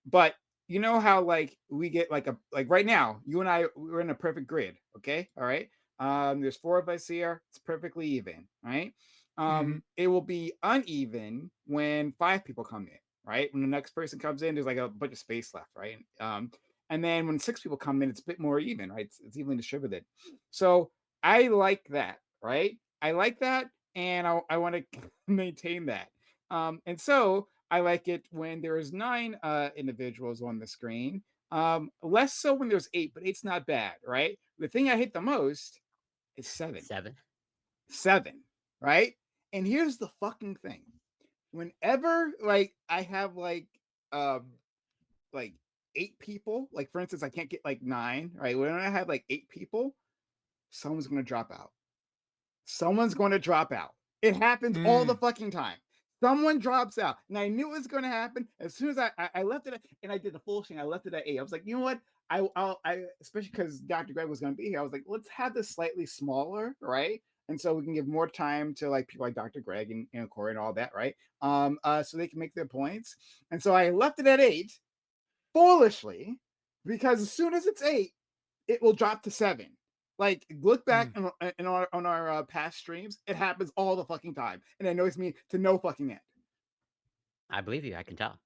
but you know how like we get like right now, you and I we're in a perfect grid, okay? All right. There's four of us here. It's perfectly even, right? Hmm. It will be uneven when five people come in, right? When the next person comes in, there's like a bunch of space left, right? And then when six people come in, it's a bit more even, right? It's evenly distributed. So I like that, right? I like that, and I want to maintain that. And so I like it when there is nine individuals on the screen. Less so when there's eight, but eight's not bad, right? The thing I hate the most is seven. 7. Seven, right? And here's the fucking thing. Whenever like I have um like eight people, like for instance, I can't get like nine, right? When I have like eight people, someone's gonna drop out. Someone's going to drop out. It happens all the Mm. fucking time. Someone drops out, and I knew it was going to happen as soon as I left it, and I did the full thing. I left it at 8. I was like, you know what? I especially because Dr. Greg was going to be here. I was like, let's have this slightly smaller, right? And so we can give more time to like people like Dr. Greg and Corey and all that, right? So they can make their points. And so I left it at 8, foolishly, because as soon as it's 8, it will drop to 7. Like, look back Mm. on our past streams. It happens all the fucking time, and it annoys me to no fucking end. I believe you. I can tell.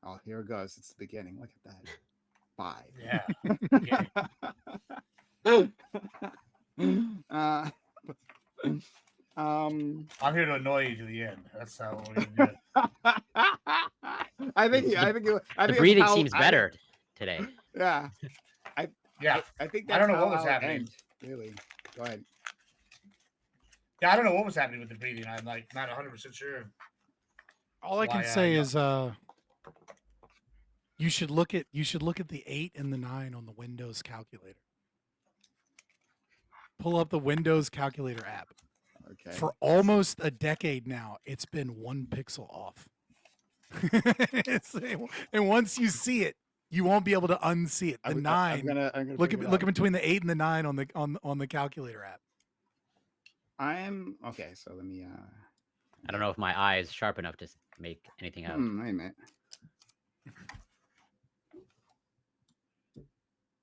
Oh, here it goes. It's the beginning. Look at that. Yeah, 5. beginning. uh, um, I'm here to annoy you to the end. That's how we're gonna do it. I The think it's breathing how seems I better today. yeah. I, Yeah, I think I that's don't know what was how I'll happening. end. Really. Go ahead. Yeah, I don't know what was happening with the breathing. I'm like not 100% sure All I can why I say got. is you should look at the 8 and the 9 on the Windows calculator. Pull up the Windows calculator app. Okay. For almost a decade now, it's been 1 pixel off. And once you see it, you won't be able to unsee it. The I'm 9, gonna look figure at it look out. at between the 8 and the 9 on the calculator app. I'm okay. So let me. I don't know if my eye is sharp enough to make anything out. Wait a minute.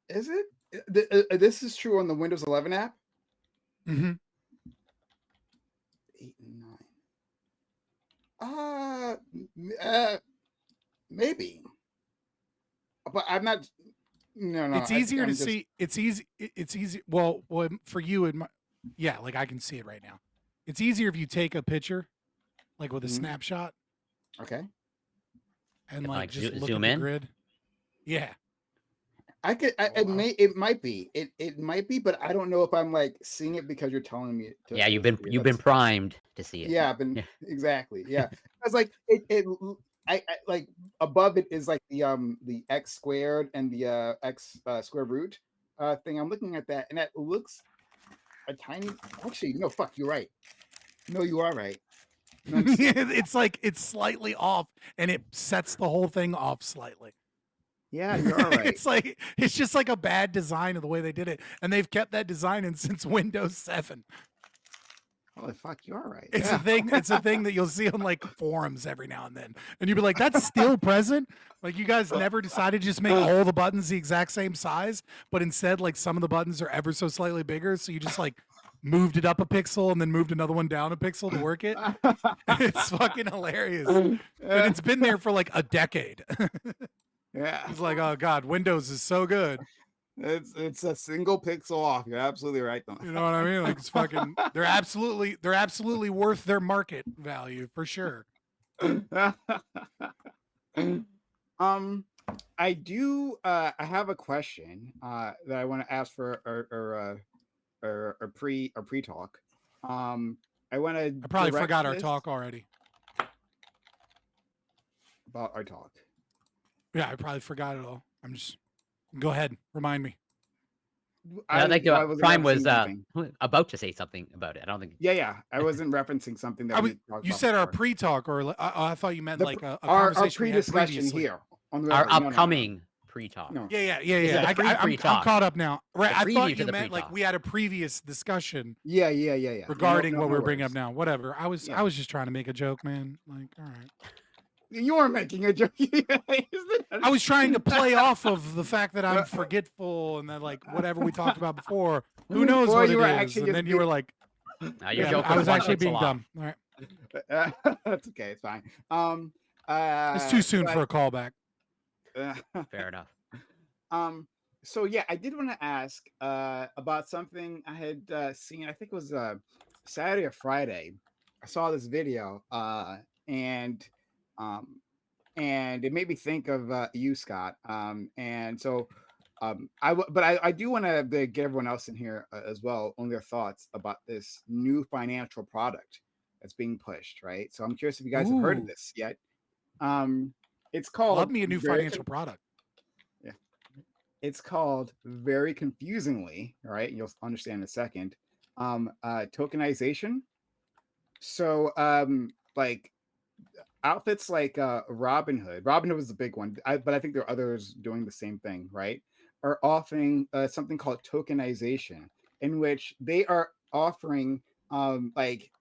Is it? This is true on the Windows 11 app. Mm-hmm. 8 and 9. Uh, uh, maybe, but I'm not. No, no. It's I think easier to I'm just see. It's easy. It's easy. Well, for you and my, yeah, like I can see it right now. It's easier if you take a picture, like with a mhm. snapshot, Okay. and If like I, just look at zoom the in. grid. Yeah. I could. Oh wow. It might be. It might be, but I don't know if I'm like seeing it because you're telling me Yeah, to see it. you've been That's primed to see it. yeah. I've been Yeah. exactly. Yeah. It's like I like above it is like the x squared and the x square root thing. I'm looking at that, and that looks a tiny. Actually, no. Fuck. You're right. No, you are right. No, It's like it's slightly off, and it sets the whole thing off slightly. yeah, you are right. It's just like a bad design of the way they did it, and they've kept that design in since Windows 7. Holy fuck, you are right. It's a Yeah. thing. It's a thing that you'll see on like forums every now and then, and you'll be like, "That's still present." Like you guys never decided to just make all the buttons the exact same size, but instead, like some of the buttons are ever so slightly bigger. So you just like moved it up a pixel and then moved another one down a pixel to work it. It's fucking hilarious, and it's been there for like a decade. Yeah. It's like, oh god, Windows is so good. It's a single pixel off. You're absolutely right though. You know what I mean? Like it's fucking. They're absolutely worth their market value for sure. um I do I have a question that I want to ask for or pre talk. Um I want to I probably direct forgot our this talk already. about our talk. Yeah, I probably forgot it all. I'm just go ahead, remind me. I think I wasn't Prime was referencing anything. about to say something about it. I don't think. Yeah, yeah. I wasn't referencing something that I was. we talked You about said our before. pre-talk, or I thought you meant like a Our conversation we had pre-discussion previously. here on the Our record. No, no, no, upcoming pre-talk. no. Yeah. This is I'm caught up now. Right. The I thought preview to you the yeah. meant like pre-talk. we had a previous discussion Yeah, yeah, yeah. No, regarding no, what we no were bringing up worries. now. Whatever. I Yeah. was just trying to make a joke, man. Like, all right. You were making a joke. I was trying to play off of the fact that I'm forgetful and that like whatever we talked about before, who knows Or what you it were is. actually And just then you were being. like, Now you're yeah, Yeah, I joking was one actually pixel being off. dumb. All right. that's okay. It's fine. It's too soon But for a callback. Fair enough. um, so yeah, I did want to ask about something I had seen. I think it was Saturday or Friday. I saw this video and um, and it made me think of you, Scott. And so but I do want to get everyone else in here as well on their thoughts about this new financial product that's being pushed, right? So I'm curious if you guys have heard of Ooh, this yet. Um, it's love called me a new financial product. yeah, it's called very confusingly, all right? You'll understand in a second. Tokenization. So like outfits like Robinhood. Robinhood was the big one, but I think there are others doing the same thing, right? Are offering something called tokenization, in which they are offering like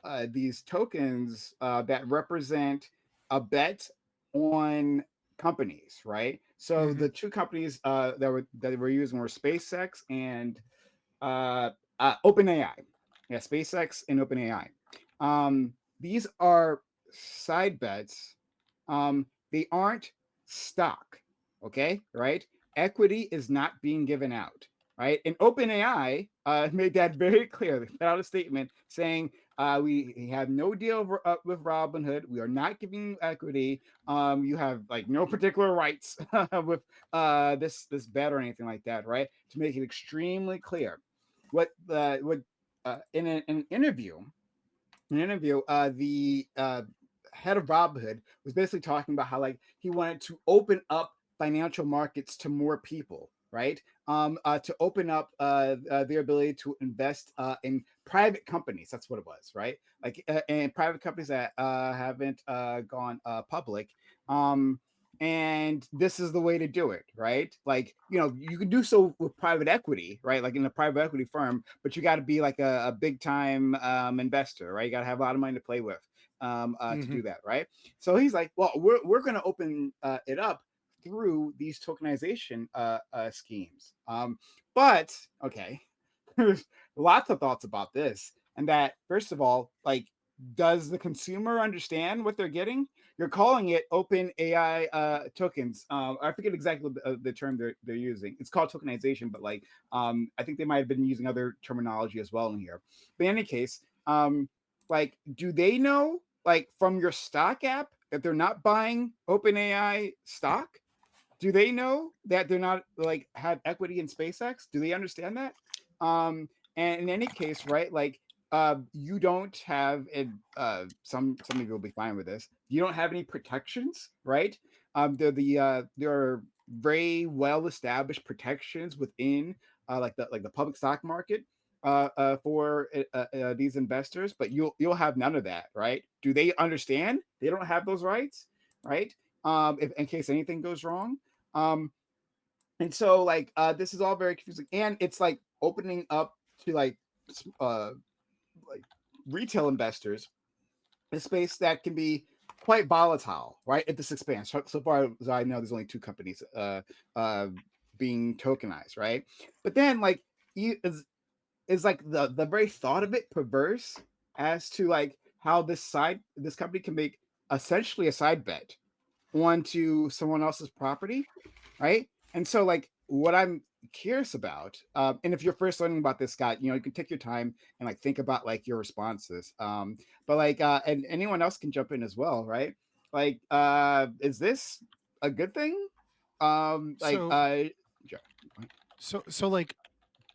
uh, these tokens that represent a bet on companies, right? So Mm-hmm. the two companies that were using were SpaceX and uh, OpenAI. Yeah, SpaceX and OpenAI. These are side bets. They aren't stock. Okay, right? Equity is not being given out. Right, and OpenAI made that very clear. They put out a statement saying we have no deal with Robinhood. We are not giving you equity. You have like no particular rights with this bet or anything like that. Right, to make it extremely clear what in an interview the head of Robinhood was basically talking about how like he wanted to open up financial markets to more people, right? To open up their ability to invest in private companies. That's what it was, right? Like and private companies that haven't gone public. Um, and this is the way to do it, right? Like you can do so with private equity, right? Like in a private equity firm, but you got to be like a big time investor, right? You got to have a lot of money to play with to Mm-hmm. do that, right? So he's like, well, we're going to open it up through these tokenization schemes. But okay, there's lots of thoughts about this, and that first of all, like, does the consumer understand what they're getting? You're calling it open AI tokens. I forget exactly the term they're using. It's called tokenization, but like I think they might have been using other terminology as well in here. But in any case, like, do they know like from your stock app that they're not buying OpenAI stock? Do they know that they're not like have equity in SpaceX? Do they understand that? And in any case, right, like you don't have and some of you will be fine with this. You don't have any protections, right? There are very well established protections within like the public stock market for these investors, but you'll have none of that, right? Do they understand they don't have those rights, right? If in case anything goes wrong. Um, and so like this is all very confusing, and it's like opening up to uh like retail investors a space that can be quite volatile, right? If this expands. So far as I know, there's only two companies uh being tokenized, right? But then like is like the very thought of it perverse as to like how this company can make essentially a side bet onto someone else's property, right? And so, like, what I'm curious about, and if you're first learning about this, Scott, you can take your time and like think about like your responses. But like, and anyone else can jump in as well, right? Like, is this a good thing? Like, So, yeah. so like,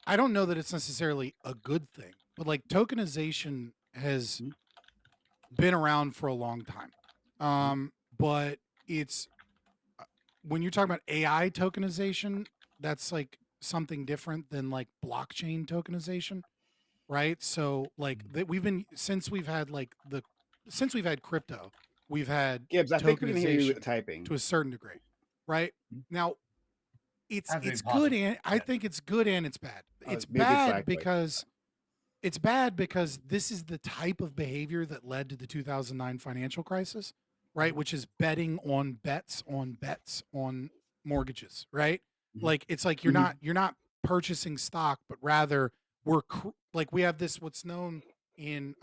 I don't know that it's necessarily a good thing, but like tokenization has Mhm, been around for a long time. mhm. But it's when you're talking about AI tokenization, that's like something different than like blockchain tokenization, right? So like that we've been since we've had crypto, we've had Gibbs, I think we can hear you tokenization typing. to a certain degree, right? Mhm. Now That's it's good impossible. and I Yeah. think it's good and it's bad. It's Maybe it's bad likely. because this is the type of behavior that led to the 2009 financial crisis. right? Which is betting on bets on mortgages, right? Mhm. Like it's like Mhm. you're not purchasing stock, but rather like we have this what's known in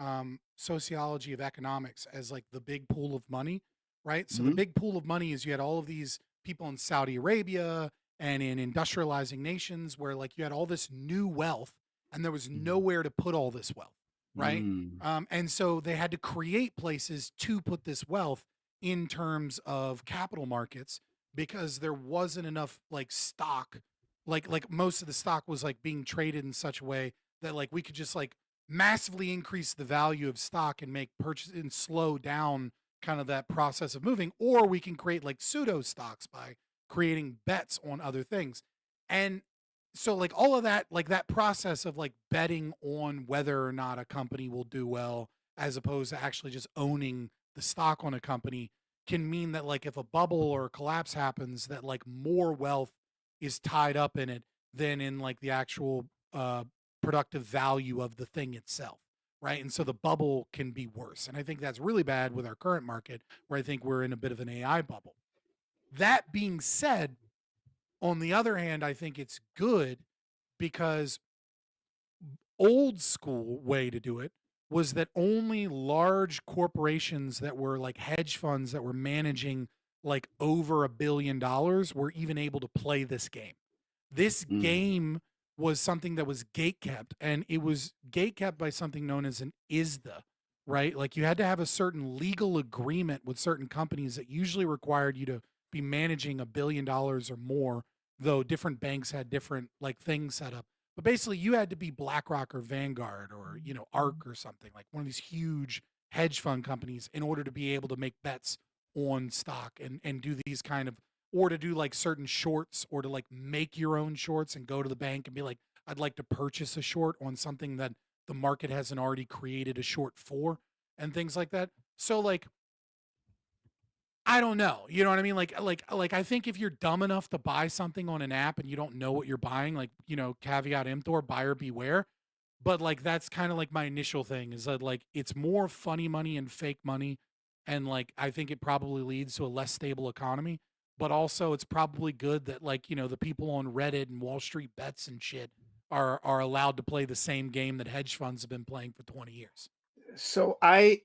sociology of economics as like the big pool of money, right? So the Mhm. big pool of money is you had all of these people in Saudi Arabia and in industrializing nations where like you had all this new wealth and there was Mhm. nowhere to put all this wealth, right? Mm. And so they had to create places to put this wealth in terms of capital markets because there wasn't enough like stock, like most of the stock was like being traded in such a way that like we could just like massively increase the value of stock and make purchase and slow down kind of that process of moving, or we can create like pseudo stocks by creating bets on other things. And so like all of that, like that process of like betting on whether or not a company will do well as opposed to actually just owning the stock on a company can mean that like if a bubble or a collapse happens that like more wealth is tied up in it than in like the actual productive value of the thing itself, right? And so the bubble can be worse, and I think that's really bad with our current market where I think we're in a bit of an AI bubble. That being said, on the other hand, I think it's good because old school way to do it was that only large corporations that were like hedge funds that were managing like over $1 billion were even able to play this game. This Mm. game was something that was gate kept, and it was gate kept by something known as an ISDA, right? Like you had to have a certain legal agreement with certain companies that usually required you to be managing $1 billion or more, though different banks had different like things set up. But basically, you had to be BlackRock or Vanguard or ARK or something like one of these huge hedge fund companies in order to be able to make bets on stock and do these kind of or to do like certain shorts or to like make your own shorts and go to the bank and be like, I'd like to purchase a short on something that the market hasn't already created a short for and things like that. So like I don't know. You know what I mean? Like I think if you're dumb enough to buy something on an app and you don't know what you're buying, like, caveat emptor, buyer beware. But like that's kind of like my initial thing is that like it's more funny money and fake money. And like I think it probably leads to a less stable economy. But also it's probably good that like, the people on Reddit and Wall Street bets and shit are allowed to play the same game that hedge funds have been playing for 20 years. So I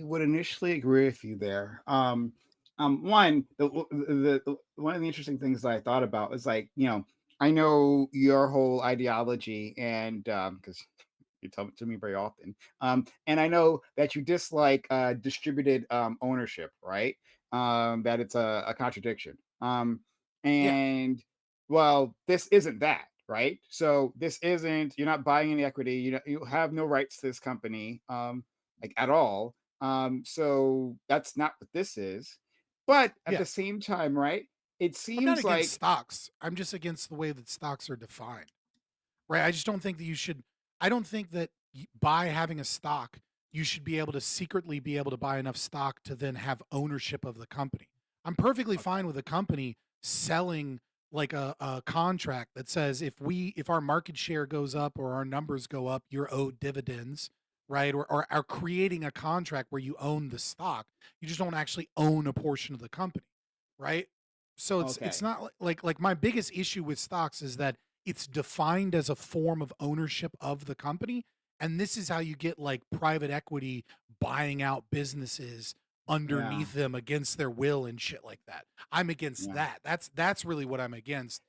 would initially agree with you there. One one of the interesting things that I thought about is like I know your whole ideology and because you tell it to me very often, and I know that you dislike distributed ownership, right? That it's a contradiction. Yeah. And well, this isn't that, right? So this isn't you're not buying any equity. You have no rights to this company, like at all. So that's not what this is. But at Yeah. the same time, right? It I'm not seems against like stocks. I'm just against the way that stocks are defined. Right? I just don't think that you should I don't think that by having a stock, you should be able to secretly be able to buy enough stock to then have ownership of the company. I'm perfectly fine with a company selling like a contract that says if our market share goes up or our numbers go up, you're owed dividends, right? Or are creating a contract where you own the stock. You just don't actually own a portion of the company, right? So it's okay. not like my biggest issue with stocks is that it's defined as a form of ownership of the company, and this is how you get like private equity buying out businesses Yeah, underneath them against their will and shit like that. I'm against yeah. that. That's really what I'm against.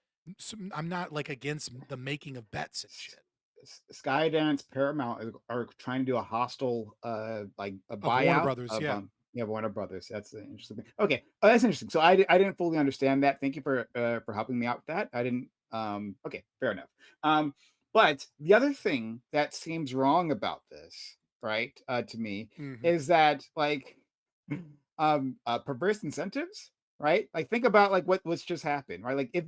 I'm not like against the making of bets and S- shit Skydance, Paramount are trying to do a hostile, like a of Warner buyout Brothers. of Yeah. yeah, Warner Brothers. That's the interesting thing. Okay, oh, that's interesting. So I didn't fully understand that. Thank you for helping me out with that. I didn't. Okay, fair enough. But the other thing that seems wrong about this, right, to me, Hmm. is that like perverse incentives, right? Like think about like what's just happened, right? Like if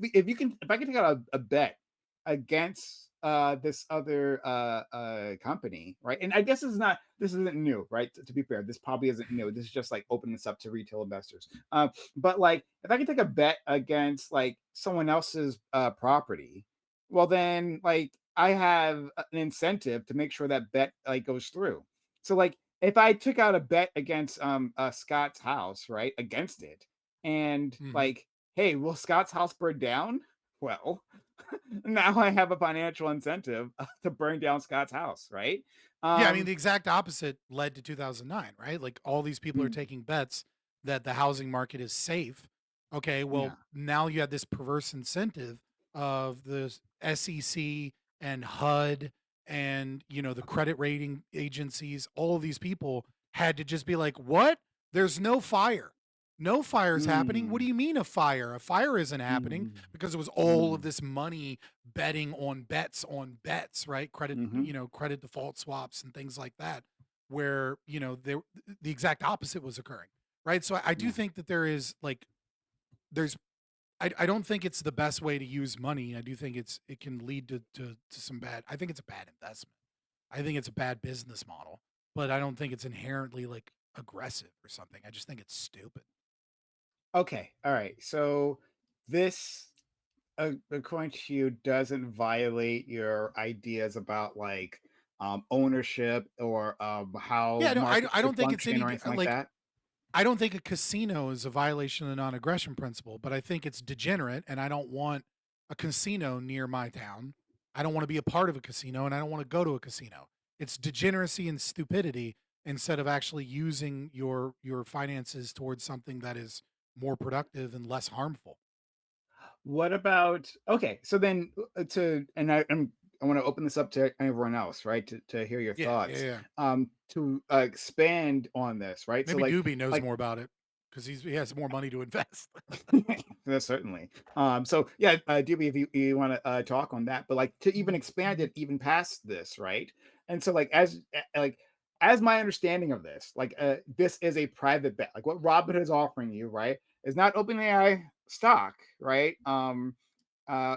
I can take out a bet against this other company, right? And I guess this isn't new, right? To be fair, this probably isn't new. This is just like opening this up to retail investors. But like if I can take a bet against like someone else's property, well then like I have an incentive to make sure that bet like goes through. So like if I took out a bet against Scott's house, right, against it, and Mhm. like, hey, will Scott's house burn down? Well, now I have a financial incentive to burn down Scott's house, right? Yeah, I mean, Um, the exact opposite led to 2009, right? Like all these people are mm, taking bets that the housing market is safe. Okay, yeah. well, now you have this perverse incentive of the SEC and HUD and, the credit rating agencies, all of these people had to just be like, "What? There's no fire. No fire's happening. What do Mm, you mean a fire? A fire isn't happening mm, because it was all of mm, this money betting on bets, right? Credit, mhm, credit default swaps and things like that, where, there the exact opposite was occurring, right? So I do yeah. think that there is like there's I don't think it's the best way to use money. I do think it can lead to some bad. I think it's a bad investment. I think it's a bad business model, but I don't think it's inherently like aggressive or something. I just think it's stupid. Okay, all right. So this, according to you, doesn't violate your ideas about like ownership or how Yeah, no, markets I should don't think it's function any or anything like like that. I don't think a casino is a violation of the non-aggression principle, but I think it's degenerate, and I don't want a casino near my town. I don't want to be a part of a casino, and I don't want to go to a casino. It's degeneracy and stupidity instead of actually using your finances towards something that is more productive and less harmful. What about okay? So then, to and I want to open this up to everyone else, right? To hear your Yeah, yeah, thoughts. yeah. To expand on this, right? So Maybe Doobie knows like more about it because he has more money to invest. yeah, certainly. So yeah, DB, if you want to talk on that, but like to even expand it even past this, right? And so like as my understanding of this, like this is a private bet. Like what Robinhood is offering you, right, is not OpenAI stock, right?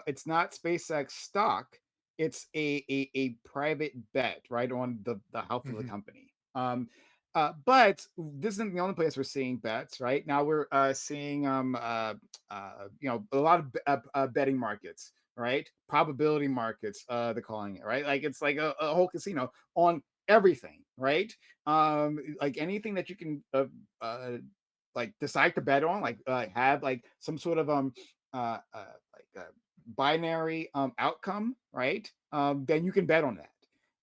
It's not SpaceX stock. It's a private bet, right, on the health of the Mhm, company. But this isn't the only place we're seeing bets, right? Now we're seeing a lot of betting markets, right? Probability markets, they're calling it, right? Like it's like a whole casino on everything, right? Like anything that you can like decide to bet on, like have like some sort of like a binary outcome, right? Then you can bet on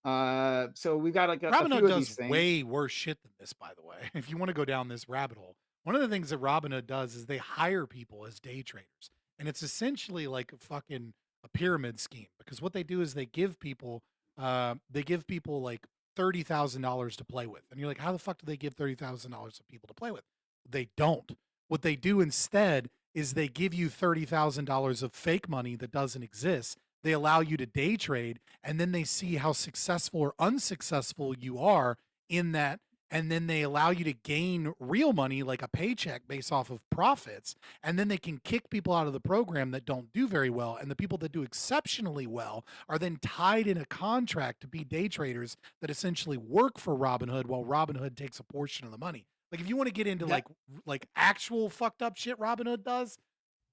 that. So we got like a few Robinhood of does these things. way worse shit than this, by the way. If you want to go down this rabbit hole, one of the things that Robinhood does is they hire people as day traders. And it's essentially like a pyramid scheme because what they do is they give people like $30,000 to play with. And you're like, how the fuck do they give $30,000 to people to play with? They don't. What they do instead is they give you $30,000 of fake money that doesn't exist. They allow you to day trade and then they see how successful or unsuccessful you are in that, and then they allow you to gain real money like a paycheck based off of profits, and then they can kick people out of the program that don't do very well, and the people that do exceptionally well are then tied in a contract to be day traders that essentially work for Robinhood while Robinhood takes a portion of the money. Like if you want to get into That like actual fucked up shit Robinhood does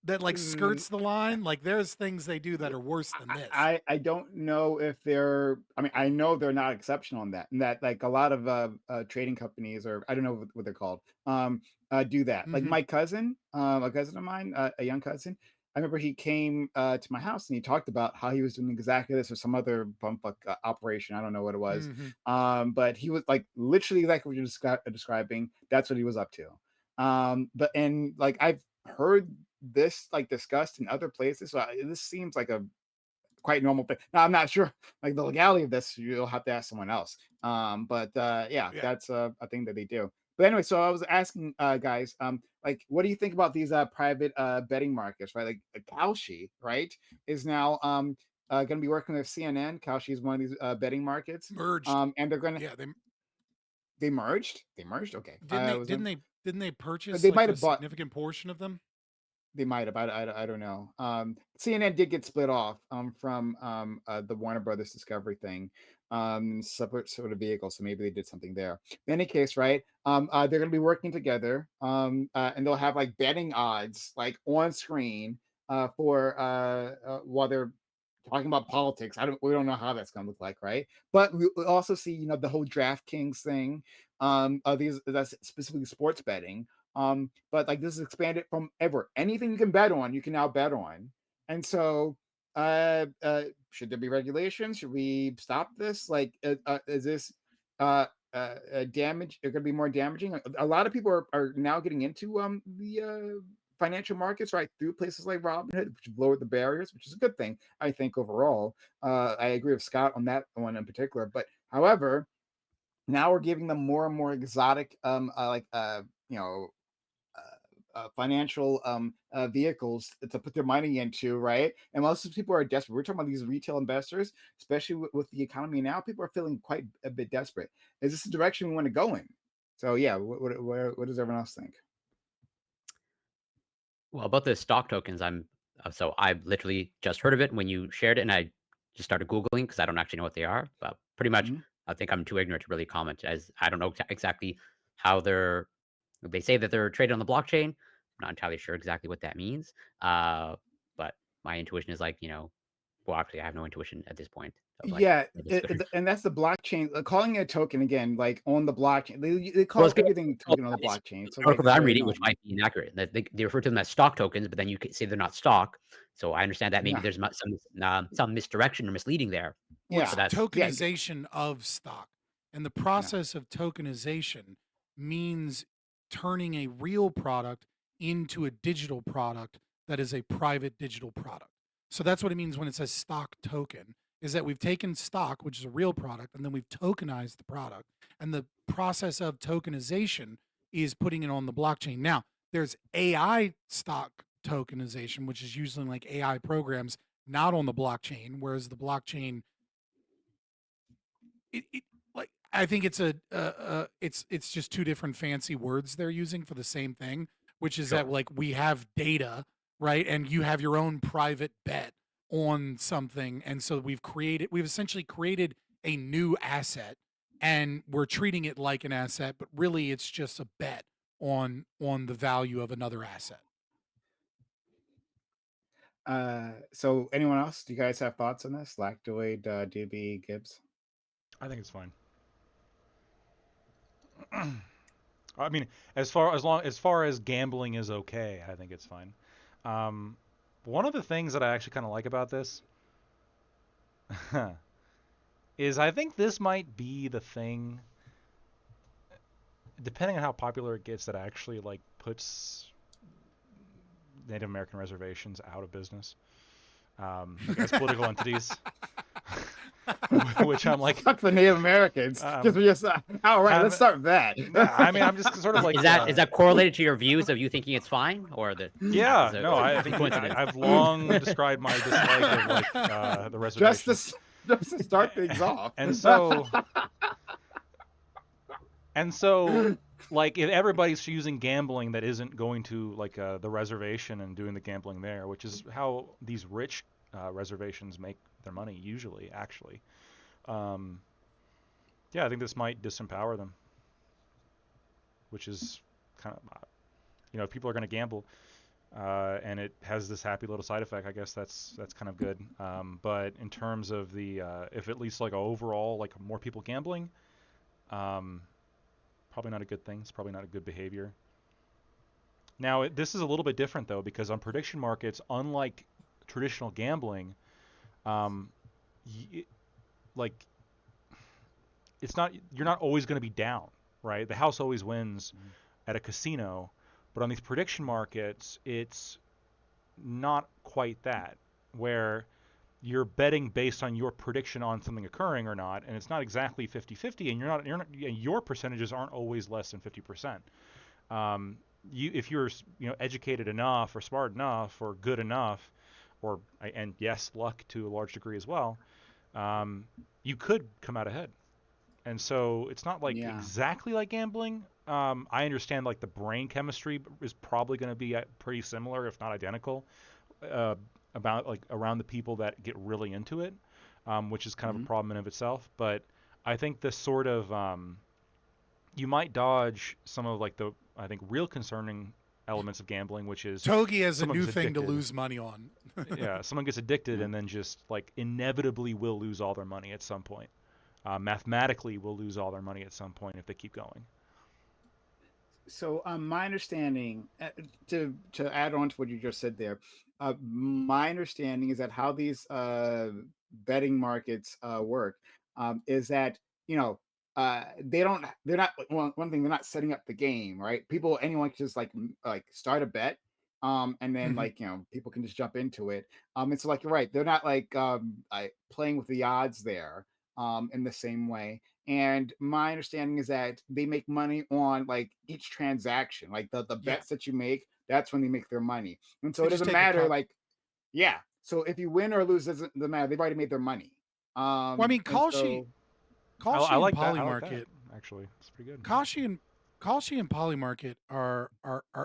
that like mm, skirts the line, like there's things they do that are worse than this. I don't know if they're. I mean, I know they're not exceptional on that, and that like a lot of trading companies, or I don't know what they're called, do that. Like Mhm. my cousin, a cousin of mine, a young cousin. I remember he came to my house and he talked about how he was doing exactly this or some other bumfuck operation. I don't know what it was, Mhm. but he was like literally exactly what you're describing. That's what he was up to. But and like I've heard this like discussed in other places. So this seems like a quite normal thing. Now I'm not sure like the legality of this. You'll have to ask someone else. But yeah, Yeah. that's a thing that they do. But anyway, so I was asking guys, like, what do you think about these private betting markets, right? Like Kalshi, right, is now going to be working with CNN. Kalshi is one of these betting markets, Merged. and they're going to Yeah, they merged. They merged. Okay, didn't I they was didn't they didn't they purchase they like might a have bought. significant portion of them? They might have. I don't know. CNN did get split off from the Warner Brothers Discovery thing, separate sort of vehicle. So maybe they did something there. In any case, right? They're going to be working together, and they'll have like betting odds like on screen for while they're talking about politics. We don't know how that's going to look like, right? But we also see, the whole DraftKings thing. That's specifically sports betting. But like this is expanded from ever anything you can bet on, you can now bet on. And so, should there be regulations? Should we stop this? Like, is this damage? It could be more damaging. A lot of people are now getting into the financial markets, right, through places like Robinhood, which have lowered the barriers, which is a good thing, I think, overall. I agree with Scott on that one in particular. But however, now we're giving them more and more exotic, financial vehicles to put their money into, right? And most of the people are desperate. We're talking about these retail investors, especially with the economy now. People are feeling quite a bit desperate. Is this the direction we want to go in? So yeah, what does everyone else think? Well, about the stock tokens, so I literally just heard of it when you shared it, and I just started Googling because I don't actually know what they are. But pretty much, Mhm. I think I'm too ignorant to really comment, as I don't know exactly how they're. They say that they're traded on the blockchain. I'm not entirely sure exactly what that means. But my intuition is like, well, actually, I have no intuition at this point of like Yeah, the discussion. and that's the blockchain. Calling it a token again, like on the blockchain. They Well, call everything token on the it's blockchain. So the like article it's that I'm very reading, which annoying. might be inaccurate, that they refer to them as stock tokens, but then you say they're not stock. So I understand that maybe Yeah, there's some misdirection or misleading there. Well, yeah, it's But that's yeah, tokenization of stock. And the yeah. process of tokenization means turning a real product into a digital product that is a private digital product. So that's what it means when it says stock token, is that we've taken stock, which is a real product, and then we've tokenized the product. And the process of tokenization is putting it on the blockchain. Now, there's AI stock tokenization, which is using like AI programs not on the blockchain, whereas the blockchain it like I think it's it's just two different fancy words they're using for the same thing, which is that sure. like we have data, right? And you have your own private bet on something. And so we've essentially created a new asset and we're treating it like an asset, but really it's just a bet on the value of another asset. So anyone else? Do you guys have thoughts on this? Lactoid, DB, Gibbs? I think it's fine. I mean, as far as gambling is okay, I think it's fine. Um, One of the things that I actually kind of like about this is I think this might be the thing, depending on how popular it gets, that actually like puts Native American reservations out of business, like as political entities. Which I'm like, Fuck the Native Americans. um, All right. Let's I'm, start with that. no, I mean, I'm just sort of like, Is that correlated to your views of you thinking it's fine, or that yeah, is a no, I think coincidence? I've long described my dislike of like the just to reservations, just to start things off. and so and so like if everybody's using gambling that isn't going to like the reservation and doing the gambling there, which is how these rich reservations make their money usually, actually. Um, yeah, I think this might disempower them, which is kind of if people are going to gamble, and it has this happy little side effect. I guess that's kind of good. But in terms of the if at least like overall like more people gambling, um, probably not a good thing. It's probably not a good behavior. Now this is a little bit different though because on prediction markets, unlike traditional gambling, um, y- like it's not you're not always going to be down, right? The house always wins at a casino, but on these prediction markets, it's not quite that, where you're betting based on your prediction on something occurring or not, and it's not exactly 50-50, and your percentages aren't always less than 50%. If you're educated enough or smart enough or good enough, and yes, luck to a large degree as well, you could come out ahead. And so it's not like Yeah. exactly like gambling. I understand like the brain chemistry is probably going to be pretty similar, if not identical, uh, about like around the people that get really into it, which is kind of a Mhm. problem in of itself. But I think this sort of you might dodge some of like the I think real concerning elements of gambling, which is Togi has a some of new it's thing to addictive. lose money on. Yeah, someone gets addicted and then just like inevitably will lose all their money at some point. Mathematically, will lose all their money at some point if they keep going. So, my understanding, to add on to what you just said there, my understanding is that how these betting markets work is that you know they're not one thing, they're not setting up the game, right? People, anyone can just like start a bet, and then Mhm. like people can just jump into it. And so like you're right, they're not like playing with the odds there in the same way. And my understanding is that they make money on like each transaction, like the Yeah, bets that you make. That's when they make their money. And so they it just doesn't take a matter, cut. like yeah. So if you win or lose, doesn't matter. They've already made their money. Well, I mean, And so I Kalshi and like that. I like that Polymarket, actually. It's pretty good. Kashi and Kalshi and Polymarket are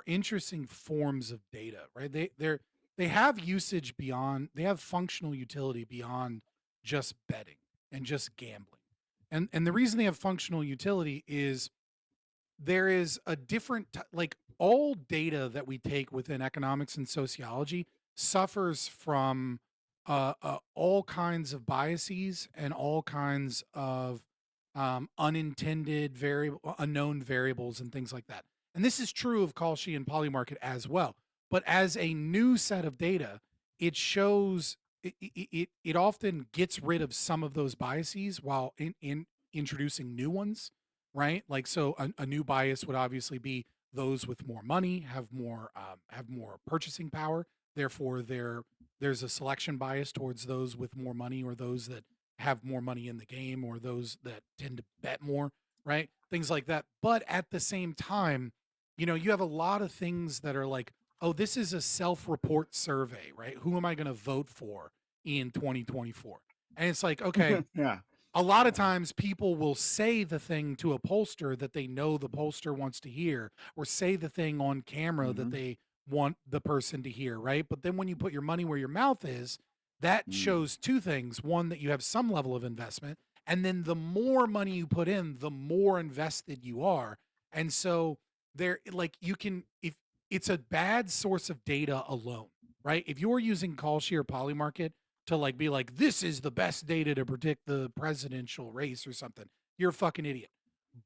interesting forms of data, right? They have usage beyond, they have functional utility beyond just betting and just gambling. And the reason they have functional utility is there is a different like all data that we take within economics and sociology suffers from all kinds of biases and all kinds of unintended variable unknown variables and things like that, and this is true of Kalshi and Polymarket as well. But as a new set of data, it shows it often gets rid of some of those biases while in introducing new ones, right? Like, so a new bias would obviously be those with more money have more purchasing power. Therefore, there's a selection bias towards those with more money, or those that have more money in the game, or those that tend to bet more, right? Things like that. But at the same time, you have a lot of things that are like, oh, this is a self-report survey, right? Who am I going to vote for in 2024? And it's like, okay, yeah. a lot of times people will say the thing to a pollster that they know the pollster wants to hear, or say the thing on camera that Hmm. they want the person to hear, right? But then when you put your money where your mouth is, that Mm. shows two things. One, that you have some level of investment, and then the more money you put in, the more invested you are. And so there, like, you can, if it's a bad source of data alone, right? If you're using Kalshi or Polymarket to like be like, this is the best data to predict the presidential race or something, you're a fucking idiot.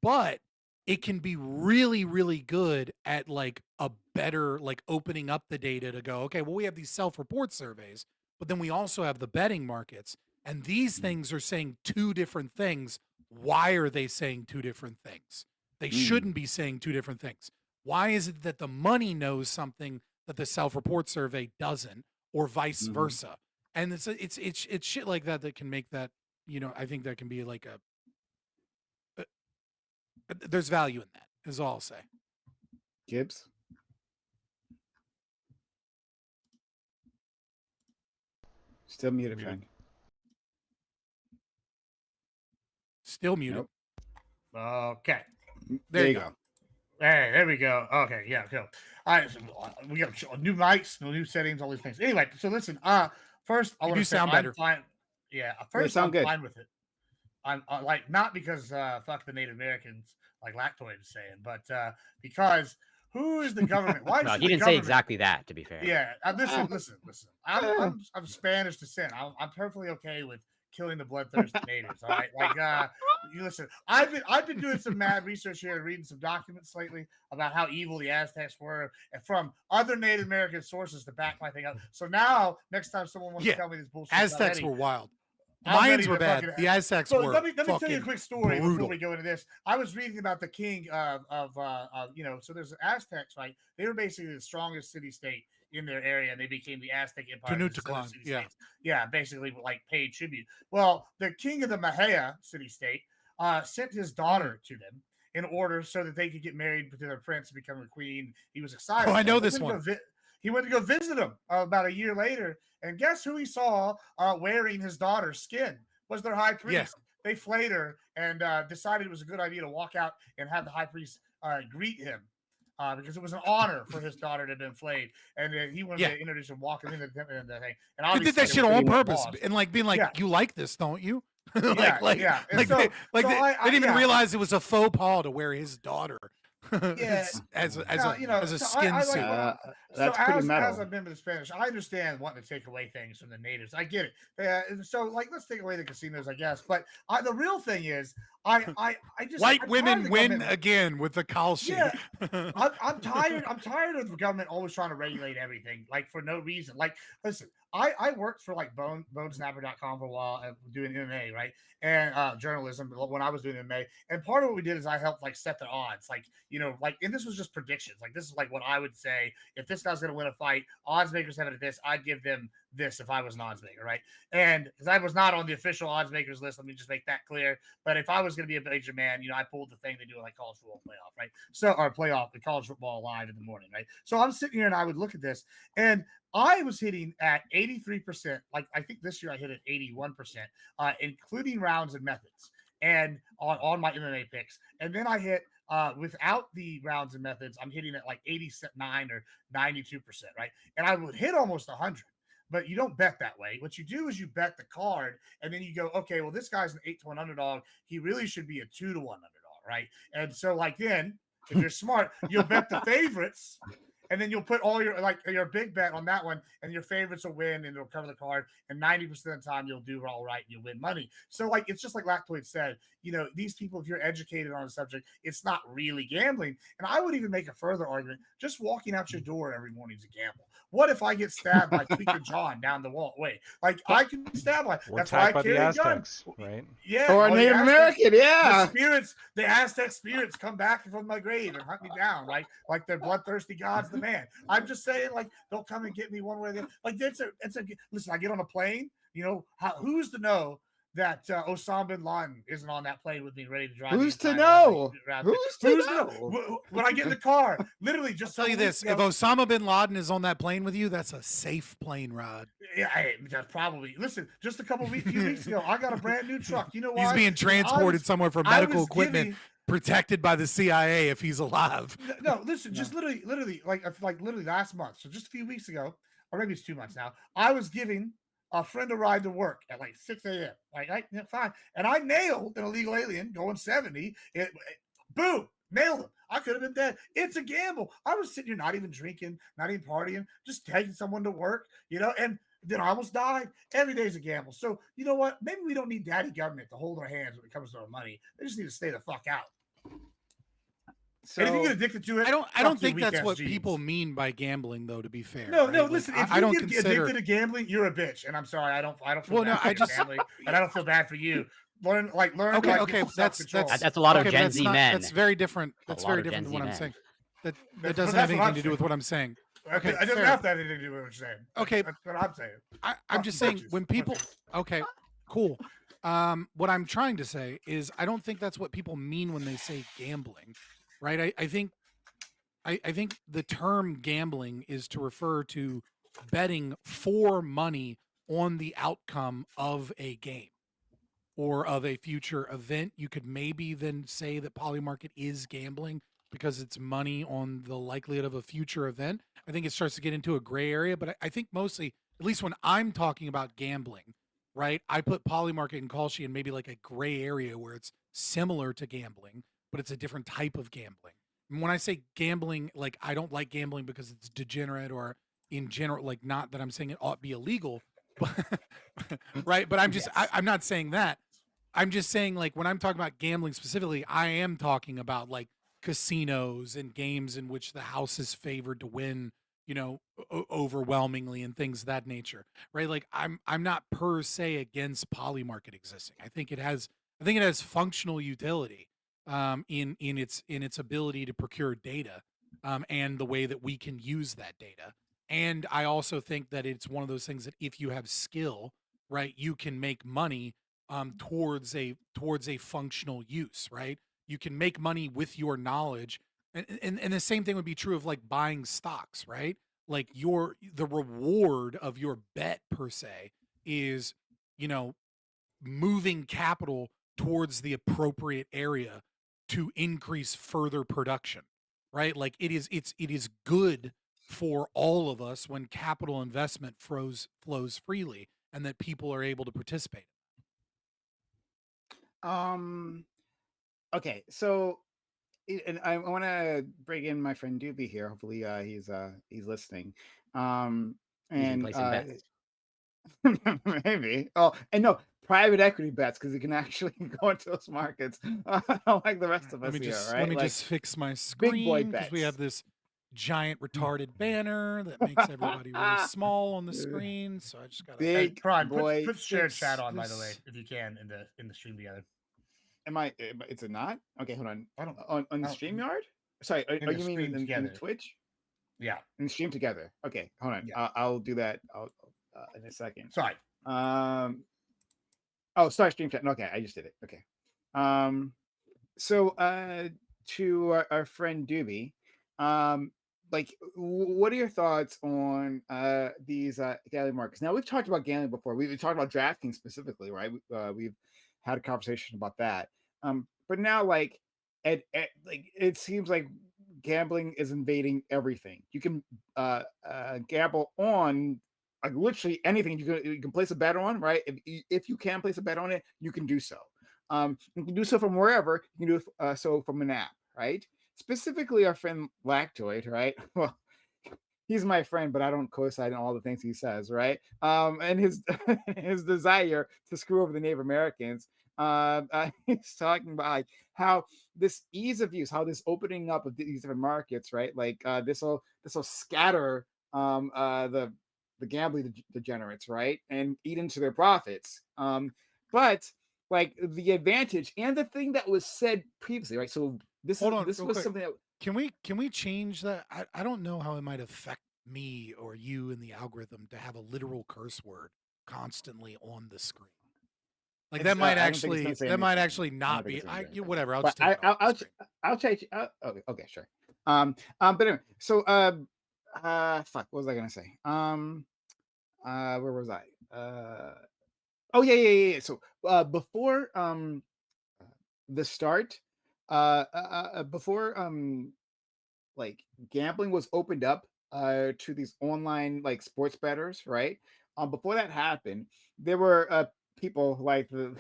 But it can be really, really good at like a better, like opening up the data to go, okay, well, we have these self-report surveys, but then we also have the betting markets. And these Mm. things are saying two different things. Why are they saying two different things? They Mm. shouldn't be saying two different things. Why is it that the money knows something that the self-report survey doesn't, or vice Mhm. versa? And it's shit like that that can make that, I think that can be like there's value in that, is all I'll say. Gibbs. Still muted, Muted. friend. Still muted. Nope. Okay. There There you you go. go. Hey, there we go. Okay, yeah, cool. All right, so we got new mics, new settings, all these things. Anyway, so listen. First I You want do to say sound I'm better. fine. Yeah, Yeah, first sound I'm good. fine with it. I'm like, not because fuck the Native Americans, like Lactoid is saying, but because who is the government? Why Well, should he the didn't say government? exactly that, to be fair. Yeah, listen. I'm Spanish descent. I'm perfectly okay with killing the bloodthirsty natives. All right, like you listen. I've been doing some mad research here and reading some documents lately about how evil the Aztecs were, and from other Native American sources to back my thing up. So now, next time someone wants to Yeah. tell me this bullshit, Aztecs were wild. The I'm ready Mayans were to bad. fucking. The Aztecs So were let me tell you a fucking quick story before brutal. we go into this. I was reading about the king so there's Aztecs, right? They were basically the strongest city state in their area, and they became the Aztec Empire. There's other Tenochtitlan. city Yeah. states, yeah, basically like paid tribute. Well, the king of the Mahia city state sent his daughter to them in order so that they could get married to their prince and become a queen. He was excited. Oh, I for know it. this one. He went to go visit him about a year later, and guess who he saw wearing his daughter's skin? Was their high priest. Yeah. They flayed her and decided it was a good idea to walk out and have the high priest greet him because it was an honor for his daughter to have been flayed. And he wanted Yeah. to introduce him, walking into the thing. And They did obviously, that shit they on were purpose, lost. and like being like, Yeah. you like this, don't you? Yeah, yeah. And Like so, they so they I didn't even yeah. realize it was a faux pas to wear his daughter. Yeah. Now, as a so skin I like suit. what so That's pretty as metal. a member of the Spanish, I understand wanting to take away things from the natives. I get it. So like, let's take away the casinos, I guess. But the real thing is, White I'm tired of women the win government. again with the Kalshi. Yeah, I'm tired. I'm tired of the government always trying to regulate everything, like for no reason. Like, listen, I worked for like bonesnapper.com for a while, doing MMA, right, and journalism when I was doing MMA. And part of what we did is I helped like set the odds, like like, and this was just predictions. Like, this is like what I would say if this guy's going to win a fight. Odds makers have it at this. I'd give them this if I was an odds maker, right? And because I was not on the official odds makers list, let me just make that clear. But if I was going to be a major man, I pulled the thing they do like college football playoff, right? So, our playoff, the college football live in the morning, right? So I'm sitting here and I would look at this, and I was hitting at 83%. Like, I think this year I hit at 81%, including rounds and methods, and on my MMA picks. And then I hit without the rounds and methods, I'm hitting at like 89 or 92%, right? And I would hit almost 100. But you don't bet that way. What you do is you bet the card, and then you go, okay, well, this guy's an 8-1 underdog. He really should be a 2-1 underdog, right? And so, like, then if you're smart, you'll bet the favorites, and then you'll put all your big bet on that one, and your favorites will win, and it'll cover the card. And 90% of the time, you'll do all right, and you'll win money. So, like, it's just like Lactoid said. These people, if you're educated on the subject, it's not really gambling. And I would even make a further argument: just walking out your door every morning is a gamble. What if I get stabbed by Tweaker John down the way? Like, I can be stabbed by. Or That's why I attacked by the carry a gun. Aztecs, right? Yeah, Or a oh, the Native Aztecs, American, yeah. the Aztec spirits come back from my grave and hunt me down, right? Like they're bloodthirsty gods, the man. I'm just saying, like, they'll come and get me one way or the other. Like, listen. I get on a plane. Who's to know that Osama bin Laden isn't on that plane with me, ready to drive me Who's to inside know? around. Who's to Who's to know? know? When I get in the car, literally I'll just tell you this: if Osama bin Laden is on that plane with you, that's a safe plane ride. Yeah, that's probably. Listen, just a few weeks ago, I got a brand new truck. You know why? He's being transported somewhere for medical equipment, protected by the CIA if he's alive. No, listen, just literally, literally last month. So just a few weeks ago, or maybe it's 2 months now. I was giving a friend a ride to work at like 6 a.m. Fine, and I nailed an illegal alien going 70. Boom, nailed him. I could have been dead. It's a gamble. I was sitting here, not even drinking, not even partying, just taking someone to work, and then I almost died. Every day's a gamble. So, you know what? Maybe we don't need daddy government to hold our hands when it comes to our money. They just need to stay the fuck out. So, and if you get addicted to it, I don't think that's what people mean by gambling, though. To be fair, no, right? no. Listen, if I you don't get consider addicted to gambling, you're a bitch. And I'm sorry, I don't feel Well, bad no, for I just gambling, and I don't feel bad for you. Learn. Okay, that's a lot of okay, Gen Z men. That's very different. A That's lot very of Gen different than Z what I'm men. saying. That That's doesn't what have anything I'm to do with what I'm saying. Okay, it doesn't fair. have to have anything to do with what you're saying. Okay. That's what I'm saying. I'm just saying when people. Okay, cool. What I'm trying to say is I don't think that's what people mean when they say gambling, right? I think the term gambling is to refer to betting for money on the outcome of a game or of a future event. You could maybe then say that polymarket is gambling because it's money on the likelihood of a future event. I think it starts to get into a gray area, but I think mostly, at least when I'm talking about gambling, right, I put polymarket and Kalshi in maybe like a gray area where it's similar to gambling, but it's a different type of gambling. And when I say gambling, like, I don't like gambling because it's degenerate or in general, like, not that I'm saying it ought to be illegal, but right. But I'm not saying that. I'm just saying, like, when I'm talking about gambling specifically, I am talking about like casinos and games in which the house is favored to win, overwhelmingly and things of that nature, right? Like, I'm not per se against polymarket existing. I think it has functional utility, in its ability to procure data, and the way that we can use that data. And I also think that it's one of those things that if you have skill, right, you can make money towards a functional use, right? You can make money with your knowledge, and the same thing would be true of like buying stocks, right? Like the reward of your bet per se is, you know, moving capital towards the appropriate area to increase further production, right? Like it is good for all of us when capital investment flows freely and that people are able to participate. um, okay, so And I want to bring in my friend Doobie here. Hopefully, he's listening. Um, He's been and placing bets. maybe. Oh, and no private equity bets because you can actually go into those markets, like the rest of Let us me here, just right? Like fix my big boy screen because we have bets. this giant retarded banner that makes everybody really small on the screen. So I just gotta. Hey, Big Prime, boy put shared chat Fix on, by the way, this. if you can, in the stream together. Is it not? Okay, hold on. I don't On the I don't StreamYard? Sorry, in are the you mean stream in together. Twitch? Yeah, In stream together. Okay, hold on. yeah. I'll do that. I'll in a second. Sorry. Um. Oh, sorry, stream chat. Okay, I just did it. Okay. Um. So, to our friend Doobie, um, like, what are your thoughts on these gambling markets? Now, we've talked about gambling before. We've talked about DraftKings specifically, right? We've had a conversation about that. But now, like, like it seems like gambling is invading everything. You can gamble on like literally anything. You can place a bet on, right? If you can place a bet on it, you can do so. You can do so from wherever. You can do so from an app, right? Specifically, our friend Lactoid, right? Well, he's my friend, but I don't co-sign all the things he says, right? And his his desire to screw over the Native Americans. He's talking about like how this ease of use, how this opening up of these different markets, right? Like this will scatter the gambling degenerates, right, and eat into their profits. But like the advantage and the thing that was said previously, right? So Hold on, this real was quick. something that Can we change that? I don't know how it might affect me or you in the algorithm to have a literal curse word constantly on the screen. Like it's. I don't think it's going to say that might anything. actually I don't not think be. it's going to do anything. Whatever. I'll But just take it off the screen. I'll change. Okay, okay, sure. But anyway, so fuck, what was I going to say? Where was I? Oh yeah. So before the start, before like gambling was opened up to these online like sports bettors, right? Before that happened, there were people like the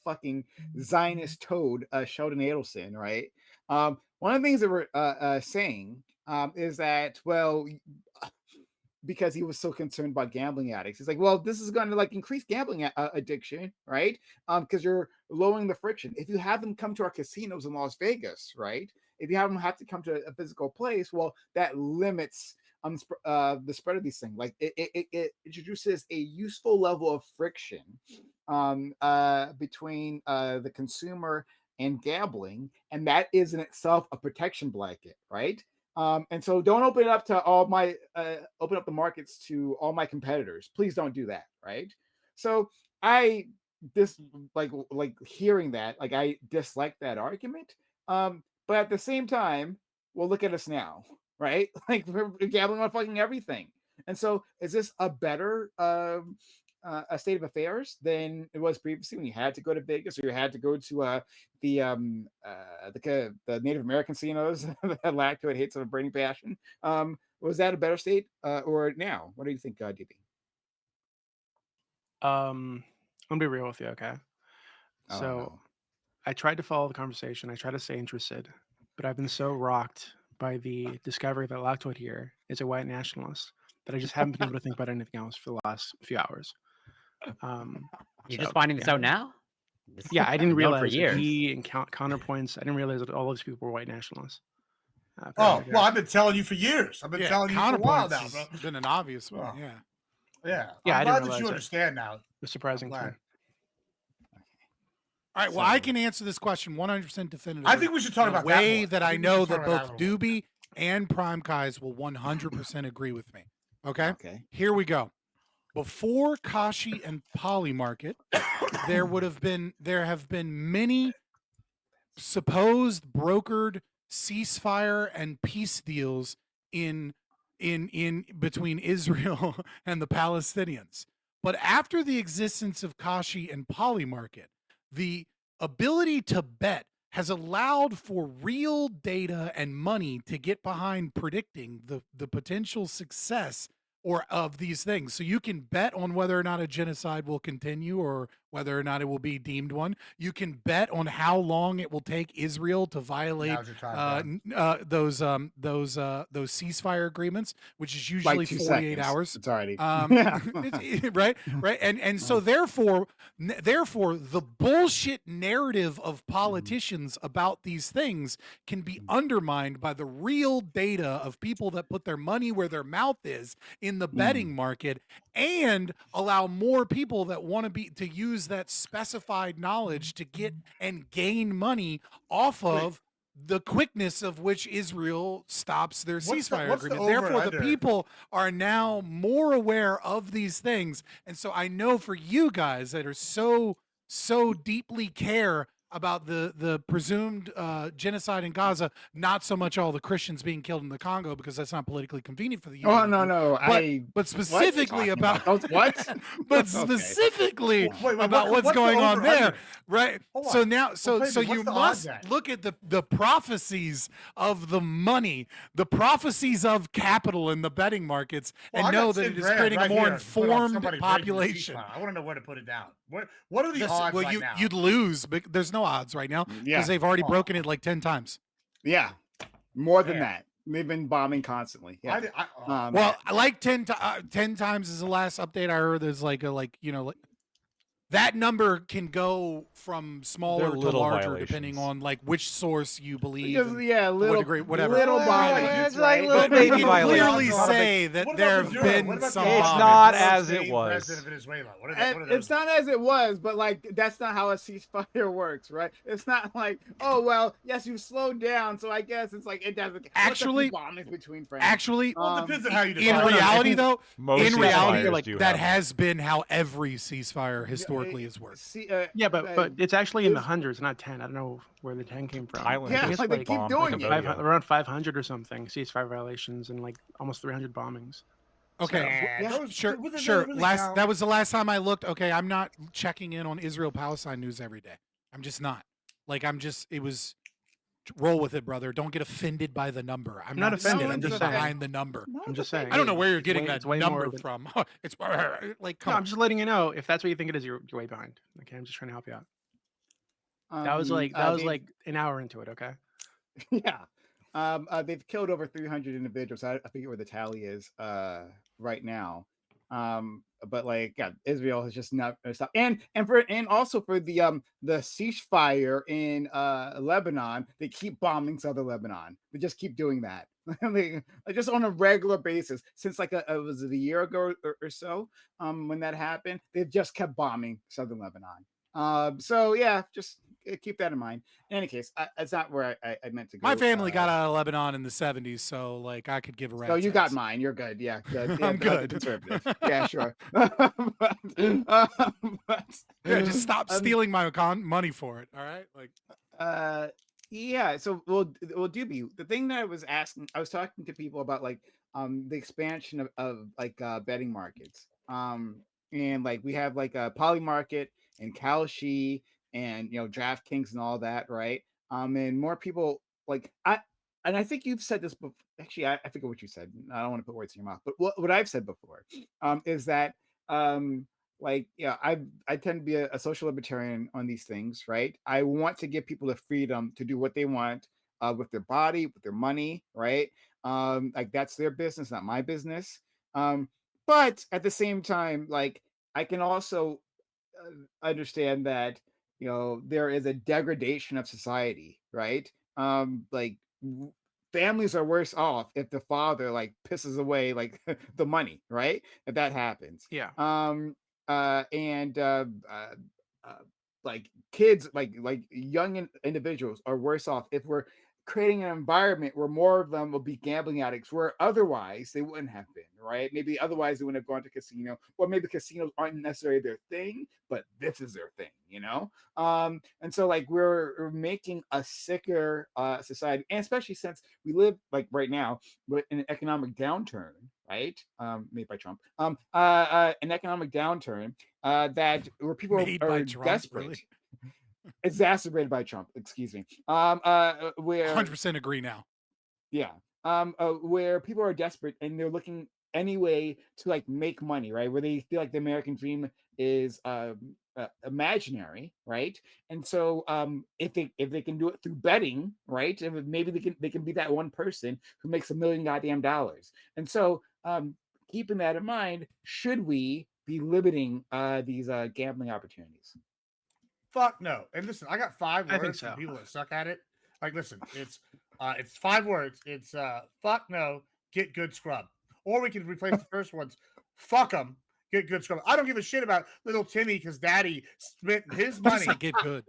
fucking Zionist toad, Sheldon Adelson, right? One of the things they were saying is that, well, because he was so concerned about gambling addicts. He's like, well, this is going to like increase gambling addiction, right? Because you're lowering the friction. If you have them come to our casinos in Las Vegas, right? If you have them have to come to a physical place, well, that limits the spread of these things. Like it introduces a useful level of friction between the consumer and gambling, and that is in itself a protection blanket, right? And so don't open it up to all my open up the markets to all my competitors. Please don't do that, right? So I this like hearing that, like I dislike that argument. But at the same time, well, look at us now, right? Like we're gambling on fucking everything. And so is this a better a state of affairs than it was previously when you had to go to Vegas or you had to go to the Native American casinos that Lactoid hates of a burning passion? Was that a better state or now? What do you think, DB? I'm gonna be real with you, okay? Oh So no. I tried to follow the conversation. I tried to stay interested, but I've been so rocked by the discovery that Lactoid here is a white nationalist that I just haven't been able to think about anything else for the last few hours. You're So just finding this yeah, out now? This yeah, I didn't you've known for realize that years. he and counterpoints. I didn't realize that all those people were white nationalists. Oh, Apparently well, they're I've been telling you for years. I've been Yeah, telling you for a while counterpoints now, bro. has been an obvious one. Oh, Yeah. yeah. yeah, I'm I didn't glad that realize you that. understand now. It was surprising to me. Glad. All right. Well, I So can answer this question 100% definitively. I think we should talk in a about that way more. that I I think we should know talk that about that both a little more. Doobie and Prime Kais will 100% agree with me. Okay. okay. Here we go. Before Kashi and Poly Market, there have been many supposed brokered ceasefire and peace deals in between Israel and the Palestinians. But after the existence of Kashi and Poly Market, the ability to bet has allowed for real data and money to get behind predicting the potential success or of these things. So you can bet on whether or not a genocide will continue or whether or not it will be deemed one. You can bet on how long it will take Israel to violate Now's your time, Don. those ceasefire agreements, which is Like usually 2 48 seconds. hours. It's already yeah. Right, and so therefore the bullshit narrative of politicians about these things can be undermined by the real data of people that put their money where their mouth is in the betting market, and allow more people that want to use that specified knowledge to get and gain money off of the quickness of which Israel stops their ceasefire agreement. Therefore, the people are now more aware of these things. And so I know for you guys that are so deeply care about the presumed genocide in Gaza, not so much all the Christians being killed in the Congo, because that's not politically convenient for the UN. Oh no, but specifically about what? but specifically about what's going on there, right? So now, so you must look at the prophecies of the money, the prophecies of capital in the betting markets, and know that it is creating a more informed population. I want to know where to put it down. What are the odds right now? You'd lose, but there's no odds right now because they've already broken it like 10 times. Yeah, more than that. They've been bombing constantly. Yeah. Well, like 10 times is the last update I heard. There's that number can go from smaller to larger depending on like which source you believe. Little degree, whatever. Little bombings, it's like right? little But you baby can violations. clearly say that there have been some It's bombings. not as it was. It's not as it was, but like that's not how a ceasefire works, right? It's not like, oh well, yes, you slowed down, so I guess it's like it doesn't. Actually, bombings between friends. Actually, well, it depends on how you in reality, though, Most in reality, ceasefires like do that have has been how every ceasefire historically has worked. Yeah, but it's actually in the hundreds, not 10. I don't know where the 10 came from. Thailand Yeah, I think it's like they keep doing it. around 500 or something ceasefire violations and like almost 300 bombings. Okay, So, sure. Really That was the last time I looked. Okay, I'm not checking in on Israel-Palestine news every day. I'm just not. Like it was. Roll with it, brother. Don't get offended by the number. I'm not offended. I'm just behind the number. I'm just saying. I don't know where you're getting that way number more from. It's like, no, I'm just letting you know. If that's what you think it is, you're way behind. Okay, I'm just trying to help you out. That was like an hour into it. Okay. Yeah. They've killed over 300 individuals. I forget where the tally is right now. But like, yeah, Israel has just not stopped. And also for the ceasefire in Lebanon, they keep bombing southern Lebanon. They just keep doing that. Like just on a regular basis since like was it a year ago or so when that happened. They've just kept bombing southern Lebanon. So yeah, just keep that in mind. In any case, it's not where I meant to go. My family got out of Lebanon in the 70s, so like I could give a rat's So you got ass. mine. You're good. Yeah, good. I'm good. Conservative. Yeah, sure. Yeah, just stop stealing my money for it. All right, like. Yeah. So well, Doobie, the thing that I was talking to people about like the expansion of like betting markets. And like we have like a Poly Market and Kalshi and DraftKings and all that, right? And more people like I think you've said this before. Actually, I forget what you said. I don't want to put words in your mouth, but what I've said before is that like I tend to be a social libertarian on these things, right? I want to give people the freedom to do what they want with their body, with their money, right? Like that's their business, not my business. But at the same time, like I can also understand that there is a degradation of society, right? Like families are worse off if the father like pisses away like the money, right? If that happens. Yeah. And like kids, like young individuals are worse off if we're creating an environment where more of them will be gambling addicts where otherwise they wouldn't have been, right? Maybe otherwise they wouldn't have gone to casino, or maybe casinos aren't necessarily their thing, but this is their thing, and so like we're making a sicker society, and especially since we live like right now in an economic downturn, right? Made by Trump. An economic downturn that where people are desperate. Really? Exacerbated by Trump, excuse me. Where 100% agree now. Yeah. Where people are desperate and they're looking any way to like make money, right? Where they feel like the American dream is imaginary, right? And so if they can do it through betting, right? Maybe they can be that one person who makes $1 million goddamn dollars. And so keeping that in mind, should we be limiting these gambling opportunities? Fuck no. And listen, I got 5 I think words for so. people that suck at it. Like, listen, it's 5 words. It's fuck no, get good scrub. Or we can replace the first ones. Fuck them, get good scrub. I don't give a shit about little Timmy because daddy spent his Just money. like get good.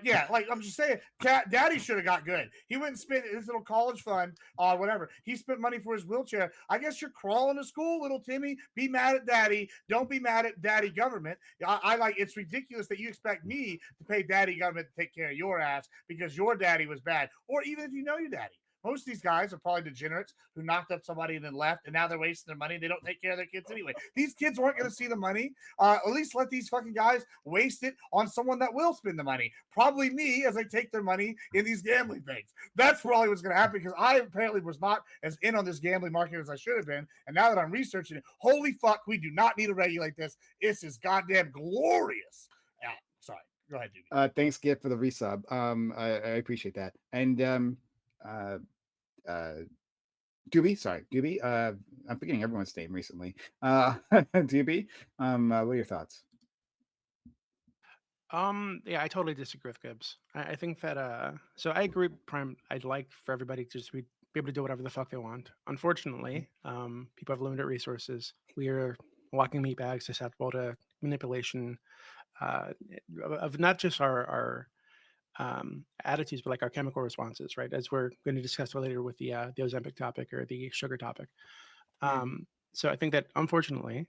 Yeah, like I'm just saying, daddy should have got good. He went and spent his little college fund, whatever. He spent money for his wheelchair. I guess you're crawling to school, little Timmy. Be mad at daddy. Don't be mad at daddy government. I like it's ridiculous that you expect me to pay daddy government to take care of your ass because your daddy was bad, or even if you know your daddy. Most of these guys are probably degenerates who knocked up somebody and then left, and now they're wasting their money. They don't take care of their kids anyway. These kids weren't going to see the money. At least let these fucking guys waste it on someone that will spend the money. Probably me, as they take their money in these gambling things. That's probably what's going to happen because I apparently was not as in on this gambling market as I should have been. And now that I'm researching it, holy fuck, we do not need to regulate this. This is goddamn glorious. Sorry. Go ahead, dude. Thanks, Gift, for the resub. I appreciate that. And uh, Doobie. I'm forgetting everyone's name recently. Doobie, what are your thoughts? Yeah, I totally disagree with Gibbs. I think that so I agree, Prime. I'd like for everybody to just be able to do whatever the fuck they want. Unfortunately, people have limited resources. We are walking meat bags susceptible to manipulation uh, of not just our attitudes, but like our chemical responses, right? As we're going to discuss later with the Ozempic topic or the sugar topic. So I think that unfortunately,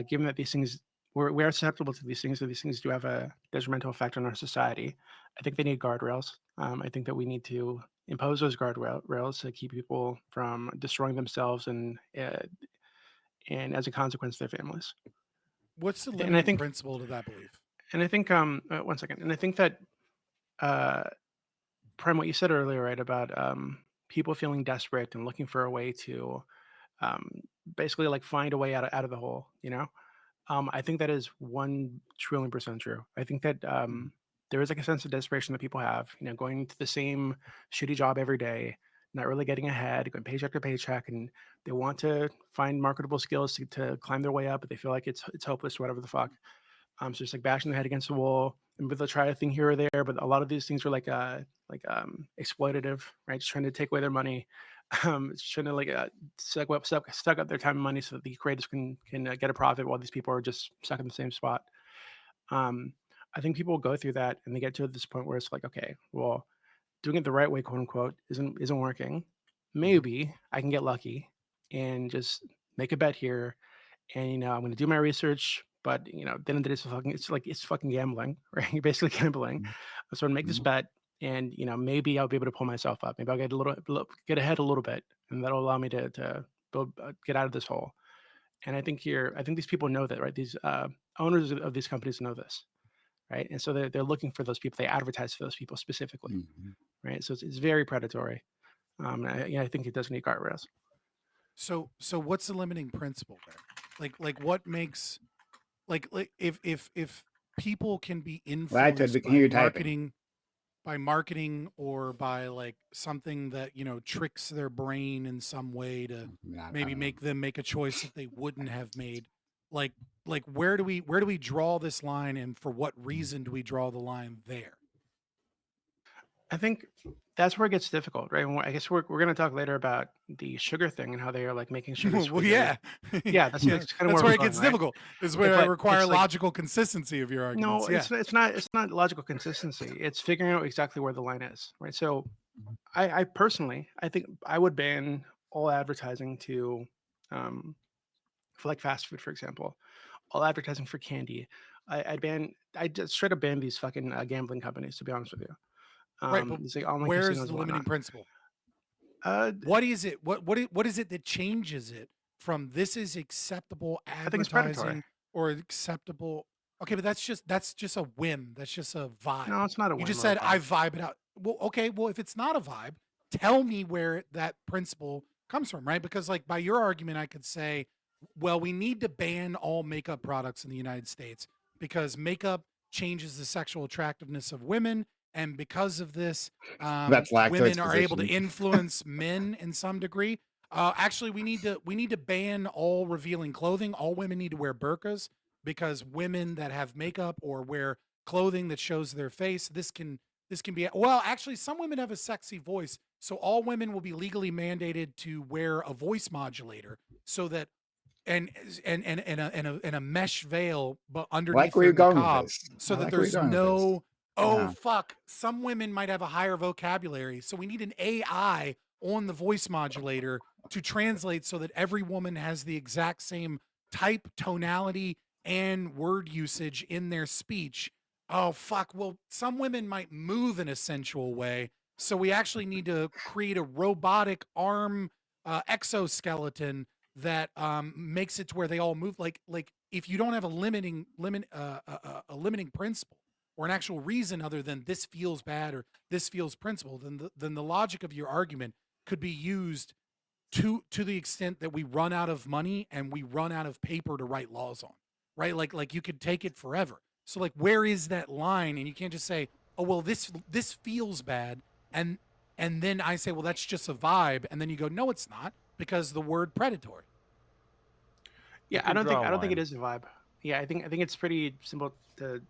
given that these things we are susceptible to these things, so these things do have a detrimental effect on our society. I think they need guardrails. I think that we need to impose those guardrails to keep people from destroying themselves and as a consequence, their families. What's the And I limiting think, principle to that belief? and I think, one second, and I think that, uh, Prem, what you said earlier, right, about people feeling desperate and looking for a way to um, basically like find a way out of the hole, you know? I think that is 1 trillion% true. I think that there is like a sense of desperation that people have, you know, going to the same shitty job every day, not really getting ahead, going paycheck to paycheck, and they want to find marketable skills to climb their way up, but they feel like it's hopeless, whatever the fuck. So just like bashing their head against the wall, and they'll try a thing here or there, but a lot of these things are like exploitative, right? Just trying to take away their money, just trying to like suck up their time and money so that the creators can get a profit while these people are just stuck in the same spot. Um, I think people go through that and they get to this point where it's like, okay, well, doing it the right way, quote unquote, isn't working. Maybe I can get lucky and just make a bet here, and I'm going to do my research. But at the end of the day, it's fucking gambling, right? You're basically gambling. So I'm gonna make this bet, and maybe I'll be able to pull myself up. Maybe I'll get ahead a little bit, and that'll allow me to get out of this hole. And I think these people know that, right? These owners of these companies know this, right? And so they're looking for those people. They advertise for those people specifically, right? So it's very predatory. I think it does need guardrails. So what's the limiting principle there? Like what makes like if people can be Right, Ted, influenced we can hear you typing. by marketing or by like something that tricks their brain in some way to I maybe don't know. make them make a choice that they wouldn't have made, like where do we draw this line, and for what reason do we draw the line there? I think that's where it gets difficult, right? And I guess we're going to talk later about the sugar thing and how they are like making sugar Well, sweeter. yeah. Yeah, that's Yeah, kind of that's where where we're it going, gets right? difficult, is where I But require it's like logical consistency of your arguments. no, Yeah. it's not logical consistency. It's figuring out exactly where the line is, right? So I personally, I think I would ban all advertising to, for like fast food, for example, all advertising for candy. I'd just straight up ban these fucking gambling companies, to be honest with you. Right, but It's like online where's casinos the and limiting whatnot. principle? Uh, What is it? What is it that changes it from this is acceptable I think it's predatory. advertising or acceptable? Okay, but that's just a whim. That's just a vibe. No, it's not a You whim just or a said I vibe. vibe it out. Well, okay. Well, if it's not a vibe, tell me where that principle comes from, right? Because like by your argument, I could say, well, we need to ban all makeup products in the United States because makeup changes the sexual attractiveness of women, and because of this, That's Lactoid's women are able to position. influence men in some degree. Actually, we need to ban all revealing clothing. All women need to wear burqas because women that have makeup or wear clothing that shows their face, this can be, well, actually, some women have a sexy voice, so all women will be legally mandated to wear a voice modulator so that and and a mesh veil but I like underneath where their you're going with niqab this. so I that like where you're there's going with this. no, oh Yeah. fuck, some women might have a higher vocabulary, so we need an AI on the voice modulator to translate so that every woman has the exact same type, tonality, and word usage in their speech. Oh fuck, well, some women might move in a sensual way, so we actually need to create a robotic arm exoskeleton that makes it to where they all move like if you don't have a limiting principle or an actual reason other than this feels bad or this feels principle, then the logic of your argument could be used to the extent that we run out of money and we run out of paper to write laws on, right? Like you could take it forever. So like where is that line? And you can't just say, oh well, this feels bad, and and then I say, well, that's just a vibe, and then you go, no, it's not, because the word predatory. Yeah, If we draw I a don't think it line. is a vibe. Yeah, I think it's pretty simple to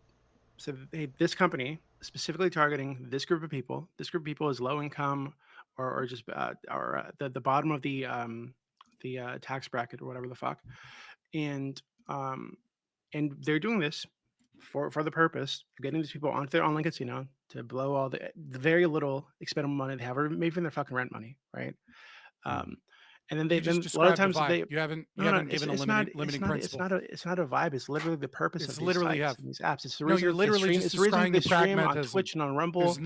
so hey, this company specifically targeting this group of people. This group of people is low income or just or the bottom of the tax bracket or whatever the fuck, and um and they're doing this for the purpose of getting these people onto their online casino to blow all the very little expendable money they have, or maybe even their fucking rent money, right? Um, and then You just a lot of described a times vibe. they You haven't given a limiting principle. it's not a vibe. It's literally the purpose It's of these literally sites have and these apps. It's the no. reason You're literally just it's the reason describing a they stream on pragmatism. Twitch and on Rumble There's to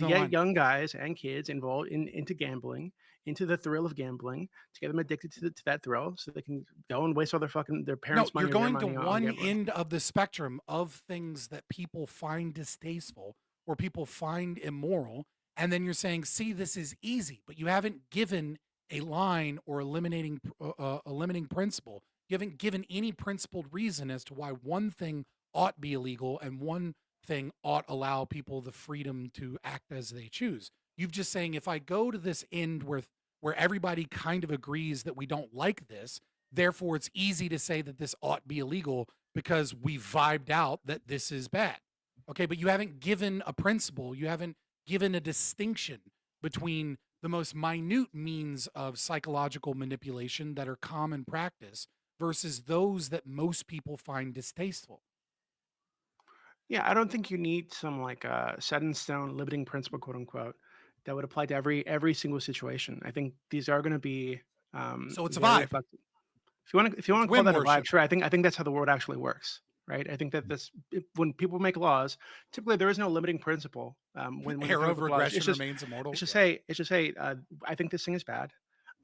no get line. young guys and kids involved into gambling, into the thrill of gambling, to get them addicted to that thrill, so they can go and waste all their No, parents' you're money or their going to money on one gambling. end of the spectrum of things that people find distasteful or people find immoral, and then you're saying, "See, this is easy," but you haven't given a line or a limiting principle. You haven't given any principled reason as to why one thing ought be illegal and one thing ought allow people the freedom to act as they choose. You've just saying, if I go to this end where everybody kind of agrees that we don't like this, therefore it's easy to say that this ought be illegal because we vibed out that this is bad. Okay, but you haven't given a principle, you haven't given a distinction between the most minute means of psychological manipulation that are common practice versus those that most people find distasteful. Yeah, I don't think you need some like set in stone limiting principle, quote unquote, that would apply to every single situation. I think these are going to be So it's a very vibe. flexible. If you It's want to call whim that a vibe, worship. sure. I think that's how the world actually works, right? I think that when people make laws, typically there is no limiting principle. When they come Arrow up of with laws, regression remains immortal. it's just say I think this thing is bad.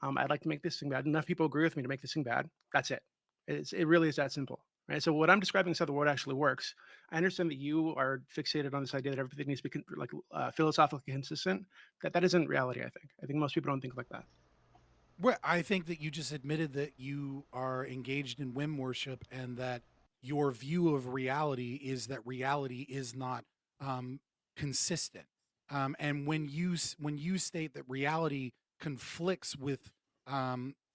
I'd like to make this thing bad. Enough people agree with me to make this thing bad. That's it. It really is that simple, right? So what I'm describing is how the world actually works. I understand that you are fixated on this idea that everything needs to be philosophically consistent. That isn't reality. I think most people don't think like that. Well, I think that you just admitted that you are engaged in whim worship and that your view of reality is that reality is not um, consistent. And when you state that reality conflicts with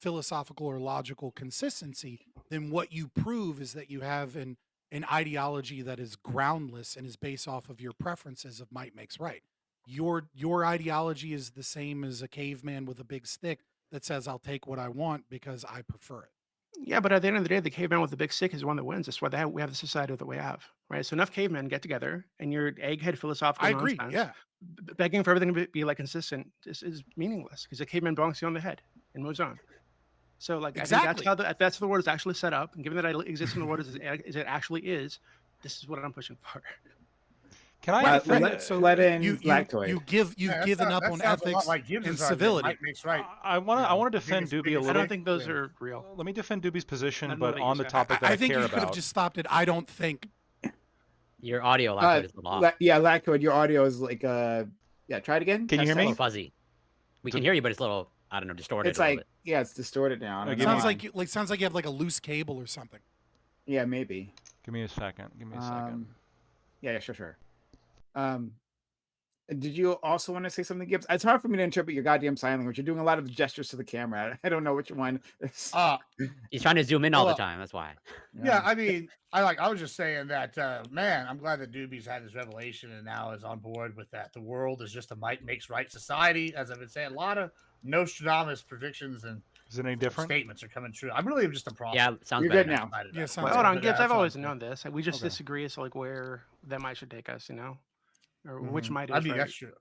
philosophical or logical consistency, then what you prove is that you have an ideology that is groundless and is based off of your preferences of might makes right. Your ideology is the same as a caveman with a big stick that says I'll take what I want because I prefer it. Yeah, but at the end of the day, the caveman with the big stick is the one that wins. That's why we have the society that we have, right? So enough cavemen get together, and your egghead philosophical I agree. nonsense, Yeah, begging for everything to be like consistent, is meaningless because the caveman bonks you on the head and moves on. So, like, I think exactly. that's how the world is actually set up, and given that I exist in the world as it actually is, this is what I'm pushing for. Can I Right, defend? right. So Let in Lactoid. you've Yeah, given up that on sounds a lot ethics like Gibbs's and argument. civility. Might makes right. I want to defend Doobie a I little. don't think those are real. Let me defend Doobie's position, I don't know but what on you the said. topic that I, think care you could have about. just stopped it. I don't think. Your audio Lactoid is a little off. Yeah, Lactoid, your audio is like yeah, try it again. It's Can you hear a Test, me? little test. fuzzy. We Do- can hear you, but it's a little I don't know, distorted It's a little like, bit. yeah, it's distorted now. I don't Give know me- Sounds like you have like a loose cable or something. Yeah, maybe. Give me a second. Give me a second. Yeah, sure. Did you also want to say something, Gibbs? It's hard for me to interpret your goddamn sign language. You're doing a lot of gestures to the camera. I don't know which one. He's trying to zoom in all the well, time. That's why. Yeah, I mean, I was just saying that, man, I'm glad that Doobie's had this revelation and now is on board with that. The world is just a might makes right society. As I've been saying, a lot of Nostradamus predictions and Is it any different? statements are coming true. I'm really just a prophet. Yeah, sounds You're better good now. now. Yeah, sounds Well, hold on, But, Gibbs. that's I've all always I'm known this. We just Okay. disagree as to like where that might should take us, you know, or which Mhm. might is I mean, right. that's true.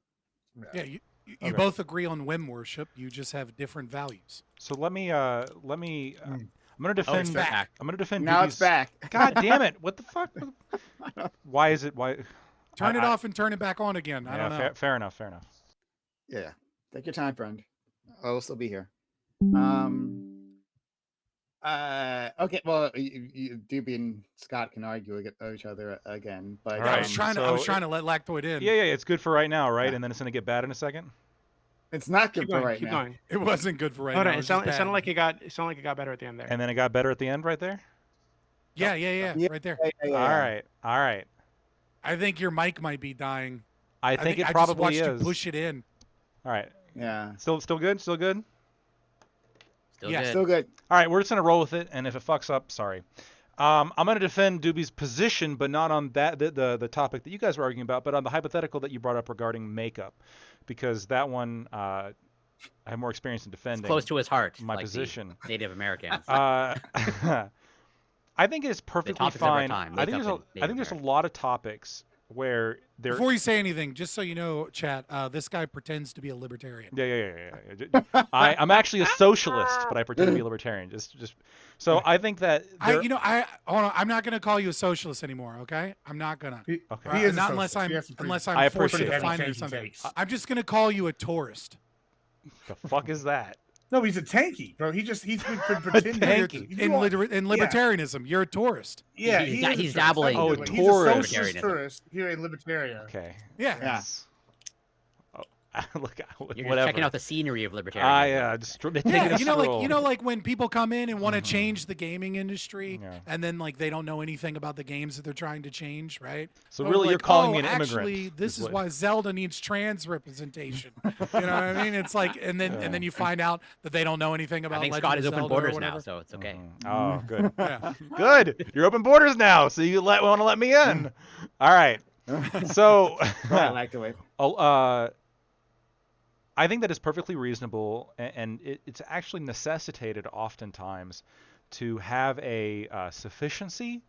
Yeah, you Okay. both agree on whim worship. You just have different values. So let me. I'm gonna defend. it's back. I'm gonna defend. Now it's Doobie's- back. God damn it! What the fuck? Why is it? Why? Turn it I- off and turn it back on again. I don't know. Fair enough. Fair enough. Yeah. Take your time, friend. I'll still be here. Okay, well, Doobie and Scott can argue each other again, but Yeah, I was Right, trying to let Lactoid in. Yeah. It's good for right now, right? Yeah. And then it's gonna get bad in a second. it's not good Keep for going. right Keep now. going. It wasn't good for right Hold now. on. It It was just sounded bad. like it got better at the end there. And then it got better at the end, right there. Yeah, Yeah. right there. Yeah. All right. I think your mic might be dying. I think it I probably just watched is. you push it in. All right. Yeah. Still good. Still good. Still Yeah, good. Still good. All right, we're just gonna roll with it, and if it fucks up, sorry. I'm gonna defend Doobie's position, but not on that the topic that you guys were arguing about, but on the hypothetical that you brought up regarding makeup, because that one I have more experience in It's defending. close to his heart. my like the position. Native Americans. I think it's perfectly topics of our fine. time, I think makeup and there's a Native lot of topics where there. Before you say anything, just so you know, chat, this guy pretends to be a libertarian. Yeah. I'm actually a socialist, but I pretend to be a libertarian. Just so I think that there, Hold on, I'm not going to call you a socialist anymore. Okay, I'm not gonna. Okay. He is a not unless socialist. I'm He has some pretty- unless I I'm forced appreciate to it. find Heavy or tanky something. takes. I'm just going to call you a tourist. the fuck is that? No, he's a tanky, bro. He's been pretending. tanky. You know what? In libertarianism, you're a tourist. Yeah, He's he da- is a he's tourist. dabbling Oh, a He's a tourist. socialist Libertarianism. tourist here in Libertaria. Okay. Yeah. Yeah. Look, You're whatever. just checking out the scenery of libertarianism. Just taking Yeah, a you know, like stroll. when people come in and want to change the gaming industry, Yeah. and then like they don't know anything about the games that they're trying to change, right? So Or really, like, you're calling me oh, an immigrant. Actually, this is what- why Zelda needs trans representation. You know what I mean? It's like, and then you find out that they don't know anything about. I think Legend Scott of is open Zelda or borders now, whatever. so it's okay. Oh, good. Yeah. Good. You're open borders now, so you want to let me in. All right. So, I like the way. I think that is perfectly reasonable, and it's actually necessitated oftentimes to have a sufficiency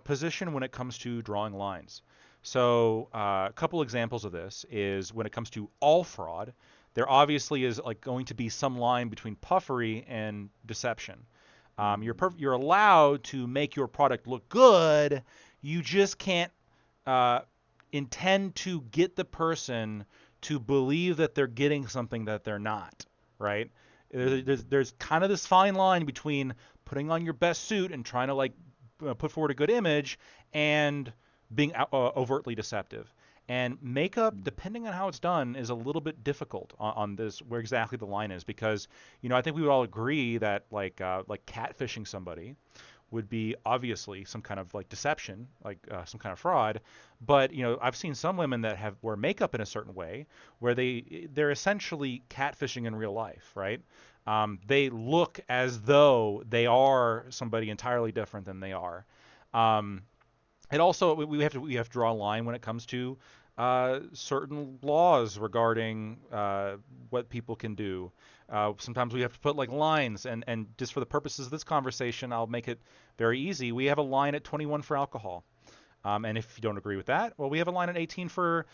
position when it comes to drawing lines. So a couple examples of this is when it comes to all fraud, there obviously is like going to be some line between puffery and deception. You're allowed to make your product look good. You just can't intend to get the person to believe that they're getting something that they're not, right? There's kind of this fine line between putting on your best suit and trying to like put forward a good image and being overtly deceptive. And makeup, depending on how it's done, is a little bit difficult on this, where exactly the line is, because I think we would all agree that like catfishing somebody would be obviously some kind of like deception, like some kind of fraud. But I've seen some women that wear makeup in a certain way where they're essentially catfishing in real life, right? They look as though they are somebody entirely different than they are. And also we have to draw a line when it comes to certain laws regarding what people can do. Sometimes we have to put like lines, and just for the purposes of this conversation, I'll make it very easy. We have a line at 21 for alcohol. And if you don't agree with that, well, we have a line at 18 for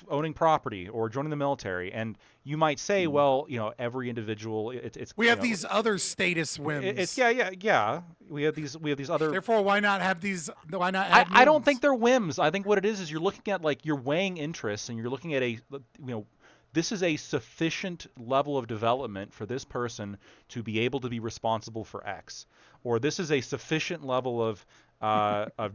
owning property or joining the military. And you might say, well, every individual, it's We have these other status whims. yeah. We have these other. Therefore, why not have these? Why not? Add I don't ones? think they're whims. I think what it is you're looking at you're weighing interests, and you're looking at this is a sufficient level of development for this person to be able to be responsible for X, or this is a sufficient level of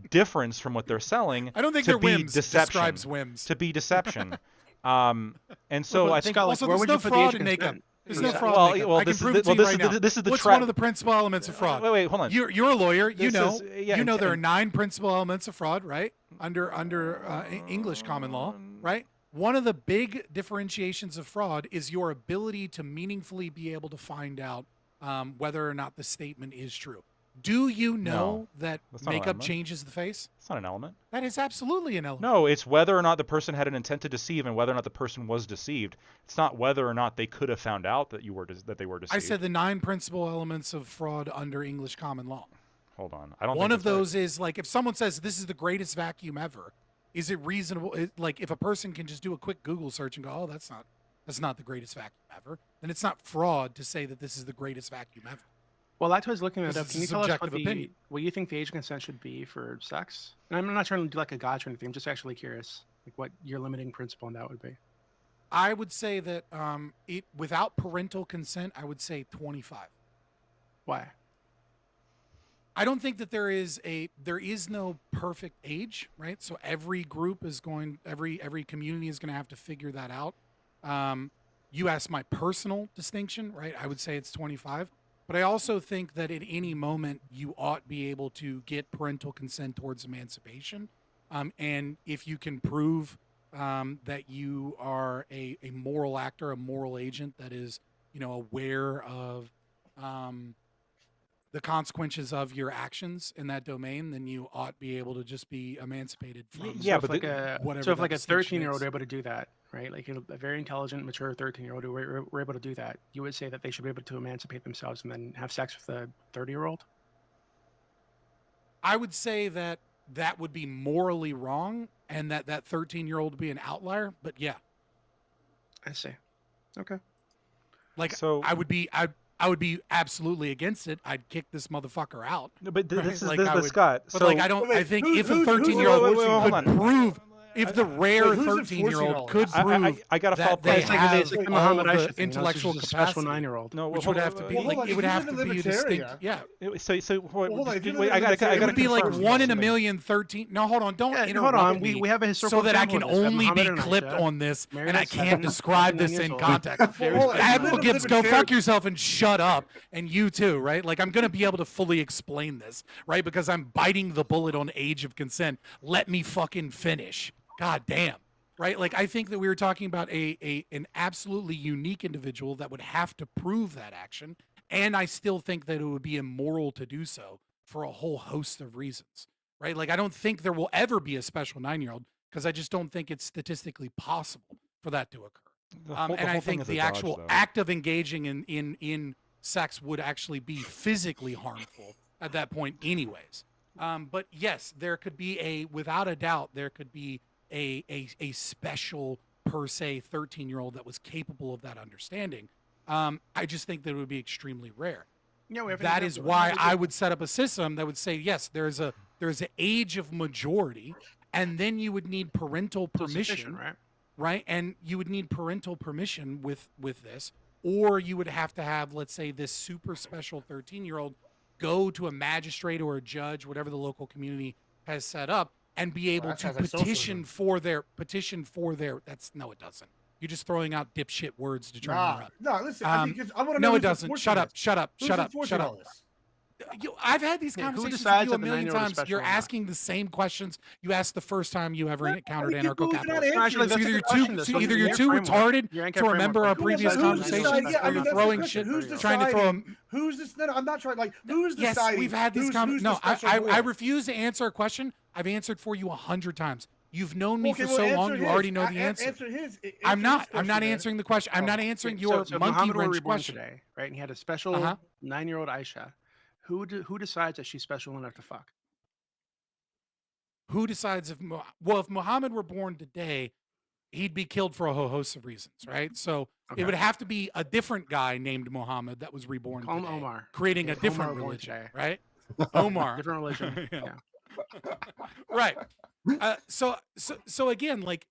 difference from what they're selling. I don't think to they're be whims. deception. Describes whims. To be deception. And so I think Scott, like, Also, where there's would no you put the fraud age in of makeup. consent? There's for no sex? fraud well, in makeup. well, I can this is prove the, it to well, you this right is now. the, this is the What's trap. one of the principal elements of fraud? Wait, hold on. You're a lawyer. You This know. is- yeah, You know there are and- 9 principal elements of fraud, right? Under English common law, right? One of the big differentiations of fraud is your ability to meaningfully be able to find out whether or not the statement is true. Do you know that that's not an makeup element. changes the face? It's not an element. That is absolutely an element. No, it's whether or not the person had an intent to deceive and whether or not the person was deceived. It's not whether or not they could have found out that that they were deceived. I said the 9 principal elements of fraud under English common law. Hold on. I don't. One think of that's right. those is like if someone says this is the greatest vacuum ever, is it reasonable? Like if a person can just do a quick Google search and go, oh, that's not the greatest vacuum ever, then it's not fraud to say that this is the greatest vacuum ever. Well, that's why I was looking it This up. is Can a you tell us subjective opinion. what you think the age of consent should be for sex? And I'm not trying to do like a gotcha or anything. I'm just actually curious, like what your limiting principle on that would be. I would say that without parental consent, I would say 25. Why? I don't think that there is no perfect age, right? So every group is every community is going to have to figure that out. You asked my personal distinction, right? I would say it's 25, but I also think that at any moment you ought be able to get parental consent towards emancipation, and if you can prove that you are a moral actor, a moral agent that is, aware of the consequences of your actions in that domain, then you ought be able to just be emancipated from Yeah, so but if like a whatever so if that like a distinction 13-year-old is. were able to do that, right? Like a very intelligent, mature 13-year-old who were able to do that, you would say that they should be able to emancipate themselves and then have sex with a 30-year-old? I would say that that would be morally wrong, and that 13-year-old would be an outlier. But yeah, I see. Okay. like So- I would be absolutely against it. I'd kick this motherfucker out. No, but right? this is Like, this, I but would- Scott. But so, like I don't. Wait, I think who's- if a who's 13-year-old wait, hold could on. prove, if the rare who's 13-year-old enforcing all could this? prove I got a that follow-up they question. have It's like the all Muhammad of Aisha the thing, you know, it's intellectual just a special capacity, 9-year-old. No, which well, would have to be well, hold like on, it would if have you to live in be a distinct. libertaria- Yeah, hold on, if you live wait, in I got libertaria- it to would be like confirm 1 in a something. million 13. No, hold on, don't Yeah, interrupt hold on. me. We have a historical so that I example can of this. We have only be Muhammad and clipped Aisha, on this, married and I at can't 7, describe 9 this years in old. context. Well, hold on, if you live in Advocate Gibbs, go libertaria- fuck yourself and shut up, and you too, right? Like I'm gonna be able to fully explain this, right? Because I'm biting the bullet on age of consent. Let me fucking finish. God damn. Right? Like I think that we were talking about an absolutely unique individual that would have to prove that action, and I still think that it would be immoral to do so for a whole host of reasons. Right? Like I don't think there will ever be a special 9-year-old because I just don't think it's statistically possible for that to occur. The And I whole thing think is a the dodge, actual though. act of engaging in sex would actually be physically harmful at that point, anyways. But yes, there could be without a doubt, there could be a special per se 13-year-old that was capable of that understanding. I just think that it would be extremely rare. Yeah, we have an That is example. why I would set up a system that would say yes, there's an age of majority, and then you would need parental So it's permission, efficient, right? right? And you would need parental permission with this, or you would have to have, let's say, this super special 13-year-old go to a magistrate or a judge, whatever the local community has set up, and be able that to sounds like petition socialism. for their. That's no, it doesn't. You're just throwing out dipshit words to try and Nah, interrupt. no, listen. I think I want to know. No, who's it doesn't. enforcing Shut up! this. Shut up! Who's Shut up! enforcing Shut all up! this? I've had these Yeah, who conversations with decides you a that the million 9-year-old is times. special You're or not? asking the same questions you asked the first time you ever encountered I keep believing that anarcho-capitalism. answer. Actually, So that's a either good you're question, too, though. so So either your you're too framework- retarded your to remember our framework, previous Who's conversations, deciding? Yeah, I or mean, you're that's the throwing question. shit, Who's trying to throw deciding? them. Who's this? No, I'm not trying. Like, who's Yes, deciding? we've had this who's conversation. the No, special I board? refuse to answer a question I've answered for you 100 times. You've known me Okay, for well, so answer long, you his. already know the answer. Answer his. I'm answer not. his I'm not question, then. answering the question. I'm not answering your so monkey Muhammad were wrench reborn question. today, right? And he had a special Uh-huh. 9-year-old Aisha. Who decides that she's special enough to fuck? Who decides if if Muhammad were born today, he'd be killed for a whole host of reasons, right? So Okay. it would have to be a different guy named Muhammad that was reborn Call him today, Omar. creating Yeah, a different Omar born religion, today. right? Omar, Different religion. Yeah. Yeah. right? So again, like,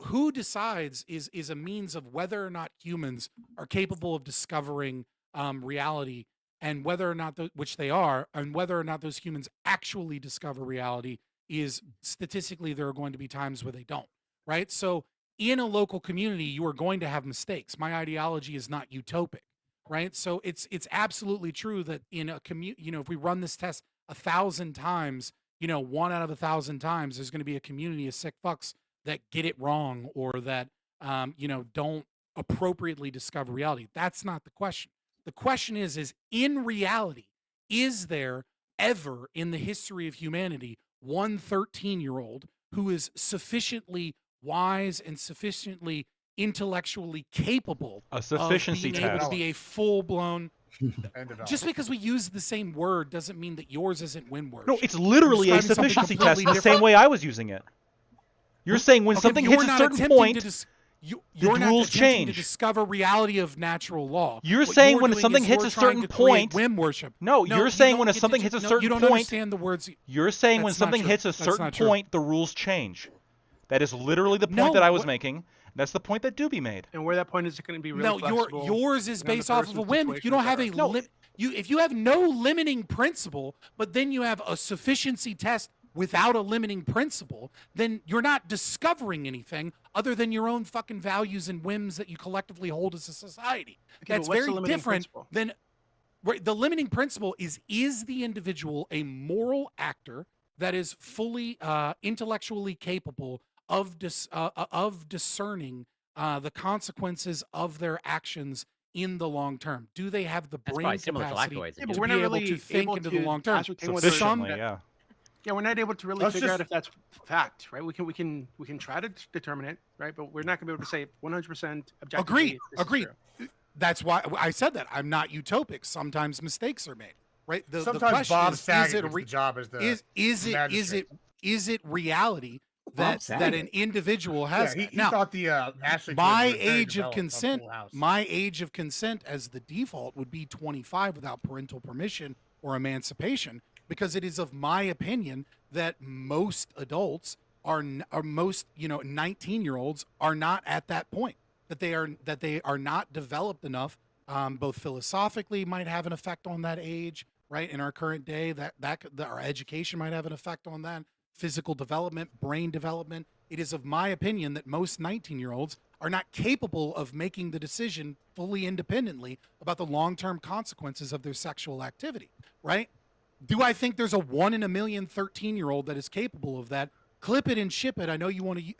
who decides is a means of whether or not humans are capable of discovering reality, and whether or not which they are, and whether or not those humans actually discover reality is statistically there are going to be times where they don't, right? So in a local community, you are going to have mistakes. My ideology is not utopic, right? So it's absolutely true that in a community, if we run this test 1,000 times, 1 out of 1,000 times, there's going to be a community of sick fucks that get it wrong or that, don't appropriately discover reality. That's not the question. The question is in reality, is there ever in the history of humanity one 13-year-old who is sufficiently wise and sufficiently intellectually capable A of sufficiency being able to test. be a full-blown And develop. just because we use the same word doesn't mean that yours isn't windward. No, it's literally a describing something sufficiency test completely the same different. way I was using it. You're saying when Okay, something but hits you're a not certain attempting point, you're not rules attempting to change. discover reality of natural law. You're What saying you're when doing something is hits you're a trying certain to create point- whim worship. No, you're you saying don't when get to something ju- hits a no, certain you don't point, understand the words. you're saying when That's not something true. hits a That's certain not true. point, the rules change. That is literally the point No, that I was what- making. That's the point that Doobie made. And where that point is going to be really No, flexible. yours is depending on the based off of a person's whim. If you situation, don't have a etc. No. if you have no limiting principle, but then you have a sufficiency test without a limiting principle, then you're not discovering anything other than your own fucking values and whims that you collectively hold as a society. Okay, but That's what's the very limiting different principle? than the limiting principle is the individual a moral actor that is fully intellectually capable of discerning the consequences of their actions in the long term? Do they have the That's brain probably similar to capacity lactoids. Yeah, and but to we're be not able really to think able into to the long term? ascertain whether Sufficiently, that- yeah. Yeah, we're not able to really Let's figure out just- if that's fact, right? We can try to determine it, right? But we're not going to be able to say 100% objectively. Agreed. this is Agreed. true. That's why I said that. I'm not utopic. Sometimes mistakes are made. Right. The Sometimes question Bob is Saget it gets the job as the is it reality Bob that an Saget. individual has? he that? Now, thought the Ashley my twins were very age of developed on consent, Full House. my age of consent as the default would be 25 without parental permission or emancipation, because it is of my opinion that most adults are most 19-year-olds are not at that point, that they are not developed enough, both philosophically might have an effect on that age, right? In our current day, that our education might have an effect on that. Physical development, brain development. It is of my opinion that most 19-year-olds are not capable of making the decision fully independently about the long-term consequences of their sexual activity, right? Do I think there's a 1 in a million 13-year-old that is capable of that? Clip it and ship it. I know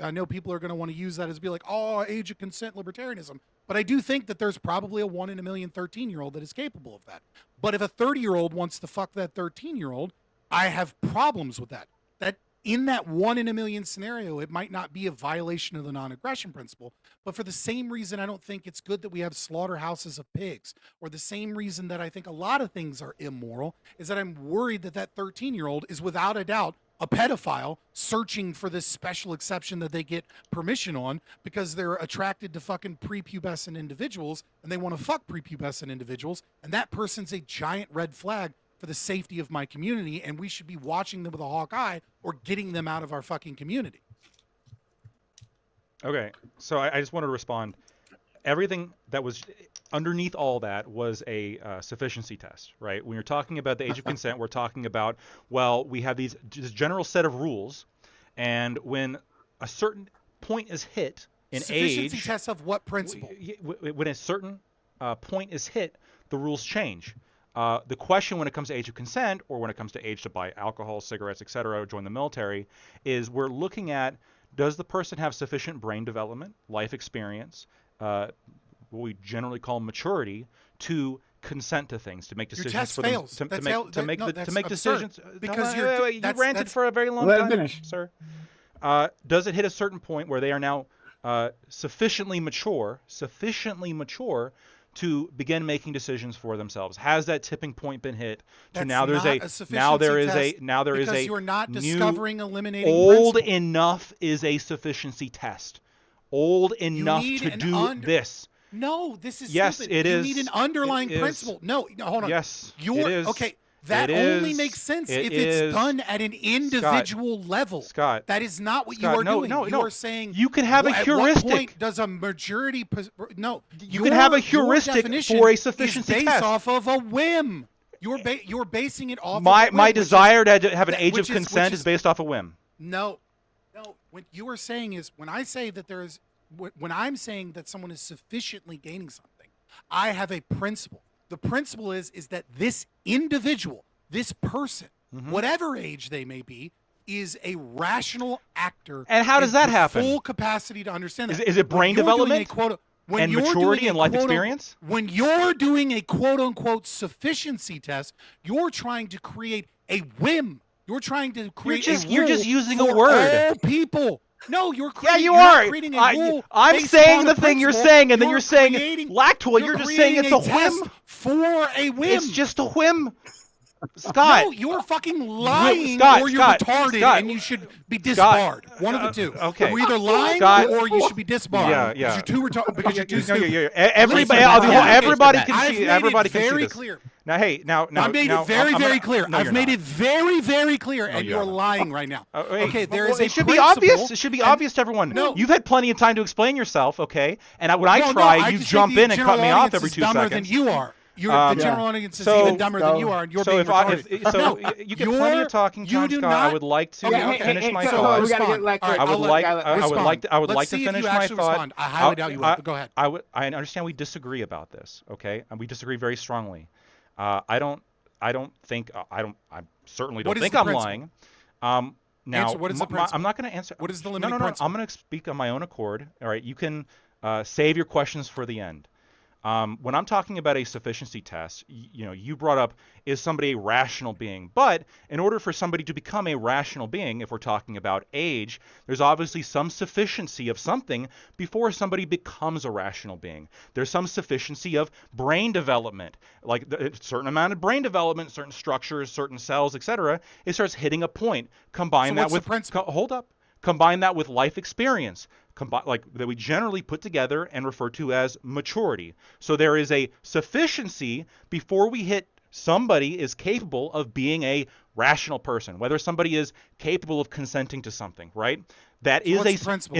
I know people are going to want to use that as be like, oh, age of consent libertarianism. But I do think that there's probably a 1 in a million 13-year-old that is capable of that. But if a 30-year-old wants to fuck that 13-year-old, I have problems with that. That in that 1 in a million scenario, it might not be a violation of the non-aggression principle, but for the same reason I don't think it's good that we have slaughterhouses of pigs, or the same reason that I think a lot of things are immoral, is that I'm worried that that 13-year-old is without a doubt a pedophile searching for this special exception that they get permission on because they're attracted to fucking prepubescent individuals and they want to fuck prepubescent individuals, and that person's a giant red flag for the safety of my community, and we should be watching them with a hawk eye or getting them out of our fucking community. Okay, so I just wanted to respond. Everything that was underneath all that was a sufficiency test, right? When you're talking about the age of consent, we're talking about, well, we have this general set of rules, and when a certain point is hit in Sufficiency age, test of what principle? when a certain point is hit, the rules change. The question when it comes to age of consent, or when it comes to age to buy alcohol, cigarettes, etc., join the military, is we're looking at, does the person have sufficient brain development, life experience, what we generally call maturity, to consent to things, to make Your decisions test for fails. them, That's to make that's absurd. decisions. Because you ranted for a very long Let him time, finish. sir. Does it hit a certain point where they are now sufficiently mature to begin making decisions for themselves? Has that tipping point been hit? That's Now there's not because you're not discovering eliminating old principle. enough is a sufficiency test. Old enough need to an do this. No, this is Yes, stupid. it you is. need an underlying It is. principle. No, hold on. Yes, You're it is. okay. That It only is. makes sense It if is. it's done at an individual level. Scott, that is not what Scott, you are no, doing. no, you no. are saying You can have a at heuristic. what point does a majority? No, You can have a your heuristic definition for a is sufficiency based test. off of a whim. You're basing it off. My of a whim, which is- desire to have an age which of consent which is based off a whim. No. What you are saying is when I say that there is when I'm saying that someone is sufficiently gaining something, I have a principle. The principle is that this individual, this person, whatever age they may be, is a rational actor. And how does that with happen? full capacity to understand that. Is it brain development and maturity and life experience? When you're doing a quote unquote sufficiency test, you're trying to create a whim. You're trying to create You're just using a for word. all people. No, you're Yeah, creating. you you're are. not creating a rule I'm based saying upon the a thing you're principle. saying, and then you're saying creating- Lactoid. You're just saying it's creating a test whim. for a whim. It's just a whim. Scott. No, you're fucking lying, Scott, or you're Scott, retarded, Scott, and you should be disbarred. One of the two. okay. You're either lying, Scott, or you should be disbarred. Yeah. Because you're too retarded. Because you're too stupid. Everybody, Listen, everybody I've can made see. it Everybody can see very this. clear. Now, hey, now, I made it very, very clear. No, I've made it very, very clear, and you you're haven't. lying right now. Wait, Okay, there well, is a it should be principle, obvious. It should be obvious to everyone. No. You've had plenty of time to explain yourself, okay? And when I No, try, I you just jump think in the and cut me general off audience every is 2 dumber seconds. than you are. The general audience is So- even dumber than you are, and you're being retarded. So you get plenty of talking time, do Scott. not- I would like to Okay, finish my so thought. we gotta get respond. like. All right, I would I'll like. let- I would respond. like to. I would Let's like to see if finish you my actually thought. respond. I highly doubt you will, but go ahead. I understand we disagree about this, okay, and we disagree very strongly. I don't think. I certainly don't What is think the I'm principle? lying. Now, Answer, what is the principle? I'm not going to answer. What is the No, limiting no, no. principle? I'm going to speak on my own accord. All right, you can save your questions for the end. When I'm talking about a sufficiency test, you brought up, is somebody a rational being? But in order for somebody to become a rational being, if we're talking about age, there's obviously some sufficiency of something before somebody becomes a rational being. There's some sufficiency of brain development, like a certain amount of brain development, certain structures, certain cells, etc. It starts hitting a point. Combine So that what's the with principle? hold up. Combine that with life experience, like that we generally put together and refer to as maturity. So there is a sufficiency before we hit somebody is capable of being a rational person, whether somebody is capable of consenting to something, right? That is what's the principle?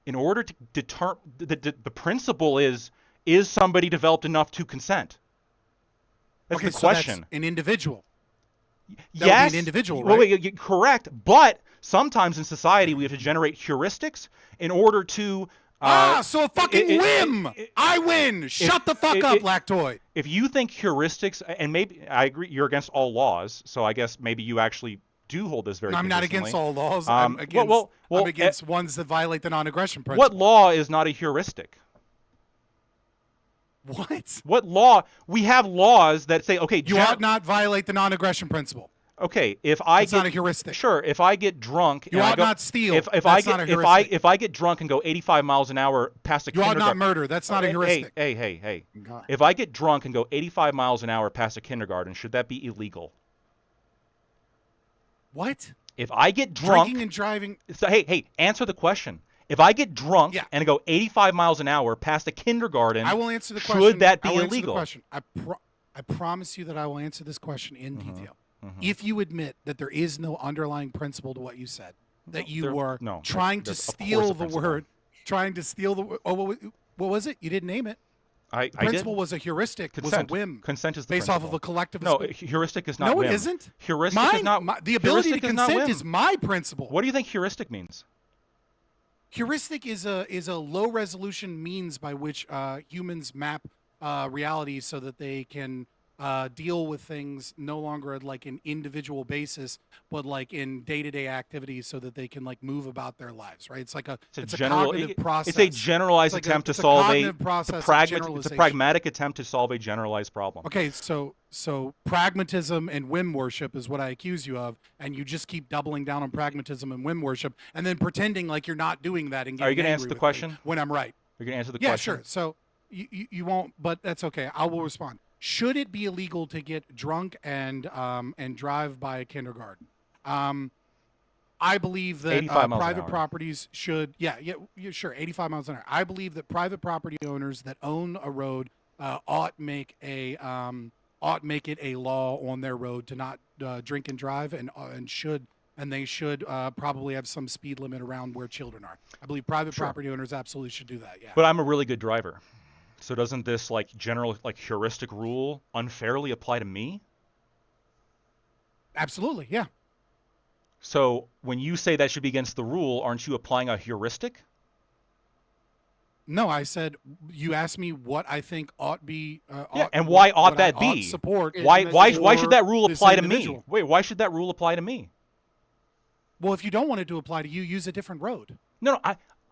in order to determine the principle is somebody developed enough to consent? That's Okay, the so question. that's an individual. That would be Yes, an individual, well, right? wait, correct. But sometimes in society we have to generate heuristics in order to. So a fucking whim. I win. Shut the fuck up, Lactoid. If you think heuristics, and maybe I agree, you're against all laws, so I guess maybe you actually do hold this very. I'm not against consistently. all laws. I'm against, well, I'm against ones that violate the non-aggression principle. What law is not a heuristic? What? What law? We have laws that say, okay, You ought not violate the non-aggression principle. okay, if I It's get not a heuristic. Sure, if I get drunk, You and I ought go, not steal. If That's I not a get heuristic. if I get drunk and go 85 miles an hour past a You ought kindergarten, not murder. That's not a heuristic. Hey. God. If I get drunk and go 85 miles an hour past a kindergarten, should that be illegal? What? If I get drunk, Drinking and driving. so, hey, answer the question. If I get drunk Yeah. and go 85 miles an hour past a kindergarten, I will answer the question. should that I be will answer the illegal? question. I promise you that I will answer this question in Mm-hmm. detail. If you admit that there is no underlying principle to what you said, that you were trying to there's of course steal a the principle. word, trying to steal the. Oh, what was it? You didn't name it. I Principle did. was a heuristic, Consent. was a whim, Consent is the based off of principle. a collective. No, heuristic is not No, whim. it isn't. Heuristic is not. the ability to heuristic is not consent whim. is my principle. What do you think heuristic means? Heuristic is a low resolution means by which humans map reality so that they can deal with things no longer at like an individual basis, but like in day-to-day activities, so that they can like move about their lives. Right? It's like a cognitive process. It's a generalized It's like attempt it's to solve a cognitive process of it's a generalization. pragmatic attempt to solve a generalized problem. Okay, so pragmatism and whim worship is what I accuse you of, and you just keep doubling down on pragmatism and whim worship, and then pretending like you're not doing that. And Are you going to to answer the question? when I'm right? You're gonna answer the Yeah, question. sure. So you won't, but that's okay. I will respond. Should it be illegal to get drunk and drive by a kindergarten? I believe that 85 miles an private hour. properties should, yeah, sure, 85 miles an hour. I believe that private property owners that own a road ought make it a law on their road to not drink and drive, and they should probably have some speed limit around where children are. I believe private property owners absolutely should do that. Yeah. But I'm a really good driver. So doesn't this like general like heuristic rule unfairly apply to me? Absolutely, yeah. So when you say that should be against the rule, aren't you applying a heuristic? No, I said you asked me what I think ought be. Yeah, and why ought what I that be? support? Why should for that rule this apply to me? individual. Wait, why should that rule apply to me? Well, if you don't want it to apply to you, use a different road. No,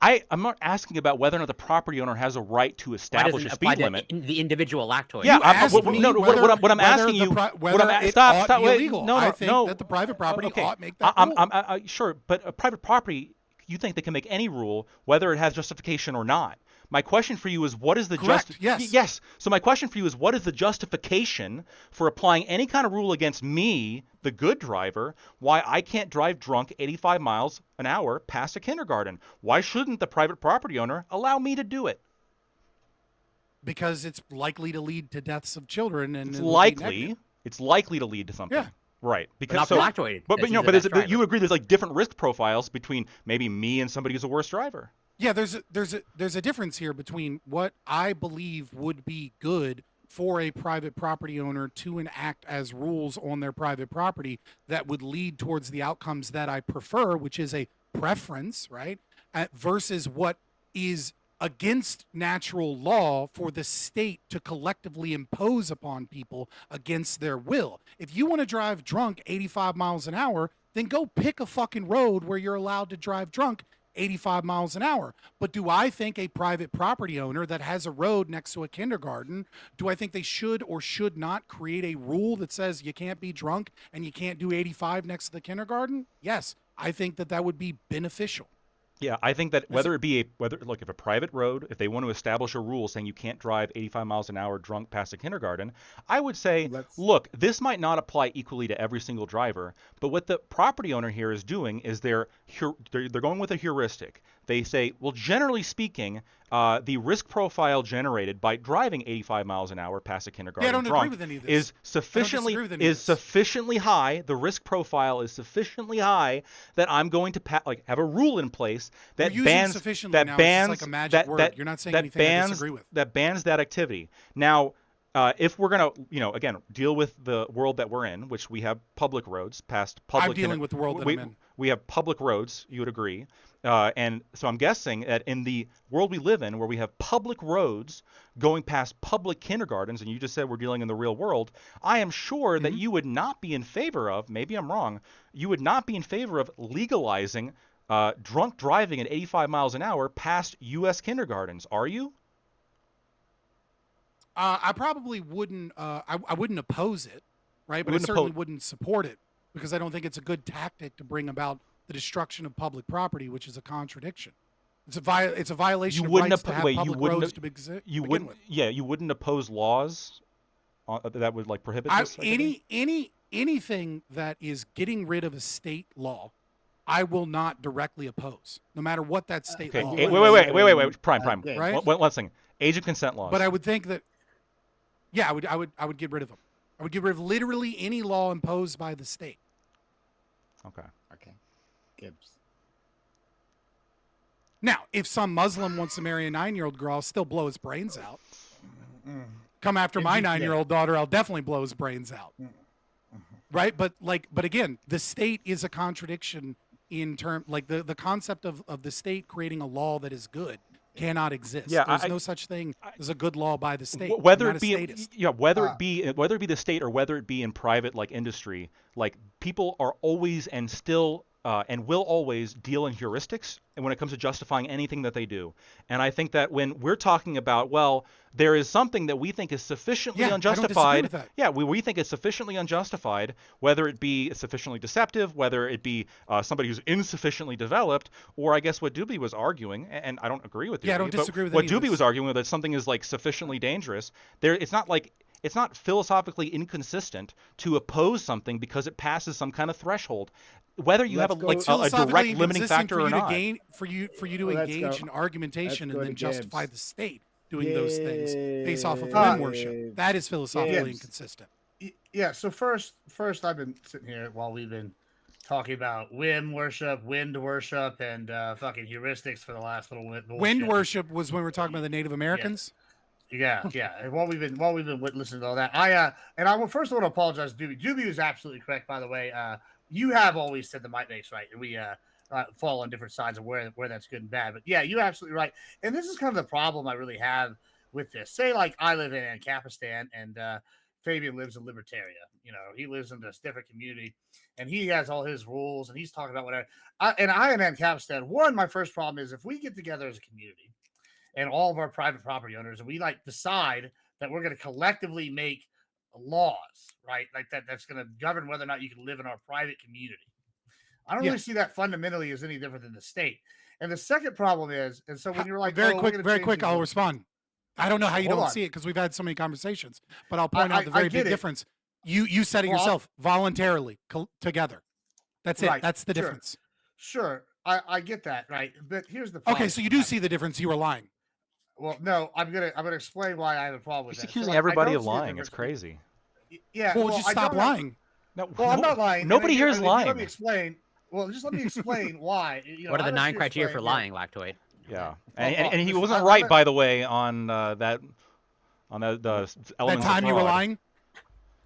I'm not asking about whether or not the property owner has a right to Why establish doesn't a it apply speed to limit. the individual lactoid? Yeah, You asked me no, whether, what I'm whether asking you, whether it stop, ought be wait, illegal. no, I think no. that the private property Okay, ought make that rule. sure, but a private property, you think they can make any rule, whether it has justification or not. My question for you is, what is the Correct, yes. Yes. So my question for you is, what is the justification for applying any kind of rule against me, the good driver, why I can't drive drunk 85 miles an hour past a kindergarten? Why shouldn't the private property owner allow me to do it? Because it's likely to lead to deaths of children, and It's it would be likely. negative. It's likely to lead to something. Yeah. Right. But Because not so, for lactoid. but as you know, he's but the is best it, you driver. agree there's like different risk profiles between maybe me and somebody who's a worse driver? Yeah, there's a difference here between what I believe would be good for a private property owner to enact as rules on their private property that would lead towards the outcomes that I prefer, which is a preference, right? Versus what is against natural law for the state to collectively impose upon people against their will. If you want to drive drunk 85 miles an hour, then go pick a fucking road where you're allowed to drive drunk 85 miles an hour. But do I think a private property owner that has a road next to a kindergarten, do I think they should or should not create a rule that says you can't be drunk and you can't do 85 next to the kindergarten? Yes, I think that that would be beneficial. Yeah, I think that whether it be if a private road, if they want to establish a rule saying you can't drive 85 miles an hour drunk past a kindergarten, I would say, look, this might not apply equally to every single driver, but what the property owner here is doing is they're going with a heuristic. They say, well, generally speaking, the risk profile generated by driving 85 miles an hour past a kindergarten Yeah, I don't drunk agree with any of this. is sufficiently high. The risk profile is sufficiently high that I'm going to have a rule in place that You're using bans sufficiently that now, bans it's like a magic that, word. that You're not saying that anything I bans disagree with. that bans that activity. Now, if we're gonna, again, deal with the world that we're in, which we have public roads past public. I'm dealing with the world that I'm in. We have public roads. You would agree. And so I'm guessing that in the world we live in, where we have public roads going past public kindergartens, and you just said we're dealing in the real world, I am sure that you would not be in favor of, maybe I'm wrong, you would not be in favor of legalizing drunk driving at 85 miles an hour past U.S. kindergartens, are you? I probably wouldn't. I wouldn't oppose it, right? But I certainly wouldn't support it because I don't think it's a good tactic to bring about the destruction of public property, which is a contradiction. It's a violation of rights to have public roads to begin with. Yeah, you wouldn't oppose laws that would like prohibit this. Anything that is getting rid of a state law, I will not directly oppose, no matter what that state law. Okay, wait, Prime. Right? One thing. Age of consent laws. But I would think that, yeah, I would get rid of them. I would get rid of literally any law imposed by the state. Okay. Gibbs. Now, if some Muslim wants to marry a 9-year-old girl, I'll still blow his brains out. Come after my 9-year-old daughter, I'll definitely blow his brains out. Right? But again, the state is a contradiction in term, like the concept of the state creating a law that is good cannot exist. Yeah, there's no such thing as a good law by the state. Whether it be whether it be the state or whether it be in private like industry, like people are always and still and will always deal in heuristics and when it comes to justifying anything that they do. And I think that when we're talking about, well, there is something that we think is sufficiently unjustified. I don't disagree with that. Yeah, we think it's sufficiently unjustified, whether it be sufficiently deceptive, whether it be somebody who's insufficiently developed, or I guess what Doobie was arguing, and I don't agree with Doobie, I don't disagree with what any of Doobie this. was arguing that something is like sufficiently dangerous. It's not philosophically inconsistent to oppose something because it passes some kind of threshold, whether you have a direct limiting factor or not. For you to engage in argumentation and then justify the state doing those things based off of whim worship. That is philosophically inconsistent. Yeah. So first, I've been sitting here while we've been talking about whim worship, wind worship, and fucking heuristics for the last little bit. Wind worship was when we were talking about the Native Americans. Yeah. And while we've been listening to all that, I first want to apologize to Doobie. Doobie was absolutely correct, by the way. You have always said the might makes right, and fall on different sides of where that's good and bad. But yeah, you're absolutely right. And this is kind of the problem I really have with this. Say like I live in Ancapistan and Fabian lives in Libertaria. You know, he lives in this different community and he has all his rules and he's talking about whatever. I in Ancapistan, one, my first problem is if we get together as a community and all of our private property owners and we like decide that we're going to collectively make laws, right? Like that's going to govern whether or not you can live in our private community. I don't Yeah. really see that fundamentally as any different than the state. And the second problem is, and so when you're like, very oh, quick, I'll respond. I don't know how you Hold don't on. see it because we've had so many conversations, but I'll point out the very get big it. difference. You said it Well, yourself, voluntarily together. That's it. Right, That's the sure. difference. Sure, I get that, right? But here's the problem. Okay, so you do see the difference. You were lying. Well, no, I'm gonna explain why I have a problem with He's that. accusing I everybody don't of see a lying. It's difference. crazy. Yeah. Well, just I stop don't have- lying. No, Well, I'm no- not lying. Nobody here is Let me lying. explain. Well, just let me explain why. You know, What are I'll the let 9 you criteria for explain, lying, Lactoid? Yeah, Well, and he listen, wasn't I'm right, not- by the way, on the elements That of time you were fraud. lying.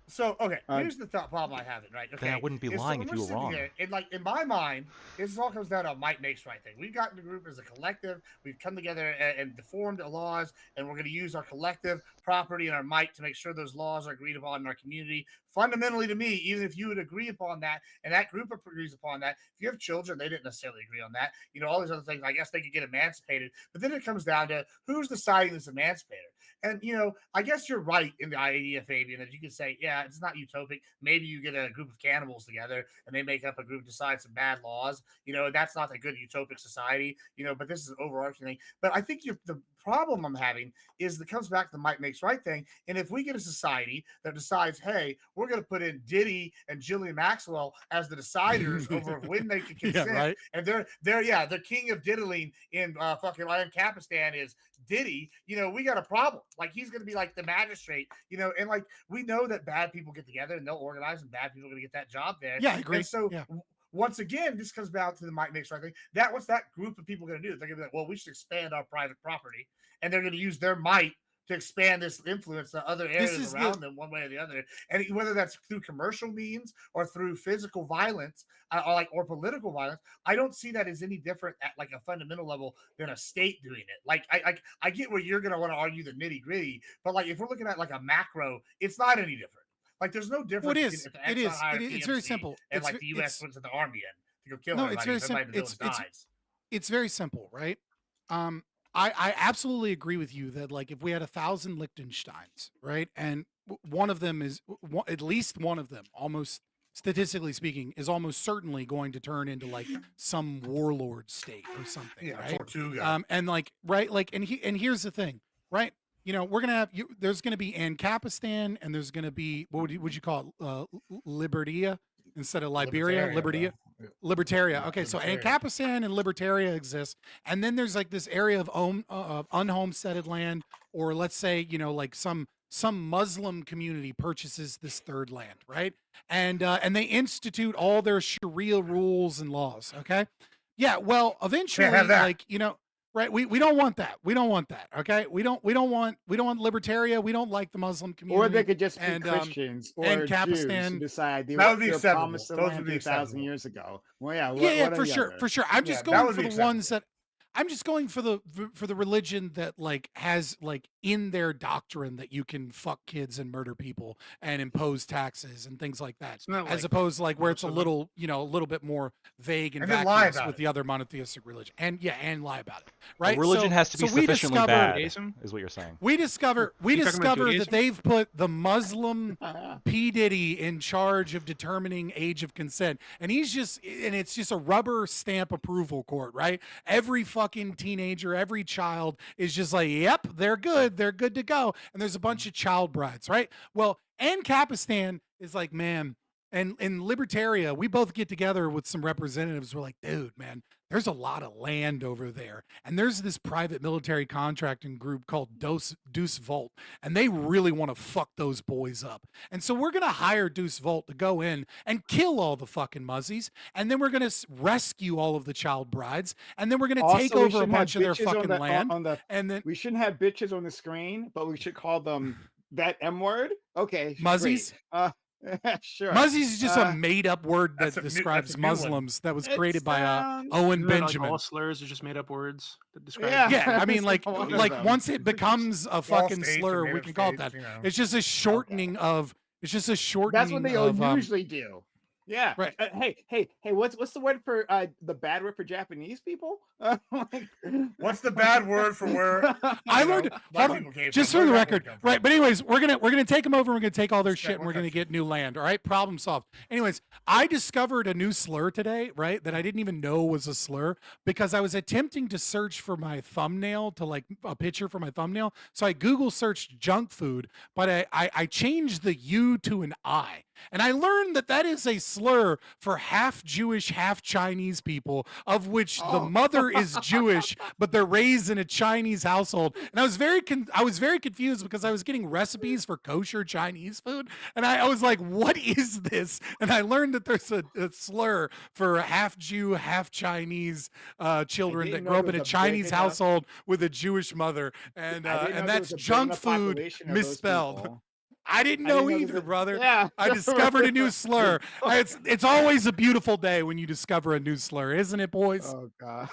So okay, here's the thought problem I have. It right. Okay, I wouldn't be is so lying when if we're you were sitting wrong. here, and like in my mind, this all comes down to a might makes right thing. We've gotten a group as a collective. We've come together and formed laws, and we're going to use our collective property and our might to make sure those laws are agreed upon in our community. Fundamentally, to me, even if you would agree upon that, and that group agrees upon that, if you have children, they didn't necessarily agree on that. You know, all these other things. I guess they could get emancipated, but then it comes down to who's deciding this emancipator. And you know, I guess you're right in the idea, Fabian, that you could say, yeah, it's not utopic. Maybe you get a group of cannibals together and they make up a group, decide some bad laws. You know, that's not a good utopic society. You know, but this is an overarching thing. But I think the problem I'm having is that comes back to the might makes right thing. And if we get a society that decides, hey, we're going to put in Diddy and Jillian Maxwell as the deciders over when they can consent, right. and they're the king of diddling in fucking Capistan is Diddy, you know, we got a problem. Like he's going to be like the magistrate, you know, and like we know that bad people get together and they'll organize, and bad people are going to get that job there. Yeah, I agree. And so yeah. once again, this comes back to the might makes right thing. What's that group of people going to do? They're going to be like, well, we should expand our private property, and they're going to use their might to expand this influence to other areas around them one way or the other. And whether that's through commercial means or through physical violence or political violence, I don't see that as any different at like a fundamental level than a state doing it. Like I get where you're going to want to argue the nitty gritty, but like if we're looking at like a macro, it's not any different. Like there's no difference. Well, it's very simple. And like the U.S. puts the army in to go kill no, everybody. It's very simple. It's very simple, right? I absolutely agree with you that like if we had 1,000 Liechtensteins, right, and one of them is at least one of them, almost statistically speaking, is almost certainly going to turn into like some warlord state or something, right? Tortuga. And like right, like and here's the thing, right? You know, we're gonna have there's gonna be Ancapistan, and there's gonna be what would you call it, Liberia instead of Liberia, Libertaria. Okay, so Ancapistan and Libertaria exist, and then there's like this area of unhomesteaded land, or let's say like some Muslim community purchases this third land, right? And they institute all their Sharia rules and laws. Okay, yeah. Well, eventually, like right? We don't want that. We don't want that. Okay. We don't want Libertaria. We don't like the Muslim community. Or they could just be Christians or and Jews Capistan. who decide they would be acceptable. Those would be 1,000 years ago. Well, yeah, for sure. I'm just going for the ones that I'm just going for the religion that like has like in their doctrine that you can fuck kids and murder people and impose taxes and things like that, as opposed to like where it's a little a little bit more vague and vacuous with the other monotheistic religion and lie about it, right? A religion has to be sufficiently bad, is what you're saying. We discover that they've put the Muslim P. Diddy in charge of determining age of consent, and it's just a rubber stamp approval court, right? Every fucking teenager, every child is just like, yep, they're good to go. And there's a bunch of child brides, right? Well, Ancapistan is like, man, and in Libertaria, we both get together with some representatives. We're like, dude, man, there's a lot of land over there. And there's this private military contracting group called Deuce Volt, and they really want to fuck those boys up. And so we're going to hire Deuce Volt to go in and kill all the fucking muzzies. And then we're going to rescue all of the child brides. And then we're going to take over a bunch of their fucking land. And then we shouldn't have bitches on the screen, but we should call them that M word. Okay. Muzzies? Sure. Muzzies is just a made-up word that That's a describes new one. Muslims that was It's created by Owen Isn't that like Benjamin. all slurs are just made up words that describe? Yeah. Yeah, I mean, It's like, one of like them. once it becomes a All fucking states are slur, made we up can call it states, that. you know. It's just a shortening of. It's just a That's shortening what they all of. usually do. Yeah. Right. Hey, what's the word for the bad word for Japanese people? Like, What's the bad word for where I you know, learned. white Hold people on, came just from? for the Where'd that word record, come from? right? But anyways, we're gonna take them over. We're gonna take all their What's that? shit, and What we're gonna country? get new land. All right, problem solved. Anyways, I discovered a new slur today, right? That I didn't even know was a slur because I was attempting to search for my thumbnail to like a picture for my thumbnail. So I Google searched junk food, but I changed the U to an I. And I learned that that is a slur for half Jewish, half Chinese people, of which the Oh. mother is Jewish, but they're raised in a Chinese household. And I was very confused because I was getting recipes for kosher Chinese food, and I was like, "What is this?" And I learned that there's a slur for half Jew, half Chinese children didn't that know grow up there in a was a big Chinese enough. household with a Jewish mother, I didn't know and there that's was a big junk enough food population of those misspelled. people. I didn't I didn't know know either, brother. Yeah. I discovered a new slur. It's always a beautiful day when you discover a new slur, isn't it, boys? Oh god.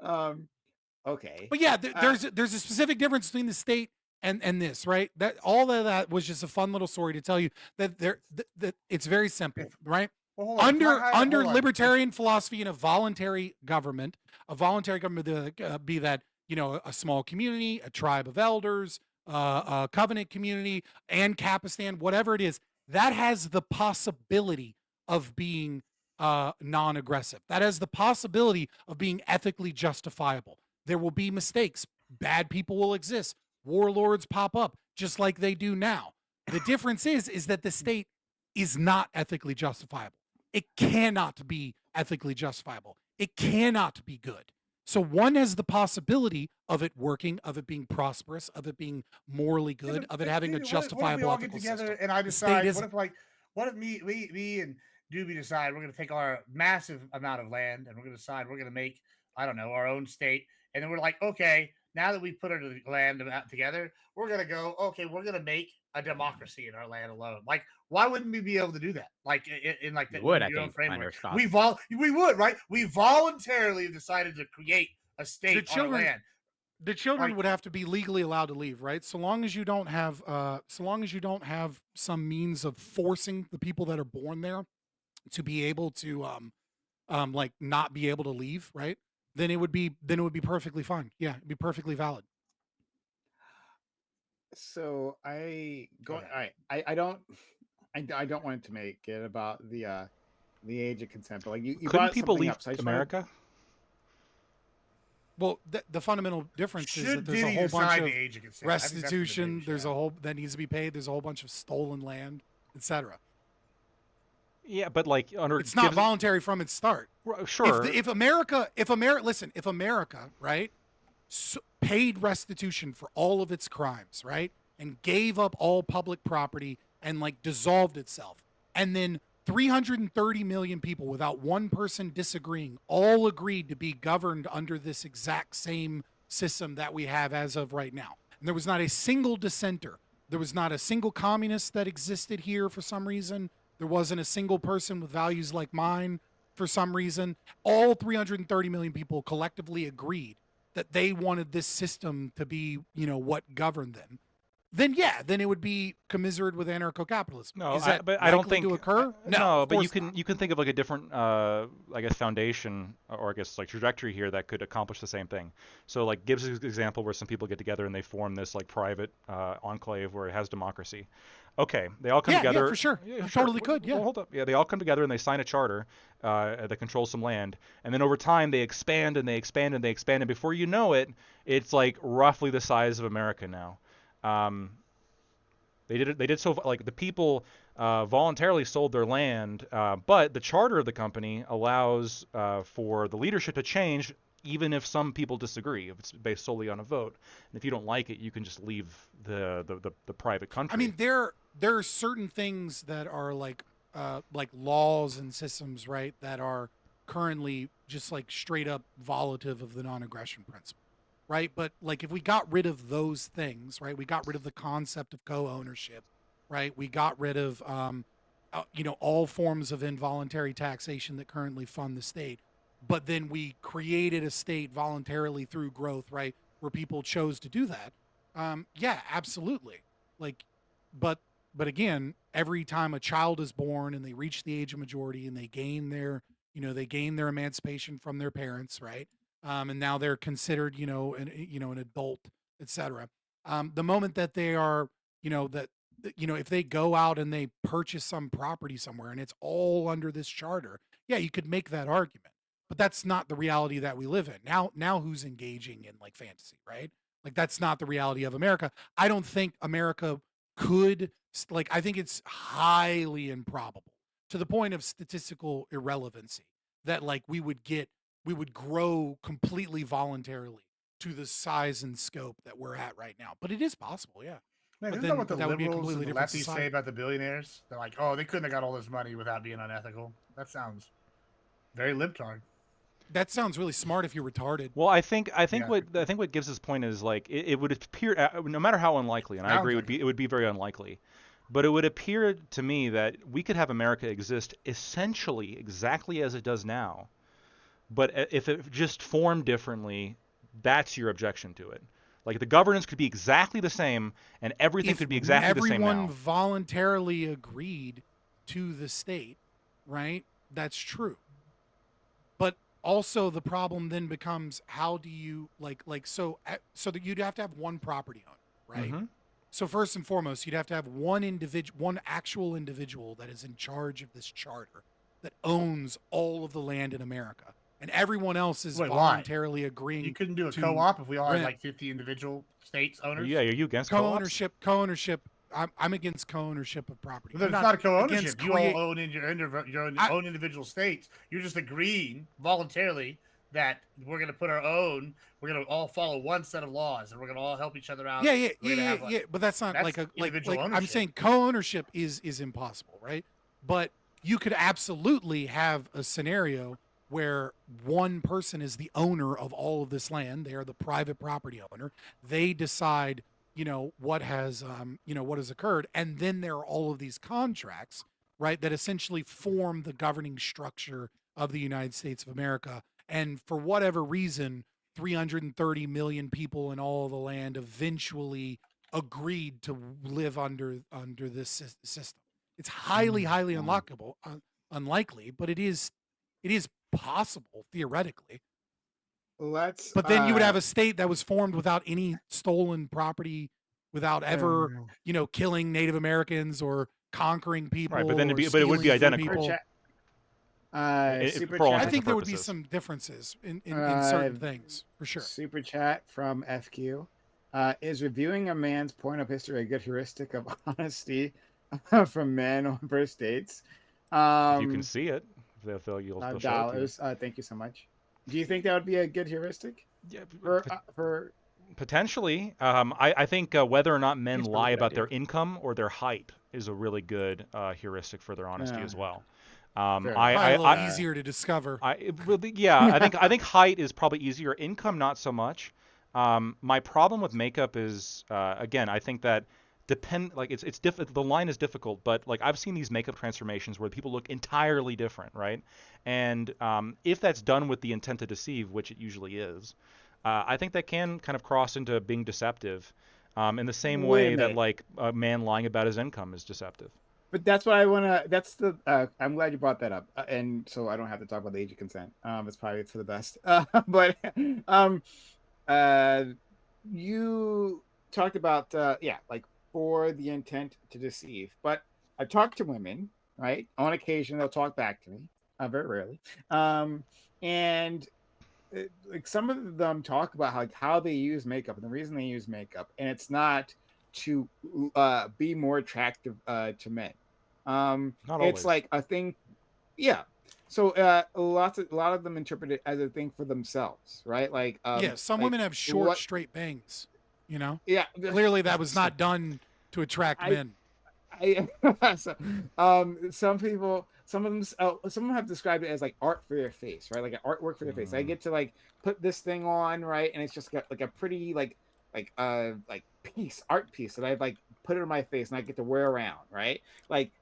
um. Okay. But yeah, Uh, there's a specific difference between the state and this, right? That all of that was just a fun little story to tell you that that it's very simple, If- right? Well, hold on. Under Hold on. libertarian philosophy and a voluntary government be that a small community, a tribe of elders, a covenant community, and Capistan, whatever it is, that has the possibility of being non-aggressive. That has the possibility of being ethically justifiable. There will be mistakes. Bad people will exist. Warlords pop up just like they do now. The difference is that the state is not ethically justifiable. It cannot be ethically justifiable. It cannot be good. So one has the possibility of it working, of it being prosperous, of it being morally Yeah, good, of it but having a dude, what if we justifiable all get ethical together system. and I The state decide? What isn't. if what if me and Doobie decide we're going to take our massive amount of land and we're going to decide we're going to make, I don't know, our own state, and then we're like, okay, now that we put our land together, we're going to go, okay, we're going to make a democracy in our land alone. Like, why wouldn't we be able to do that? Like in like You would, I your own think, framework. under Scott. We would, right? We voluntarily decided to create a state on our children- land. The children Like- would have to be legally allowed to leave, right? So long as you don't have some means of forcing the people that are born there to be able to like not be able to leave, right? Then it would be perfectly fine. Yeah, it'd be perfectly valid. so I go. Okay. All right. I don't want to make it about the age of consent, but like you Couldn't brought people something leave up. So I just wanna- America? Well, the fundamental difference is that Should there's a Diddy whole bunch decide of the age of consent? I think that's the debate restitution. we should There's a have. whole that needs to be paid. There's a whole bunch of stolen land, etc. Yeah, but like under It's not voluntary from its start. Sure. If America, right, paid restitution for all of its crimes, right, and gave up all public property and like dissolved itself, and then 330 million people without one person disagreeing all agreed to be governed under this exact same system that we have as of right now. And there was not a single dissenter. There was not a single communist that existed here for some reason. There wasn't a single person with values like mine for some reason. All 330 million people collectively agreed that they wanted this system to be, what governed them. Then it would be commiserate with anarcho-capitalism. No, Is that but I don't likely think to occur? no, of but you course can not. you can think of like a different I guess foundation or I guess like trajectory here that could accomplish the same thing. So like gives an example where some people get together and they form this like private enclave where it has democracy. Okay, they all come together. Yeah, for sure. Yeah, You sure. totally could, yeah. Well, hold up. Yeah, they all come together and they sign a charter that controls some land, and then over time they expand and they expand and they expand, and before you know it, it's like roughly the size of America now. They did so like the people voluntarily sold their land, but the charter of the company allows for the leadership to change even if some people disagree. If it's based solely on a vote, and if you don't like it, you can just leave the private country. I mean, there are certain things that are like laws and systems, right, that are currently just like straight up violative of the non-aggression principle, right? But like if we got rid of those things, right, we got rid of the concept of co-ownership, right? We got rid of, all forms of involuntary taxation that currently fund the state. But then we created a state voluntarily through growth, right? Where people chose to do that. Yeah, absolutely. Like, but but again, every time a child is born and they reach the age of majority and they gain their emancipation from their parents, right? And now they're considered, an adult, etc. The moment that they are, if they go out and they purchase some property somewhere and it's all under this charter, yeah, you could make that argument. But that's not the reality that we live in. Now who's engaging in like fantasy, right? Like that's not the reality of America. I don't think America could I think it's highly improbable to the point of statistical irrelevancy that like we would grow completely voluntarily to the size and scope that we're at right now. But it is possible, yeah. Man, But isn't that then what the that would be a liberals completely and the different lefties say society. about the billionaires? They're like, oh, they couldn't have got all this money without being unethical. That sounds very libtard. That sounds really smart if you're retarded. Well, I think Yeah. what gives this point is like it would appear, no matter how unlikely, and I Sounds agree, like it would be very unlikely, but it would appear to me that we could have America exist essentially exactly as it does now, but if it just formed differently, that's your objection to it. Like the governance could be exactly the same, and everything If could be exactly the same everyone now. voluntarily agreed to the state, right? That's true. But also the problem then becomes how do you so that you'd have to have one property owner, right? Mm-hmm. So first and foremost, you'd have to have one actual individual that is in charge of this charter that owns all of the land in America, and everyone else is Wait, why? voluntarily You agreeing couldn't do a to co-op if we all had rent. like 50 individual states owners? Yeah, are you against co-ops? Co-ownership. I'm against co-ownership of property. But then I'm it's not a against co-ownership. You all own in your own individual states. You're just agreeing voluntarily that we're going to put our own. We're going to all follow one set of laws, and we're going to all help each other out. We're gonna have, yeah. But that's not that's like a individual I'm ownership. saying co-ownership is impossible, right? But you could absolutely have a scenario where one person is the owner of all of this land. They are the private property owner. They decide, what has what has occurred, and then there are all of these contracts, right, that essentially form the governing structure of the United States of America. And for whatever reason, 330 million people in all of the land eventually agreed to live under this system. It's highly unlikely, but it is possible theoretically. Let's But then you would have a state that was formed without any stolen property, without ever, killing Native Americans or conquering people, Right, but then or but it would be stealing from identical. people. Super for all I intents chat. think and there would be purposes. some differences in certain things for sure. Super chat from FQ. Is reviewing a man's Pornhub history a good heuristic of honesty from men on first dates? If you can see it, they'll show it to you. $5. Thank you so much. Do you think that would be a good heuristic Yeah, for potentially. I think whether or not men It's a really lie good about idea. their income or their height is a really good heuristic for their honesty Yeah. as well. Fair Probably a little I, easier to discover. I think height is probably easier. Income, not so much. My problem with makeup is again, I think that the line is difficult, but like I've seen these makeup transformations where people look entirely different, right? And if that's done with the intent to deceive, which it usually is, I think that can kind of cross into being deceptive, in the same Wait a way that minute. like a man lying about his income is deceptive. But that's what I want to. That's the. I'm glad you brought that up, and so I don't have to talk about the age of consent. It's probably for the best. But um, uh, you talked about like for the intent to deceive. But I talked to women, right? On occasion, they'll talk back to me. Very rarely. And like some of them talk about how they use makeup and the reason they use makeup, and it's not to be more attractive to men. Not It's always. like a thing, yeah. So a lot of them interpret it as a thing for themselves, right? Like Yeah, some like women have short, what? straight bangs. You know, Yeah, clearly that was not done to attract I men. so, some of them, some of them have described it as like art for their face, right? Like an artwork for their face. I get to like put this thing on, right, and it's just got like a pretty like like art piece that I like put it on my face and I get to wear around, right? Like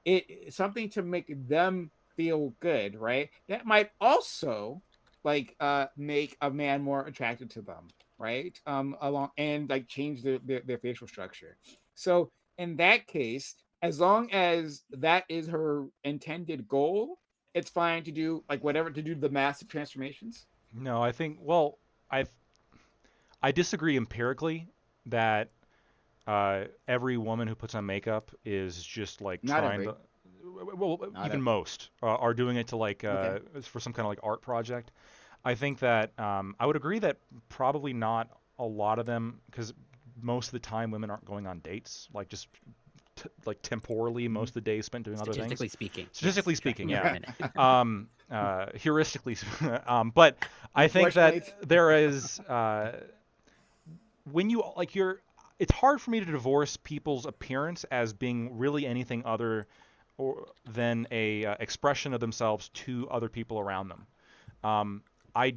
something to make them feel good, right? That might also like make a man more attracted to them, right? Along and like change their facial structure. So in that case, as long as that is her intended goal, it's fine to do like whatever to do the massive transformations. No, I think. Well, I I disagree empirically that every woman who puts on makeup is just like Not trying every, to. Well, not even every. most are doing it to like Okay. for some kind of like art project. I think that I would agree that probably not a lot of them, because most of the time women aren't going on dates, like just like temporally, most Mhm. of the day is spent doing other things. Statistically speaking, yes, Statistically speaking, attracting yeah. other women. Heuristically, but I You think flush that mates. there is when you like you're. It's hard for me to divorce people's appearance as being really anything other or than a expression of themselves to other people around them. Um, I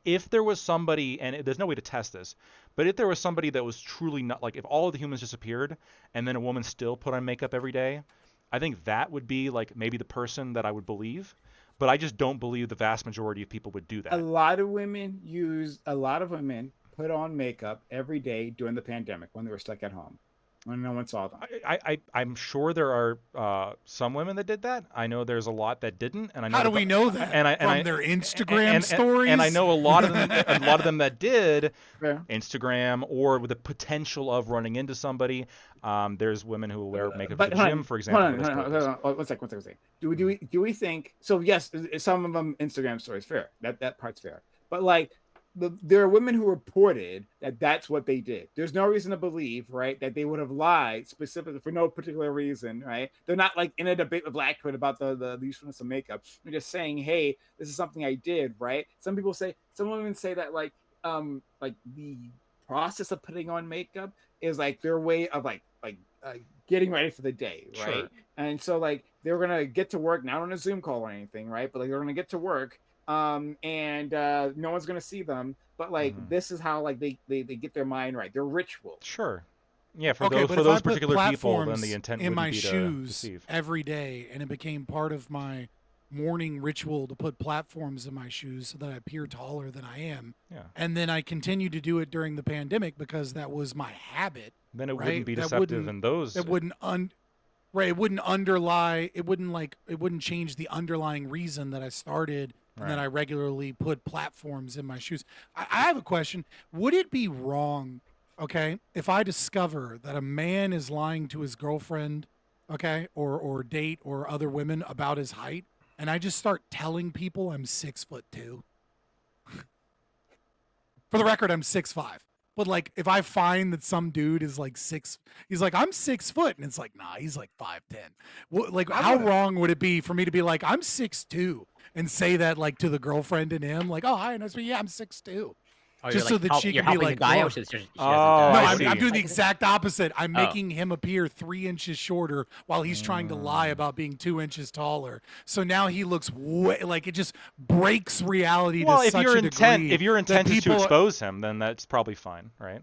if there was somebody, and there's no way to test this, but if there was somebody that was truly not like, if all of the humans disappeared and then a woman still put on makeup every day, I think that would be like maybe the person that I would believe. But I just don't believe the vast majority of people would do A that. lot of women use a lot of women put on makeup every day during the pandemic when they were stuck at home, when no one saw them. I'm sure there are some women that did that. I know there's a lot that didn't, and I know How do that we know that? and I and From I their Instagram and I stories? know a lot of them that did Fair. Instagram or with the potential of running into somebody. There's women who will wear makeup to the But gym, for hold example, for on, this hold on, hold purpose. on, hold on. One second, one second, one second. Mhm. Do we think so? Yes, some of them Instagram stories fair. That part's fair. But like there are women who reported that that's what they did. There's no reason to believe, right, that they would have lied specifically for no particular reason, right? They're not like in a debate with Blackwood about the usefulness of makeup. They're just saying, hey, this is something I did, right? Some women say that like the process of putting on makeup is like their way of uh, getting ready for the day, right? Sure. And so like they're gonna get to work not on a Zoom call or anything, right? But like they're gonna get to work, and no one's gonna see them. But like Hmm. this is how like they get their mind right. Their ritual. Sure. Yeah, Okay, but for if I those put particular people, then the platforms intent in wouldn't my be to shoes deceive. every day and it became part of my morning ritual to put platforms in my shoes so that I appear taller than I am, Yeah. and then I continued to do it during the pandemic because that was my habit, Then it wouldn't right? be That deceptive wouldn't in those. that wouldn't un right, it wouldn't underlie it wouldn't like it wouldn't change the underlying reason that I started and that Right. I regularly put platforms in my shoes. I have a question. Would it be wrong, okay, if I discover that a man is lying to his girlfriend, okay, or date or other women about his height, and I just start telling people I'm 6'2"? For the record, I'm 6'5". But like, if I find that some dude is like he's like, I'm 6 foot, and it's like, nah, he's like 5'10". Well, like, I how wouldn't. wrong would it be for me to be like, I'm 6'2", and say that like to the girlfriend and him, like, oh hi, nice to meet you, yeah, I'm 6'2", Oh, just so that she you're can be helping the like, guy out. whoa. She doesn't Oh, No, I I'm already see. doing the like this. exact opposite. I'm Oh, making him appear 3 inches shorter while he's trying to lie Mm. about being 2 inches taller. So now he looks like it just breaks reality to Well, such a degree if your that intent is to people expose him, then that's probably fine, right?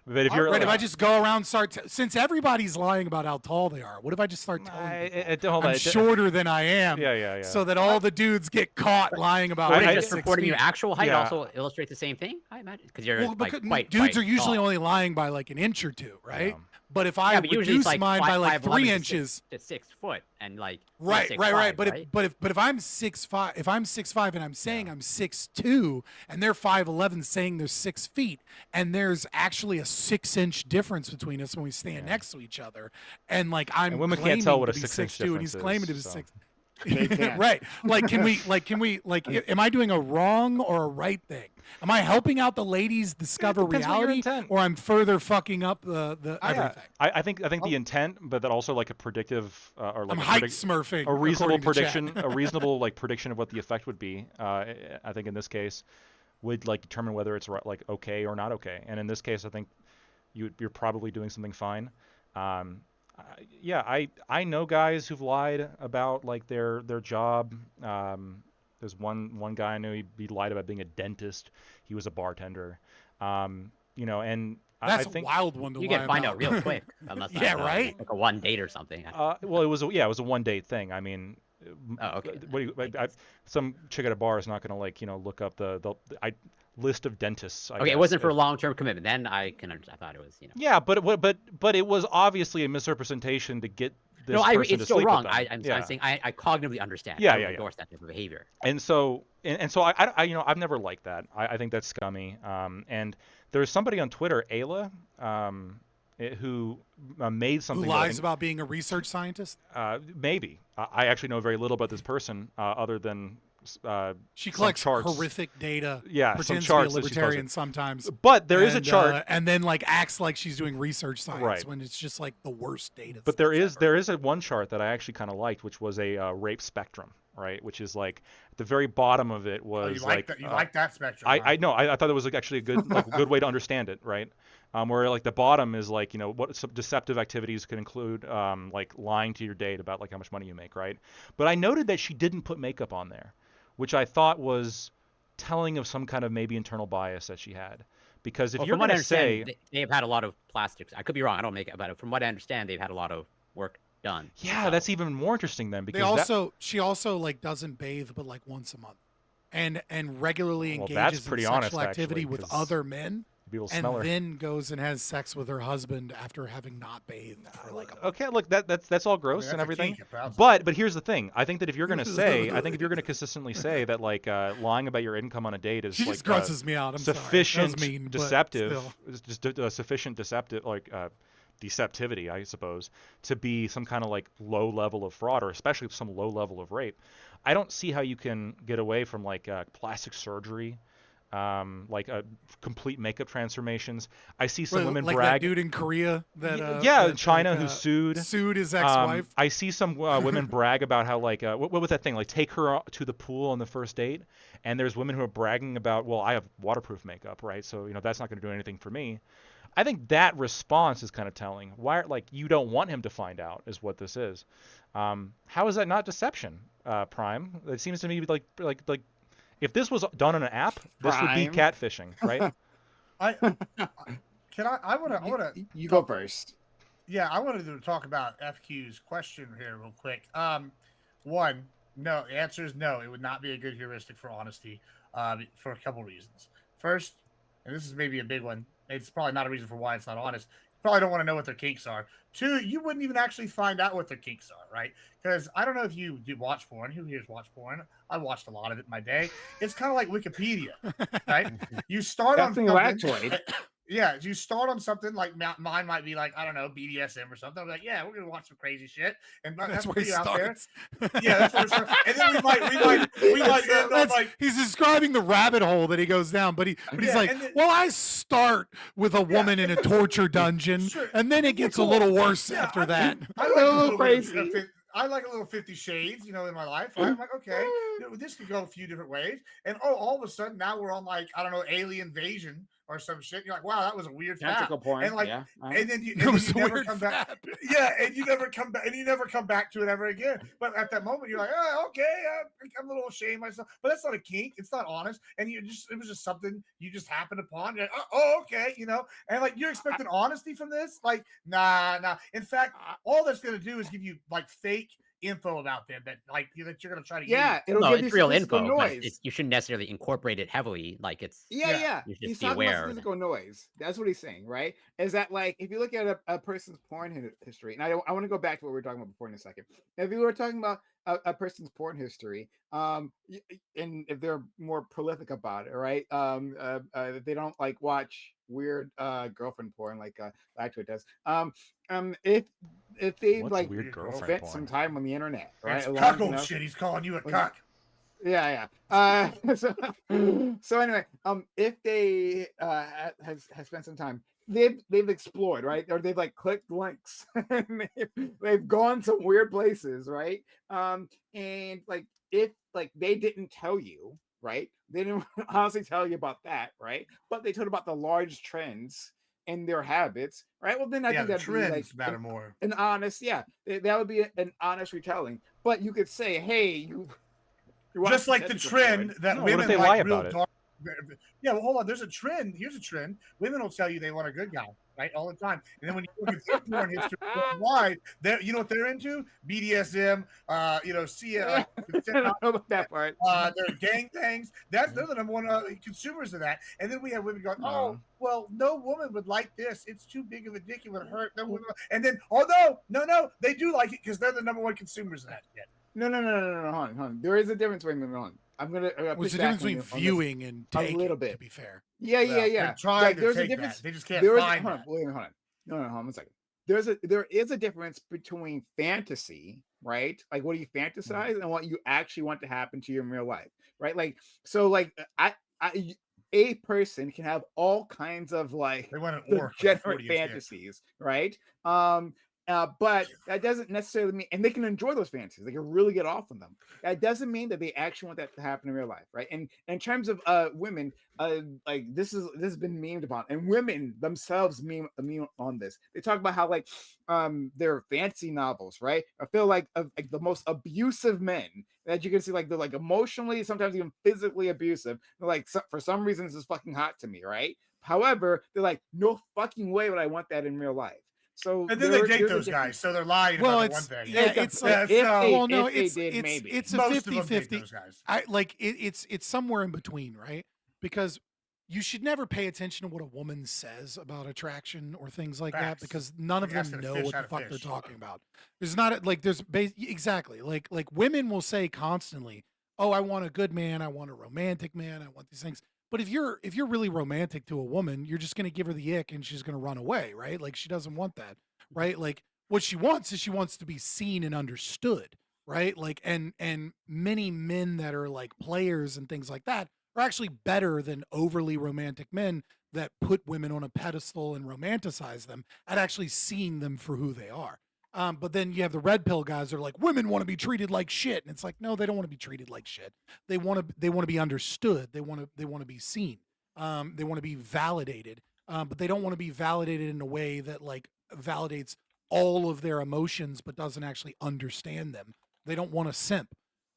But if I you're would. right, if I just go around since everybody's lying about how tall they are, what if I just start telling people hold I'm on, shorter than I am, yeah, yeah, yeah. so that I, all the dudes get caught but lying about wouldn't being just six reporting your feet? actual height Yeah, also illustrate the same thing? I imagine because you're Well, like because dudes quite are usually tall. only lying by like an inch or two, yeah. right? But if I Yeah, but usually it's reduce like mine by like 5'11" three to inches, 6 foot, and like you're right, six right, right. five, right? But if I'm 6'5", if I'm 6'5" and I'm Yeah. saying I'm 6'2", and they're 5'11" saying they're 6 feet, and there's actually a 6 inch difference between us when we stand Yeah. next to each other, and like And I'm women can't tell claiming what to a be 6 inch 6'2", and difference he's is, claiming to be so. six. They can. Right. Like, can we, like, am I doing a wrong or a right thing? Am I helping out the ladies It discover depends what your reality, intent. or I'm further fucking up the I, Yeah, everything? I think the I, intent, but that also like a predictive or I'm like height smurfing, a reasonable according to chat. prediction, a reasonable like prediction of what the effect would be. I think in this case would like determine whether it's like okay or not okay. And in this case, I think you're probably doing something fine. Um, yeah, I know guys who've lied about like their job. There's one guy I knew he lied about being a dentist. He was a bartender. you know, and That's I think a wild one to You lie can find out about. real quick, unless Yeah, right? like a one date or something. well, it was a 1 date thing. I mean, Oh, okay. what do you, some chick at a bar is not going to like look up the list of dentists. I Okay, guess. it wasn't for a long-term commitment. Then I thought it was, Yeah, but it was obviously a misrepresentation to get this No, person it's to still sleep wrong. with them. I'm Yeah. saying I cognitively understand. Yeah, I don't yeah, yeah. endorse that type of behavior. And so I've never liked that. I think that's scummy. And there's somebody on Twitter, Ayla, who made Who something. lies about being a research scientist? Maybe. I actually know very little about this person other than She some collects charts. horrific data. Yeah, some pretends charts to be a that she libertarian posted. sometimes. But there is a chart. and then like acts like she's doing research science Right. when it's just like the worst data. But there is a one chart that I actually kind of liked, which was a rape spectrum, right? Which is like at the very bottom of it was you like that? You like that spectrum? I know I thought it was like actually a good a good way to understand it, right? Where like the bottom is like what some deceptive activities could include, like lying to your date about like how much money you make, right? But I noted that she didn't put makeup on there, which I thought was telling of some kind of maybe internal bias that she had. Because if you're from what I going to say understand, they have had a lot of plastics. I could be wrong. I don't make it, but from what I understand, they've had a lot of work done. yeah, that's even more interesting then because she also like doesn't bathe but like once a month, and regularly Well, engages that's pretty in honest, sexual activity actually, with 'cause other men, people and smell her. then goes and has sex with her husband after having not bathed for like a month. Okay, look, that's all gross that's and a everything. kink, apparently. But here's the thing. I think that if you're gonna consistently say that like lying about your income on a date is She like just grosses me out. I'm sufficient sorry. That was mean, but deceptive, still. is just sufficient deceptive like deceptivity, I suppose, to be some kind of like low level of fraud or especially some low level of rape. I don't see how you can get away from like plastic surgery. Like complete makeup transformations. I see some women like brag. that dude in Korea that yeah, China who sued his ex-wife. I see some women brag about how like what was that thing, like take her to the pool on the first date, and there's women who are bragging about, well, I have waterproof makeup, right? So that's not going to do anything for me. I think that response is kind of telling. Why, like, you don't want him to find out is what this is. How is that not deception, Prime? It seems to me like if this was done on an app, this would be catfishing, right? I want to. You go first. Yeah, I wanted to talk about FQ's question here real quick. One, no. The answer is no. It would not be a good heuristic for honesty, for a couple reasons. First, and this is maybe a big one. It's probably not a reason for why it's not honest. You probably don't want to know what their kinks are. Two, you wouldn't even actually find out what their kinks are, right? Because I don't know if you do watch porn. Who here's watch porn? I watched a lot of it in my day. It's kind of like Wikipedia, right? You start on something. Actually. Yeah, you start on something like mine might be like, I don't know, BDSM or something. I'm like, yeah, we're gonna watch some crazy shit, and that's where he out starts. there. Yeah, that's where it starts. And then we might end on like he's describing the rabbit hole that he goes down, but he's like, well, I start with a woman in a torture dungeon, and then it gets a little worse after that. I like a little crazy. I like a little 50 Shades, in my life. I'm like, okay, this could go a few different ways. And all of a sudden, now we're on like, I don't know, Alien Invasion or some shit. You're like, wow, that was a weird tentacle porn. And like, yeah. and then you never come back. Yeah, and you never come back, and you never come back to it ever again. But at that moment, you're like, oh, okay, I'm a little ashamed of myself. But that's not a kink. It's not honest. And it was just something you just happened upon. You're like, oh, okay, And like, you're expecting honesty from this? Like, nah. In fact, all that's gonna do is give you like fake info about them that like that you're gonna try to use. It'll give you real info. noise. You shouldn't necessarily incorporate it heavily. Like it's yeah. You He's just be talking aware. about physical noise. That's what he's saying, right? Is that like if you look at a person's porn history, and I want to go back to what we were talking about before in a second. If you were talking about a person's porn history, and if they're more prolific about it, right? They don't like watch weird girlfriend porn like Lactoid does. If they What's like weird girlfriend spent porn? some time on the internet, right? It's cuckold shit. He's calling you a cuck. Yeah. So anyway, if they has spent some time, they've explored, right? Or they've like clicked links, and they've gone some weird places, right? And like if like they didn't tell you, right? They didn't honestly tell you about that, right? But they told about the large trends in their habits, right? Well, then I think that'd trends be like matter more. An honest, that would be an honest retelling. But you could say, hey, you just like the trend that women what if they like lie real about it? dark. Yeah, well, hold on. There's a trend. Here's a trend. Women will tell you they want a good guy, right, all the time. And then when you look at their porn history worldwide, you know what they're into? BDSM. See, I consent don't know about that part. their gangbangs. They're the number one consumers of that. And then we have women going, "Oh, No. well, no woman would like this. It's too big of a dick. It would hurt." No woman. And then, oh no, they do like it because they're the number one consumers of that shit. No. Hold on. There is a difference between hold on. I'm gonna What's push the back difference on between you on this viewing and a taking? little To bit. be fair, Yeah. They're trying Like to there's a take difference. that. They just can't There is find hold on, that. wait a minute, hold on. No, hold on 1 second. There is a difference between fantasy, right? Like what do you fantasize and what you actually want to happen to you in real life, right? Like so, like I a person can have all kinds of like They want an orc with a degenerate 40-inch dick. fantasies, right? But that doesn't necessarily mean, and they can enjoy those fantasies. They can really get off on them. That doesn't mean that they actually want that to happen in real life, right? And in terms of women, like this has been memed upon, and women themselves meme on this. They talk about how like their fantasy novels, right? I feel like like the most abusive men that you can see, like they're like emotionally, sometimes even physically abusive. They're like for some reason this is fucking hot to me, right? However, they're like, no fucking way would I want that in real life. So And then they date there's a those guys, difference. so they're lying well, about the one it's thing. yeah, it's like if they well, no, if they it's did maybe it's a Most of them date 50-50. those guys. I like it's somewhere in between, right? Because you should never pay attention to what a woman says about attraction or things like that Facts. because none of Like them asking a know fish what how the to fuck they're fish. talking about. There's not like there's exactly like women will say constantly, "Oh, I want a good man, I want a romantic man, I want these things." But if you're really romantic to a woman, you're just going to give her the ick and she's going to run away, right? Like she doesn't want that, right? Like what she wants is she wants to be seen and understood, right? Like and many men that are like players and things like that are actually better than overly romantic men that put women on a pedestal and romanticize them at actually seeing them for who they are. But then you have the red pill guys that are like, women want to be treated like shit, and it's like, no, they don't want to be treated like shit. They want to be understood. They want to be seen. They want to be validated, but they don't want to be validated in a way that like validates all of their emotions, but doesn't actually understand them. They don't want to simp.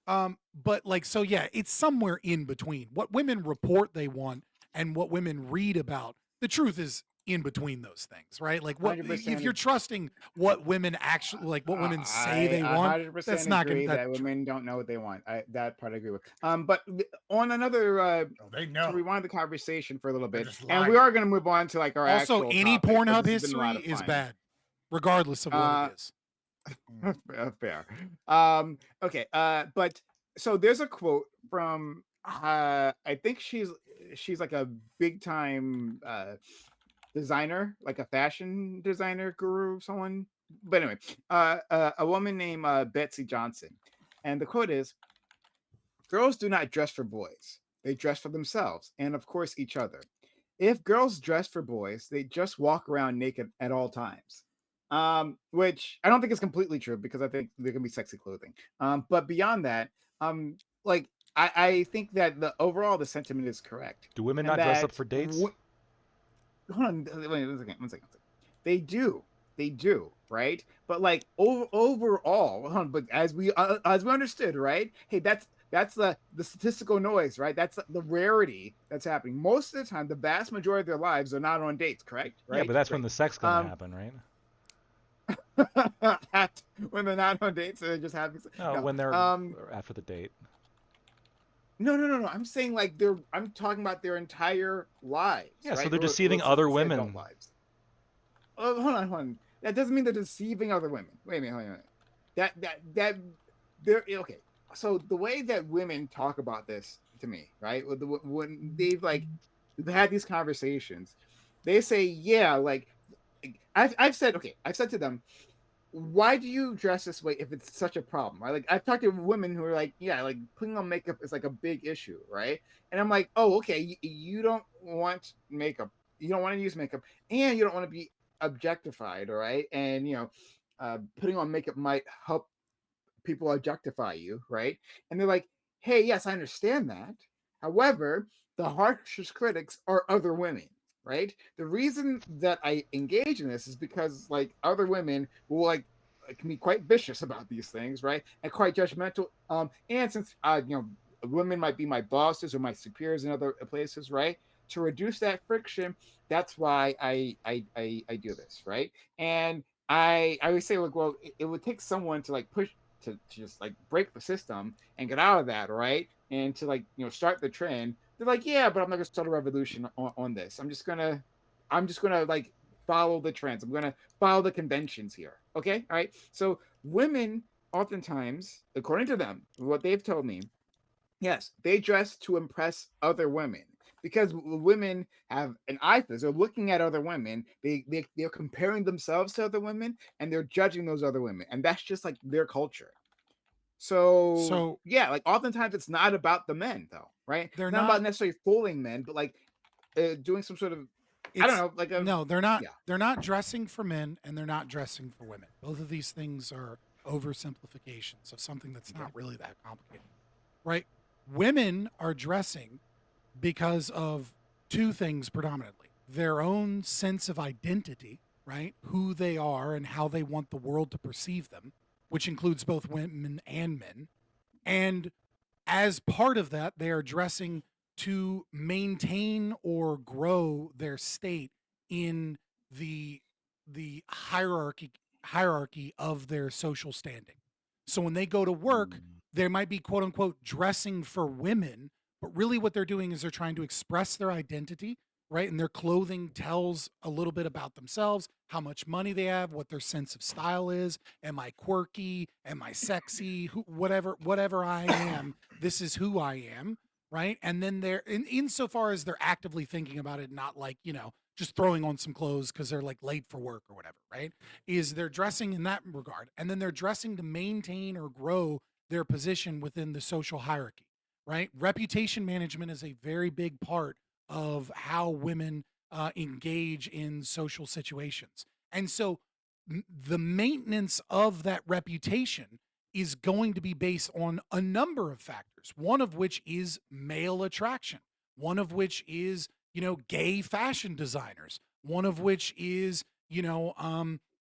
But like, so yeah, it's somewhere in between what women report they want and what women read about. The truth is in between those things, right? Like what if 100% you're trusting what women actually like what women say I they want, 100% that's not agree gonna that women don't know what they want. That part I agree with. But on another Oh, they to know. rewind the conversation for a little They're bit, just and we lying. are going to move on to like our also actual any topic, but Pornhub this has been a history lot of is fun. bad, regardless of what it is. Fair. Okay. But so there's a quote from I think she's like a big time designer, like a fashion designer guru, someone. But anyway, a woman named Betsy Johnson, and the quote is, "Girls do not dress for boys; they dress for themselves, and of course each other. If girls dress for boys, they just walk around naked at all times." Which I don't think is completely true because I think there can be sexy clothing. But beyond that, like I think that the sentiment is correct, Do women and not dress up that for dates? hold on, wait 1 second. They do, right? But like overall, hold on, but as we understood, right? Hey, that's the statistical noise, right? That's the rarity that's happening. Most of the time, the vast majority of their lives are not on dates, correct? Yeah, Right? but that's when Great. the sex gonna happen, right? When they're not on dates, they're just having No, no. when they're after the date. No. I'm saying like I'm talking about their entire lives, Yeah, so right? they're Or deceiving let's other say adult women. lives. Oh, hold on. That doesn't mean they're deceiving other women. Wait a minute. That they're okay. So the way that women talk about this to me, right? When they've like had these conversations, they say, yeah, like I've said, okay, I've said to them, why do you dress this way if it's such a problem? Right? Like I've talked to women who are like, yeah, like putting on makeup is like a big issue, right? And I'm like, oh, okay, you don't want makeup, you don't want to use makeup, and you don't want to be objectified, all right? And putting on makeup might help people objectify you, right? And they're like, hey, yes, I understand that. However, the harshest critics are other women, right? The reason that I engage in this is because like other women will can be quite vicious about these things, right? And quite judgmental. And since women might be my bosses or my superiors in other places, right? To reduce that friction, that's why I do this, right? And I would say, like, well, it would take someone to like push to just like break the system and get out of that, right? And to like start the trend. They're like, yeah, but I'm not gonna start a revolution on this. I'm just gonna like follow the trends. I'm gonna follow the conventions here. Okay, all right. So women oftentimes, according to them, what they've told me, yes, they dress to impress other women because women have an eye for this. They're looking at other women. They're comparing themselves to other women and they're judging those other women, and that's just like their culture. So So yeah, like oftentimes it's not about the men though, right? they're It's not about not. necessarily fooling men, but like doing some sort of, I don't It's know, like a, no, they're not. yeah, They're not dressing for men, and they're not dressing for women. Both of these things are oversimplifications of something that's okay. not really that complicated, right? Women are dressing because of two things predominantly: their own sense of identity, right? Who they are and how they want the world to perceive them, which includes both women and men. And as part of that, they are dressing to maintain or grow their state in the hierarchy of their social standing. So when they go to work, they might be quote unquote dressing for women, but really what they're doing is they're trying to express their identity, right? And their clothing tells a little bit about themselves, how much money they have, what their sense of style is. Am I quirky? Am I sexy? Whatever I am, this is who I am, right? And then they're insofar as they're actively thinking about it, not like, just throwing on some clothes because they're like late for work or whatever, right? Is they're dressing in that regard. And then they're dressing to maintain or grow their position within the social hierarchy, right? Reputation management is a very big part of how women engage in social situations. And so the maintenance of that reputation is going to be based on a number of factors, one of which is male attraction, one of which is, gay fashion designers, one of which is,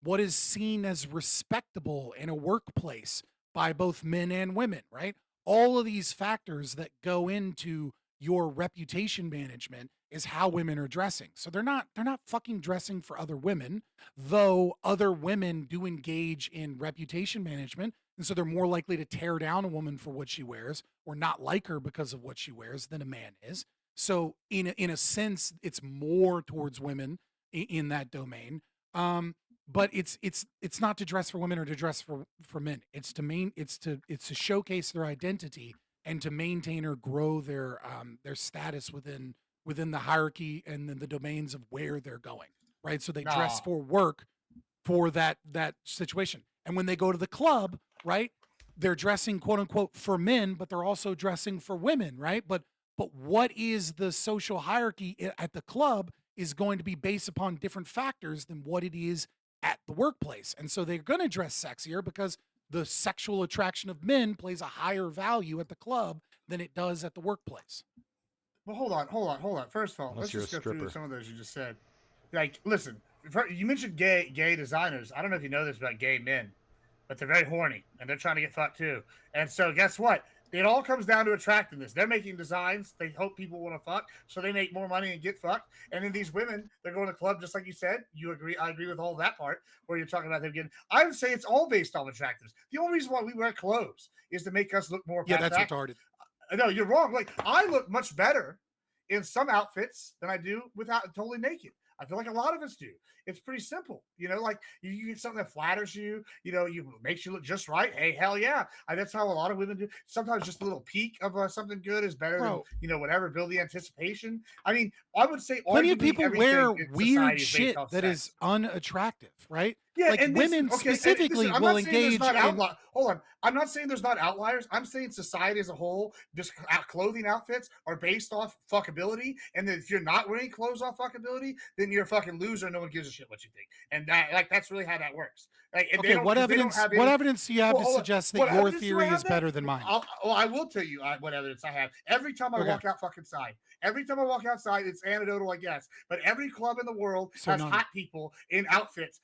what is seen as respectable in a workplace by both men and women, right? All of these factors that go into your reputation management is how women are dressing. So they're not fucking dressing for other women, though other women do engage in reputation management, and so they're more likely to tear down a woman for what she wears or not like her because of what she wears than a man is. So in a sense, it's more towards women in that domain. But it's not to dress for women or to dress for men. It's to showcase their identity and to maintain or grow their status within the hierarchy and then the domains of where they're going, right? So they dress No. for work for that situation. And when they go to the club, right, they're dressing quote unquote for men, but they're also dressing for women, right? But what is the social hierarchy at the club is going to be based upon different factors than what it is at the workplace. And so they're going to dress sexier because the sexual attraction of men plays a higher value at the club than it does at the workplace. Well, hold on. First of all, Unless let's you're a just go through stripper. some of those you just said. Like, listen, you mentioned gay designers. I don't know if you know this about gay men, but they're very horny and they're trying to get fucked too. And so, guess what? It all comes down to attractiveness. They're making designs. They hope people want to fuck, so they make more money and get fucked. And then these women, they're going to the club, just like you said. You agree? I agree with all that part where you're talking about them getting. I would say it's all based on attractiveness. The only reason why we wear clothes is to make us look more Yeah, that's attractive. retarded. No, you're wrong. Like, I look much better in some outfits than I do without totally naked. I feel like a lot of us do. It's pretty simple, like you get something that flatters you, you makes you look just right. Hey, hell yeah! That's how a lot of women do. Sometimes just a little peek of something good is better than Bro, whatever. Build the anticipation. I mean, I would say plenty of arguably people everything wear in weird society is based shit off that is sex. unattractive, right? Yeah, Like and this women okay. And listen, specifically I'm will not saying there's engage not in. outliers. Hold on, I'm not saying there's not outliers. I'm saying society as a whole, just clothing outfits are based off fuckability, and that if you're not wearing clothes off fuckability, then you're a fucking loser. No one gives a shit what you think, and that's really how that works. Like, and Okay, what they don't evidence? have What any. evidence do you have Well, to hold on. suggest that What your evidence do I theory is have that? better than mine? I will tell you what evidence I have. Every time I Okay, walk out fucking side, every time I walk outside, it's anecdotal, I guess. But every club in the world so has none. hot people in outfits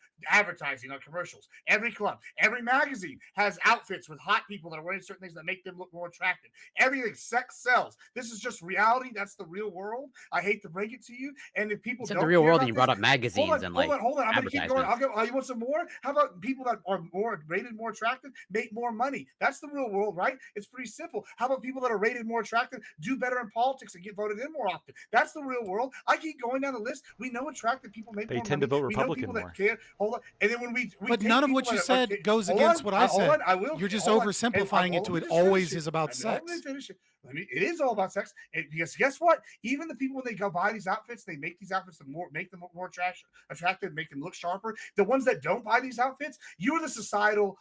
advertising on commercials. Every club, every magazine has outfits with hot people that are wearing certain things that make them look more attractive. Everything, sex sells. This is just reality. That's the real world. I hate to break it to you. And if people You said don't the real care world, about and you brought this, up magazines and like hold on. I'm going to keep going. advertisements. You want some more? How about people that are more rated more attractive make more money? That's the real world, right? It's pretty simple. How about people that are rated more attractive do better in politics and get voted in more often? That's the real world. I keep going down the list. We know attractive people make They more tend money. to vote We know Republican people more. that care. Hold on. And then when we But take none of people what you that are- said okay, goes hold against on, what I hold said. on, I will. You're just Hold on. oversimplifying it to it Just always finish is about Let me sex. finish it. It is all about sex. Because guess what? Even the people when they go buy these outfits, they make these outfits make them more attractive, make them look sharper. The ones that don't buy these outfits, you're the societal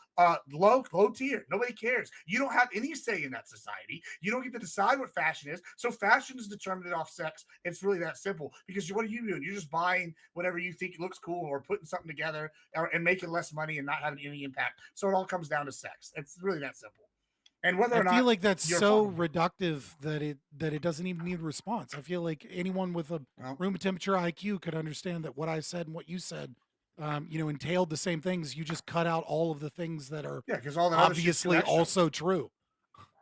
low tier. Nobody cares. You don't have any say in that society. You don't get to decide what fashion is. So fashion is determined off sex. It's really that simple. Because what are you doing? You're just buying whatever you think looks cool or putting something together and making less money and not having any impact. So it all comes down to sex. It's really that simple. And whether I or not feel like that's you're so fucking- reductive that it doesn't even need a response. I feel like anyone with a Well, room temperature IQ could understand that what I said and what you said, entailed the same things. You just cut out all of the things that are yeah, because all that other shit's too obviously extra. also true.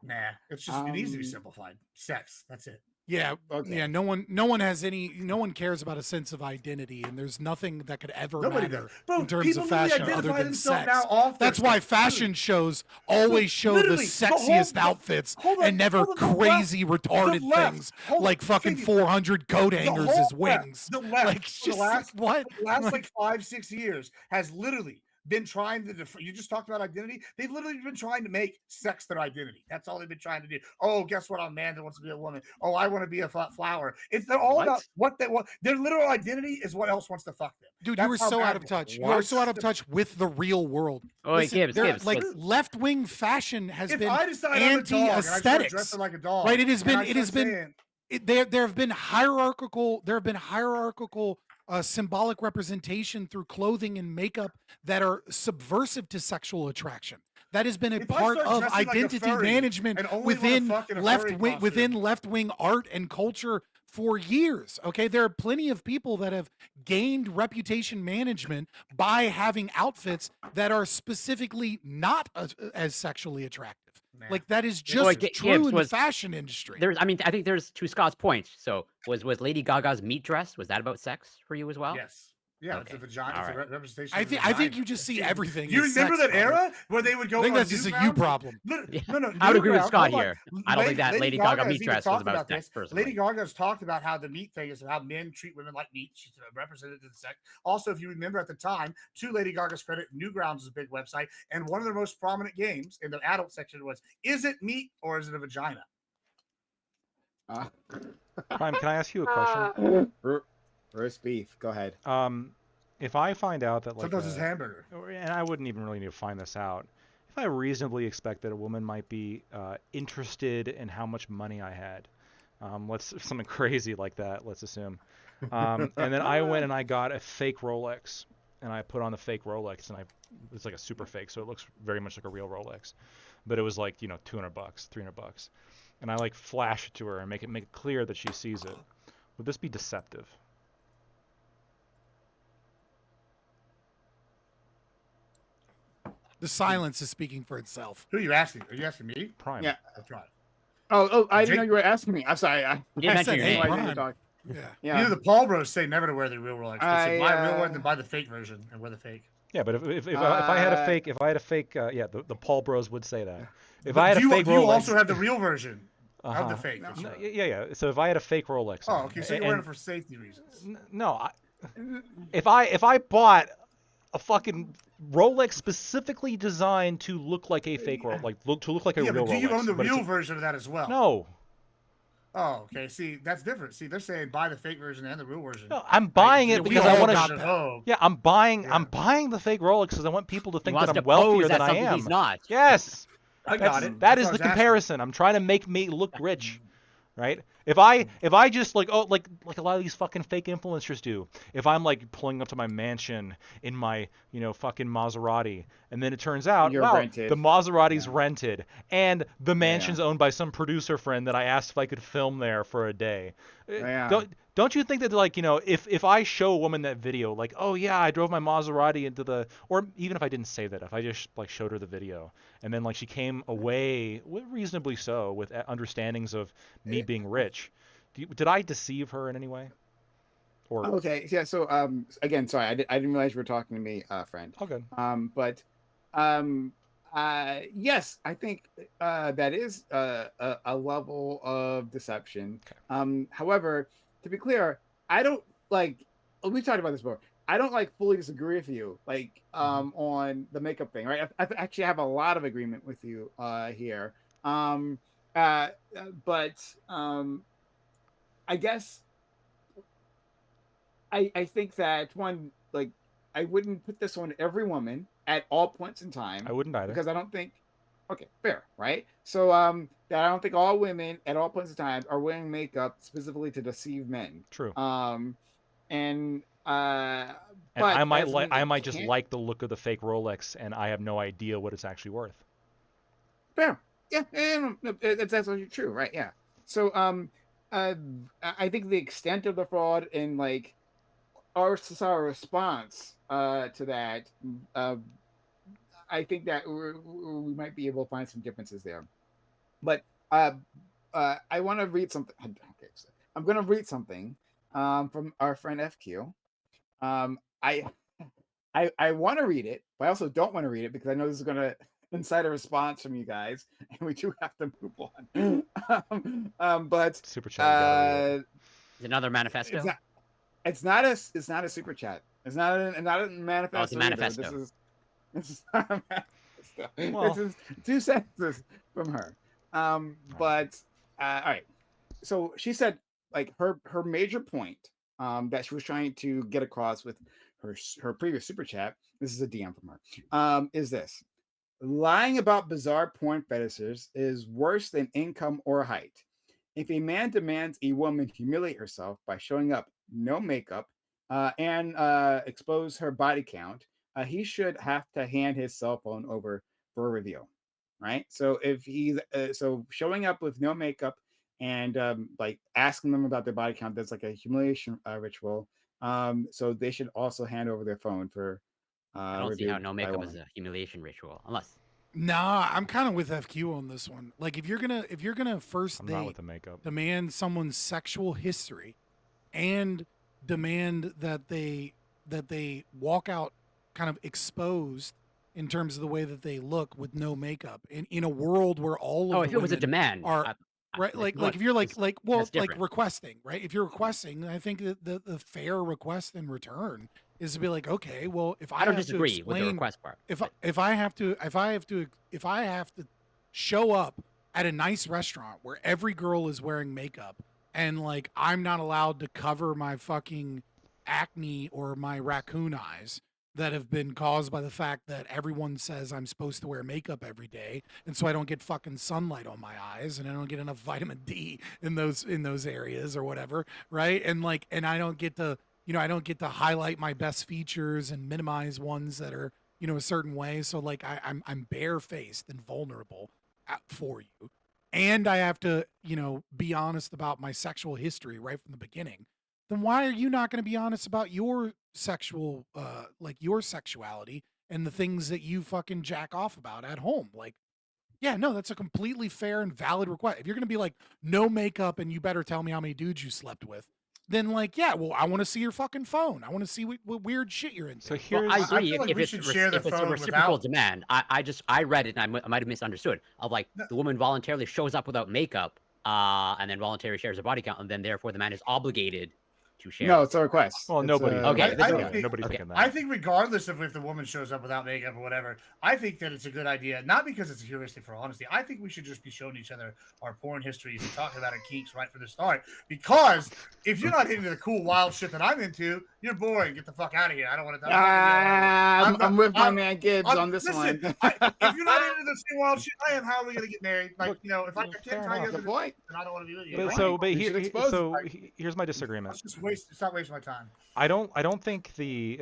Nah, it's just it needs to be simplified. Sex. That's it. Yeah, Okay. yeah. No one cares about a sense of identity, and there's nothing that could ever Nobody matter does. Bro, in terms people of literally fashion other identify than themselves sex. now off their That's why sex. fashion shows always show the literally, but sexiest outfits and never crazy retarded things like fucking 400 coat hangers as wings. The left, Like, for the just last, what? for the last like 5-6 years has literally been trying to you just talked about identity. They've literally been trying to make sex their identity. That's all they've been trying to do. Oh, guess what? I'm a man that wants to be a woman. Oh, I want to be a flower. They're all about what they want. Their literal identity is what else wants to fuck them. Dude, That's you were how so bad out of they are. touch. You are so out of touch with the real world. Oh, wait, Listen, Gibbs, they're- Gibbs, like Gibbs. left-wing fashion has If been I decide I'm a dog and I start anti-aesthetics. dressing like a dog, Right? It has and been. I It has start been. saying, There have been hierarchical. There have been hierarchical symbolic representation through clothing and makeup that are subversive to sexual attraction. That has been a If I part start of dressing like a identity furry management and only wanna within fuck in a furry costume- left wing art and culture for years. Okay, there are plenty of people that have gained reputation management by having outfits that are specifically not as sexually attractive. Nah. Like that is Wait, just Gibbs, true in the was- fashion industry. I think there's to Scott's point. So was Lady Gaga's meat dress? Was that about sex for you as well? Yes. Yeah, it's a Okay. vagina. All It's a right. representation. I of the think vagina. you just see everything. Do you as remember sex, that brother. era where they would go? I think on that's just a you Newgrounds? problem. No. I would agree with Newgrounds, Scott hold on. here. I don't think that Lady Gaga has meat even dress was talked about this. sex, personally. Lady Gaga's talked about how the meat thing is how men treat women like meat. She's represented in sex. Also, if you remember at the time, to Lady Gaga's credit, Newgrounds is a big website, and one of their most prominent games in the adult section was, "Is it meat or is it a vagina?" Prime, can I ask you a question? Roast beef. Go ahead. If I find out that like Sometimes it's hamburger. and I wouldn't even really need to find this out. If I reasonably expect that a woman might be interested in how much money I had, let's something crazy like that, let's assume, and then I went and I got a fake Rolex, and I put on the fake Rolex, and it's like a super fake, so it looks very much like a real Rolex, but it was like $200, $300, and I like flash it to her and make it clear that she sees it. Would this be deceptive? The silence is speaking for itself. Who are you asking? Are you asking me? Prime. Yeah. That's right. Oh, I didn't Jake- know you were asking me. I'm sorry. You didn't mention said, your hey, name. I Prime. didn't talk. Yeah. Yeah. You know, the Paul Bros say never to wear the real Rolex. They say buy a real one, I, then buy the fake version and wear the fake. Yeah, but if I had a fake, yeah, the Paul Bros would say that. If But I had do a fake you Rolex, also have the real version of Uh-huh. the fake. for No. sure. yeah. So if I had a fake Rolex, Oh, on, okay. So you're wearing it for safety reasons. no, if I bought a fucking Rolex specifically designed to look like a fake Rolex, like look like a Yeah, real but do you Rolex, own the but it's real version of that as well? no, Oh, okay. See, that's different. See, they're saying buy the fake version and the real version. no, I'm buying Yeah, it we because all I want got to. that. Oh, Yeah, I'm buying Yeah. the fake Rolex because I want people to He think wants that to I'm wealthier pose than as I something am. he's not. Yes. I got it. That That's is what the I was asking. comparison. I'm trying to make me look rich, right? If I just like a lot of these fucking fake influencers do. If I'm like pulling up to my mansion in my fucking Maserati, and then it turns out You're wow, rented. the Maserati's Yeah. rented, and the mansion's owned by some producer friend that I asked if I could film there for a day. Yeah. Don't you think that, like, if I show a woman that video, like, oh yeah, I drove my Maserati into the, or even if I didn't say that, if I just like showed her the video, and then like she came away reasonably so with understandings of me being rich, did I deceive her in any way? Or Okay, yeah. So again, sorry, I didn't realize you were talking to me, friend. oh, good. But um, yes, I think that is a level of deception. Okay. However, to be clear, I don't like. We talked about this before. I don't like fully disagree with you, like on the makeup thing, right? I actually have a lot of agreement with you here. Um, uh, but I guess I think that one, like, I wouldn't put this on every woman at all points in I time wouldn't either. because I don't think, okay, fair, right? So that I don't think all women at all points in time are wearing makeup specifically to deceive men. True. And And but I that might doesn't like, mean I it might just can't. like the look of the fake Rolex, and I have no idea what it's actually worth. Fair, yeah, and that's absolutely true, right? Yeah. So uh, I think the extent of the fraud and like our societal response to that, uh, I think that we might be able to find some differences there. But I want to read something. Okay, so I'm going to read something from our friend FQ. Um, I I want to read it, but I also don't want to read it because I know this is going to incite a response from you guys, and we do have to move on. But Super chat, you gotta read it. Is another it's manifesto? not. It's not a super chat. It's not a Oh, it's a manifesto either. manifesto. This is not a manifesto. This Well, is two sentences from her. all right. But all right. So she said like her major point that she was trying to get across with her previous super chat. This is a DM from her. Is this lying about bizarre porn fetishes is worse than income or height. If a man demands a woman humiliate herself by showing up no makeup and expose her body count, he should have to hand his cell phone over for a review, right? So if he's so showing up with no makeup and like asking them about their body count, that's like a humiliation ritual. So they should also hand over their phone for I don't see how review no by a makeup is woman. a humiliation ritual, unless Nah, I'm kind of with FQ on this one. Like if you're gonna first I'm not with date the makeup. demand someone's sexual history and demand that they walk out kind of exposed in terms of the way that they look with no makeup in a world where all oh, of the if it was a women demand, are right if like what if you're is like that's well like different. requesting, right? If you're requesting, I think that the fair request in return is to be like, okay, well, if I I don't have to disagree with the explain request part, but if I have to if I have to show up at a nice restaurant where every girl is wearing makeup and like I'm not allowed to cover my fucking acne or my raccoon eyes that have been caused by the fact that everyone says I'm supposed to wear makeup every day and so I don't get fucking sunlight on my eyes and I don't get enough vitamin D in those areas or whatever, right? And like and I don't get to I don't get to highlight my best features and minimize ones that are a certain way. So like I'm barefaced and vulnerable for you, and I have to be honest about my sexual history right from the beginning. Then why are you not going to be honest about your sexual like your sexuality and the things that you fucking jack off about at home? Like, yeah, no, that's a completely fair and valid request. If you're gonna be like, no makeup and you better tell me how many dudes you slept with, then like, yeah, well, I want to see your fucking phone. I want to see what weird shit you're into. So well, I here's I agree. feel like we should share the If it's a phone reciprocal without. demand, I read it and I might have misunderstood. Of like No, the woman voluntarily shows up without makeup, and then voluntarily shares her body count, and then therefore the man is obligated to share No, the it's a same body count. request. well, It's nobody, a Okay, nobody, this I is nobody, think nobody's okay. thinking I that. think regardless of if the woman shows up without makeup or whatever, I think that it's a good idea. Not because it's a heuristic for honesty. I think we should just be showing each other our porn histories and talking about our kinks right from the start. Because if you're not into the cool wild shit that I'm into, you're boring. Get the fuck out of here. I don't want to. I'm not gonna be around you. I'm not. I'm with my man Gibbs on this Listen. one. If you're not into the same wild shit I am, how are we gonna get married? Like Look, if I can't fair tie you enough. up Good in a point. then I don't want to be with you. Good But point. so, but We should here, expose it. here's my disagreement. Let's just waste. Stop wasting my time. I don't think the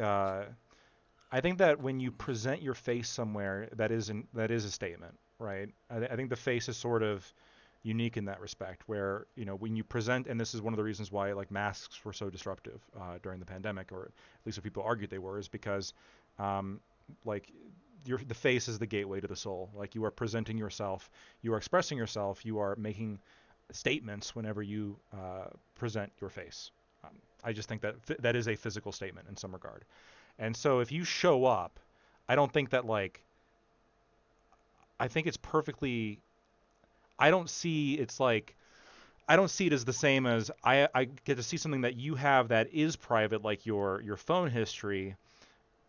I think that when you present your face somewhere, that is a statement, right? I think the face is sort of unique in that respect, where when you present, and this is one of the reasons why like masks were so disruptive during the pandemic, or at least what people argued they were, is because um, like the face is the gateway to the soul. Like you are presenting yourself, you are expressing yourself, you are making statements whenever you present your face. I just think that that is a physical statement in some regard. And so if you show up, I don't think that like I think it's perfectly. I don't see it's like I don't see it as the same as I get to see something that you have that is private, like your phone history.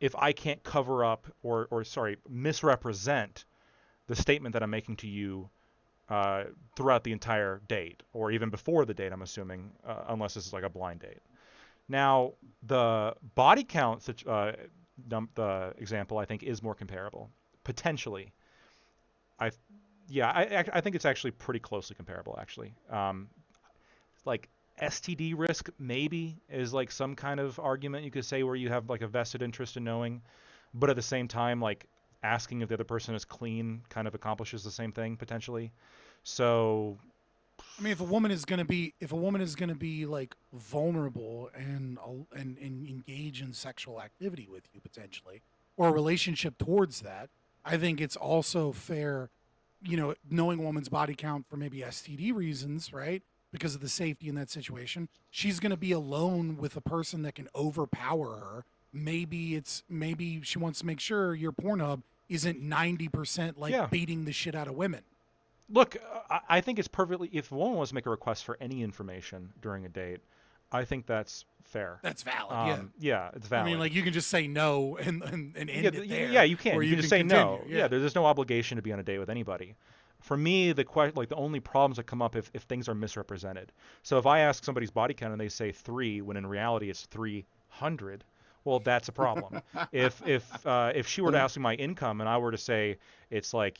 If I can't cover up or sorry misrepresent the statement that I'm making to you throughout the entire date, or even before the date, I'm assuming, unless this is like a blind date. Now, the body count the example I think is more comparable, potentially. I yeah, I think it's actually pretty closely comparable actually. Like STD risk maybe is like some kind of argument you could say where you have like a vested interest in knowing, but at the same time like asking if the other person is clean kind of accomplishes the same thing potentially. So I mean, if a woman is gonna be like vulnerable and engage in sexual activity with you potentially, or a relationship towards that, I think it's also fair, knowing a woman's body count for maybe STD reasons, right? Because of the safety in that situation, she's gonna be alone with a person that can overpower her. Maybe she wants to make sure your Pornhub isn't 90% like yeah, beating the shit out of women. look, I think it's perfectly. If a woman wants to make a request for any information during a date, I think that's fair. That's valid, yeah. Yeah, it's I mean, valid. like you can just say no and Yeah, end it yeah, there, you can. or You can you just can say continue. no. Yeah, Yeah. there's no obligation to be on a date with anybody. For me, the only problems that come up if things are misrepresented. So if I ask somebody's body count and they say 3 when in reality it's 300, well, that's a problem. If she were to ask me my income and I were to say it's like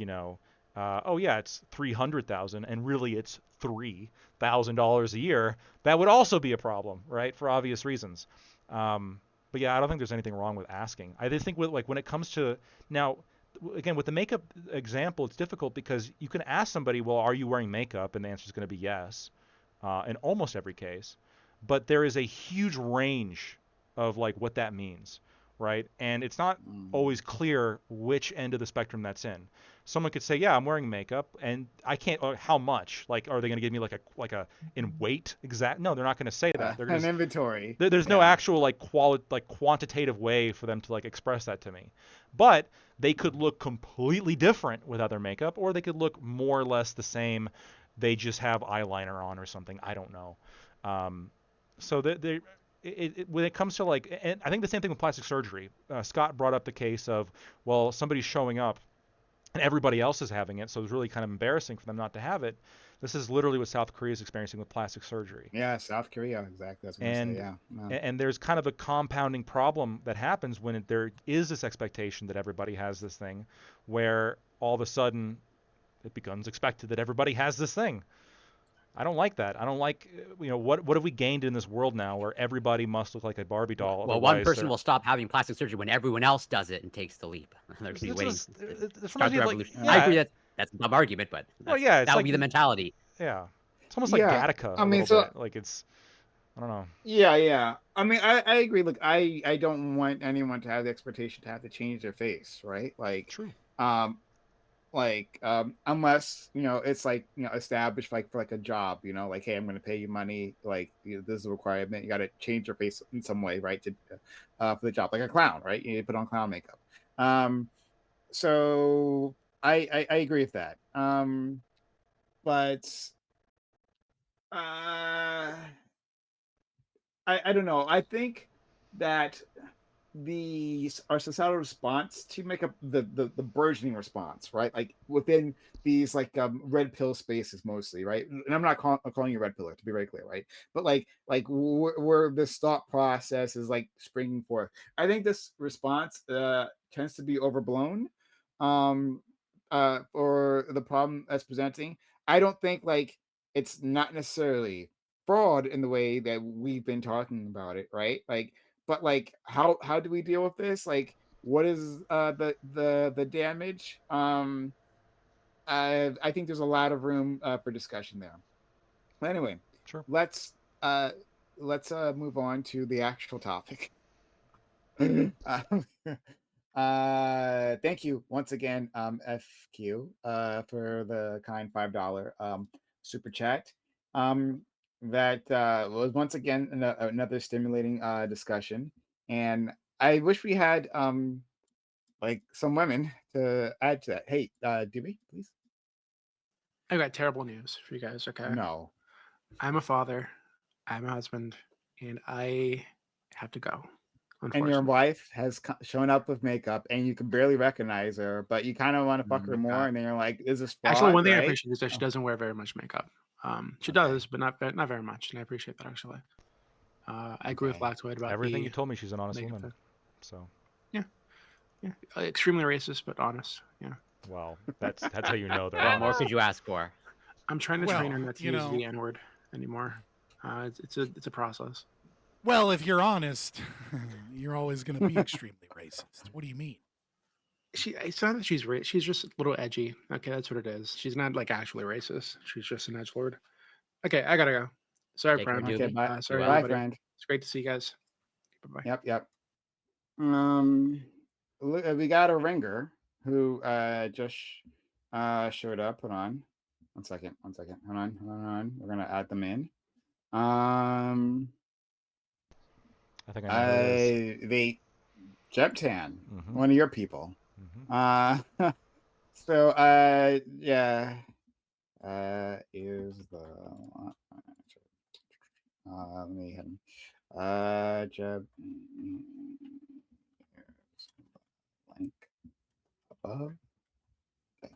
oh yeah, it's 300,000 and really it's $3,000 a year, that would also be a problem, right? For obvious reasons. But yeah, I don't think there's anything wrong with asking. I just think like when it comes to now, again with the makeup example, it's difficult because you can ask somebody, well, are you wearing makeup, and the answer is going to be yes, in almost every case. But there is a huge range of like what that means, right? And it's not always clear which end of the spectrum that's in. Someone could say, yeah, I'm wearing makeup, and I can't. How much? Like, are they going to give me like a in weight exact? No, they're not going to say that. They're going An to inventory. there's no Yeah. actual like quantitative way for them to like express that to me. But they could look completely different without their makeup, or they could look more or less the same. They just have eyeliner on or something. I don't know. Um, so when it comes to like, and I think the same thing with plastic surgery. Scott brought up the case of, well, somebody's showing up and everybody else is having it, so it's really kind of embarrassing for them not to have it. This is literally what South Korea is experiencing with plastic surgery. Yeah, South Korea, exactly. I was gonna say, and yeah. No. and there's kind of a compounding problem that happens when there is this expectation that everybody has this thing, where all of a sudden it becomes expected that everybody has this thing. I don't like that. I don't like, what have we gained in this world now where everybody must look like a Barbie doll, Well, one otherwise person they're. will stop having plastic surgery when everyone else does it and takes the leap. They're going to be waiting to This reminds start me the of like, revolution. I agree yeah, that's a dumb argument, but well, yeah, that it's would like, be the mentality. yeah, it's almost like Yeah. Gattaca I a mean, little so bit. Like it's, I don't know. yeah. I mean, I agree. Look, I don't want anyone to have the expectation to have to change their face, right? True. Um, unless it's like established like for like a job, like, hey, I'm going to pay you money, like this is a requirement, you got to change your face in some way, right, to for the job, like a clown, right, you put on clown makeup. So I agree with that. But uh I don't know, I think that our societal response to make up the burgeoning response, right? Like within these like red pill spaces mostly, right? And I'm not calling you red pillar, to be very clear, right? But like where this thought process is like springing forth. I think this response tends to be overblown um for the problem that's presenting. I don't think like it's not necessarily fraud in the way that we've been talking about it, right? Like, but like how do we deal with this? Like, what is the damage? I think there's a lot of room for discussion there. But anyway, Sure. let's move on to the actual topic. Thank you once again, FQ, for the kind $5 super chat. That was once again another stimulating discussion, and I wish we had like some women to add to that. Hey, do we please? I got terrible news for you guys. Okay, No. I'm a father, I'm a husband, and I have to go. And your Unfortunately, wife has shown up with makeup, and you can barely recognize her, but you kind of want to fuck oh her my more, God. and then you're like, "Is this Actually, fraud?" one thing I Right? appreciate is that she Oh, doesn't wear very much makeup. She okay. does, but not very much, and I appreciate that actually. I agree with Okay. Lactoid about Everything the you told me, she's an honest makeup woman. thing. So, Yeah, yeah, extremely racist, but honest. Yeah, well, that's how you know they're What more honest. could you ask for? I'm trying to train her Well, not to you use know, the N word anymore. It's a process. well, if you're honest, you're always going to be extremely racist. What do you mean? It's not that she's just a little edgy. Okay, that's what it is. She's not like actually racist. She's just an edgelord. Okay, I gotta go. Sorry, Take care, Prime. Okay. Doobie. Bye. Be Sorry, well. Bye, everybody. friend. It's great to see you guys. Bye bye. Yep. Yep. Um, we got a ringer who just showed up. Hold on, 1 second. 1 second. Hold on. Hold on. We're gonna add them in. Um, I think I know who it is. the Jeptan, Mm-hmm. one of your people. Mm-hmm. So yeah, is the let me hit him. Jeb link above. Okay.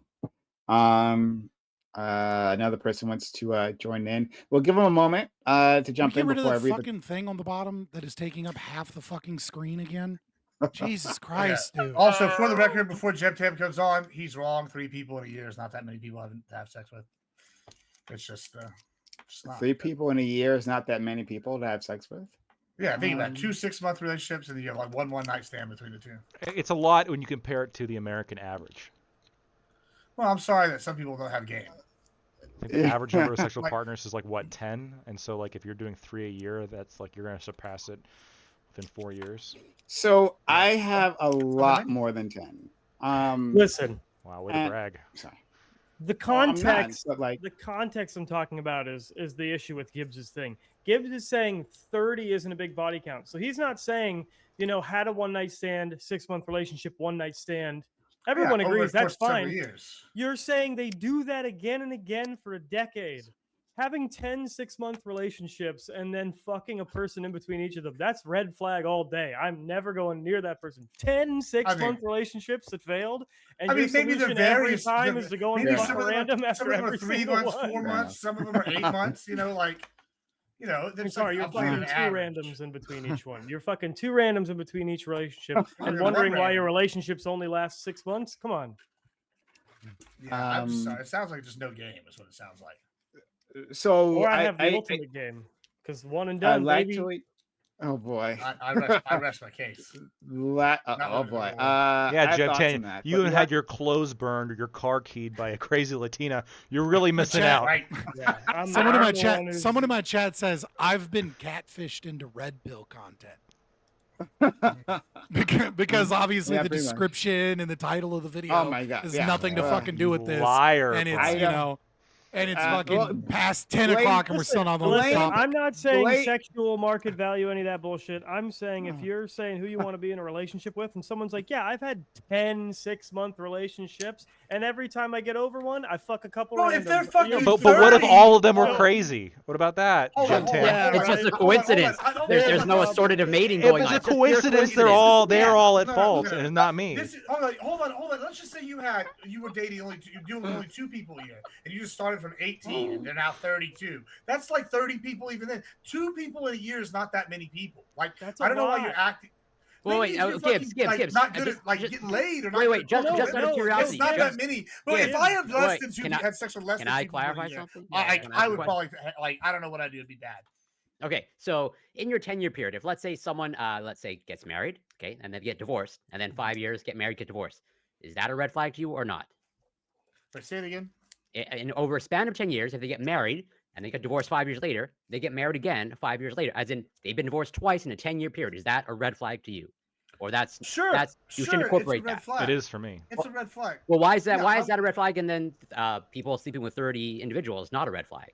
Another person wants to join in. We'll give them a moment to Can we jump get in rid of before I that read the. fucking thing on the bottom that is taking up half the fucking screen again? Jesus Yeah. Christ, dude. Also, for the record, before Jeb Tam comes on, he's wrong. 3 people in a year is not that many people I haven't have sex with. It's just not. 3 people in a year is not that many people to have sex with. Yeah, think about 2 6-month relationships, and then you have like one night stand between the two. It's a lot when you compare it to the American average. Well, I'm sorry that some people don't have game. I think the average number of sexual Like- partners is like what, 10? And so like if you're doing 3 a year, that's like you're gonna surpass it within 4 years. So Yeah. I have a lot many? more than 10. Listen, Wow, way to and- brag. Sorry. the Oh, I'm not, context, but like, the context I'm talking about is the issue with Gibbs's thing. Gibbs is saying 30 isn't a big body count, so he's not saying had a one night stand, 6-month relationship, one night stand. Everyone Yeah, over agrees the that's course of several fine. years. You're saying they do that again and again for a decade. Having 10 6-month relationships and then fucking a person in between each of them, that's red flag all day. I'm never going near that person. 10 6-month relationships that failed, and your maybe the solution every various time is to go and maybe fuck some a of them random some after of them are every 3 single months, one. 4 Fair months, some of them are 8 months. I'm there's sorry, you're I'm saying fucking an 2 average. randoms in between each one. You're fucking 2 randoms in between each relationship and One wondering why your random. relationships only last 6 months? Come on. Yeah, I'm just sorry. It sounds like just no game is what it sounds like. so Or I have the ultimate game because one and I done, like baby. to. Oh boy. I rest my case. Oh boy. Yeah, I have Jeb thoughts Tan, on that. you but haven't had your clothes burned or your car keyed by a crazy Latina. You're really missing chat- out. Right. Yeah, I'm Someone in I'm my the chat. one who's- Someone in my chat says I've been catfished into red pill content because obviously Yeah, the pretty much. description and the title of the video Oh my God, has yeah. nothing to fucking do You with this, liar, and it's Brian. and it's well, fucking past 10 Blaine, o'clock and we're still not on this Listen, topic. I'm not saying Blake- sexual market value, any of that bullshit. I'm saying if you're saying who you want to be in a relationship with, and someone's like, yeah, I've had 10 6-month relationships, and every time I get over one, I fuck a couple Well, if they're randoms. fucking You're But what if 30, all of them were hold on. crazy? What about that, Hold Jeb on, hold Tan? on, Yeah, hold it's on, just a hold on, hold on. coincidence. I don't There's think no that's- assortative mating If going it's on. a It's just pure coincidence, they're coincidence. all at No, fault, no, no. and it's not me. Hold on. Let's just say you were dating only 2 people a year, and you just started from 18, and they're now 32. That's like 30 people even then. 2 people in a year is not that many people. Like That's I don't know why lot. you're acting. Well, Maybe wait, if you're Gibbs, fucking, like, Gibbs. not good Just- at like just- getting laid or not. Wait, good wait, at just pulling out of women. curiosity, It's not Gibbs, that many. But Gibbs, if I have less wait, than 2 can I- had sex with less Can than 2 I people in a clarify year, something? I would probably like I don't know what I'd do. It'd be bad. Okay, so in your 10-year period, if let's say someone, let's say gets married, okay, and then get divorced, and then 5 years, get married, get divorced, is that a red flag to you or not? But say it again. In over a span of 10 years, if they get married and they get divorced 5 years later, they get married again 5 years later, as in they've been divorced twice in a 10-year period. Is that a red flag to you? Or that's Sure, you should sure, it's a incorporate red that. flag. It is for me. It's a red flag. Well, why is that? Yeah, Why is that a red flag? And then people sleeping with 30 individuals not a red flag?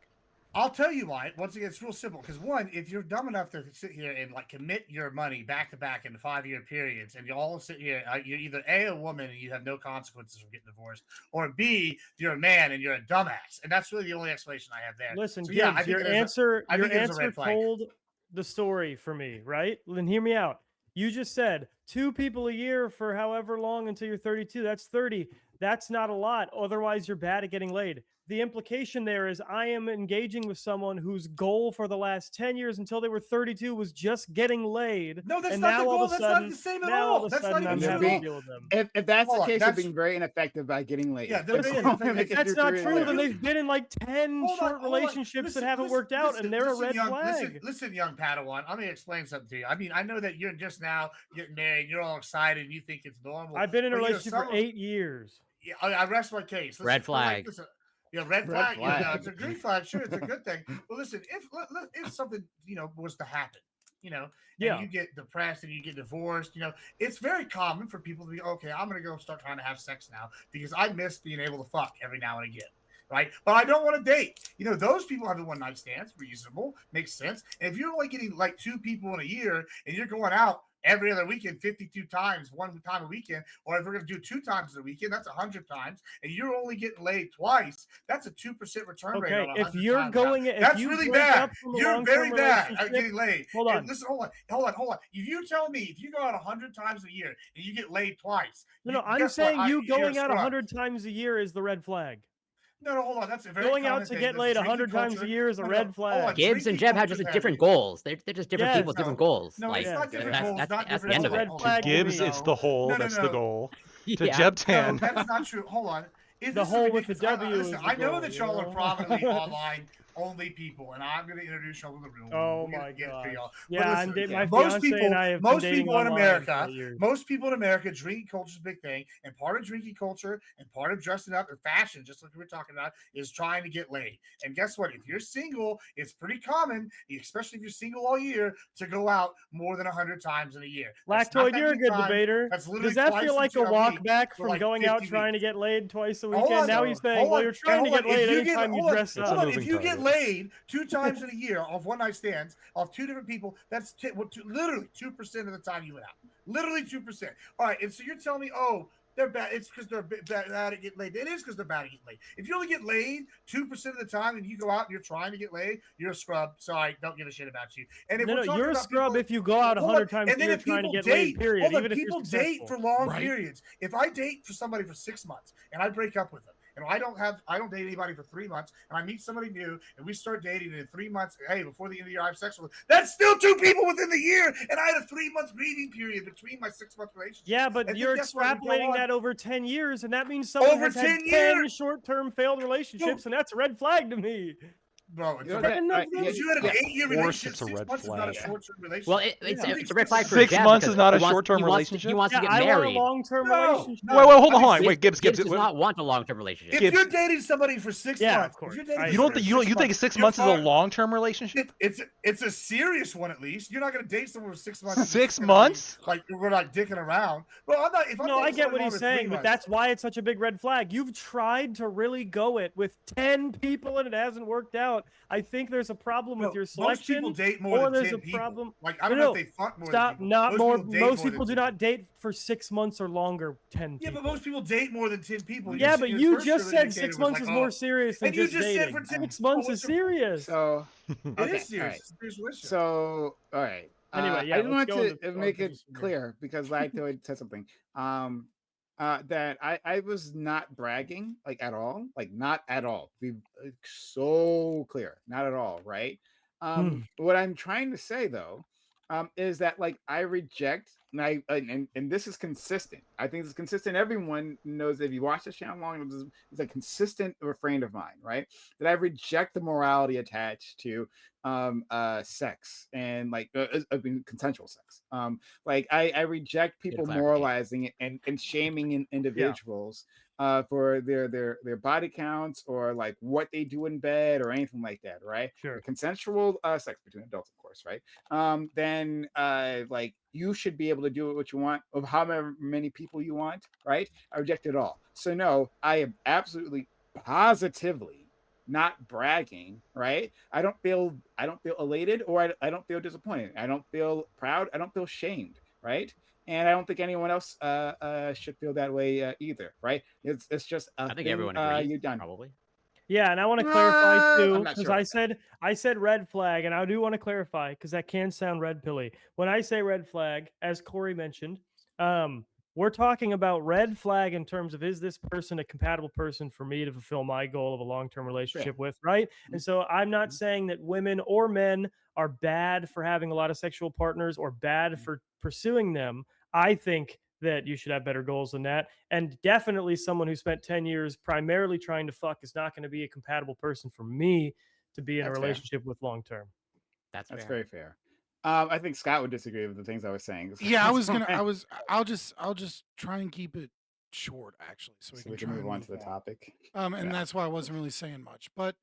I'll tell you why. Once again, it's real simple. Because one, if you're dumb enough to sit here and like commit your money back to back in 5-year periods, and you all sit here, you're either a woman and you have no consequences from getting divorced, or B, you're a man and you're a dumbass, and that's really the only explanation I have there. Listen, so, Gibbs, yeah, I think your it is answer, I your think it is a red answer flag. told the story for me, right? Then hear me out. You just said 2 people a year for however long until you're 32. That's 30. That's not a lot. Otherwise, you're bad at getting laid. The implication there is I am engaging with someone whose goal for the last 10 years until they were 32 was just getting laid. No, that's and not now the all goal. of a That's sudden, not the same at now all all. of a That's not sudden even I'm true at having to all. deal with them. If that's Hold the on, case, they're that's- being very ineffective by getting laid. Yeah, they're That's being all I'm ineffective. gonna If that's just not really true, like- then they've been in like 10 Hold short on, hold on. relationships Listen, that haven't listen, worked out, listen, and they're listen, a red young, flag. Listen, young Padawan. I'm gonna explain something to you. I mean, I know that you're just now getting married. You're all excited. And you think it's normal. I've been in a but, you know, relationship for some- 8 years. Yeah, I rest my case. Listen, Red but, like, flag. listen, yeah, red Red flag. Yeah, no, flag. it's a green flag. Sure, it's a good thing. But listen, if something was to happen, and Yeah. you get depressed and you get divorced, it's very common for people to be okay. I'm gonna go start trying to have sex now because I miss being able to fuck every now and again. Right, but I don't want to date. Those people having one night stands, reasonable, makes sense. And if you're only getting like 2 people in a year and you're going out every other weekend 52 times, one time a weekend, or if we're going to do 2 times a weekend, that's 100 times, and you're only getting laid twice, that's a 2% return rate Okay, on if 100 you're times. going, if That's you really break bad. up from a You're long-term very bad at relationship- getting laid. Hold on. And listen, hold on. If you tell me if you go out 100 times a year and you get laid twice, No, I'm guess what? saying you you're a going out scrub. 100 times a year is the red flag. No, hold on. That's a very Going out common to thing. get That's laid drinking 100 times a culture. year is a No, red hold flag. on. Gibbs and Drinking Jeb have culture's just heavy. different goals. They're just different Yes. people with different No. goals. No, Like, it's not different goals. that's Not the different end of goals. it. Hold Red on, flag to Gibbs, me. it's the hole. No, That's no. the goal. To Yeah. Jeb No, 10. that's not true. Hold on. The This is hole with the ridiculous. W is Listen, the I know goal, that you y'all know? are prominently online only people, and I'm going to introduce y'all to the room. Oh We're my gonna get it to god. y'all. But Yeah, listen, and my most fiance and I have been most dating people in online America, for years. most people in America, drinking culture is a big thing, and part of drinking culture and part of dressing up and fashion, just like we were talking about, is trying to get laid. And guess what? If you're single, it's pretty common, especially if you're single all year, to go out more than 100 times in a year. That's not Lactoid, that you're a many good times. debater. That's literally Does that twice feel like a week walk back for from like going out 50 trying to weeks. get laid twice a Hold weekend? on, Now he's saying, hold well, on, you're trying to hold get on. laid If you get- anytime you hold on, dress It's up. a Hold on, moving if you get target. laid 2 times in a year off one night stands off 2 different people, that's literally 2% of the time you went out. Literally 2%. All right, and so you're telling me, oh, they're bad. It's because they're bad at getting laid. It is because they're bad at getting laid. If you only get laid 2% of the time and you go out and you're trying to get laid, you're a scrub. Sorry, don't give a shit about you. And if No, we're no, talking you're a about scrub people- if you go out Hold 100 on, times a and then year if trying to people get laid, date, period, hold on, even if you're people successful. date for long Right. periods. If I date for somebody for 6 months and I break up with them, and I don't date anybody for 3 months, and I meet somebody new, and we start dating, and in 3 months, hey, before the end of the year, I have sex with them. That's still 2 people within the year, and I had a 3-month grieving period between my 6-month relationship. Yeah, but And then you're guess what? We go extrapolating on. that over 10 years, and that means someone Over has had 10 10 years? short-term failed relationships, and that's a red flag to me. Bro, it's You know a that- red. Ten of yeah, them? If you had an yeah. 8-year Of course relationship, it's a 6 red months is not a flag. short-term relationship. Well, Yeah. it's a red flag for 6 Jeb months because is not a he wants- short-term he wants to- relationship? He wants Yeah, to get I want a married. long-term No, relationship. no. Wait, hold I on. think Wait, Gibbs. Gibbs does not want a long-term relationship. If you're dating somebody for 6 Yeah, months, of course. if you're dating I- You don't somebody think for you think 6 you're months is a fine. long-term relationship? It's a serious one at least. You're not going to date someone for 6 months. and 6 it's gonna be months? Like we're not dicking around. Well, I'm not. If I'm No, I dating get what someone he's for 3 saying, but months- that's why it's such a big red flag. You've tried to really go it with 10 people and it hasn't worked out. I think there's a problem with Bro, your most selection. people date more or than there's 10 a people. problem. Like I don't know if they fuck more Stop. than people. Not more. People date Most more people than do 10 not date for 6 months or longer. 10 Yeah, people. but most people date more than 10 people. Yeah, but Your you first just survey said indicator 6 was months like, is oh. more serious than And you just just said dating. for 10 6 months what's is the- serious. So It okay, is serious. all right. It's a serious relationship. So all right. Anyway, yeah, I just let's want go into to make it position here. clear because Lactoid said something. That I was not bragging like at all, like not at all. Be so clear, not at all, right? What I'm trying to say though, is that like I reject, and this is consistent. I think it's consistent. Everyone knows if you watch this channel long, it's a consistent refrain of mine, right? That I reject the morality attached to sex and like I mean, consensual sex. Like I reject people clarification. moralizing it and shaming individuals for their body counts or like what they do in bed or anything like that, right? Sure. Consensual sex between adults, of course, right? Then like you should be able to do what you want of however many people you want, right? I reject it all. So no, I am absolutely positively not bragging, right? I don't feel elated, or I don't feel disappointed. I don't feel proud. I don't feel shamed, right? And I don't think anyone else should feel that way either, right? It's just a I think thing everyone agrees, you've done. probably. Yeah, and I want to clarify I'm too, not because sure about that. I said red flag, and I do want to clarify because that can sound red pilly. When I say red flag, as Corey mentioned, um, we're talking about red flag in terms of, is this person a compatible person for me to fulfill my goal of a long-term Yeah. relationship with, right? And so I'm not saying that women or men are bad for having a lot of sexual partners or bad for pursuing them. I think that you should have better goals than that. And definitely someone who spent 10 years primarily trying to fuck is not going to be a compatible person for me to be in a That's fair. relationship with long term. That's That's fair. very fair. I think Scott would disagree with the things I was saying. Yeah, I was So, gonna. I'll just try and keep it short, actually, so we so can we can try move and on move to the on. topic. And Yeah. that's why I wasn't really saying much. But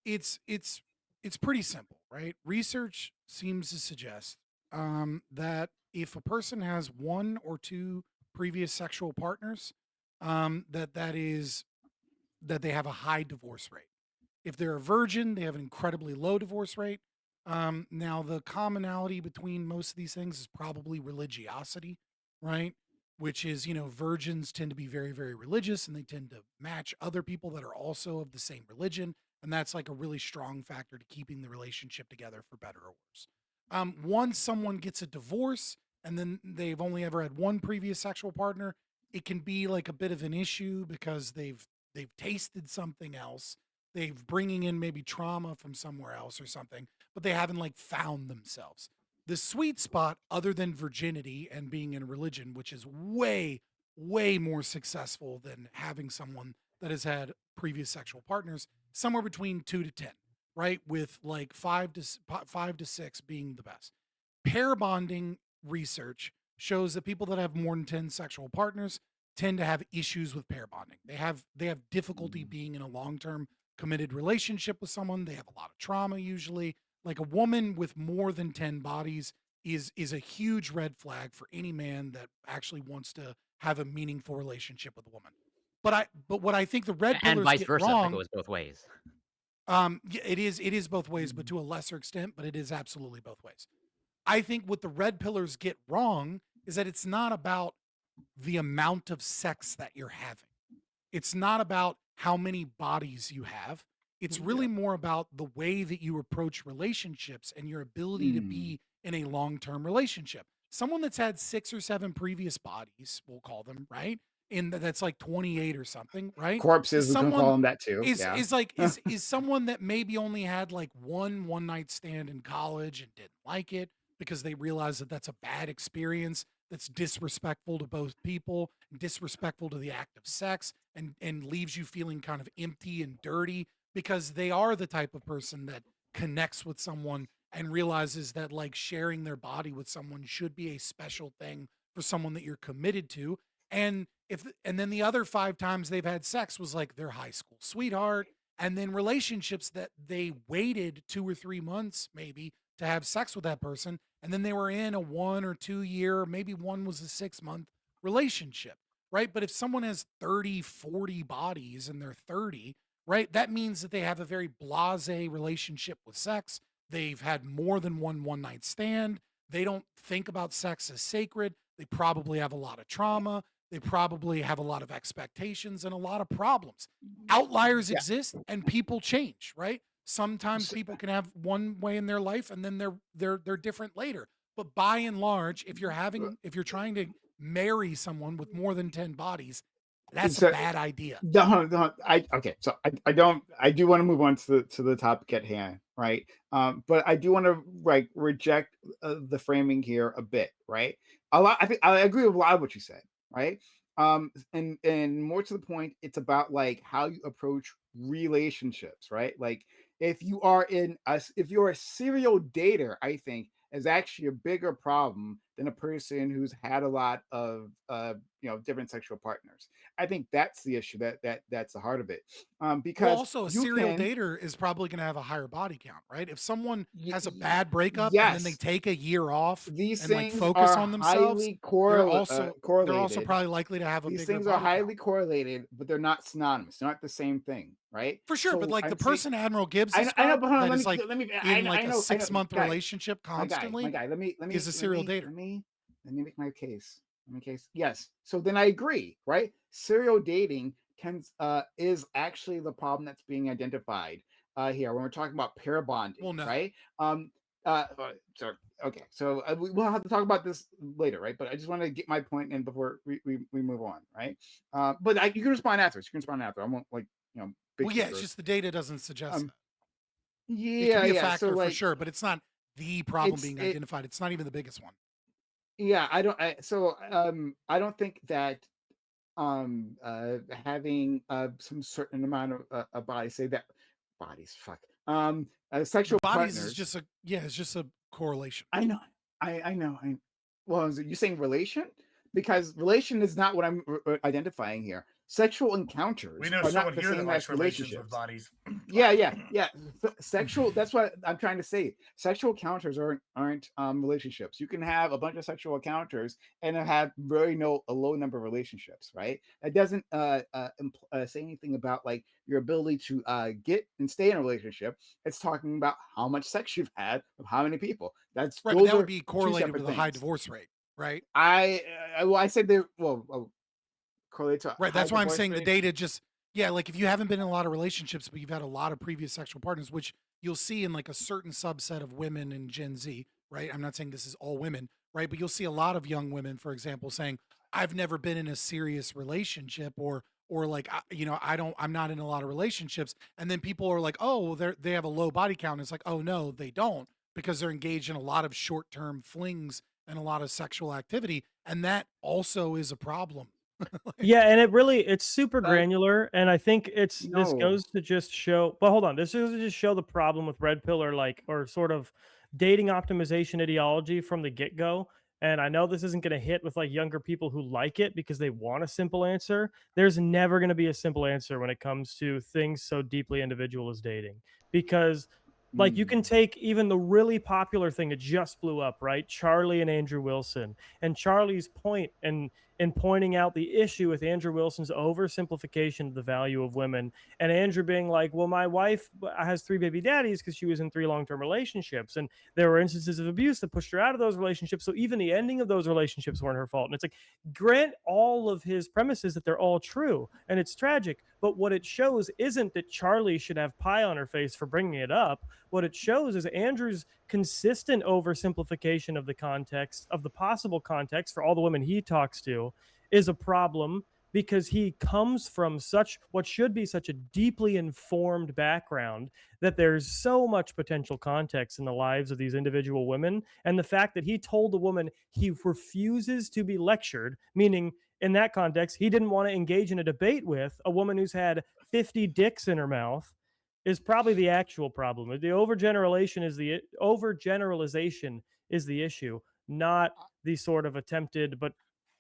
it's it's it's pretty simple, right? Research seems to suggest that if a person has one or two previous sexual partners, that they have a high divorce rate. If they're a virgin, they have an incredibly low divorce rate. Now, the commonality between most of these things is probably religiosity, right? Which is, virgins tend to be very, very religious and they tend to match other people that are also of the same religion. And that's like a really strong factor to keeping the relationship together for better or worse. Once someone gets a divorce and then they've only ever had one previous sexual partner, it can be like a bit of an issue because they've tasted something else, they've bringing in maybe trauma from somewhere else or something, but they haven't like found themselves. The sweet spot, other than virginity and being in a religion, which is way more successful than having someone that has had previous sexual partners, somewhere between 2 to 10, right? With like 5 to 6 being the best. Pair bonding research shows that people that have more than 10 sexual partners tend to have issues with pair bonding. They have difficulty being in a long-term committed relationship with someone. They have a lot of trauma usually. Like a woman with more than 10 bodies is a huge red flag for any man that actually wants to have a meaningful relationship with a woman. But what I think the red And pillars vice get versa. That wrong, goes both ways. yeah, it is both ways, but to a lesser extent, but it is absolutely both ways. I think what the red pillars get wrong is that it's not about the amount of sex that you're having. It's not about how many bodies you have. It's Yeah. really more about the way that you approach relationships and your ability to Mm. be in a long term relationship. Someone that's had 6 or 7 previous bodies, we'll call them, right? That's like 28 or something, right? Is Corpses, we can call someone them that too. is Yeah. is like is someone that maybe only had like one night stand in college and didn't like it because they realize that that's a bad experience, that's disrespectful to both people, disrespectful to the act of sex, and leaves you feeling kind of empty and dirty because they are the type of person that connects with someone and realizes that like sharing their body with someone should be a special thing for someone that you're committed to. And then the other 5 times they've had sex was like their high school sweetheart, and then relationships that they waited 2 or 3 months maybe to have sex with that person, and then they were in a 1 or 2 year, maybe one was a 6 month relationship, right? But if someone has 30, 40 bodies and they're 30, right, that means that they have a very blase relationship with sex. They've had more than one night stand. They don't think about sex as sacred. They probably have a lot of trauma. They probably have a lot of expectations and a lot of problems. Outliers Yeah. exist and people change, right? Sometimes So, people can have one way in their life and then they're different later. But by and large, if you're trying to marry someone with more than 10 bodies, that's a so bad idea. don't I okay, so I don't I do want to move on to the topic at hand, right? But I do want to like reject the framing here a bit, right? I think I agree with a lot of what you said, right? And more to the point, it's about like how you approach relationships, right? Like if you're a serial dater, I think is actually a bigger problem than a person who's had a lot of different sexual partners. I think that's the issue. That's the heart of it. Well, Because also a you serial can, dater is probably going to have a higher body count, right? If someone y- has a y- bad breakup and then they yes, take a year off these and like things focus are on themselves, highly they're also correlated. probably likely to have a These bigger things are body count. highly correlated, but they're not synonymous. They're not the same thing, right? For sure, but So like the I'm saying, person Admiral Gibbs I know, described but hold on, that is like let me, in like a I know, 6-month guy, relationship my constantly guy. is a serial dater. Let me make my case. Yes. So then I agree, right? Serial dating is actually the problem that's being identified here when we're talking about pair bonding, Well, no. right? So okay, so we'll have to talk about this later, right? But I just want to get my point in before we move on, right? But you can respond afterwards. You can respond after. I won't big Well, yeah, it's picture. just the data doesn't suggest Um, that. It can be a yeah. So factor for like sure, but it's not the problem being it identified. It's not even the biggest one. yeah, I don't think that having some certain amount of bodies, say that bodies, fuck, sexual Bodies is partners. it's just a correlation. I know, I know. Well, is it, you saying relation? Because relation is not what I'm identifying here. Sexual We encounters know are someone not the here that same likes as relations with relationships. bodies. Yeah. Sexual. That's what I'm trying to say. Sexual encounters aren't relationships. You can have a bunch of sexual encounters and have a low number of relationships, right? That doesn't say anything about like your ability to get and stay in a relationship. It's talking about how much sex you've had with how many people. Right, but Those that would are be two correlated separate with a high things. divorce rate, right? I said they correlate to a Right. high That's why I'm divorce saying the rate. data just, yeah, like if you haven't been in a lot of relationships, but you've had a lot of previous sexual partners, which you'll see in like a certain subset of women in Gen Z, right? I'm not saying this is all women, right? But you'll see a lot of young women, for example, saying, I've never been in a serious relationship or like I'm not in a lot of relationships. And then people are like, oh, well, they have a low body count. And it's like, oh no, they don't, because they're engaged in a lot of short-term flings and a lot of sexual activity. And that also is a problem. Yeah, and it's super But granular, and I think this no. goes to just show. But hold on, this is to just show the problem with red pill or sort of dating optimization ideology from the get go. And I know this isn't going to hit with like younger people who like it because they want a simple answer. There's never going to be a simple answer when it comes to things so deeply individual as dating, because like you can Mm. take even the really popular thing that just blew up, right? Charlie and Andrew Wilson, and Charlie's point and in pointing out the issue with Andrew Wilson's oversimplification of the value of women. And Andrew being like, well, my wife has 3 baby daddies because she was in 3 long term relationships. And there were instances of abuse that pushed her out of those relationships. So even the ending of those relationships weren't her fault. And it's like, grant all of his premises that they're all true. And it's tragic. But what it shows isn't that Charlie should have pie on her face for bringing it up. What it shows is Andrew's consistent oversimplification of the context, of the possible context for all the women he talks to, is a problem because he comes from what should be such a deeply informed background that there's so much potential context in the lives of these individual women. And the fact that he told the woman he refuses to be lectured, meaning in that context, he didn't want to engage in a debate with a woman who's had 50 dicks in her mouth, is probably the actual problem. The overgeneralization is the issue, not the sort of attempted but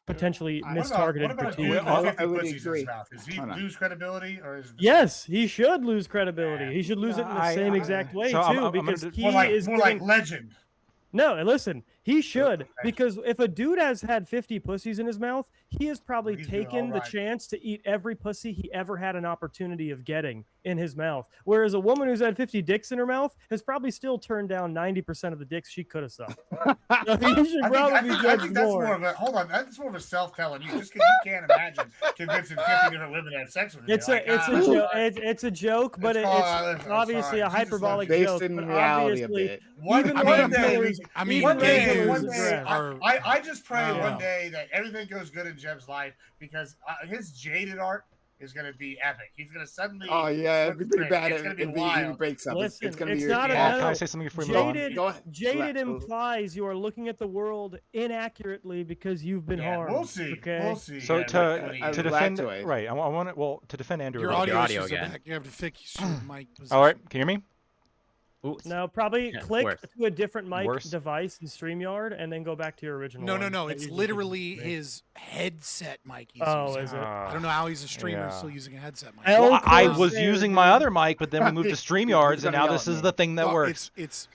potentially What mistargeted about a critique. dude with I 50 would pussies in his agree. mouth? Does he Hold on. lose credibility, or is it the same? Yes, he should lose credibility. Yeah. He should lose it in the I- same I- exact way so I'm too, gonna because do- he More is like giving. legend. No, and listen, he should, Okay. because if a dude has had 50 pussies in his mouth, he has probably He's doing taken all the right. chance to eat every pussy he ever had an opportunity of getting in his mouth. Whereas a woman who's had 50 dicks in her mouth has probably still turned down 90% of the dicks she could have sucked. So he should probably be I judged think that's more. more of a hold on. That's more of a self-telling you, just because you can't imagine convincing 50 different women to have sex with you. It's a joke. It's a joke, but It's it's called- obviously a sorry, Jesus hyperbolic loves Based joke. in But reality a obviously, bit. even One red day, pillars, I mean, even gay red pillars dudes day, address. are I just pray Yeah. one day that everything goes good in Jeb's life, because his jaded art is going to be epic. He's going to suddenly. Oh yeah, it'd be pretty bad It's if, going to be if he wild. breaks up. Listen, It's gonna be it's not a Can no. I say something before we move on? Jaded, Go ahead. jaded Relax. implies you are looking at the world inaccurately because you've been Yeah, harmed. we'll see. Okay. We'll see. So Yeah, I to would defend, like to. right? I want to, well, to defend Andrew. your a little audio, bit. audio issues are again. back. You have to fix your mic position. All right, can you hear me? Ooh, No, probably yeah, click worse. to a different mic Worse? device in StreamYard and then go back to your original No, one. That it's usually gives you literally three. his headset mic he's Oh, using. is it? I don't know how he's a streamer Yeah. still using a headset mic. Hell Well, I Corsair, was using my dude. other mic, but then we moved to He's StreamYards, and gonna now yell this at is me. the thing that No, works. It's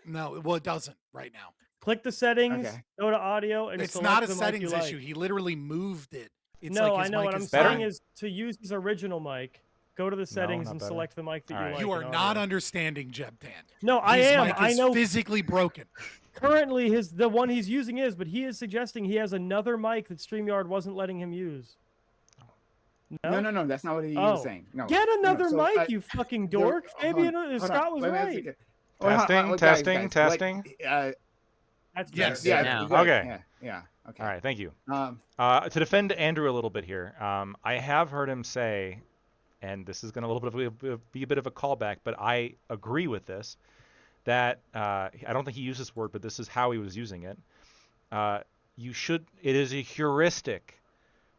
no, well, it doesn't right now. Click the settings, Okay. go to audio, and It's select not a the mic settings you like. issue. He literally moved it. It's No, like I his know mic what I'm is better? saying dying. is to use his original mic. Go to the settings not and better. select the mic that you Alright. like. You are in not audio. understanding Jebtan. No, I His am. mic I is know physically broken. currently the one he's using is, but he is suggesting he has another mic that StreamYard wasn't letting him use. No. That's not what he Oh. was saying. No. Get another So, mic, you fucking dork. Fabian Scott was right. Testing, testing, testing. That's Yes. better. Yeah. good. Okay. Yeah. Okay. All right, thank you. Um, To defend Andrew a little bit here, I have heard him say, and this is going to be a bit of a callback, but I agree with this, that I don't think he used this word, but this is how he was using it. It is a heuristic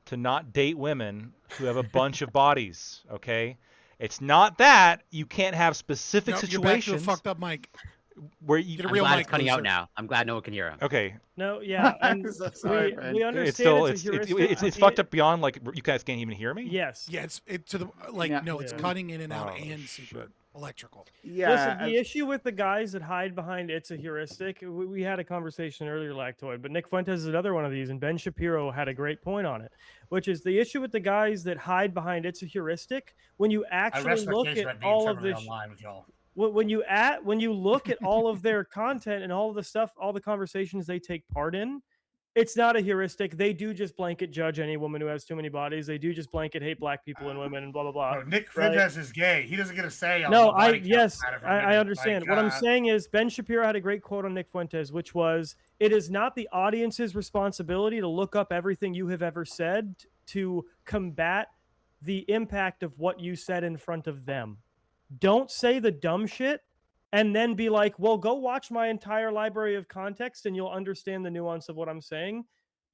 to not date women who have a bunch of bodies, okay? It's not that you can't have specific Nope, you're back to a situations fucked up mic. where you. Get a I'm real glad mic, it's cutting out loser. now. I'm glad no one can hear him. Okay, No, yeah, and I'm so sorry, friend. we understand it's still it's a heuristic. it's fucked up beyond like you guys can't even hear me. Yes. Yeah, it's to the like Yeah. no, it's Yeah. cutting in and out Oh, and shit. super electrical. Yeah. Listen, the issue with the guys that hide behind it's a heuristic, we had a conversation earlier, Lactoid, but Nick Fuentes is another one of these, and Ben Shapiro had a great point on it, which is the issue with the guys that hide behind it's a heuristic. When you I actually rest my look case at about being all of February this, online with y'all. when you look at all of their content and all of the stuff, all the conversations they take part in, it's not a heuristic. They do just blanket judge any woman who has too many bodies. They do just blanket hate black people and women and blah blah blah. No, Nick right? Fuentes is gay. He doesn't get a say on No, what body count yes, matter for I women. understand. Like, What I'm saying is Ben Shapiro had a great quote on Nick Fuentes, which was, "It is not the audience's responsibility to look up everything you have ever said to combat the impact of what you said in front of them. Don't say the dumb shit and then be like, well, go watch my entire library of context and you'll understand the nuance of what I'm saying.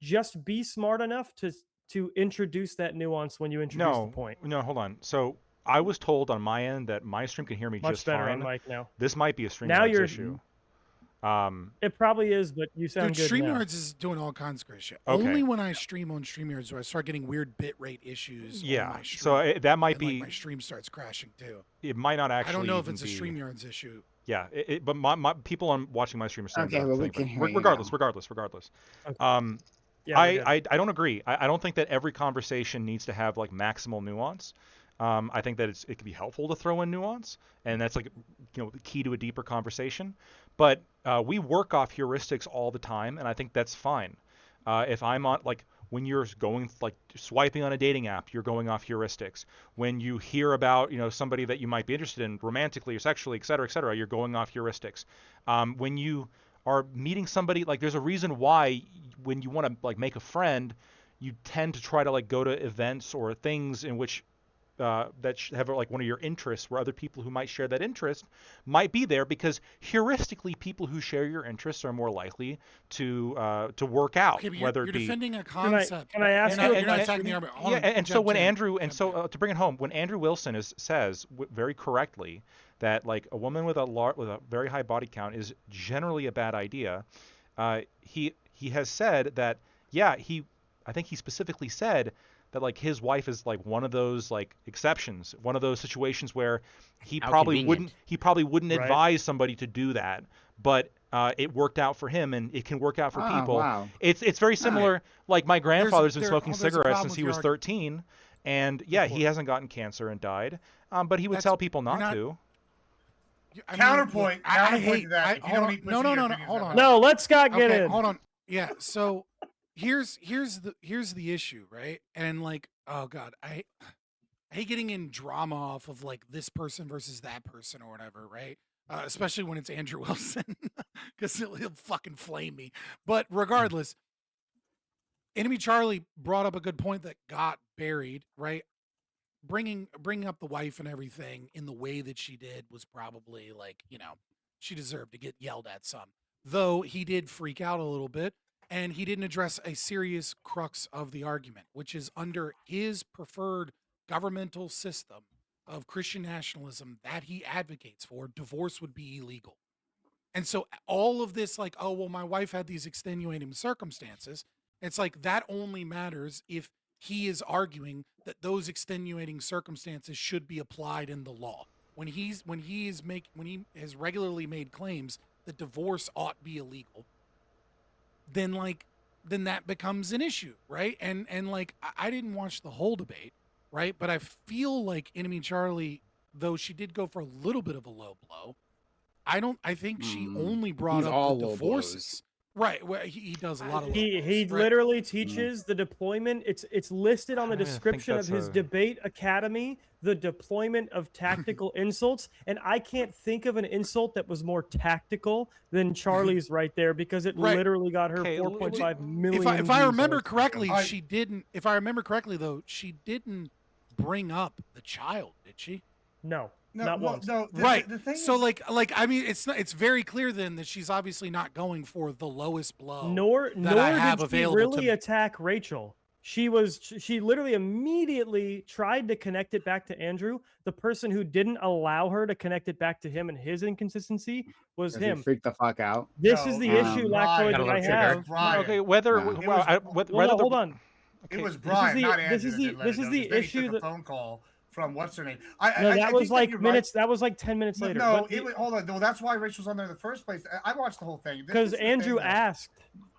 Just be smart enough to introduce that nuance when you introduce the point." No, hold on. So I was told on my end that my stream can hear me Much just better fine. on mic now. This might be a stream Now you're- issue. It probably is, but you sound Dude, good now. StreamYards is doing all kinds of great shit. Okay. Only when I stream on StreamYards do I start getting weird bitrate issues. On Yeah. my stream, So that might and, like, be. my stream starts crashing too. It might not actually. I don't know if even it's a be- StreamYards issue. Yeah, but my people on watching my stream are saying Okay, that well, we thing, can but hear you regardless. Okay. Yeah, we're good. I don't agree. I don't think that every conversation needs to have like maximal nuance. I think that it can be helpful to throw in nuance, and that's like the key to a deeper conversation. But we work off heuristics all the time, and I think that's fine. If I'm on like when you're going like swiping on a dating app, you're going off heuristics. When you hear about somebody that you might be interested in romantically or sexually, et cetera, you're going off heuristics. When you are meeting somebody, like there's a reason why when you want to like make a friend, you tend to try to like go to events or things in which that have like one of your interests, where other people who might share that interest might be there, because heuristically people who share your interests are more likely to work out, Okay, but whether you're it be defending a concept. can I ask You're you not a attacking the question? argument. Hold yeah, on, and so jump when in, Andrew jump in. to bring it home, when Andrew Wilson says very correctly that like a woman with a very high body count is generally a bad idea, he has said that I think he specifically said that like his wife is like one of those like exceptions, one of those situations where he How probably convenient. wouldn't Right. advise somebody to do that, but it worked out for him, and it can work out for Ah, people. wow. It's very similar. Like my grandfather's been there's smoking a cigarettes problem since with he your was argument. 13, and yeah, he hasn't gotten cancer and died, but he would That's- tell people you're not not- to. I mean, Counterpoint. look, I Counterpoint hate to that. I, If you hold don't on, eat pussy, no, your no, opinion's hold not on. valid. No, let Scott get Okay, in. hold on. Yeah, so here's the issue, right? And like, oh god, I hate getting in drama off of like this person versus that person or whatever, right? Especially when it's Andrew Wilson, because he'll fucking flame me. But regardless, Enemy Charlie brought up a good point that got buried, right? Bringing up the wife and everything in the way that she did was probably like, she deserved to get yelled at some. Though he did freak out a little bit, and he didn't address a serious crux of the argument, which is under his preferred governmental system, of Christian nationalism that he advocates for, divorce would be illegal. And so all of this, like, oh, well, my wife had these extenuating circumstances. It's like that only matters if he is arguing that those extenuating circumstances should be applied in the law. When he has regularly made claims that divorce ought be illegal, then that becomes an issue, right? And like I didn't watch the whole debate, right? But I feel like Enemy Charlie, though she did go for a little bit of a low blow, I think she only brought He's up all the low divorces. Right. Well, he does a lot of low He blows, right? literally teaches the deployment. It's listed on the I think description of that's his a- debate academy, the deployment of tactical insults. And I can't think of an insult that was more tactical than Charlie's right there, because it Right. literally got her Okay, 4.5 million. If I views remember on Instagram. correctly, I- she didn't. If I remember correctly, though, she didn't bring up the child, did she? No, No, not well, once. no. Right. The thing So is, like I mean, it's very clear then that she's obviously not going for the lowest blow. Nor that I have did she available to really me. attack Rachel. She literally immediately tried to connect it back to Andrew. The person who didn't allow her to connect it back to him and his inconsistency was Because he him. freaked the fuck out. This No, is the um, issue, Brian, Lactoid, Got a that I little triggered. have. Brian. Okay, whether No. It well, was- whether Well, the hold on. It was This is Brian, the- not this Andrew. is that the- did let this it is go, the 'cause then he issue took a that- phone call from what's her name. No, I that think was like you're minutes. That was like 10 minutes later. No, but it was, hold on. No, that's why Rachel's on there in the first place. I watched the whole thing. This because is the Andrew thing, though. asked.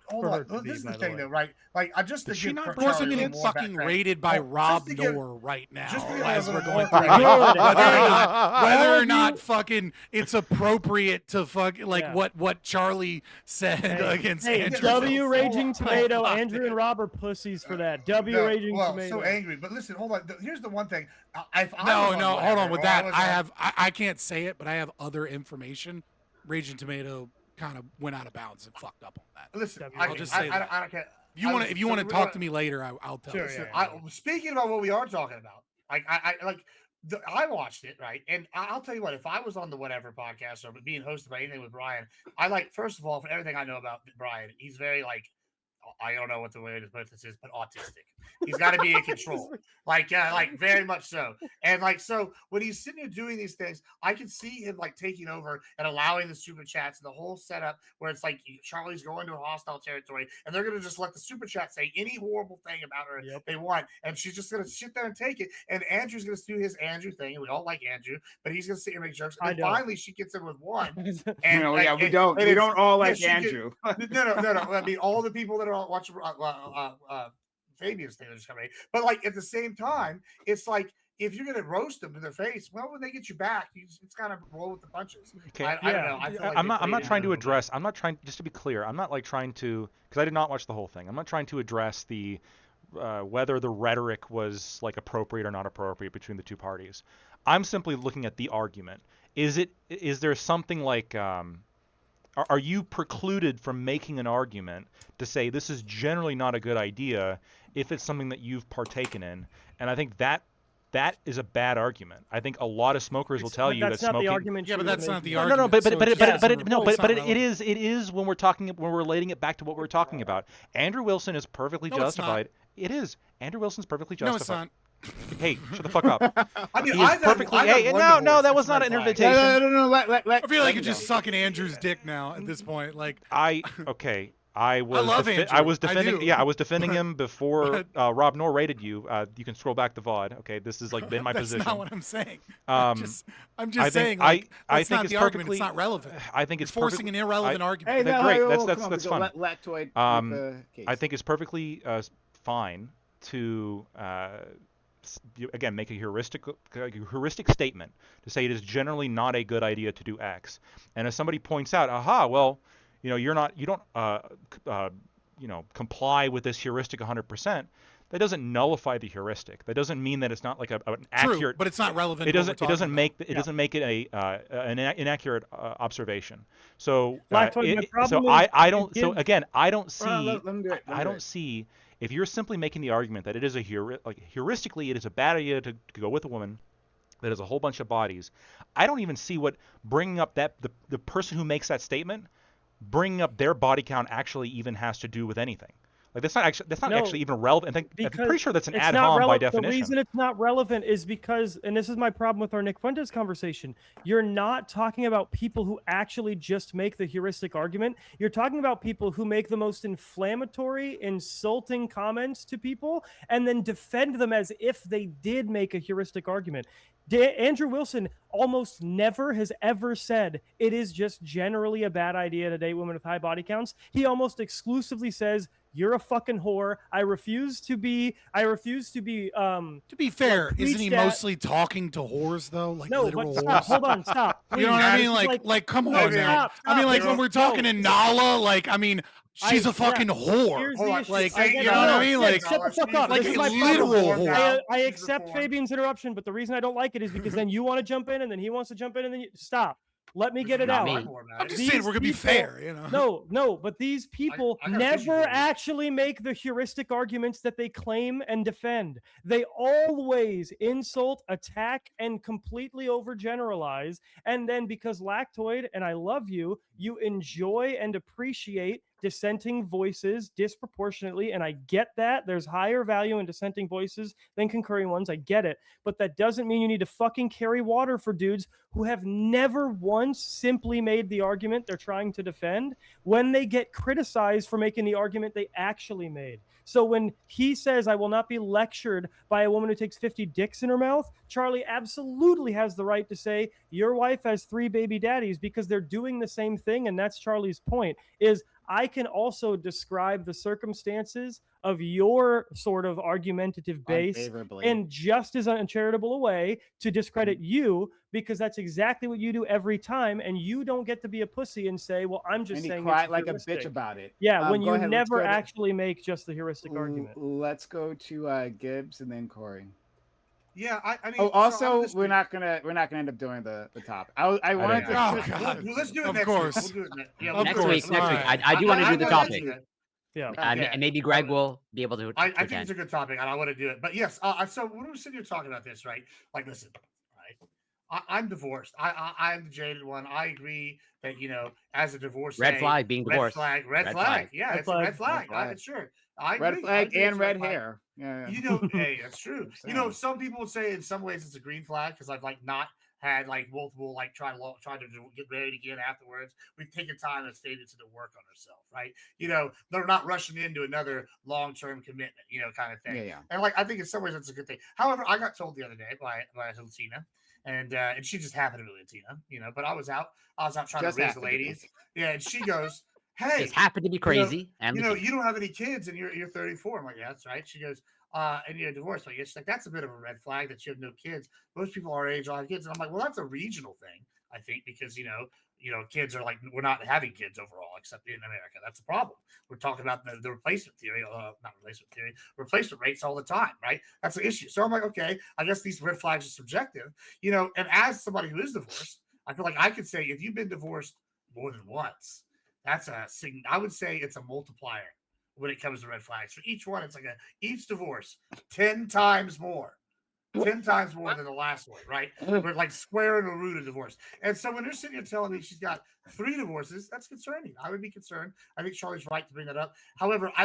Hold for her on. to Well, be, this is by the the thing, way. though, right? Like, I just to Did she give not Charlie Of course, I'm a little getting more fucking background. rated by Oh, just Rob to give- Noor right now just to give as a we're little going more through Good. whether or Hey, not whether all or of not you- fucking it's appropriate to fuck like Yeah. what Charlie said Hey, against hey, Andrew. W Hold Raging on. Tomato. Fuck, Andrew dude. and Rob are pussies for that. W No, Raging well, Tomato. so angry. But listen, hold on. Here's the one thing. If I No, was no, hold whatever, on with or that. was I on- have I can't say it, but I have other information. Raging Tomato kind of went out of bounds and fucked up on that. Listen, I'll just say that. I don't care. If you want to talk to me later, I'll tell Sure, you. Listen, yeah. speaking about what we are talking about, like I watched it, right, and I'll tell you what. If I was on the whatever podcast or being hosted by anything with Brian, first of all, for everything I know about Brian, he's very like, I don't know what the way to put this is, but autistic. He's got to be in control, like very much so. And like so, when he's sitting here doing these things, I can see him like taking over and allowing the super chats and the whole setup where it's like Charlie's going to a hostile territory, and they're gonna just let the super chat say any horrible thing about her they want, and she's just gonna sit there and take it. And Andrew's gonna do his Andrew thing, and we all like Andrew, but he's gonna sit here and make jokes. And I then don't. finally, she gets in with one. You And know, like, yeah, we and- don't. and We it's- don't all yeah, like she did- Andrew. no. I mean, all the people that are watching Fabian's thing are just coming. But like at the same time, it's like if you're gonna roast them to their face, well, when they get you back, it's kind of roll with the punches. Okay. I don't know. I feel like I'm they not played trying into to it a little address. I'm not trying. Just to be clear, I'm not like trying to because I did not watch the whole thing. I'm not trying to address the whether the rhetoric was like appropriate or not appropriate between the two parties. I'm simply looking at the argument. Is there something like are you precluded from making an argument to say this is generally not a good idea if it's something that you've partaken in? And I think that is a bad argument. I think a lot of smokers will tell you that that's not smoking. the argument. Yeah, she but was that's not making. the No, argument. so it just doesn't- it's not it relevant. is when we're relating it back to what we're talking about. Andrew Wilson is perfectly No, it's not. justified. It is. Andrew Wilson's perfectly No, justified. it's not. Hey, shut the fuck up. I mean, He is I've perfectly. I've had Hey, one no, divorce, that it's was not red an flag. invitation. No. Let I feel like let you're me just go. sucking Andrew's dick now at this point. Like Okay. I was love I Andrew. was I defending do. yeah, I was defending him before But- Rob Noor rated you. You can scroll back the VOD. Okay, this is like been my that's position. not what I'm saying. Um, I'm just I think- saying. Like, I that's think not it's the argument. perfectly- It's not relevant. I think You're it's forcing perfect- an irrelevant Hey, argument. That's no, great. no, That's come on, that's we go. fun. Let Toyd Um, make the case. I think it's perfectly fine to again make a heuristic statement to say it is generally not a good idea to do X. And if somebody points out, aha, well, you don't comply with this heuristic 100%. That doesn't nullify the heuristic. That doesn't mean that it's not like an True, accurate. but it's not relevant. It to what doesn't. we're It doesn't talking make. about. It doesn't make it an inaccurate observation. So, Lactoid, my problem so is I it don't. So gives- again, I don't see. Well, let him do it. Let him I do don't it. see if you're simply making the argument that it is a heuristically it is a bad idea to go with a woman that has a whole bunch of bodies. I don't even see what bringing up that the person who makes that statement, bringing up their body count actually even has to do with anything. Like that's not No, actually even relevant. I'm because pretty sure that's an it's ad not hom by relevant. The definition. reason it's not relevant is because, and this is my problem with our Nick Fuentes conversation, you're not talking about people who actually just make the heuristic argument. You're talking about people who make the most inflammatory, insulting comments to people and then defend them as if they did make a heuristic argument. Andrew Wilson almost never has ever said it is just generally a bad idea to date women with high body counts. He almost exclusively says, "You're a fucking whore. I refuse to be To be fair, isn't he preached at." mostly talking to whores though? Like No, literal but stop. whores? Hold on, stop. You know Please. what I That mean? is Like, come no, on now. stop, I mean, like stop, when we're talking no. in Nala, like, I mean, she's a fucking whore. Here's Hold the on, issue. like, I you get know it. what I No, mean? Sid, Like, shut the fuck up. like This is a my literal problem. whore. I She's accept reformed. Fabian's interruption, but the reason I don't like it is because then you want to jump in and then he wants to jump in and then you stop. Let me get it Not out. me. I'm just saying we're gonna be fair, you know. No, but these people I got a tissue never for you. actually make the heuristic arguments that they claim and defend. They always insult, attack, and completely overgeneralize. And then because Lactoid and I love you, you enjoy and appreciate dissenting voices disproportionately. And I get that. There's higher value in dissenting voices than concurring ones. I get it. But that doesn't mean you need to fucking carry water for dudes who have never once simply made the argument they're trying to defend when they get criticized for making the argument they actually made. So when he says, "I will not be lectured by a woman who takes 50 dicks in her mouth," Charlie absolutely has the right to say, "Your wife has 3 baby daddies," because they're doing the same thing. And that's Charlie's point, is I can also describe the circumstances of your sort of argumentative base Unfavorably. in just as uncharitable a way to discredit you, because that's exactly what you do every time. And you don't get to be a pussy and say, "Well, I'm just And he saying cried it's like a heuristic." bitch about it. Yeah, when Go you ahead, let's never go to- actually make just the heuristic argument. Let's go to Gibbs and then Corey. Yeah, I mean. Oh, so also, I'm just- we're not gonna end up doing the topic. I wanted didn't to. Oh, think so. God. Let's do it Of next course. week. We'll do it next. Yeah, Of we'll Next do it course. week, next week. Alright. I do want to do I the know topic. that's- Yeah. And Yeah. maybe Greg will be able to I think pretend. it's a good topic, and I want to do it. But yes, so when we're sitting here talking about this, right? Like, listen, right? I'm divorced. I'm the jaded one. I agree that as a divorcee, Red flag being divorced. red Red flag. flag. Yeah, Red it's flag. a red flag. Red flag. Sure, I agree. Red I flag agree it's and a red flag. hair. Yeah. Hey, that's true. I'm saying. Some people would say in some ways it's a green flag because I've not had multiple try to get married again afterwards. We've taken time as Fabian to work on herself, right? They're not rushing into another long-term commitment, kind of thing. Yeah. And I think in some ways that's a good thing. However, I got told the other day by Latina, and she just happened to be Latina, but I was out trying Just to raise the happened to be. ladies. Yeah, and she goes, "Hey, Just happened to be crazy. and you don't have any kids and you're 34." I'm like, "Yeah, that's right." She goes, "And you're divorced." Like, she's like, "That's a bit of a red flag that you have no kids. Most people our age all have kids." And I'm like, "Well, that's a regional thing, I think, because kids are we're not having kids overall, except in America. That's a problem. We're talking about the replacement theory, not replacement theory, replacement rates all the time, right? That's the issue." So I'm like, okay, I guess these red flags are subjective, And as somebody who is divorced, I feel like I could say if you've been divorced more than once, I would say it's a multiplier when it comes to red flags. For each one, it's each divorce 10 times more. 10 times more than the last one, right? We're squaring the root of divorce. And so when you're sitting here telling me she's got 3 divorces, that's concerning. I would be concerned. I think Charlie's right to bring that up. However, I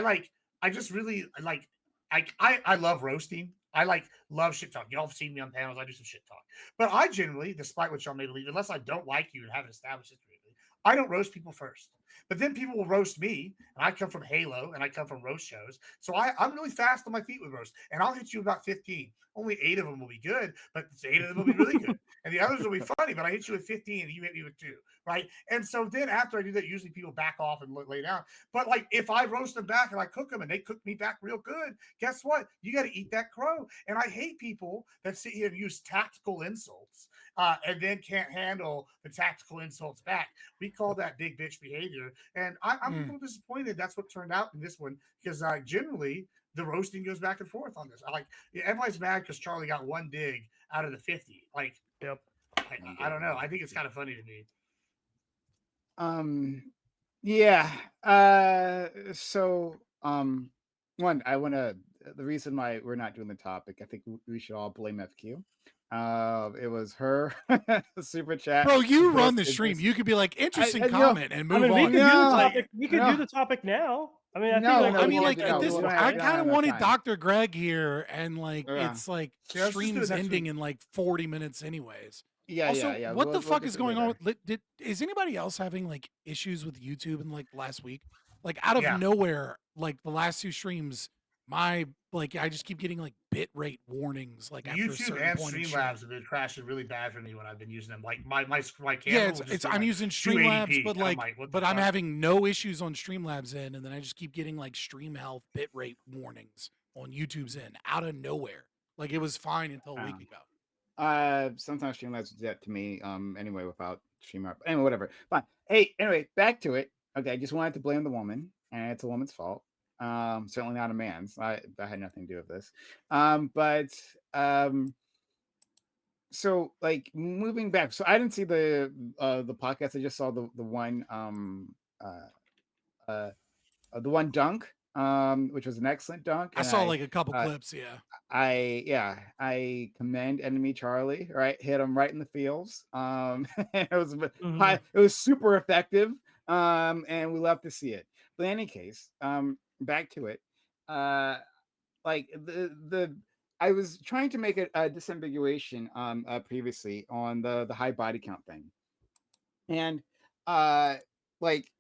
love roasting. I love shit talk. Y'all have seen me on panels. I do some shit talk. But I generally, despite what y'all may believe, unless I don't like you and haven't established history, I don't roast people first. But then people will roast me, and I come from Halo, and I come from roast shows. So I'm really fast on my feet with roast, and I'll hit you about 15. Only 8 of them will be good, but 8 of them will be really good. And the others will be funny, but I hit you with 15, and you hit me with 2, right? And so then after I do that, usually people back off and lay down. But if I roast them back and I cook them, and they cook me back real good, guess what? You got to eat that crow. And I hate people that sit here and use tactical insults and then can't handle the tactical insults back. We call that big bitch behavior. And I'm a little disappointed that's what turned out in this one, because generally the roasting goes back and forth on this. Everybody's mad because Charlie got 1 dig out of the 50. Yep. I don't know. I think it's kind of funny to me. Yeah. So one, the reason why we're not doing the topic, I think we should all blame FQ. It was her super chat. Bro, you run the posted stream. this. You could be like, interesting no, comment, and I move mean, we on. could do the No, topic. We could do no. the topic now. I mean, I think No, like no, I we mean, can't like do- at no, this we point, don't have- I we don't kind have of enough wanted time. Dr. Greg here, and like Yeah. it's like Yeah, let's just do it streams next ending week. in like 40 minutes, anyways. Yeah, Also, yeah. what the We'll fuck get is to it going on later. with? Is anybody else having like issues with YouTube in like last week? Like out of Yeah. nowhere, like the last two streams, I just keep getting like bit rate warnings like after a YouTube certain and point in Streamlabs stream. have been crashing really bad for me when I've been using them. Like my camera Yeah, will just it's be I'm like using 280p, Streamlabs, but and I'm like, like, what the but I'm fuck? having no issues on Streamlabs end, and then I just keep getting like stream health bitrate warnings on YouTube's end out of nowhere. Like it was fine until a week ago. Sometimes Streamlabs do that to me. Anyway, without Streamer. Anyway, whatever. Fine. Hey, anyway, back to it. Okay, I just wanted to blame the woman, and it's a woman's fault. Certainly not a man's. I had nothing to do with this. But so like moving back. So I didn't see the podcast. I just saw the one the one dunk, which was an excellent dunk. I And saw like a couple uh, clips. Yeah. I commend Enemy Charlie. Right, hit him right in the feels. It was Mhm. it was super effective. And we love to see it. But in any case, back to it. Like the I was trying to make a disambiguation previously on the high body count thing, and like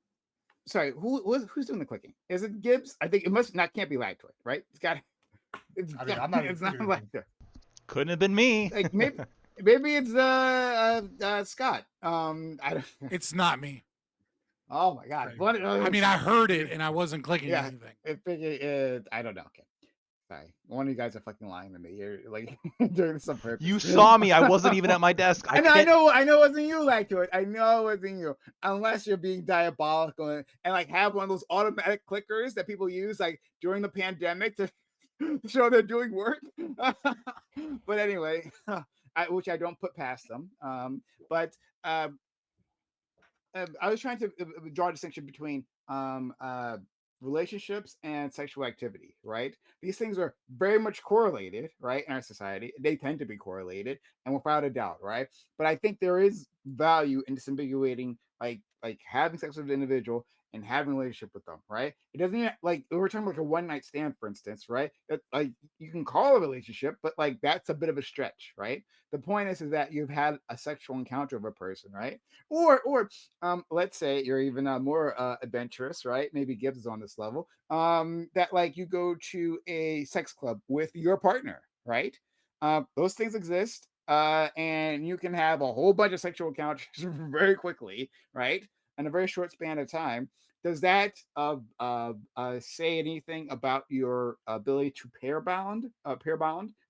sorry, who's doing the clicking? Is it Gibbs? I think it must not can't be Lactoid, right? It's got I mean, I'm not even it's not thinking anything. Lactoid. Couldn't have been me. Like maybe it's Scott. I don't. It's not me. Oh my god! What, I mean, I heard it and I wasn't clicking Yeah. anything. I don't know. Okay. Sorry. One of you guys are fucking lying to me. You're like doing this on purpose. You saw me. I wasn't even at my desk. I know it wasn't you, Lactoid. I know it wasn't you. Unless you're being diabolical and like have one of those automatic clickers that people use like during the pandemic to show they're doing work. But anyway, which I don't put past them. But I was trying to draw a distinction between relationships and sexual activity, right? These things are very much correlated, right? In our society, they tend to be correlated, and without a doubt, right? But I think there is value in disambiguating, like having sex with an individual and having a relationship with them, right? It doesn't even, like we're talking like a one night stand, for instance, right? That like you can call a relationship, but like that's a bit of a stretch, right? The point is that you've had a sexual encounter with a person, right? Or let's say you're even more adventurous, right? Maybe Gibbs is on this level. That like you go to a sex club with your partner, right? Those things exist. And you can have a whole bunch of sexual encounters very quickly, right? In a very short span of time. Does that say anything about your ability to pair bound,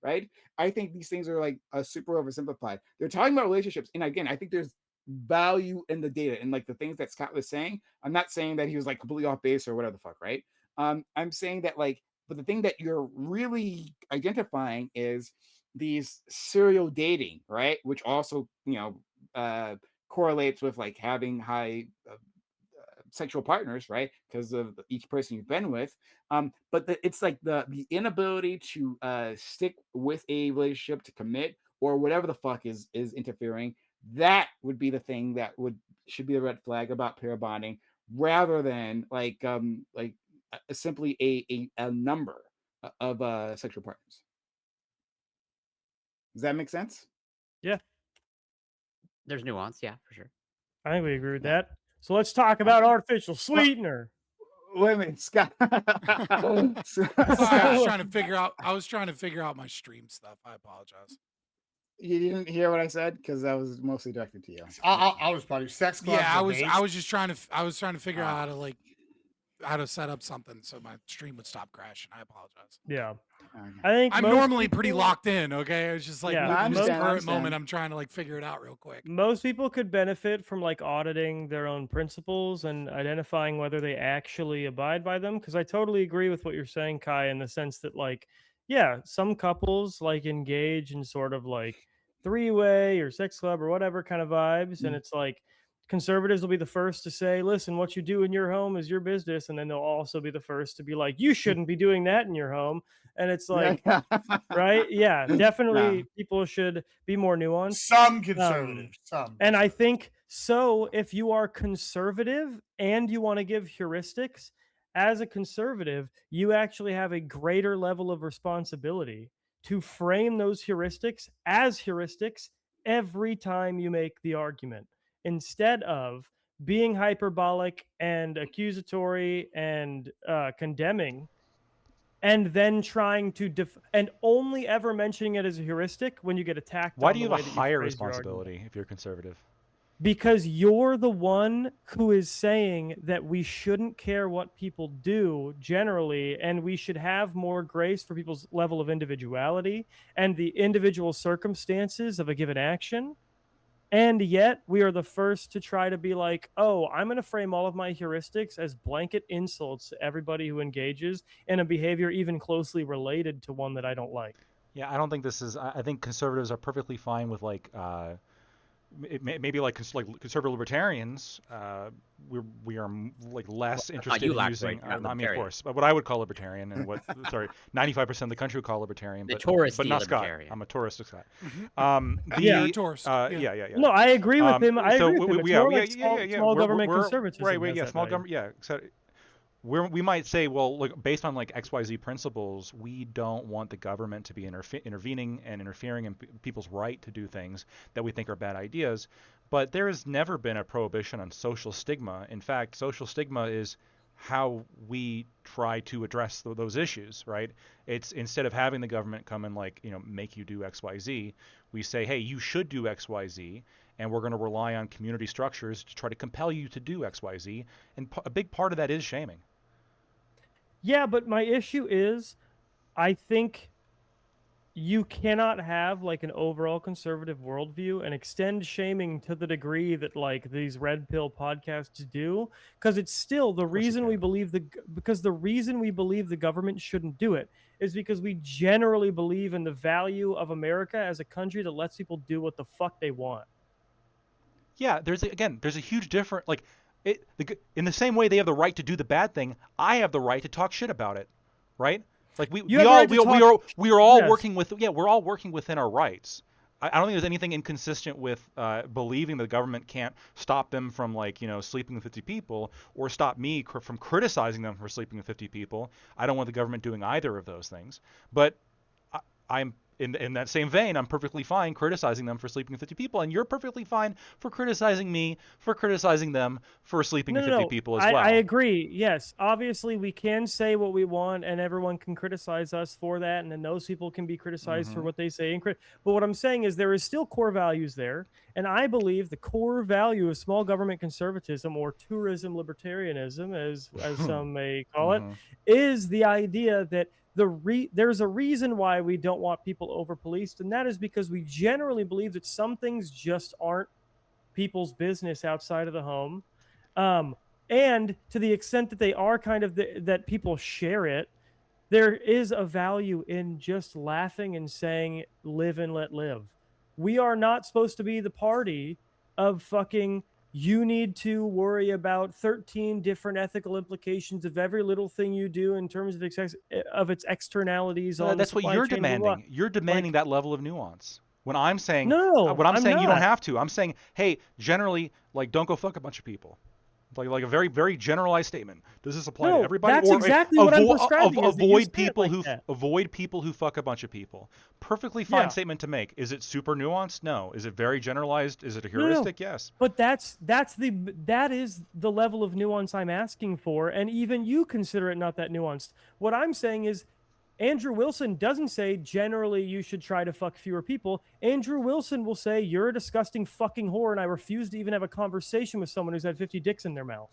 right? I think these things are like super oversimplified. They're talking about relationships, and again, I think there's value in the data and like the things that Scott was saying. I'm not saying that he was like completely off base or whatever the fuck, right? I'm saying that like, but the thing that you're really identifying is these serial dating, right? Which also, correlates with like having high sexual partners, right? Because of each person you've been with. But it's like the inability to stick with a relationship, to commit, or whatever the fuck is interfering. That would be the thing that should be a red flag about pair bonding, rather than like simply a number of sexual partners. Does that make sense? Yeah, There's nuance, yeah, for sure. I think we agree with Yeah. that. So let's talk about artificial sweetener. Wait a minute, Scott. Sorry, I was Scott, trying to figure out. I was trying to figure out my stream stuff. I apologize. you didn't hear what I said because I was mostly directed to you. I'll respond to you. Sex clubs. Yeah, are I was based- just trying to. I was trying to figure out how to set up something so my stream would stop crashing. I apologize. Yeah, Okay. I think I'm most normally pretty people- locked in. Okay, it's just like Yeah, moving I this understand, I current moment. understand. I'm trying to like figure it out real quick. Most people could benefit from like auditing their own principles and identifying whether they actually abide by them. Because I totally agree with what you're saying, Kai, in the sense that like, yeah, some couples like engage in sort of like three-way or sex club or whatever kind of vibes, and it's like conservatives will be the first to say, listen, what you do in your home is your business. And then they'll also be the first to be like, you shouldn't be doing that in your home. And it's Yeah, like, yeah. right? Yeah, Yeah. definitely people should be more nuanced. Some conservatives, some. And I conservatives. think so, if you are conservative and you want to give heuristics, as a conservative, you actually have a greater level of responsibility to frame those heuristics as heuristics every time you make the argument, instead of being hyperbolic and accusatory and condemning, and then trying to and only ever mentioning it as a heuristic when you get attacked Why do on you the have a way that you higher phrase your argument. responsibility if you're conservative? Because you're the one who is saying that we shouldn't care what people do generally, and we should have more grace for people's level of individuality and the individual circumstances of a given action. And yet, we are the first to try to be like, oh, I'm going to frame all of my heuristics as blanket insults to everybody who engages in a behavior even closely related to one that I don't like. Yeah, I don't think this is. I think conservatives are perfectly fine with like maybe like conservative libertarians. We are like less interested you in lack using. right, not I mean, of libertarian. course, but what I would call libertarian and what 95% of the country would call libertarian, The but touristy not Scott. libertarian. I'm a tourist, Scott. You're a tourist. Yeah, yeah. No, I agree with him. I So agree with him. It's more like small government we're conservatism. right. has Yeah, that small value. government. Yeah, so we might say, well, look, based on like XYZ principles, we don't want the government to be intervening and interfering in people's right to do things that we think are bad ideas. But there has never been a prohibition on social stigma. In fact, social stigma is how we try to address those issues, right? It's instead of having the government come and like, make you do XYZ, we say, hey, you should do XYZ, and we're going to rely on community structures to try to compel you to do XYZ. And a big part of that is shaming. Yeah, but my issue is, I think you cannot have like an overall conservative worldview and extend shaming to the degree that like these red pill podcasts do, because it's still the reason we believe the reason we believe the government shouldn't do it is because we generally believe in the value of America as a country that lets people do what the fuck they want. Yeah, there's a huge difference. Like, in the same way they have the right to do the bad thing, I have the right to talk shit about it, right? Like we are all working we're all working within our rights. I don't think there's anything inconsistent with believing the government can't stop them from like sleeping with 50 people or stop me from criticizing them for sleeping with 50 people. I don't want the government doing either of those things, but I'm in that same vein, I'm perfectly fine criticizing them for sleeping with 50 people, and you're perfectly fine for criticizing me for criticizing them for sleeping with 50 people as well. I agree. Yes, obviously we can say what we want, and everyone can criticize us for that, and then those people can be criticized for what they say. But what I'm saying is there is still core values there, and I believe the core value of small government conservatism or tourism libertarianism, as some may call it, is the idea that there's a reason why we don't want people over policed, and that is because we generally believe that some things just aren't people's business outside of the home, and to the extent that they are kind of that people share it, there is a value in just laughing and saying live and let live. We are not supposed to be the party of fucking you need to worry about 13 different ethical implications of every little thing you do in terms of its externalities on that's the what supply you're chain, blah, blah. demanding. You're demanding that level of nuance. When I'm saying No, I'm saying you don't not. have to. I'm saying, hey, generally, like, don't go fuck a bunch of people. Like a very, very generalized statement. Does this apply to everybody? That's or exactly what I'm prescribing. avoid people who fuck a bunch of people. Perfectly fine statement to make. Is it super nuanced? No. Is it very generalized? Is it a heuristic? No. Yes. But that is the level of nuance I'm asking for, and even you consider it not that nuanced. What I'm saying is, Andrew Wilson doesn't say generally you should try to fuck fewer people. Andrew Wilson will say you're a disgusting fucking whore, and I refuse to even have a conversation with someone who's had 50 dicks in their mouth.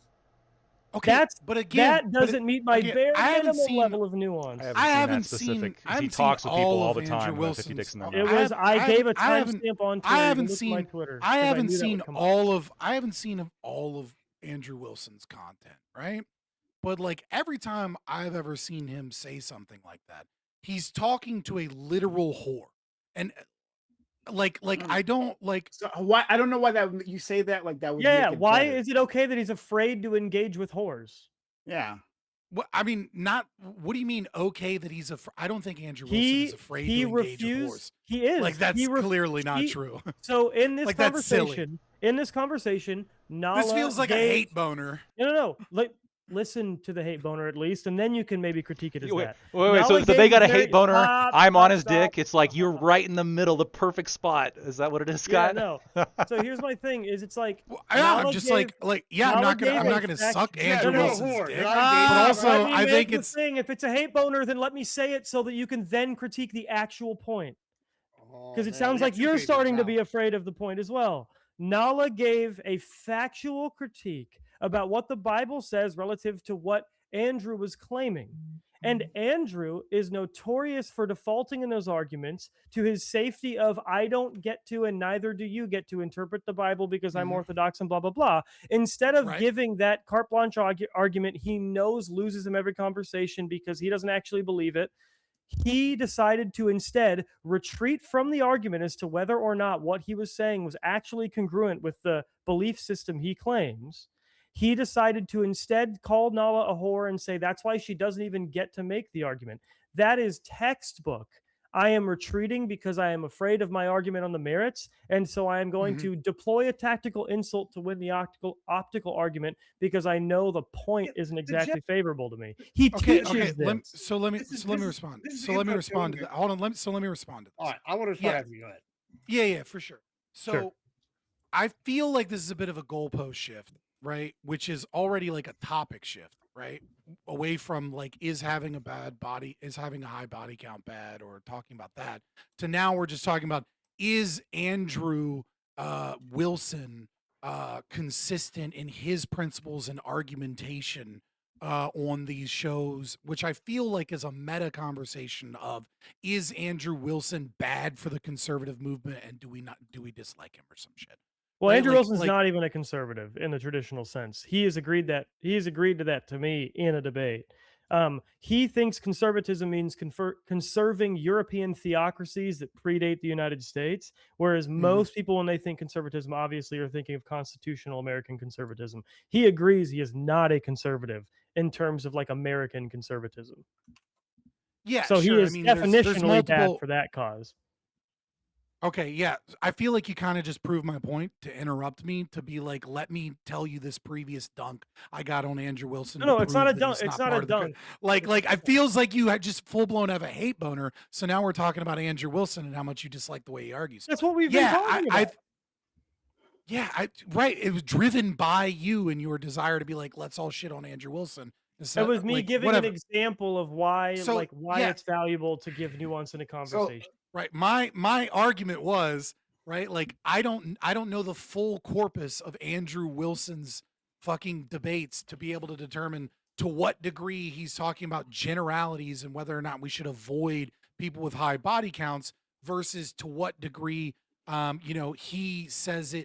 Okay, but again, that doesn't meet my bare minimum level of nuance. I haven't seen he talks with people all the time with 50 dicks in their mouth. I gave a timestamp on Twitter. I haven't seen my Twitter. I haven't seen all of Andrew Wilson's content, right? But like every time I've ever seen him say something like that, he's talking to a literal whore. And Like I don't like. So why? I don't know why that you say that like that would Yeah, make it why better. is it okay that he's afraid to engage with whores? Yeah. What I mean, not. What do you mean? Okay, that he's I don't think Andrew Wilson is afraid to engage with horse. He is. Like that's clearly not true. So in this Like that's silly. conversation, Nala This feels like a gave, hate boner. No. Listen to the hate boner at least, and then you can maybe critique it as Wait, that. wait. So Nala they gave got a very- hate boner. Stop, I'm on stop, his stop. dick. It's like you're right in the middle, the perfect spot. Is that what it is, Scott? Yeah, no. So here's my thing: is it's like Well, yeah, I'm Nala just gave- like yeah, I'm Nala not gonna gave a suck fact- Andrew Yeah, no, Wilson's whore. dick. Did But I also, let me I make think the it's thing. If it's a hate boner, then let me say it so that you can then critique the actual point. Because it sounds like you're starting to be afraid of the point as well. Nala gave a factual critique about what the Bible says relative to what Andrew was claiming. And Andrew is notorious for defaulting in those arguments to his safety of I don't get to and neither do you get to interpret the Bible because I'm Mhm. Orthodox and blah, blah, blah. Instead of Right. giving that carte blanche argument he knows loses him every conversation because he doesn't actually believe it, he decided to instead retreat from the argument as to whether or not what he was saying was actually congruent with the belief system he claims. He decided to instead call Nala a whore and say that's why she doesn't even get to make the argument. That is textbook. I am retreating because I am afraid of my argument on the merits, and so I am going Mhm. to deploy a tactical insult to win the optical argument because I know the point isn't exactly favorable to me. He okay. teaches this. Let me respond. Let me respond to that. Hold on. Let me respond to this. All right, I want to respond after you. Go ahead. Yeah, for sure. So Sure. I feel like this is a bit of a goalpost shift, right? Which is already like a topic shift, right? Away from like is having a high body count bad, or talking about that, to now we're just talking about is Andrew Wilson consistent in his principles and argumentation on these shows, which I feel like is a meta conversation of is Andrew Wilson bad for the conservative movement, and do we dislike him or some shit? Well, Right, Andrew like- Wilson's like- not even a conservative in the traditional sense. He has agreed to that to me in a debate. He thinks conservatism means conserving European theocracies that predate the United States, whereas most people, when they think conservatism, obviously are thinking of constitutional American conservatism. He agrees he is not a conservative in terms of like American conservatism. Yeah, So sure. he is I mean, there's definitionally multiple. bad for that cause. Okay, yeah. I feel like you kind of just proved my point to interrupt me to be like, let me tell you this previous dunk I got on Andrew Wilson. No, to it's not prove a that dunk. he's It's not part a of the dunk. Like it feels like you had just full blown have a hate boner. So now we're talking about Andrew Wilson and how much you dislike the way he argues. That's what we've been talking about. Right. It was driven by you and your desire to be like, let's all shit on Andrew Wilson. It was me like, giving whatever. an example of why, So, yeah. it's valuable to give nuance in a conversation. Right. My argument was, right, like I don't know the full corpus of Andrew Wilson's fucking debates to be able to determine to what degree he's talking about generalities and whether or not we should avoid people with high body counts versus to what degree he says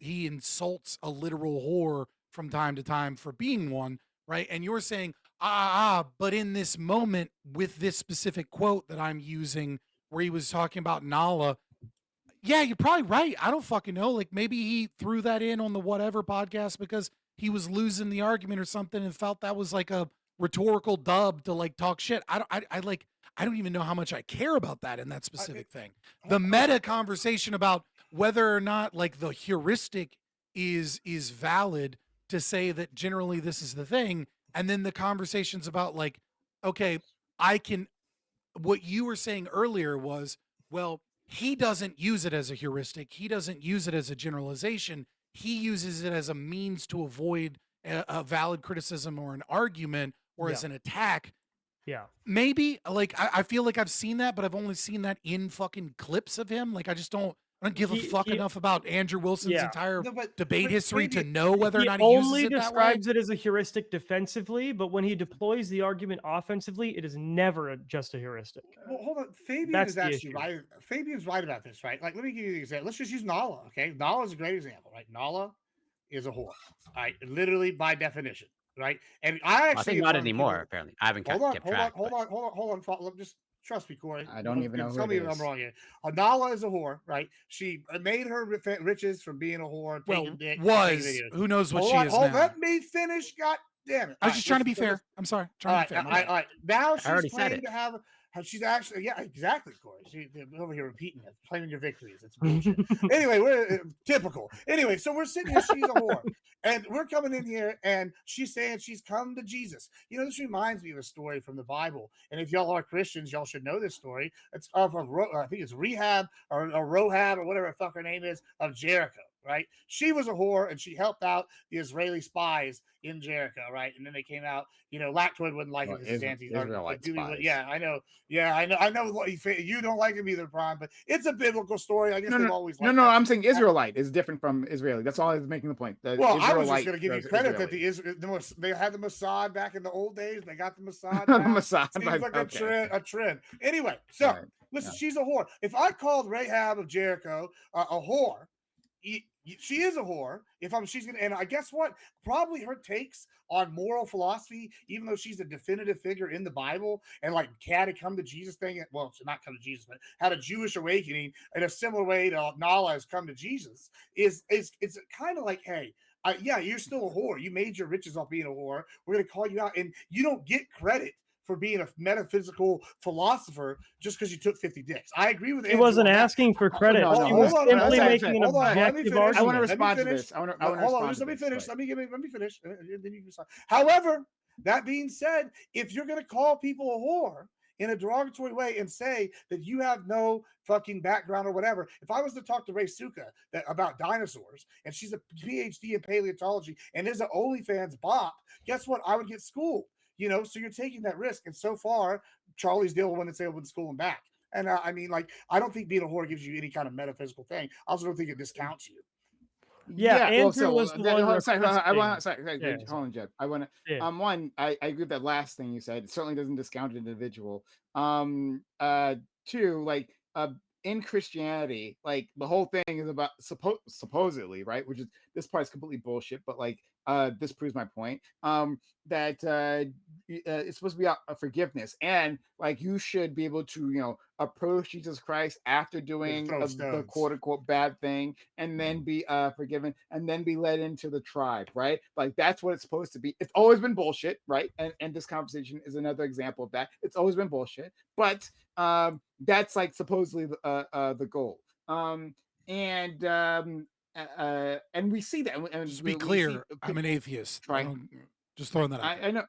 he insults a literal whore from time to time for being one, right? And you're saying, but in this moment with this specific quote that I'm using where he was talking about Nala, yeah, you're probably right. I don't fucking know. Like maybe he threw that in on the whatever podcast because he was losing the argument or something and felt that was like a rhetorical dub to like talk shit. I don't even know how much I care about that in that specific thing. The meta conversation about whether or not like the heuristic is valid to say that generally this is the thing, and then the conversations about like, okay, what you were saying earlier was, well, he doesn't use it as a heuristic. He doesn't use it as a generalization. He uses it as a means to avoid a valid criticism or an argument or as an attack. Yeah. Maybe like I feel like I've seen that, but I've only seen that in fucking clips of him. Like I don't give a fuck enough about Andrew Wilson's entire debate history to know whether or not he uses it that way. He only describes it as a heuristic defensively, but when he deploys the argument offensively, it is never just a heuristic. Well, hold on. Fabian That's is the actually issue. right. Fabian's right about this, right? Like, let me give you the example. Let's just use Nala, okay? Nala is a great example, right? Nala is a whore, right? Literally by definition, right? And I I actually think not anymore. Apparently, I haven't kept track. hold on. Just Trust me, Corey. I don't even know who Tell it me if I'm is. wrong here. Nala is a whore, right? She made her riches from being a whore, Well, taking dick, taking was. videos. Who knows what Hold she on, is hold. now? Let me finish. God damn it! I All was right, just trying to be listen, fair. I'm sorry. all Trying to right, be fair. all My right, bad. all right. Now I she's already said claiming it. to have. She's actually, yeah, exactly, Corey. They're over here repeating it, claiming your victories. It's bullshit. Anyway, we're typical. Anyway, so we're sitting here. She's a whore, and we're coming in here, and she's saying she's come to Jesus. You know, this reminds me of a story from the Bible. And if y'all are Christians, y'all should know this story. It's of I think it's Rehab or Rohab or whatever the fuck her name is of Jericho. Right? She was a whore, and she helped out the Israeli spies in Jericho. Right? And then they came out. You know, Lactoid wouldn't like it because his anti Israelite spies. Yeah, I know. Yeah, I know what you don't like him either, Prime, but it's a biblical story. I guess they've always liked no. that. I'm saying Israelite is different from Israeli. That's all I was making the point. Well, I was just going to give you versus credit that Israeli. they had the Mossad back in the old days. They got the Mossad The now. Mossad, Seems like okay. a trend. Anyway, so Right. listen, she's a whore. If I called Rahab of Jericho a whore, she is a whore. She's gonna, and I guess what? Probably her takes on moral philosophy, even though she's a definitive figure in the Bible, and like had a come to Jesus thing. Well, she's not come to Jesus, but had a Jewish awakening in a similar way to Nala has come to Jesus. It's kind of like, hey. Yeah, you're still a whore. You made your riches off being a whore. We're gonna call you out, and you don't get credit for being a metaphysical philosopher just because you took 50 dicks. I agree with He Andrew wasn't on that. asking for credit. no, She hold was on, simply sorry, making an hold on, let me objective finish. I want to argument. respond to finish. this. I want to Hold on, respond just to let me this. finish. Right. Let me finish. Then you can decide. However, that being said, if you're going to call people a whore in a derogatory way and say that you have no fucking background or whatever, if I was to talk to Ray Suka about dinosaurs and she's a PhD in paleontology and is an OnlyFans bop, guess what? I would get schooled. You know, so you're taking that risk. And so far, Charlie's deal went and say went to school and back. And I mean, like, I don't think being a whore gives you any kind of metaphysical thing. I also don't think it discounts you. Yeah, Andrew so was the one sorry, Yeah, hold on, Jeb. I want to yeah. one, I agree with that last thing you said. It certainly doesn't discount an individual. Two, like in Christianity, like the whole thing is about supposedly, right? Which is this part is completely bullshit, but like this proves my point. That it's supposed to be a forgiveness, and like you should be able to approach Jesus Christ after doing Throw the stones. quote unquote bad thing, and then be forgiven, and then be led into the tribe, right? Like that's what it's supposed to be. It's always been bullshit, right? And this conversation is another example of that. It's always been bullshit, but that's like supposedly the goal. And we see that. And Just to be we clear, see I'm an atheist. try. Just throwing that out there. I know.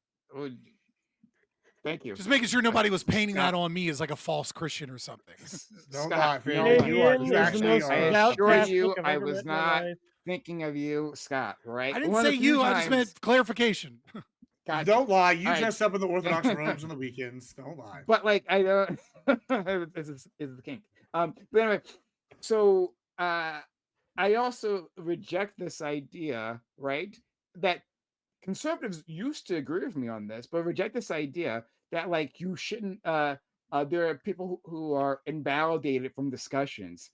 Thank you. Just making sure nobody was painting Scott. that on me as like a false Christian or something. Don't Scott, lie, no, Fade. You are Canadian is the most I devout assure you, Catholic I've I ever was met in my not life. thinking of you, Scott. Right? I didn't One of say the few you. I just meant times- clarification. Gotcha. Don't lie. You All right. dress up in the Orthodox robes on the weekends. Don't lie. But like I don't. This is the kink. But anyway, so I also reject this idea, right? That conservatives used to agree with me on this, but reject this idea that like you shouldn't. There are people who are invalidated from discussions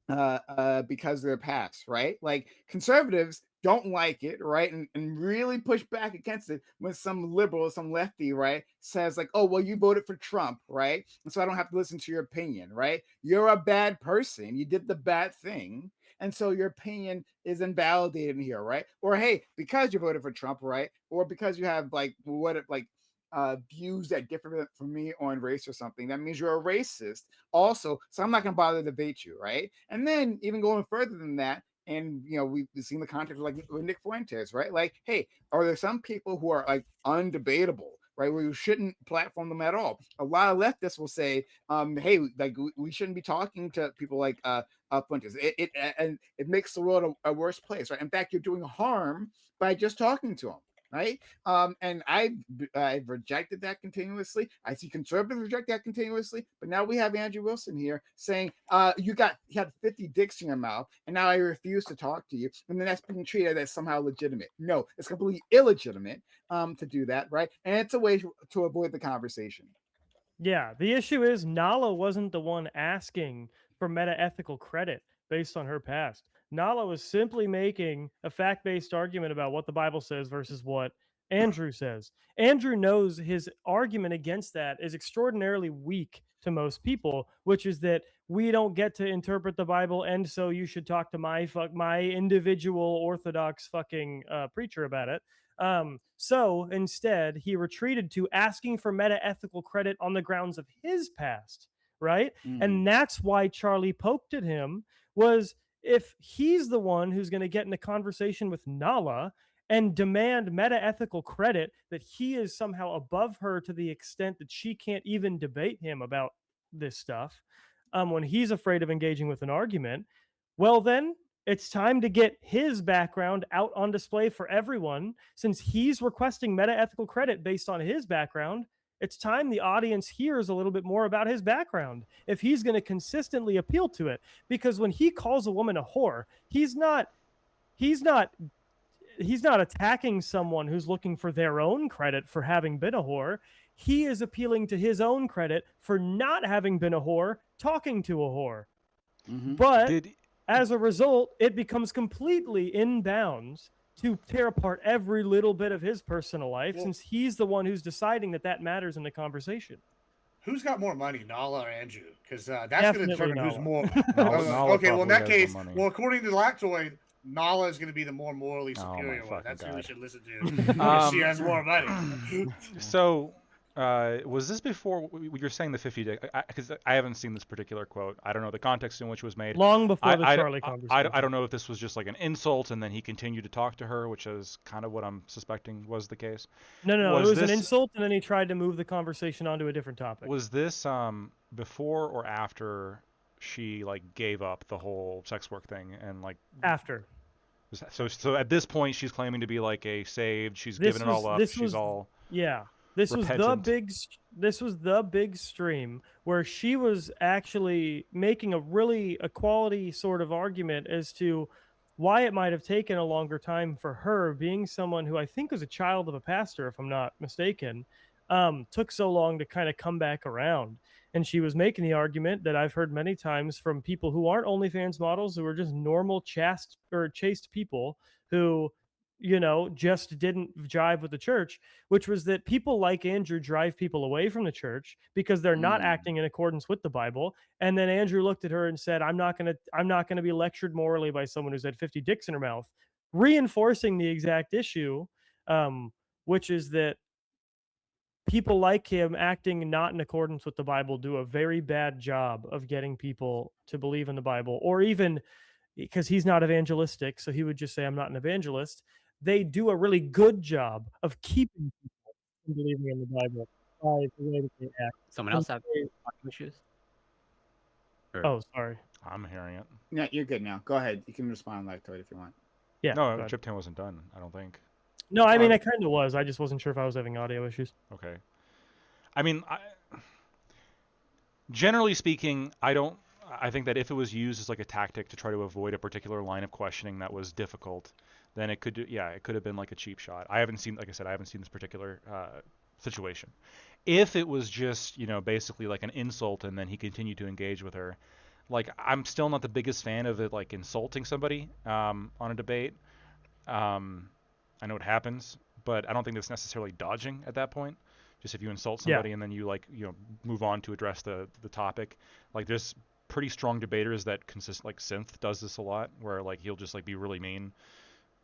because of their past, right? Like conservatives don't like it, right? And really push back against it when some liberal, some lefty, right, says like, oh, well, you voted for Trump, right? And so I don't have to listen to your opinion, right? You're a bad person. You did the bad thing. And so your opinion is invalidated in here, right? Or hey, because you voted for Trump, right? Or because you have like views that differ from me on race or something, that means you're a racist also, so I'm not going to bother to debate you, right? And then even going further than that, and we've seen the context like with Nick Fuentes, right? Like, hey, are there some people who are like undebatable, right? Where you shouldn't platform them at all? A lot of leftists will say, hey, like we shouldn't be talking to people like Fuentes. It makes the world a worse place, right? In fact, you're doing harm by just talking to them. Right. And I've rejected that continuously. I see conservatives reject that continuously. But now we have Andrew Wilson here saying, you had 50 dicks in your mouth, and now I refuse to talk to you. And then that's being treated as somehow legitimate. No, it's completely illegitimate to do that, right? And it's a way to avoid the conversation. Yeah, the issue is Nala wasn't the one asking for meta-ethical credit based on her past. Nala was simply making a fact-based argument about what the Bible says versus what Andrew says. Andrew knows his argument against that is extraordinarily weak to most people, which is that we don't get to interpret the Bible, and so you should talk to my individual Orthodox fucking preacher about it. So instead, he retreated to asking for meta ethical credit on the grounds of his past, right? And that's why Charlie poked at him, was if he's the one who's going to get in a conversation with Nala and demand meta ethical credit that he is somehow above her to the extent that she can't even debate him about this stuff, when he's afraid of engaging with an argument, well, then it's time to get his background out on display for everyone. Since he's requesting meta ethical credit based on his background, it's time the audience hears a little bit more about his background if he's going to consistently appeal to it. Because when he calls a woman a whore, he's not attacking someone who's looking for their own credit for having been a whore. He is appealing to his own credit for not having been a whore, talking to a whore. But as a result, it becomes completely in bounds to tear apart every little bit of his personal life, since he's the one who's deciding that matters in the conversation. Who's got more money, Nala or Andrew? Because that's going to determine Nala. who's more. Nala Okay, well in probably that has case, the money. well according to Lactoid, Nala is going to be the more morally Oh, my superior one. fucking That's who we God. should listen to. Because she has more money. So, was this before you're saying the 50 day? Because I haven't seen this particular quote. I don't know the context in which it was made. Long before the I Charlie conversation. I don't know if this was just like an insult and then he continued to talk to her, which is kind of what I'm suspecting was the case. No. It Was was an this- insult, and then he tried to move the conversation onto a different topic. Was this before or after she like gave up the whole sex work thing and like After. so at this point she's claiming to be like a saved, she's This given it all was- up, this she's was- all Yeah. This was repentant. the big stream where she was actually making a really equality sort of argument as to why it might have taken a longer time for her, being someone who I think was a child of a pastor, if I'm not mistaken, took so long to kind of come back around. And she was making the argument that I've heard many times from people who aren't OnlyFans models, who are just normal chaste people who, just didn't jive with the church, which was that people like Andrew drive people away from the church because they're not acting in accordance with the Bible. And then Andrew looked at her and said, I'm not going to be lectured morally by someone who's had 50 dicks in her mouth, reinforcing the exact issue, which is that people like him acting not in accordance with the Bible do a very bad job of getting people to believe in the Bible, or even because he's not evangelistic, so he would just say, I'm not an evangelist. They do a really good job of keeping people from believing in the Bible by the way that they act. Someone else have audio issues? Or- Oh, sorry. I'm hearing it. Yeah, you're good now. Go ahead. You can respond like to it if you want. Yeah. go No, ahead. Chip 10 wasn't done, I don't think. No, I mean, I kind of was. I just wasn't sure if I was having audio issues. Okay. I mean, generally speaking, I think that if it was used as like a tactic to try to avoid a particular line of questioning that was difficult, then it could have been like a cheap shot. I haven't seen this particular situation. If it was just, basically like an insult and then he continued to engage with her, like I'm still not the biggest fan of it, like insulting somebody on a debate. I know it happens, but I don't think that's necessarily dodging at that point. Just if you insult somebody and then you move on to address the topic. Like there's pretty strong debaters that consist, like Synth does this a lot, where like he'll just like be really mean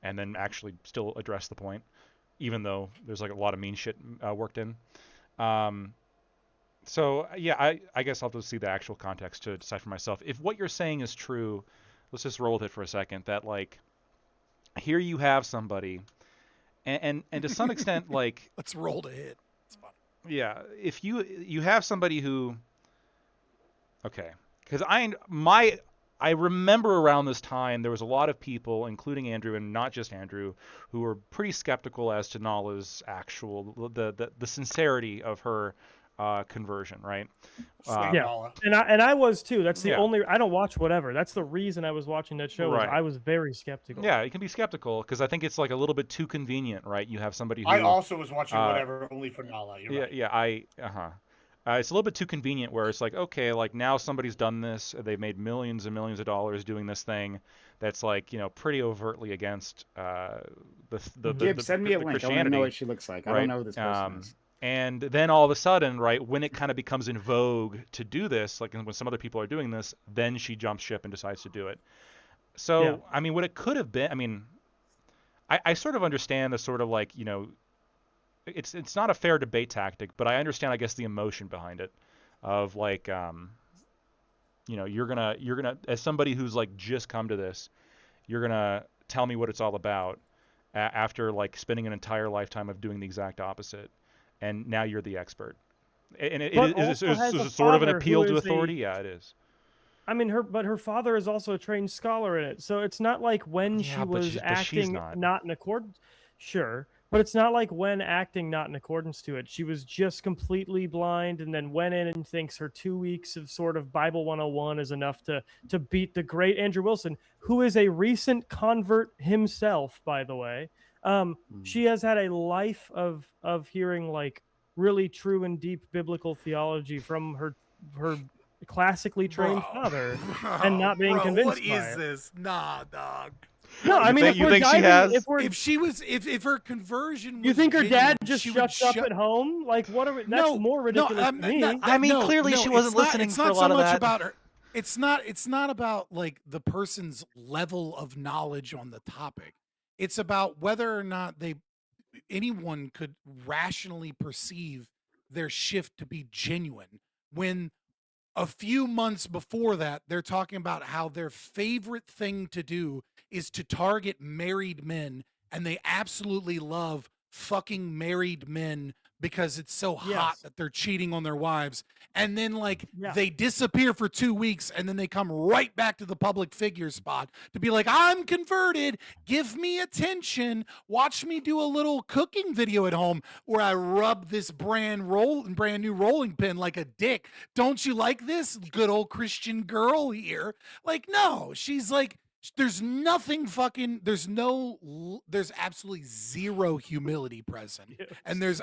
and then actually still address the point, even though there's like a lot of mean shit worked in. So yeah, I guess I'll just see the actual context to decide for myself. If what you're saying is true, let's just roll with it for a second. That like here you have somebody, and to some extent like Let's roll to hit. It's fun. yeah, if you have somebody who, okay, because I remember around this time there was a lot of people, including Andrew and not just Andrew, who were pretty skeptical as to Nala's actual the sincerity of her conversion, right? Sweet Yeah. Nala. And I was too. That's the Yeah. only. I don't watch whatever. That's the reason I was watching that show. Right. I was very skeptical. Yeah, you can be skeptical because I think it's like a little bit too convenient, right? You have somebody who I also was watching whatever only for Nala. You're yeah, right. yeah, It's a little bit too convenient where it's like, okay, like now somebody's done this, they've made millions and millions of dollars doing this thing that's like, pretty overtly against Gibbs, send me a the link. I want to know Christianity, what she looks like. I don't right? know who this person is. And then all of a sudden, right, when it kind of becomes in vogue to do this, like when some other people are doing this, then she jumps ship and decides to do it. So, Yeah. I mean, what it could have been, I mean, I sort of understand the sort of like, it's not a fair debate tactic, but I understand, I guess, the emotion behind it, of like, you're gonna as somebody who's like just come to this, you're gonna tell me what it's all about after like spending an entire lifetime of doing the exact opposite, and now you're the expert. And But is also has a it sort of an father who appeal to is authority? Yeah, it is. I mean, her father is also a trained scholar in it, so it's not like when she Yeah, but was she's acting not. in accordance. Sure, but it's not like when acting not in accordance to it. She was just completely blind, and then went in and thinks her 2 weeks of sort of Bible 101 is enough to beat the great Andrew Wilson, who is a recent convert himself, by the way. She has had a life of hearing like really true and deep biblical theology from her classically trained father and not being convinced what by is it. this? Nah, dog. No, I mean, if you we're think she diving, has? if we're, If she was, if her conversion was you think her dad genuine, just she would shuts up shut- at home? Like, what are we? That's more ridiculous to me. I mean, clearly she wasn't listening it's for not a lot so of much that. about her. It's not about like the person's level of knowledge on the topic. It's about whether or not anyone could rationally perceive their shift to be genuine when a few months before that, they're talking about how their favorite thing to do is to target married men, and they absolutely love fucking married men because it's so hot Yes. that they're cheating on their wives. And then, like, Yeah. they disappear for 2 weeks, and then they come right back to the public figure spot to be like, I'm converted. Give me attention. Watch me do a little cooking video at home where I rub this brand new rolling pin like a dick. Don't you like this, good old Christian girl here? Like, no, she's like, there's nothing fucking, there's absolutely zero humility present. Yes. And there's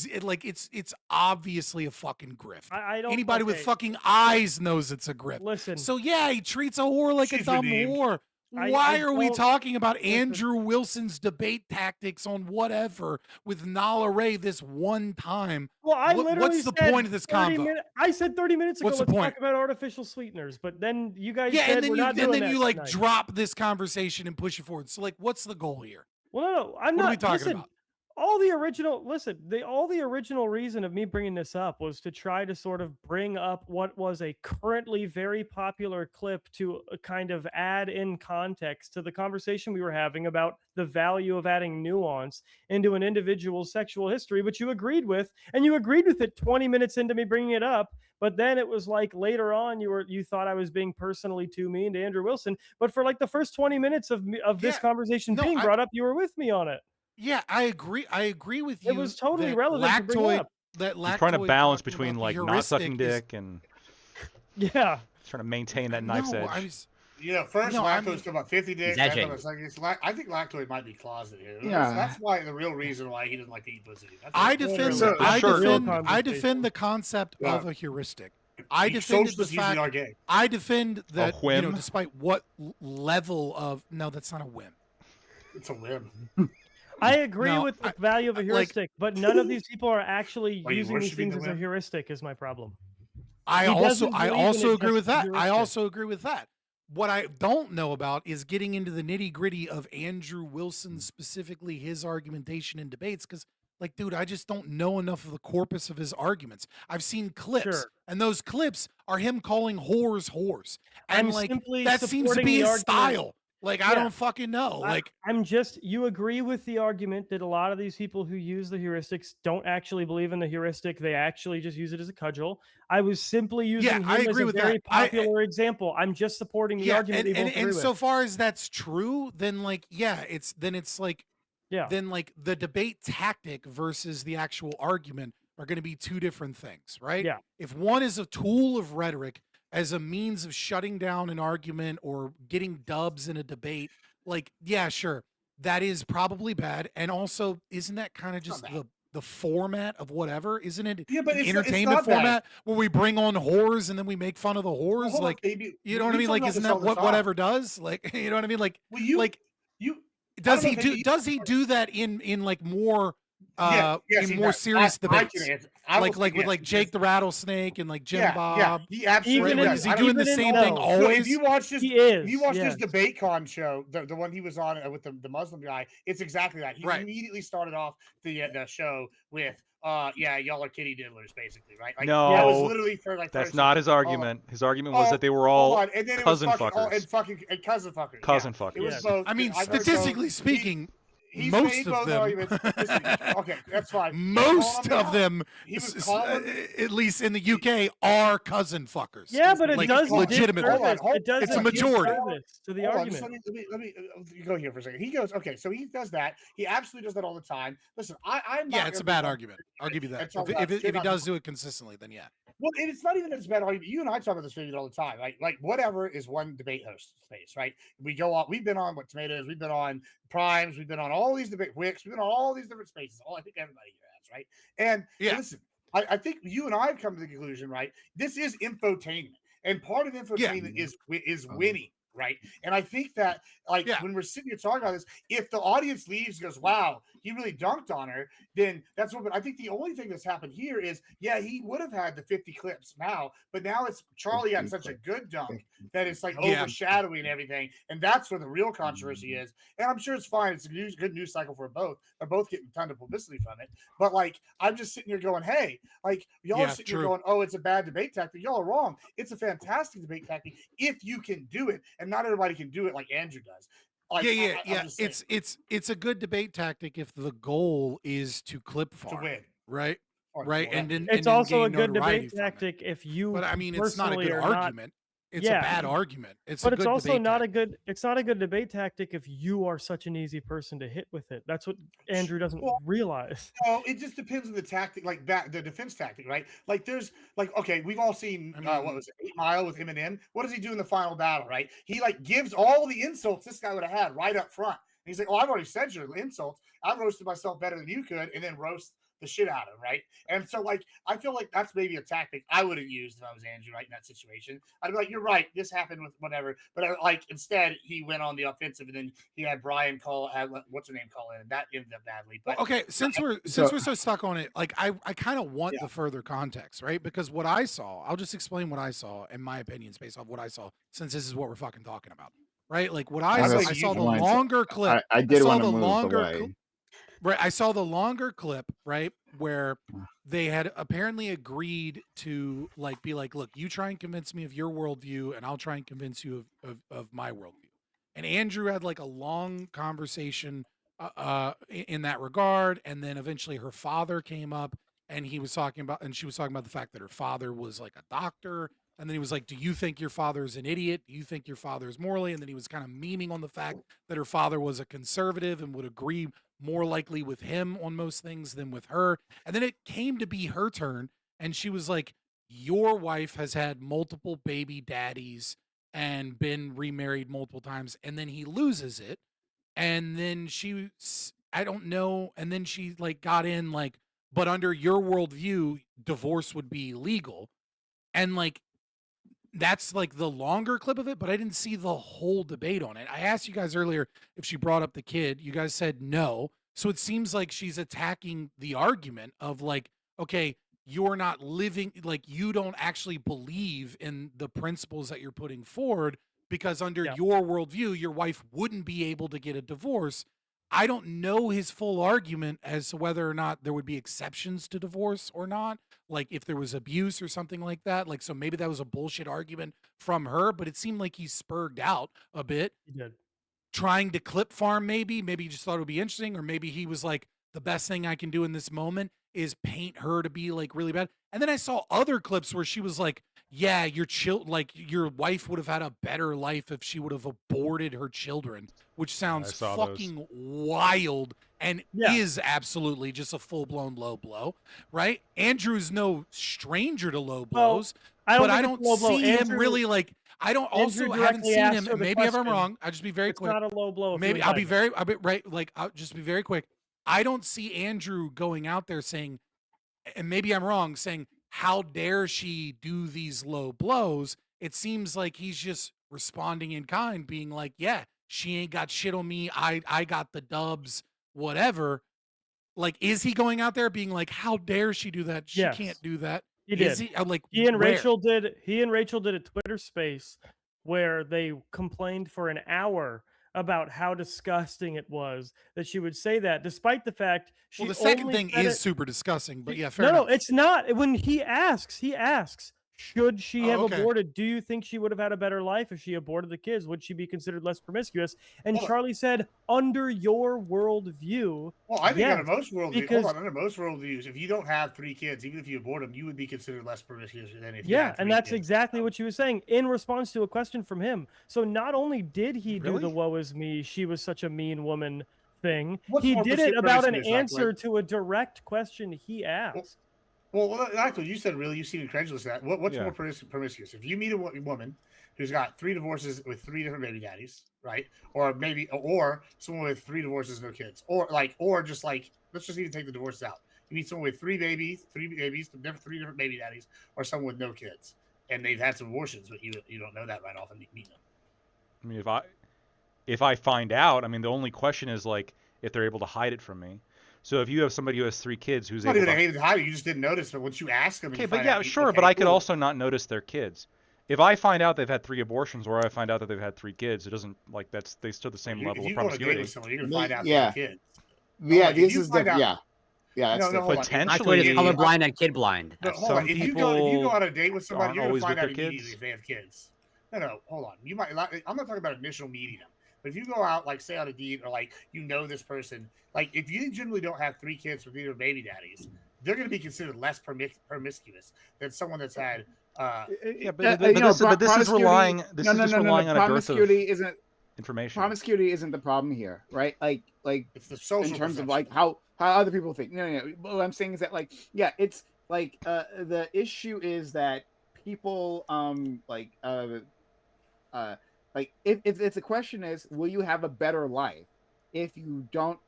it's obviously a fucking grift. I don't. Anybody with okay, fucking eyes knows it's a grift. Listen. So yeah, he treats a whore like a She's dumb redeemed. whore. I Why are we don't- talking about listen. Andrew Wilson's debate tactics on whatever with Nala Ray this one time? Well, I literally what's the said point of this 30 convo? minutes. I said 30 minutes ago, What's the let's point? talk about artificial sweeteners. But then you guys Yeah, said and then we're you not doing that like tonight. drop this conversation and push it forward. So like, what's the goal here? Well, no, I'm What not. are we talking listen, about? all the original reason of me bringing this up was to try to sort of bring up what was a currently very popular clip to kind of add in context to the conversation we were having about the value of adding nuance into an individual's sexual history, which you agreed with, and you agreed with it 20 minutes into me bringing it up. But then it was like later on you thought I was being personally too mean to Andrew Wilson. But for like the first 20 minutes of this Yeah, conversation no, being I- brought up, you were with me on it. Yeah, I agree. I agree with you. It was totally that relevant to bring up. That You're trying to Lactoid balance talking between about like the not sucking heuristic is- dick and Yeah. trying to maintain that knife's no, edge. I was, First No, I Lactoid's mean- talking about 50 dicks. edging. I think Lactoid might be closeted here. Yeah. That's why the real reason why he doesn't like to eat pussy. That's I literally- defend. So- I Sure. defend. Real I defend the concept Yeah. of a heuristic. I defended the Socialists usually fact. are gay. I defend that whim? despite what level of that's not a whim. It's a whim. I agree No, with the value of a like- heuristic, but none of these people are actually Are you using these worshiping things the as a whim? heuristic is my problem. I He also doesn't believe in it agree as with a that. I heuristic. also agree with that. What I don't know about is getting into the nitty gritty of Andrew Wilson, specifically his argumentation in debates, because, like, dude, I just don't know enough of the corpus of his arguments. I've seen clips, Sure. and those clips are him calling whores, and I'm like simply that seems to supporting be the his argument. style. Like, I Yeah. don't fucking know. Like, You agree with the argument that a lot of these people who use the heuristics don't actually believe in the heuristic. They actually just use it as a cudgel. I was simply using him I as agree a with very that. popular example. I'm just supporting the argument. and, they and, both agree and with. so far as that's true, then like, it's like, Yeah. then like the debate tactic versus the actual argument are going to be two different things, right? Yeah. If one is a tool of rhetoric as a means of shutting down an argument or getting dubs in a debate, like, yeah, sure, that is probably bad. And also, isn't that kind of just bad. the format of whatever, isn't it? Yeah, but An it's entertainment not that. format where we bring on whores and then we make fun of the Well, whores. hold on, Like, baby. you know what I We mean? talk Like, about isn't this all that the what time. whatever does? Like, you know what I mean? Like, Well, you I does don't he know, do maybe you does he do that in like more yes, in he more does. serious I can debates? answer. I will Like say with yes, like he Jake does. the Rattlesnake and like Jim Yeah, Bob, he right? absolutely Like, does. is he I don't doing the even same thing no. No, if always? you watch this, He if is, you watch this yes. debate con show, the one he was on with the Muslim guy, it's exactly that. He Right. immediately started off the show with, yeah, y'all are kitty diddlers, basically, right? Like No, that was literally for like that's first, not his argument. His argument was that they were all hold on, and then it was cousin fucking fuckers. and cousin fuckers. Cousin Yeah. It was fuckers. both. I mean, I've heard both. statistically speaking, He's most made of both them, arguments. Listen, okay, that's fine. most of them, He was calling. at least in the UK, are cousin fuckers. Yeah, but it like, does legitimately. disservice. Hold on, It does it's a disservice majority. to the Hold on, argument. let me go here for a second. He goes, okay, so he does that. He absolutely does that all the time. Listen, I'm not. Yeah, it's a bad argument. I'll give you that. If he does do it consistently, then yeah. Well, and it's not even that it's a bad argument. You and I talk about this video all the time, right? Like whatever is one debate host space, right? We go on. We've been on Tomatoes. We've been on Primes. We've been on all these debate Wix. We've been on all these different spaces. I think everybody here has, right? And yeah, listen, I think you and I have come to the conclusion, right? This is infotainment, and part of infotainment is winning. Right. And I think that, like, when we're sitting here talking about this, if the audience leaves and goes, wow, he really dunked on her, then that's what. But I think the only thing that's happened here is, yeah, he would have had the 50 clips now, but now it's Charlie had such a good dunk that it's like overshadowing everything. And that's where the real controversy is. And I'm sure it's fine. It's a good news cycle for both. They're both getting a ton of publicity from it. But, like, I'm just sitting here going, hey, like, y'all are sitting here going, oh, it's a bad debate tactic. Y'all are wrong. It's a fantastic debate tactic if you can do it. And not everybody can do it like Andrew does. Like, It's a good debate tactic if the goal is to clip farm, to win, right? Right, and then it's also a good debate tactic if you. But I mean, it's not a good argument. It's a bad argument. It's also not a good. It's not a good debate tactic if you are such an easy person to hit with it. That's what Andrew doesn't realize. No, it just depends on the tactic, like the defense tactic, right? Like there's like, okay, we've all seen what was it, 8 Mile with Eminem. What does he do in the final battle, right? He like gives all the insults this guy would have had right up front. And he's like, oh, I've already said your insults. I roasted myself better than you could, and then roast the shit out of him, right? And so, like, I feel like that's maybe a tactic I would have used if I was Andrew, right, in that situation. I'd be like, you're right, this happened with whatever. But instead, he went on the offensive, and then he had Brian what's her name call in, and that ended up badly. But okay, since we're so stuck on it, like I kind of want the further context, right? Because what I saw, I'll just explain what I saw and my opinions based off what I saw, since this is what we're fucking talking about, right? Like what I saw the longer clip. I did want to move away. Right, I saw the longer clip, right, where they had apparently agreed to like be like, look, you try and convince me of your worldview, and I'll try and convince you of my worldview. And Andrew had like a long conversation in that regard, and then eventually her father came up, and she was talking about the fact that her father was like a doctor. And then he was like, do you think your father is an idiot? Do you think your father is morally? And then he was kind of memeing on the fact that her father was a conservative and would agree more likely with him on most things than with her. And then it came to be her turn. And she was like, your wife has had multiple baby daddies and been remarried multiple times. And then he loses it. And then I don't know. And then she like got in like, but under your worldview, divorce would be legal. And like, that's like the longer clip of it, but I didn't see the whole debate on it. I asked you guys earlier if she brought up the kid. You guys said no. So it seems like she's attacking the argument of like, okay, you're not living, like you don't actually believe in the principles that you're putting forward because under your worldview, your wife wouldn't be able to get a divorce. I don't know his full argument as to whether or not there would be exceptions to divorce or not. Like if there was abuse or something like that. Like, so maybe that was a bullshit argument from her, but it seemed like he spurred out a bit. He did. Trying to clip farm, maybe he just thought it would be interesting, or maybe he was like, the best thing I can do in this moment is paint her to be like really bad. And then I saw other clips where she was like, yeah, your wife would have had a better life if she would have aborted her children, which sounds fucking wild and is absolutely just a full-blown low blow, right? Andrew's no stranger to low blows, but I don't see him really like, I don't also haven't seen him, and maybe if I'm wrong, I'll just be very quick. It's not a low blow. Maybe I'll be very, right, like I'll just be very quick. I don't see Andrew going out there saying, and maybe I'm wrong, saying, how dare she do these low blows? It seems like he's just responding in kind, being like, yeah, she ain't got shit on me. I got the dubs, whatever. Like, is he going out there being like, how dare she do that? She can't Yes. do that. He Is did. he? I'm like, He and where? Rachel did a Twitter space where they complained for an hour about how disgusting it was that she would say that, despite the fact she Well, the second only thing said is it. super disgusting, but yeah, fair No, enough. it's not. When he asks, should she Oh, have okay. aborted? Do you think she would have had a better life if she aborted the kids? Would she be considered less promiscuous? And Hold on. Charlie said, under your worldview, Well, I think yes, under most worldviews, because under most worldviews, if you don't have 3 kids, even if you abort them, you would be considered less promiscuous than if you yeah, had 3 and that's kids. exactly what she was saying in response to a question from him. So not only did he do the Really? "woe is me, she was such a mean woman" thing, What's he more did it about an promiscuous, like- answer to a direct question he asked. Well, actually, you said really, you seem incredulous at that. What's Yeah. more promiscuous? If you meet a woman who's got 3 divorces with 3 different baby daddies, right? Or someone with 3 divorces, no kids, or just like, let's just even take the divorces out. You meet someone with 3 babies, 3 different baby daddies, or someone with no kids, and they've had some abortions, but you don't know that right off and you meet them. I mean, if I find out, I mean, the only question is like if they're able to hide it from me. So if you have somebody who has 3 kids who's It's not able even to a hated hide, you just didn't notice, but once you ask them, and Okay, you but find yeah, out, sure, okay, but I could cool. also not notice their kids. If I find out they've had 3 abortions, or I find out that they've had 3 kids, it doesn't like they still the same If level of you go on a date promiscuity. with someone, you're gonna find out they Yeah. have kids. Yeah, Like, if this you is find different. out- Yeah, that's No, different. hold on. Factoid is If- colorblind and kid blind. But That's hold on, some if you go people on a date with somebody, aren't you're gonna always find with out their immediately kids. if they have kids. No, hold on. You might. I'm not talking about initial meeting them, but if you go out, like say on a date, or like this person, like if you generally don't have 3 kids with either baby daddies, they're gonna be considered less promiscuous than someone that's had. Yeah, but this is relying on a dearth of Promiscuity isn't information. promiscuity isn't the problem here, right? Like It's the social in terms of perception. like how other people think. No. What I'm saying is that like it's like the issue is that people if the question is, will you have a better life if you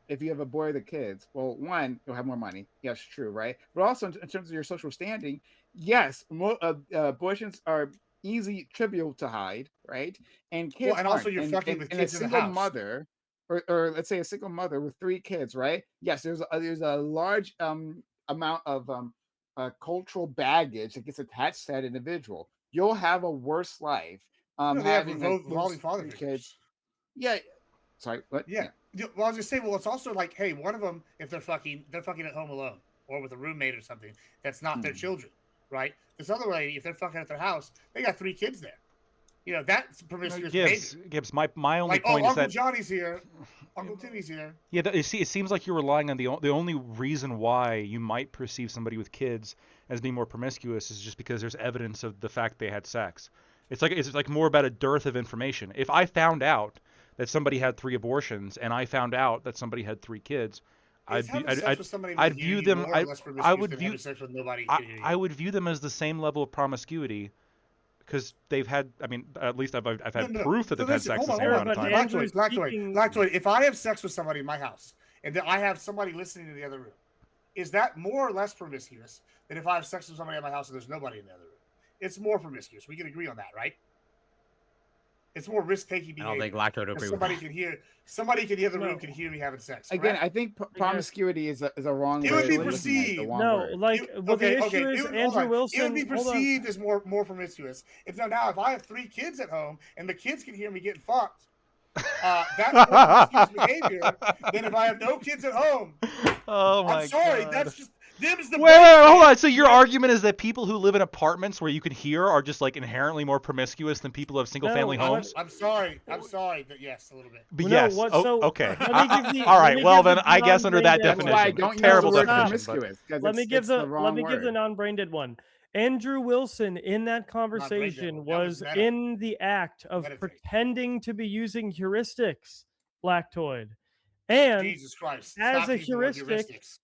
have aborted the kids? Well, one, you'll have more money. Yes, true, right? But also in terms of your social standing, yes, abortions are easy, trivial to hide, right? And kids and also aren't. you're fucking with and kids a in the single house. mother, or let's say a single mother with 3 kids, right? Yes, there's a large amount of cultural baggage that gets attached to that individual. You'll have a worse life They have having revolving father kids. figures. Yeah. Sorry, what? Yeah. Well, I was just saying. Well, it's also like, hey, one of them, if they're fucking at home alone or with a roommate or something, that's not their children, right? This other lady, if they're fucking at their house, they got 3 kids there. That's promiscuous behavior. Gibbs, my only Like, point is Uncle that Johnny's here, Uncle Timmy's here. yeah, it seems like you're relying on the only reason why you might perceive somebody with kids as being more promiscuous is just because there's evidence of the fact they had sex. It's like more about a dearth of information. If I found out that somebody had 3 abortions and I found out that somebody had 3 kids, I'd view them I would view them as the same level of promiscuity because they've had. I mean, at least I've had proof that they've had sex the same amount of time. Lactoid. If I have sex with somebody in my house and then I have somebody listening in the other room, is that more or less promiscuous than if I have sex with somebody in my house and there's nobody in the other room? It's more promiscuous. We can agree on that, right? It's more risk-taking behavior. I don't think Lacto would agree with somebody that. can hear. Somebody in the other room can hear me having sex. Again, correct? I think promiscuity is a wrong It way would be of looking at it, the perceived. wrong No, word. like the issue is Andrew Wilson. It would be hold on. perceived as more promiscuous. If if I have 3 kids at home and the kids can hear me getting fucked, that's more promiscuous behavior than if I have no kids at home. Oh my I'm sorry, God. that's just them's the. Wait, hold on. So your argument is that people who live in apartments where you can hear are just like inherently more promiscuous than people who have single-family homes? I'm sorry, but yes, a little bit. But No, yes. what- Oh, so, okay. let me give the- All let right. me Well, give then the I guess under that non-brain dead That's why I definition, don't use terrible the word definition. But promiscuous. 'Cause Let me it's give the the wrong give the word. non-brain dead one. Andrew Wilson in that conversation That was was meta. in the act of Meditate. pretending to be using heuristics, Lactoid, and Jesus Christ! as Stop a using the word heuristic, heuristics.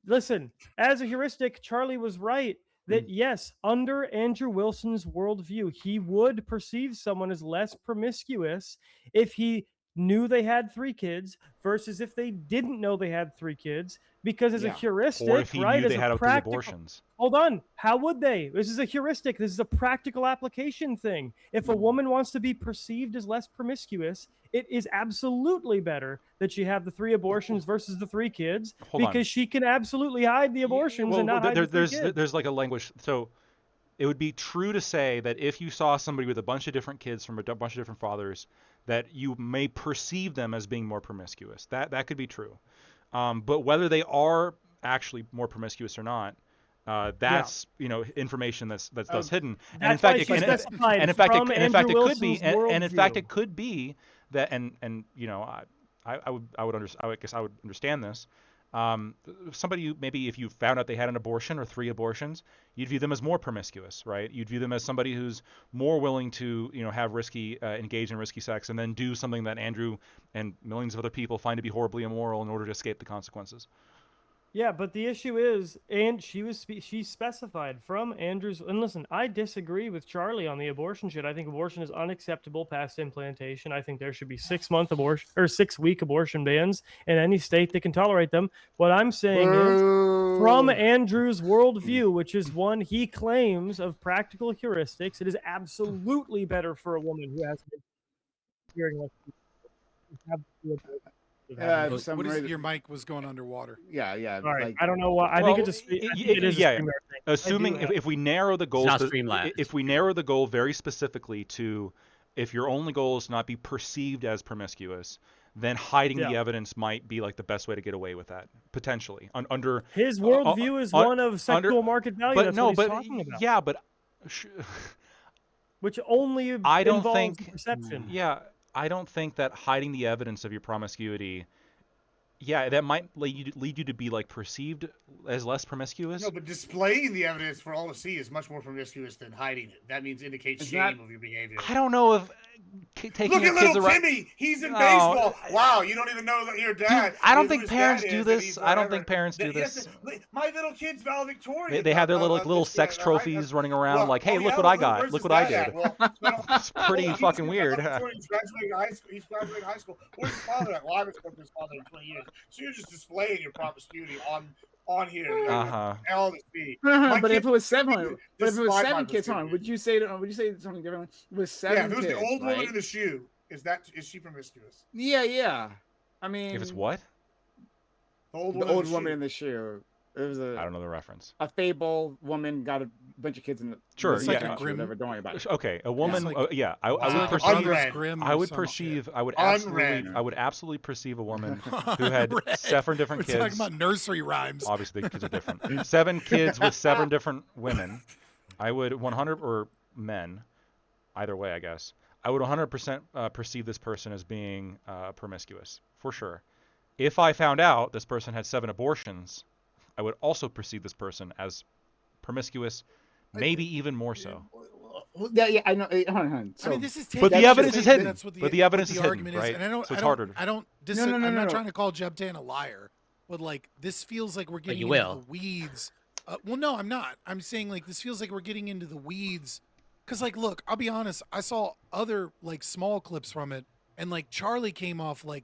listen, as a heuristic, Charlie was right that yes, under Andrew Wilson's worldview, he would perceive someone as less promiscuous if he knew they had 3 kids versus if they didn't know they had 3 kids, because as a Yeah. heuristic, Or if he right, knew as they a had 3 practical abortions. Hold on. How would they? This is a heuristic. This is a practical application thing. If a woman wants to be perceived as less promiscuous, it is absolutely better that she have the 3 abortions versus the 3 kids Hold on. because she can absolutely hide the abortions and not hide the 3 kids. There's like a language. So it would be true to say that if you saw somebody with a bunch of different kids from a bunch of different fathers, that you may perceive them as being more promiscuous. That could be true. But whether they are actually more promiscuous or not, that's information that's hidden. And in That's fact, why she specified and in fact, from it, and in fact, Andrew it could be, Wilson's and in fact, worldview. it could be that, and I guess I would understand this. Somebody maybe if you found out they had an abortion or 3 abortions, you'd view them as more promiscuous, right? You'd view them as somebody who's more willing to have risky engage in risky sex and then do something that Andrew and millions of other people find to be horribly immoral in order to escape the consequences. Yeah, but the issue is, and she specified from Andrews. And listen, I disagree with Charlie on the abortion shit. I think abortion is unacceptable past implantation. I think there should be 6-month abortion or 6-week abortion bans in any state that can tolerate them. What I'm saying is, from Andrew's worldview, which is one he claims of practical heuristics, it is absolutely better for a woman who has been hearing less to have the abortion. For some What is reason, your mic was going underwater? yeah. Sorry, Like, I don't know why. I think it just. I think it is a yeah. StreamYard thing. Assuming if we narrow the goals, not to, Streamlabs. if we narrow the goal very specifically to, if your only goal is to not be perceived as promiscuous, then hiding the evidence might be like the best way to get away with that potentially. Under his worldview is one of sexual market value. But That's no, what he's but talking about. yeah, but which only I don't involves think perception. Yeah, I don't think that hiding the evidence of your promiscuity. Yeah, that might lead you to be like perceived as less promiscuous. No, but displaying the evidence for all to see is much more promiscuous than hiding it. That means indicates shame of your behavior. I don't know if taking Look your at kids little around. Timmy. He's in baseball. Wow, you don't even know that your dad. Dude, I don't think parents do this. I don't think parents do this. My little kid's valedictorian. They have their little sex trophies running around, like, hey, look what I got. Look what I did. It's pretty fucking weird. He's graduating high school. Where's his father at? Well, I haven't spoken to his father in 20 years. So you're just displaying your promiscuity on here. All to see. But if it was 7, kids, would you say something differently? It was 7 Yeah, if it was kids, the old right? woman in the shoe, is she promiscuous? Yeah. I mean, if it's what? The old woman in the shoe. It was I don't know the reference. A fable woman got a bunch of kids in the sure, it's yeah. like a grim. Whatever, don't worry about it. Okay, a woman. Like, yeah, I like would perceive. I would absolutely perceive a woman who had 7 different We're kids. talking about nursery rhymes. Obviously, the kids are different. 7 kids with 7 different women. I would 100 or men, either way, I guess. I would 100% perceive this person as being promiscuous for sure. If I found out this person had 7 abortions, I would also perceive this person as promiscuous, maybe even more so. Yeah, I know. Hold on. So, I mean, this is but the evidence is hidden. That's what But the evidence is hidden, argument right? is. And So it's harder. I'm not trying to call Jebtan a liar, but like this feels like we're getting into the weeds. Well, no, I'm not. I'm saying like this feels like we're getting into the weeds. Because like, look, I'll be honest. I saw other like small clips from it, and like Charlie came off like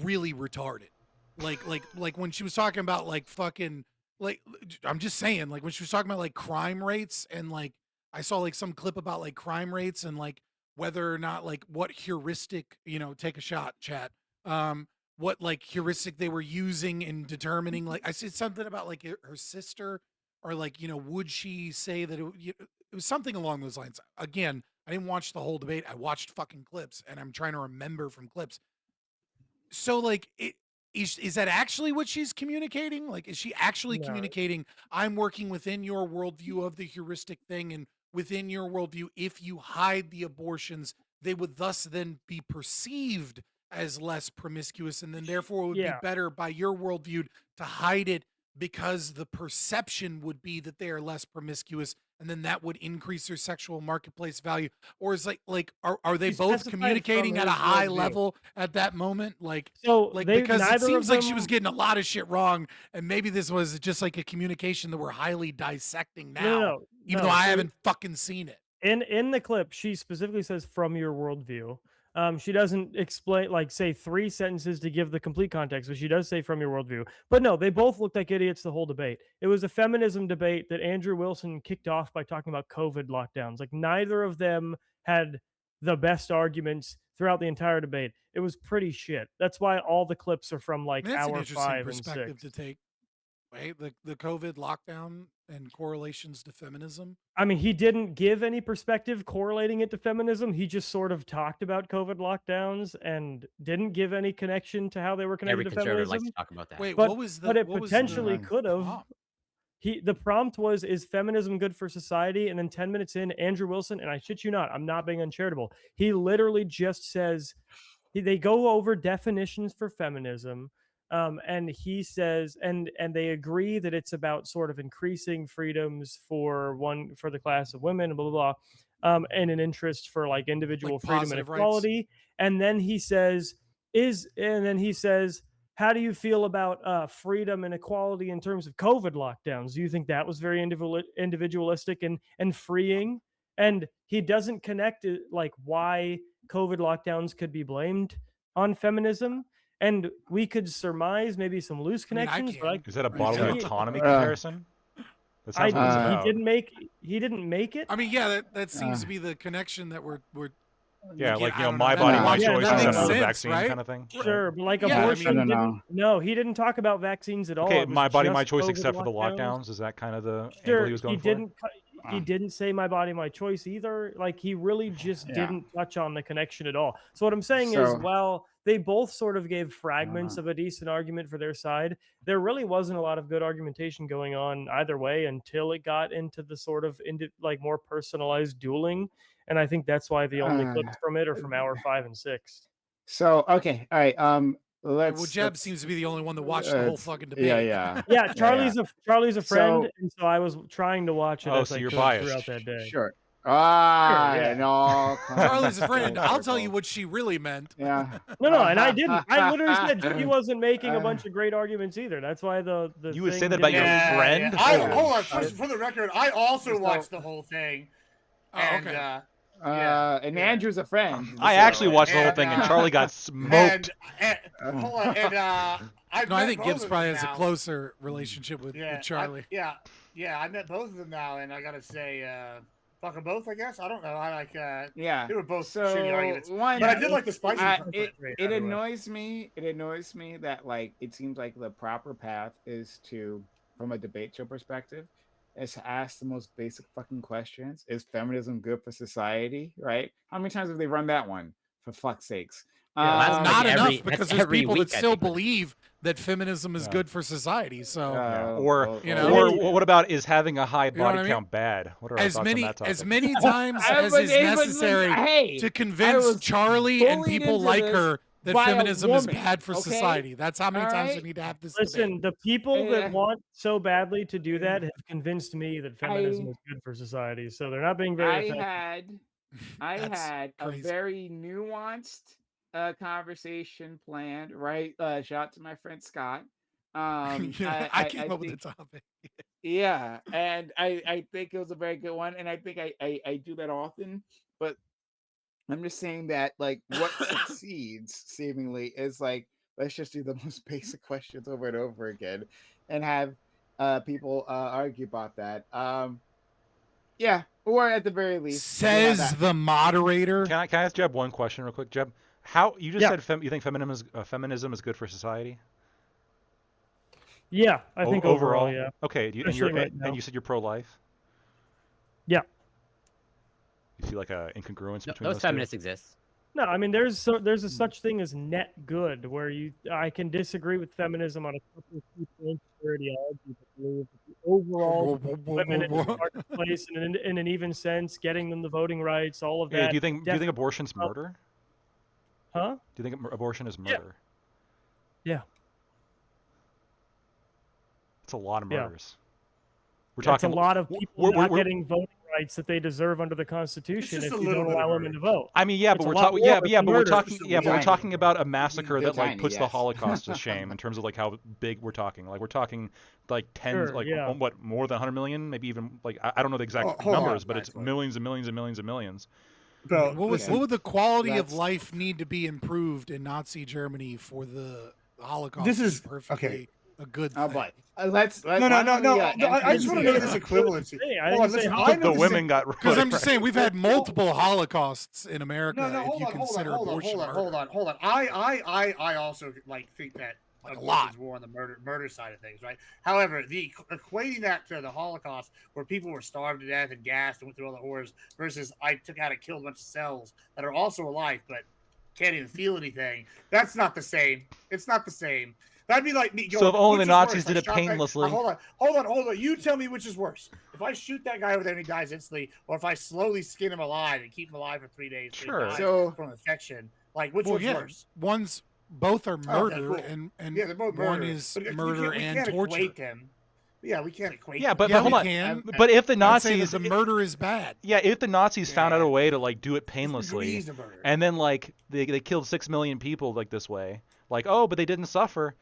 really retarded. Like when she was talking about like fucking like I'm just saying like when she was talking about like crime rates and like I saw like some clip about like crime rates and like whether or not like what heuristic, take a shot, chat. What like heuristic they were using in determining like I said something about like her sister or like would she say that it was something along those lines. Again, I didn't watch the whole debate. I watched fucking clips and I'm trying to remember from clips. So like is that actually what she's communicating? Like, is she actually communicating? I'm working within your worldview of the heuristic thing, and within your worldview, if you hide the abortions, they would thus then be perceived as less promiscuous, and then therefore it would be better by your worldview to hide it because the perception would be that they are less promiscuous, and then that would increase their sexual marketplace value. Or is are they both communicating at a high level at that moment? Because it seems like she was getting a lot of shit wrong, and maybe this was just like a communication that we're highly dissecting now, even though I haven't fucking seen it. In the clip, she specifically says from your worldview. She doesn't explain, like, say 3 sentences to give the complete context, but she does say from your worldview. But no, they both looked like idiots the whole debate. It was a feminism debate that Andrew Wilson kicked off by talking about COVID lockdowns. Like, neither of them had the best arguments throughout the entire debate. It was pretty shit. That's why all the clips are from like That's an hour interesting 5 and perspective 6. to take. Right, the COVID lockdown and correlations to feminism. I mean, he didn't give any perspective correlating it to feminism. He just sort of talked about COVID lockdowns and didn't give any connection to how they were connected Every to conservative likes to feminism. talk about that. Wait, But what was but the it what was potentially the could have. prompt? The prompt was, is feminism good for society? And then 10 minutes in, Andrew Wilson, and I shit you not, I'm not being uncharitable, he literally just says, they go over definitions for feminism, and he says, and they agree that it's about sort of increasing freedoms for the class of women, blah blah blah, and an interest for like individual Like freedom and positive rights? equality. And then he says, how do you feel about freedom and equality in terms of COVID lockdowns? Do you think that was very individualistic and freeing? And he doesn't connect it, like why COVID lockdowns could be blamed on feminism. And we could surmise maybe some loose I mean, I connections, but can. Is that a Right. bodily Yeah. autonomy comparison? That sounds what it's he about. didn't make it. I mean, yeah, that seems to be the connection that we're Yeah, again, like, I don't know, my that body, makes- my yeah, choice that instead makes of the sense, vaccine right? kind of thing. Sure, but like Yeah, I abortion mean- didn't. No, he didn't talk about vaccines at all. Okay, It was my body, my just choice COVID except for the lockdowns. Is that kind of the angle Sure, he was going for? didn't. He didn't say my body, my choice either. Like he really just Yeah. didn't touch on the connection at all. So what I'm saying is, So- well, they both sort of gave fragments of a decent argument for their side. There really wasn't a lot of good argumentation going on either way until it got into the sort of like more personalized dueling. And I think that's why the only clips from it are from hour 5 and 6. So okay, all right. well, Let's. Jeb seems to be the only one that watched the whole it's- fucking debate. Yeah. Yeah, Charlie's a friend, So- and so I was trying to watch it Oh, as so I you're could biased. throughout that day. Sure. yeah. No. Charlie's a friend. I'll tell you what she really meant. Yeah. No, and I didn't. I literally said he wasn't making a bunch of great arguments either. That's why the You would thing say that about your didn't- friend? Hold on, Yeah. for the record, I also So- watched the whole thing. Oh, And, okay. And Andrew's a friend. I so- actually watched the whole and, thing, and uh, Charlie got smoked. hold on, and No, I think Gibbs probably has a closer relationship with Charlie. I met both of them now, and I gotta say, fuck them both. I guess I don't know. I like. Yeah. They were both So shitty arguments, one, but I did like the spicy. it annoys me. It annoys me that like it seems like the proper path is to, from a debate show perspective, is to ask the most basic fucking questions. Is feminism good for society? Right? How many times have they run that one? For fuck's sakes. that's like Not every- enough, because that's there's every people week, that I still think, with- believe that feminism is Yeah. good for society. So Or you know, or what about is having a high know what body I mean? count bad? What are our as thoughts on many that topic? as many times I as was is able to- necessary hey, to I convince was Charlie and bullied people into like this her that by a feminism is woman, bad for okay? society. That's how many All times we right? need to have this Listen, debate. the people Yeah. that want so badly to do that have convinced me that feminism is good for society. So they're not being very effective. I That's had a crazy. very nuanced conversation planned, right? Shout out to my friend Scott. I came up with think, the topic. yeah, and I think it was a very good one, and I think I do that often, but I'm just saying that like what succeeds seemingly is like let's just do the most basic questions over and over again, and have people argue about that. Yeah, or at the very least, we have Says that. the moderator. Can I ask Jeb one question real quick, Jeb? How you just Yeah. said you think feminism is good for society? Yeah, I think overall, yeah. Okay, and Especially right now. you said you're pro-life. Yeah. You see like a incongruence between Those those feminists exist. No, I mean there's a such thing as net good, where I can disagree with feminism on a couple of key points for ideology, but believe that the overall women in the marketplace in an even sense, getting them the voting rights, all of Hey, that. do you think abortion's murder? Huh? Do you think abortion is murder? Yeah. It's a lot of Yeah. murders. We're That's talking a lot of people we're- not we're- getting voting rights that they deserve under the Constitution just if a you little don't bit of allow women to vote. I mean, yeah, It's but a we're lot talking, more yeah, than but we're murder. talking, Just a yeah, but we're tiny. talking about a massacre They're that like tiny, puts the yes. Holocaust to shame in terms of like how big we're talking. Like we're talking like tens, Sure, like yeah. what, more than 100 million, maybe even like I don't know the exact hold on, numbers, but it's actually. millions and millions and millions and millions. Bro, What listen, would the quality of That's- life need to be improved in Nazi Germany for the Holocaust This to is- be perfectly okay. a good Oh thing? boy. No, Why don't we, no. I just want to know this equivalency. I Hold on, didn't say listen. how I know the the women same- got Because I'm just right. saying we've had multiple Holocausts in America. No, if hold you on, consider abortion murder. hold on. I also like think that Like a abortion's lot. more on the murder side of things, right? However, the equating that to the Holocaust, where people were starved to death and gassed and went through all the horrors, versus I took out and killed a bunch of cells that are also alive but can't even feel anything. That's not the same. It's not the same. That'd be like me going. So if only "Which the is Nazis worse? did I it shot that-" painlessly. Hold on. You tell me which is worse. If I shoot that guy over there and he dies instantly, or if I slowly skin him alive and keep him alive for 3 days, so he Sure. dies So- from infection, like which Well, one's yeah, worse? both are murder, cool. and Yeah, they're both one murder. is But murder we and can't torture. equate them. Yeah, we can't equate. Yeah, them. but Yeah, hold we on. can. But if the I'd say Nazis, that the murder is bad. yeah, if the Nazis found out a Yeah. way to like do it painlessly, Degrees of murder. and then like they killed 6 million people like this way, like oh, but they didn't suffer.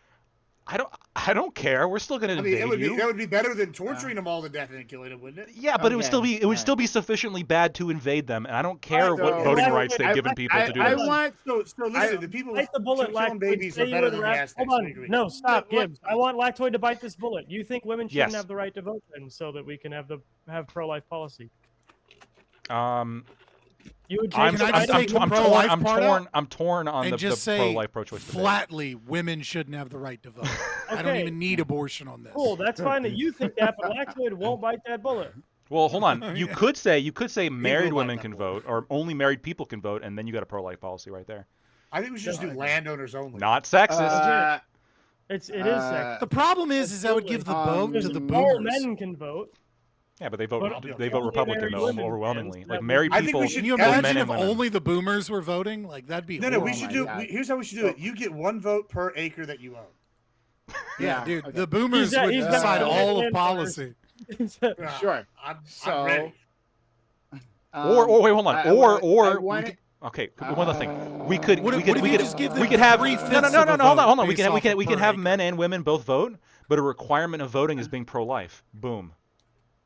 I don't care. We're still gonna I mean, invade you. that would be better than torturing them all to death and then killing them, wouldn't it? Yeah, but it would still Okay, be alright. still be sufficiently bad to invade them, and I don't care what So- voting Wait, rights wait, they've given people to do I this. want So listen, the people Bite the bullet, killing Lactoid. babies Say are you better were than the the rat. Aztecs. Hold We on. agree. No, stop, What- Gibbs. I want Lactoid to bite this bullet. You think women shouldn't Yes. have the right to vote then, so that we can have pro-life policy? You would I'm, take Can the I I'm, just right take to the I'm, vote? torn. pro-life I'm part torn. out I'm torn on and the just say pro-life, pro-choice debate. flatly, women shouldn't have the right to vote. I don't Okay. even need abortion on this. Cool, that's fine that you think that, but Lactoid won't bite that bullet. Well, hold on. You Yeah. could say married will bite women that can bullet. vote, or only married people can vote, and then you got a pro-life policy right there. I think we should just do landowners only. Not sexist. It is Uh, sexist. The problem is that would give the vote to Because the all boomers. men can vote. Yeah, but they vote But- they vote only Republican married though, women overwhelmingly. can, Like that married would- I think we people. should- Can you both men imagine and if women. only the boomers were voting? Like that'd be No, horrible. we should my do. God. Here's how we should do it. You get one vote per acre that you own. Yeah, Yeah, dude, okay. the boomers would he's decide got all of land policy. Sure. I'm So, ready. Or wait, hold on. I or want we it. could, okay, one other thing. We could What we if- could what if we you could just give we them could have 3/5 no of a hold on. vote We based can off of we can per have acre? men and women both vote, but a requirement of voting is being pro-life. Boom.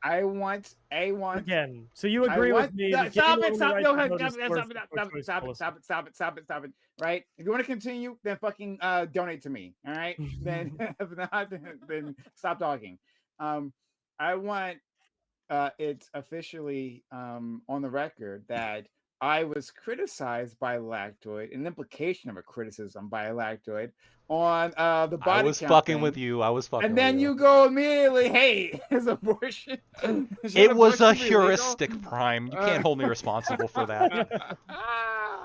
I want. Again, so you I agree want- with me? No, that stop giving it! women Stop! the No, right to vote stop is it! worse Stop it! than Stop it! pro-choice Stop it! policy. Stop it! Stop it! Stop it! Stop it! Right? If you want to continue, then fucking donate to me. All right? Then if not, then stop talking. I want it's officially on the record that I was criticized by Lactoid, an implication of a criticism by Lactoid on the body I was count fucking thing. with you. I was fucking And then with you go immediately, hey, is abortion? should It was a abortion be legal? heuristic, Prime. You can't hold me responsible for that.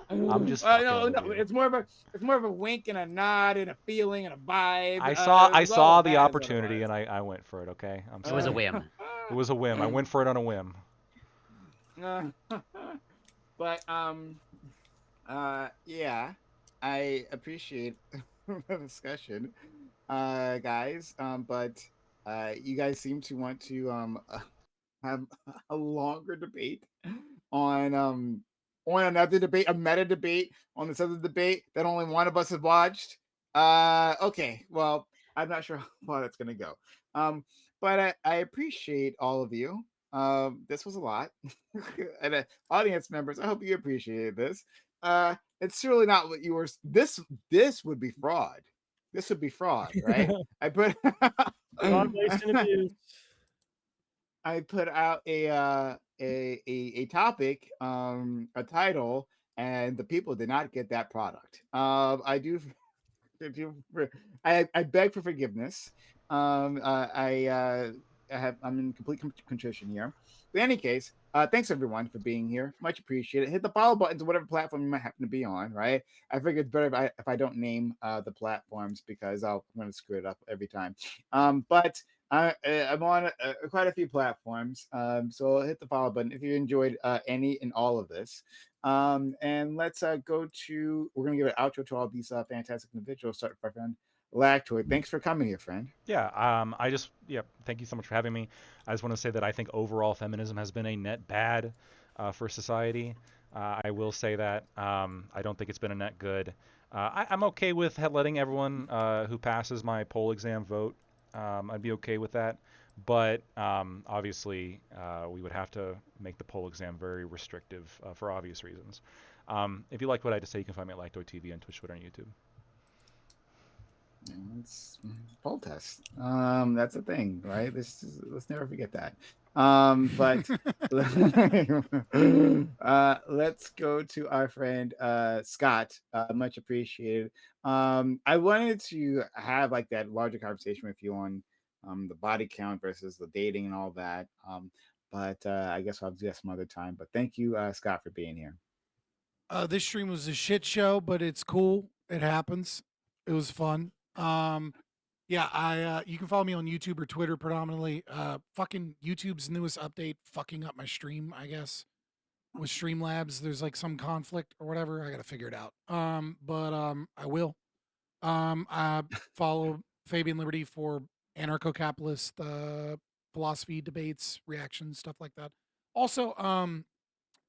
I'm just no, fucking no. with you. It's more of a wink and a nod and a feeling and a vibe. I it's saw all the that is what it opportunity was. and I went for it. Okay, I'm It was a sorry. whim. It was a whim. I went for it on a whim. But yeah, I appreciate the discussion, guys. But you guys seem to want to have a longer debate on another debate, a meta debate on this other debate that only one of us has watched. Okay, well, I'm not sure how far that's gonna go. But I appreciate all of you. This was a lot, and audience members, I hope you appreciated this. It's surely not what you were. This would be fraud. This would be fraud, right? I put Fraud, waste, and abuse. I put out a topic, a title, and the people did not get that product. I do. I beg for forgiveness. I'm in complete contrition here. But in any case, thanks everyone for being here. Much appreciated. Hit the follow buttons on whatever platform you might happen to be on. Right? I figure it's better if I don't name the platforms because I'm going to screw it up every time. But I'm on quite a few platforms. So hit the follow button if you enjoyed any and all of this. And let's go to. We're going to give an outro to all these fantastic individuals. Start with my friend Lactoid. Thanks for coming here, friend. Yeah, thank you so much for having me. I just want to say that I think overall feminism has been a net bad for society. I will say that. I don't think it's been a net good. I'm okay with letting everyone who passes my poll exam vote. I'd be okay with that. But obviously, we would have to make the poll exam very restrictive for obvious reasons. If you liked what I had to say, you can find me at Lacto TV on Twitch, Twitter, and YouTube. It's poll test. That's a thing, right? Let's never forget that. But let's go to our friend Scott. Much appreciated. I wanted to have like that larger conversation with you on the body count versus the dating and all that. But I guess I'll do that some other time. But thank you, Scott, for being here. This stream was a shit show, but it's cool. It happens. It was fun. Yeah, I you can follow me on YouTube or Twitter predominantly. Fucking YouTube's newest update fucking up my stream, I guess. With Streamlabs, there's like some conflict or whatever. I gotta figure it out. But I will. I follow Fabian Liberty for anarcho-capitalist philosophy debates, reactions, stuff like that. Also,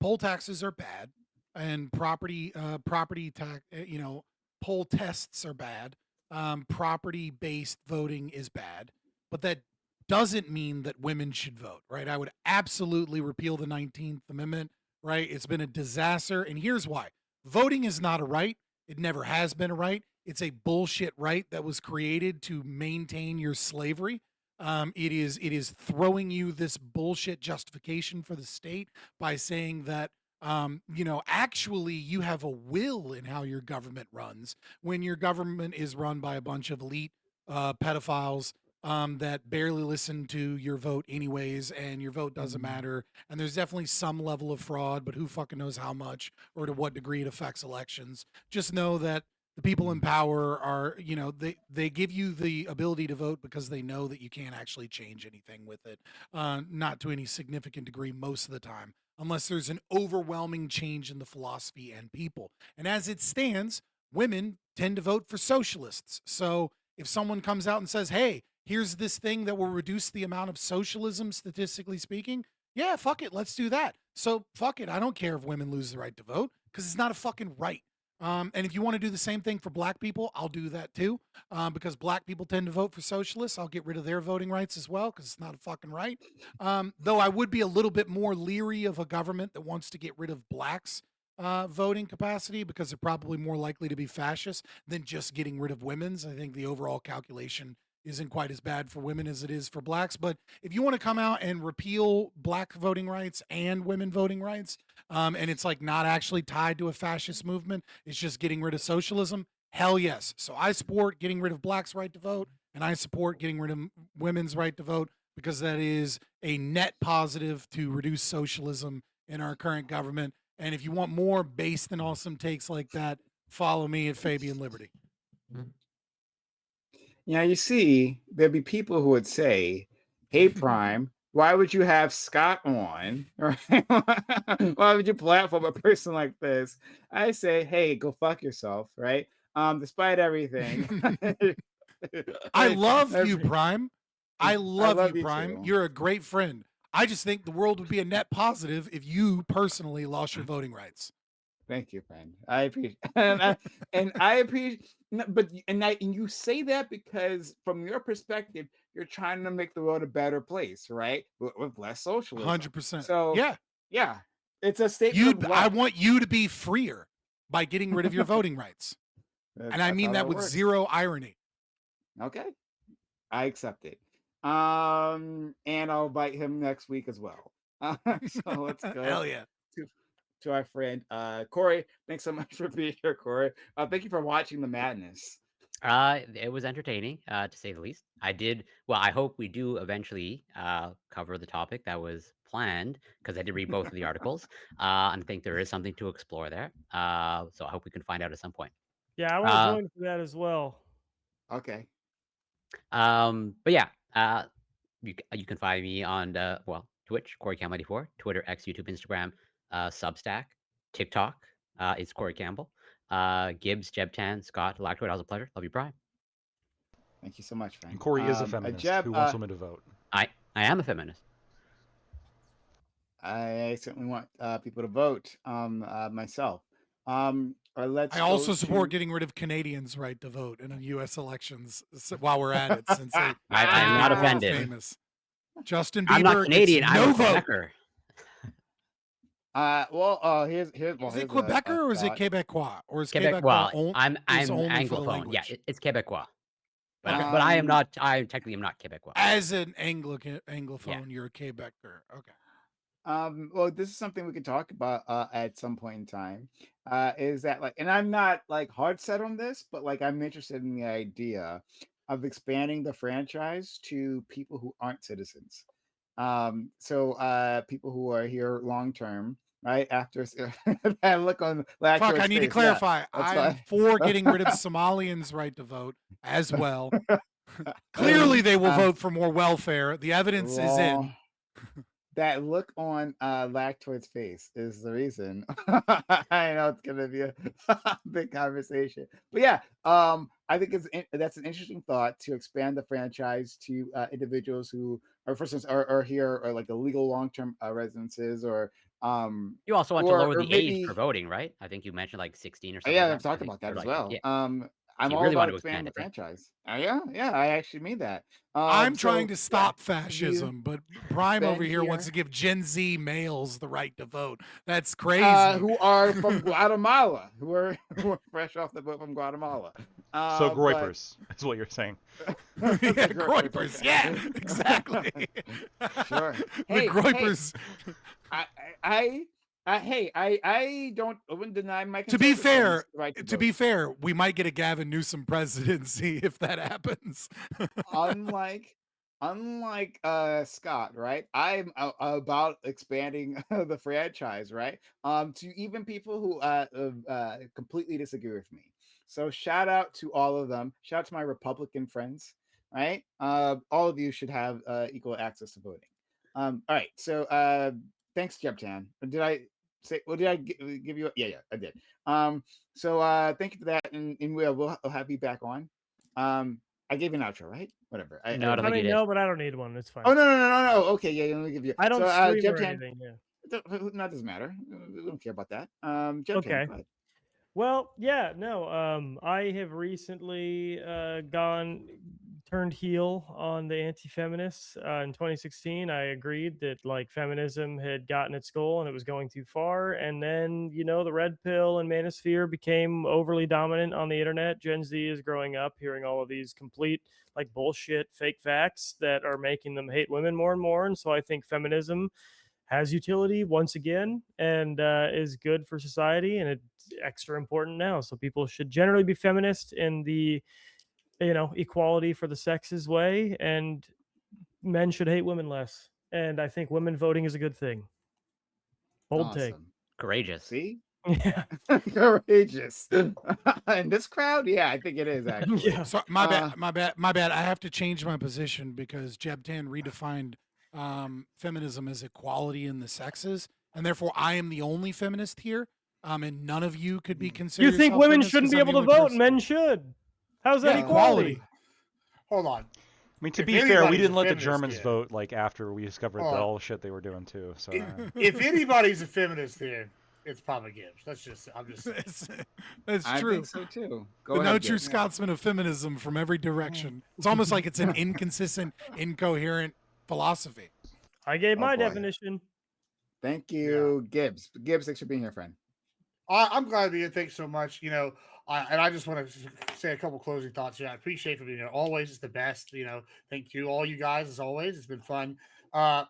poll taxes are bad, and property tax, poll tests are bad. Property based voting is bad, but that doesn't mean that women should vote, right? I would absolutely repeal the 19th Amendment, right? It's been a disaster, and here's why: voting is not a right. It never has been a right. It's a bullshit right that was created to maintain your slavery. It is throwing you this bullshit justification for the state by saying that actually you have a will in how your government runs when your government is run by a bunch of elite pedophiles that barely listen to your vote anyways, and your vote doesn't matter. And there's definitely some level of fraud, but who fucking knows how much or to what degree it affects elections. Just know that the people in power are, they give you the ability to vote because they know that you can't actually change anything with it, not to any significant degree most of the time, unless there's an overwhelming change in the philosophy and people. And as it stands, women tend to vote for socialists. So if someone comes out and says, hey, here's this thing that will reduce the amount of socialism, statistically speaking, yeah, fuck it, let's do that. So fuck it, I don't care if women lose the right to vote because it's not a fucking right. And if you want to do the same thing for black people, I'll do that too. Because black people tend to vote for socialists. I'll get rid of their voting rights as well because it's not a fucking right. Though I would be a little bit more leery of a government that wants to get rid of blacks' voting capacity because they're probably more likely to be fascist than just getting rid of women's. I think the overall calculation isn't quite as bad for women as it is for blacks. But if you want to come out and repeal black voting rights and women voting rights, and it's like not actually tied to a fascist movement, it's just getting rid of socialism, hell yes. So I support getting rid of blacks' right to vote, and I support getting rid of women's right to vote because that is a net positive to reduce socialism in our current government. And if you want more based and awesome takes like that, follow me at Fabian Liberty. Yeah, you see, there'd be people who would say, "Hey, Prime, why would you have Scott on? Right? Why would you platform a person like this?" I say, "Hey, go fuck yourself." Right? Despite everything, I love you, every- Prime. I I love love you, you Prime. too. You're a great friend. I just think the world would be a net positive if you personally lost your voting rights. Thank you, friend. I appreciate, and I appreciate, and you say that because from your perspective, you're trying to make the world a better place, right? With less socialism. 100%. So, Yeah. yeah, it's a statement of I love. want you to be freer by getting rid of your voting rights. And I That's mean how that that with works. zero irony. Okay, I accept it. And I'll bite him next week as well. So let's go Hell yeah. to our friend Corey. Thanks so much for being here, Corey. Thank you for watching the madness. It was entertaining, to say the least. I hope we do eventually cover the topic that was planned because I did read both of the articles, and I think there is something to explore there. So I hope we can find out at some point. Yeah, I want to Uh, join for that as well. Okay. but yeah, you can find me on Twitch, CoreyCam94, Twitter, X, YouTube, Instagram, Substack, TikTok. It's Corey Campbell. Gibbs, Jebtan, Scott, Lactoid. That was a pleasure. Love you, Brian. Thank you so much, friend. And Corey is a feminist Jeb, who wants women to vote. I am a feminist. I certainly want people to vote myself. Let's I go also support to... getting rid of Canadians' right to vote in U.S. elections while we're at it, since they I'm not are world offended. famous. Justin I'm not Bieber Canadian. gets I'm no a vote. Quebecer. Here's Is it a Quebecer or is it thought. Quebecois? Or is Quebec. Quebecois Well, I'm only for the Anglophone. Yeah, language? it's Quebecois. But Okay. but I am not. I technically am not Quebecois. As an Yeah. Anglophone, you're a Quebecer. Okay. Well, this is something we could talk about at some point in time. Is that like, and I'm not like hard set on this, but like I'm interested in the idea of expanding the franchise to people who aren't citizens. So people who are here long term, right? After that look on Fuck, I Lacroix need to face, yeah, clarify. that's I'm why. for getting rid of Somalians' right to vote as well. Clearly, they will vote for more welfare. The evidence is in. Well, that look on Lactoid's face is the reason. I know it's gonna be a big conversation, but yeah, I think that's an interesting thought to expand the franchise to individuals who are, for instance, are here or like illegal long-term residences, You also want to lower or the age for maybe voting, right? I think you mentioned like 16 or something yeah, like I've that. I talked think about that or as like well. yeah. I'm So you all really want about to expanding expand the it, yeah. franchise. Yeah, I actually mean that. I'm trying So to yeah, stop to fascism, but Prime over been here wants to here. give Gen Z males the right to vote. That's crazy. Who are from Guatemala, who are fresh off the boat from Guatemala. So But groypers is what you're saying. Yeah, the Groypers, Groypers. okay. Yeah, exactly. Sure. The Hey, Groypers. I, I, I wouldn't deny my To be conservative fair, friends the right to vote. we might get a Gavin Newsom presidency if that happens. Unlike Scott, right? I'm about expanding the franchise, right? To even people who completely disagree with me. So shout out to all of them. Shout out to my Republican friends, right? All of you should have equal access to voting. All right. So thanks, Jebtan. Did I say? Well, did I give you? Yeah, I did. So thank you for that, and we'll have you back on. I gave you an outro, right? Whatever. No, I don't I think you mean, did. no, but I don't need one. It's fine. Oh no. Okay, yeah, let me give you. I don't So stream or Jebtan, anything. Yeah. no, it doesn't matter. We don't care about that. Jebtan, Okay. go ahead. Well, yeah, no. I have recently turned heel on the anti-feminists. In 2016, I agreed that like feminism had gotten its goal and it was going too far. And then, the red pill and manosphere became overly dominant on the internet. Gen Z is growing up hearing all of these complete like bullshit fake facts that are making them hate women more and more. And so I think feminism has utility once again and is good for society, and it's extra important now. So people should generally be feminist in the equality for the sexes way, and men should hate women less. And I think women voting is a good thing. Bold take. Awesome. Courageous. See, Yeah. courageous. In this crowd, yeah, I think it is actually. Yeah. So my bad. I have to change my position because Jebtan redefined feminism as equality in the sexes, and therefore I am the only feminist here. And none of you could be considered. You think yourself women feminists shouldn't 'cause be I'm the able to only vote? person. Men should. How's that Yeah, equality? Hold on. I mean, to If be fair, we anybody's a didn't let the feminist Germans here- vote like after we discovered Hold on. all the shit they were doing too. So If anybody's a feminist here, it's Papa Gibbs. I'm just saying. That's I true. think so too. Go The ahead. no true Gibbs. Scotsman of feminism from every direction. It's almost like it's an inconsistent, incoherent philosophy. I gave Oh, my boy. definition. Thank you, Gibbs. Gibbs, thanks for being here, friend. I'm glad to be here. Thanks so much. And I just want to say a couple closing thoughts here. I appreciate for being here. Always is the best. Thank you, all you guys, as always. It's been fun. I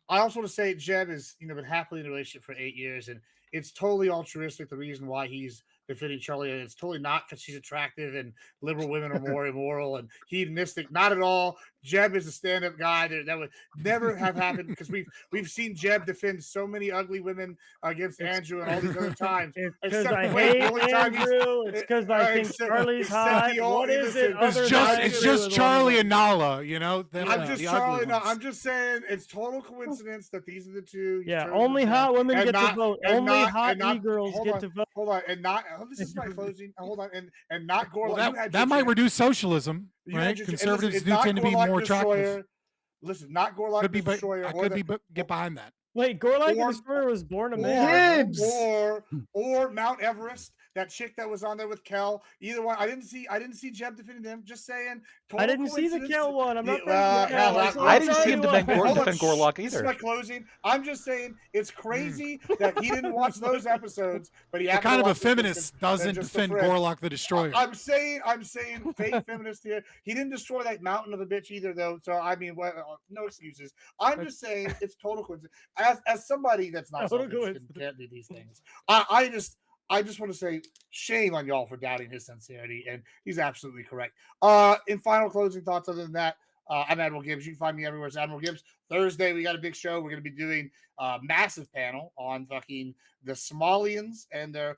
also want to say Jeb has been happily in a relationship for 8 years, and it's totally altruistic. The reason why he's defending Charlie, and it's totally not because she's attractive and liberal women are more immoral and hedonistic. Not at all. Jeb is a stand-up guy that would never have happened because we've seen Jeb defend so many ugly women against Andrew and all these other times. It's because Except I wait, the hate only time he's- Andrew. It's because I think except- Charlie's except hot. the only- What is it listen, other It's than just Andrew with Charlie one and Nala, them, I'm the just ugly Charlie. No, ones. I'm just saying it's total coincidence that these are the two. he's Yeah, chosen only to hot women and get not- to vote. and Only not- hot and not- e-girls hold get on. to vote. Hold on, and not. This is my closing. Hold on, and not Gore. Well, you had that your might chance. reduce socialism, You right? had your chance. And Conservatives listen, do it's tend to not be Gorlock more Destroyer. attractive. Listen, not Gorlock Could be, but Destroyer. I could be, but get behind that. Wait, Gorlak the Or- Destroyer was born a man. Gibbs! or Mount Everest, that chick that was on there with Kel. Either one. I didn't see Jeb defending him. Just saying. I didn't see the coincidence. Kel one. I'm not Well, friends with Kel. yeah, saw I the didn't see him Charlie defend one. Hold on, defend Gorlak This is either. my closing. I'm just saying it's crazy that he didn't watch those episodes, but he What happened kind to of a watch this feminist than doesn't just a defend friend. Gorlak the Destroyer? I'm saying fake feminist here. He didn't destroy that mountain of a bitch either, though. So I mean, no excuses. I'm just saying it's total coincidence. As somebody that's not Total self-interested and coincidence. can't do these things, I just want to say shame on y'all for doubting his sincerity, and he's absolutely correct. In final closing thoughts, other than that, I'm Admiral Gibbs. You can find me everywhere as Admiral Gibbs. Thursday, we got a big show. We're going to be doing a massive panel on fucking the Somalians and their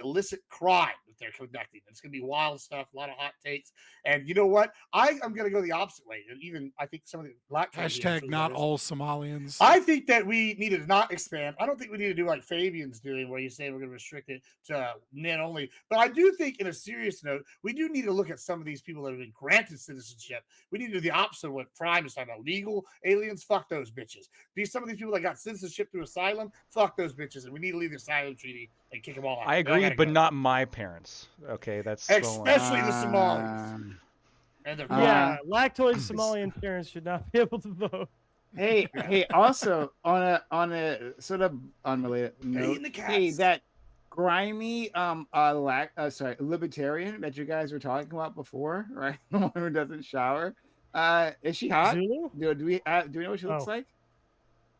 illicit crime that they're conducting. It's going to be wild stuff, a lot of hot takes. And you know what? I'm going to go the opposite way. And even I think some of the black Hashtag not all Somalians. I think that we need to not expand. I don't think we need to do like Fabian's doing, where you say we're going to restrict it to men only. But I do think, in a serious note, we do need to look at some of these people that have been granted citizenship. We need to do the opposite of what Prime is talking about. Legal aliens, fuck those bitches. Some of these people that got citizenship through asylum, fuck those bitches. And we need to leave the asylum treaty and kick them all out. I They all agree, gotta but go. not my parents. Okay, that's the one. Especially the Somalis. And their Yeah, lactoid Somalian parents should not be able to vote. Hey, also on a sort of unrelated note, the hey, cats. that grimy libertarian that you guys were talking about before, right? The one who doesn't shower. Is she hot? Zulu? Do we know what she looks Oh. like?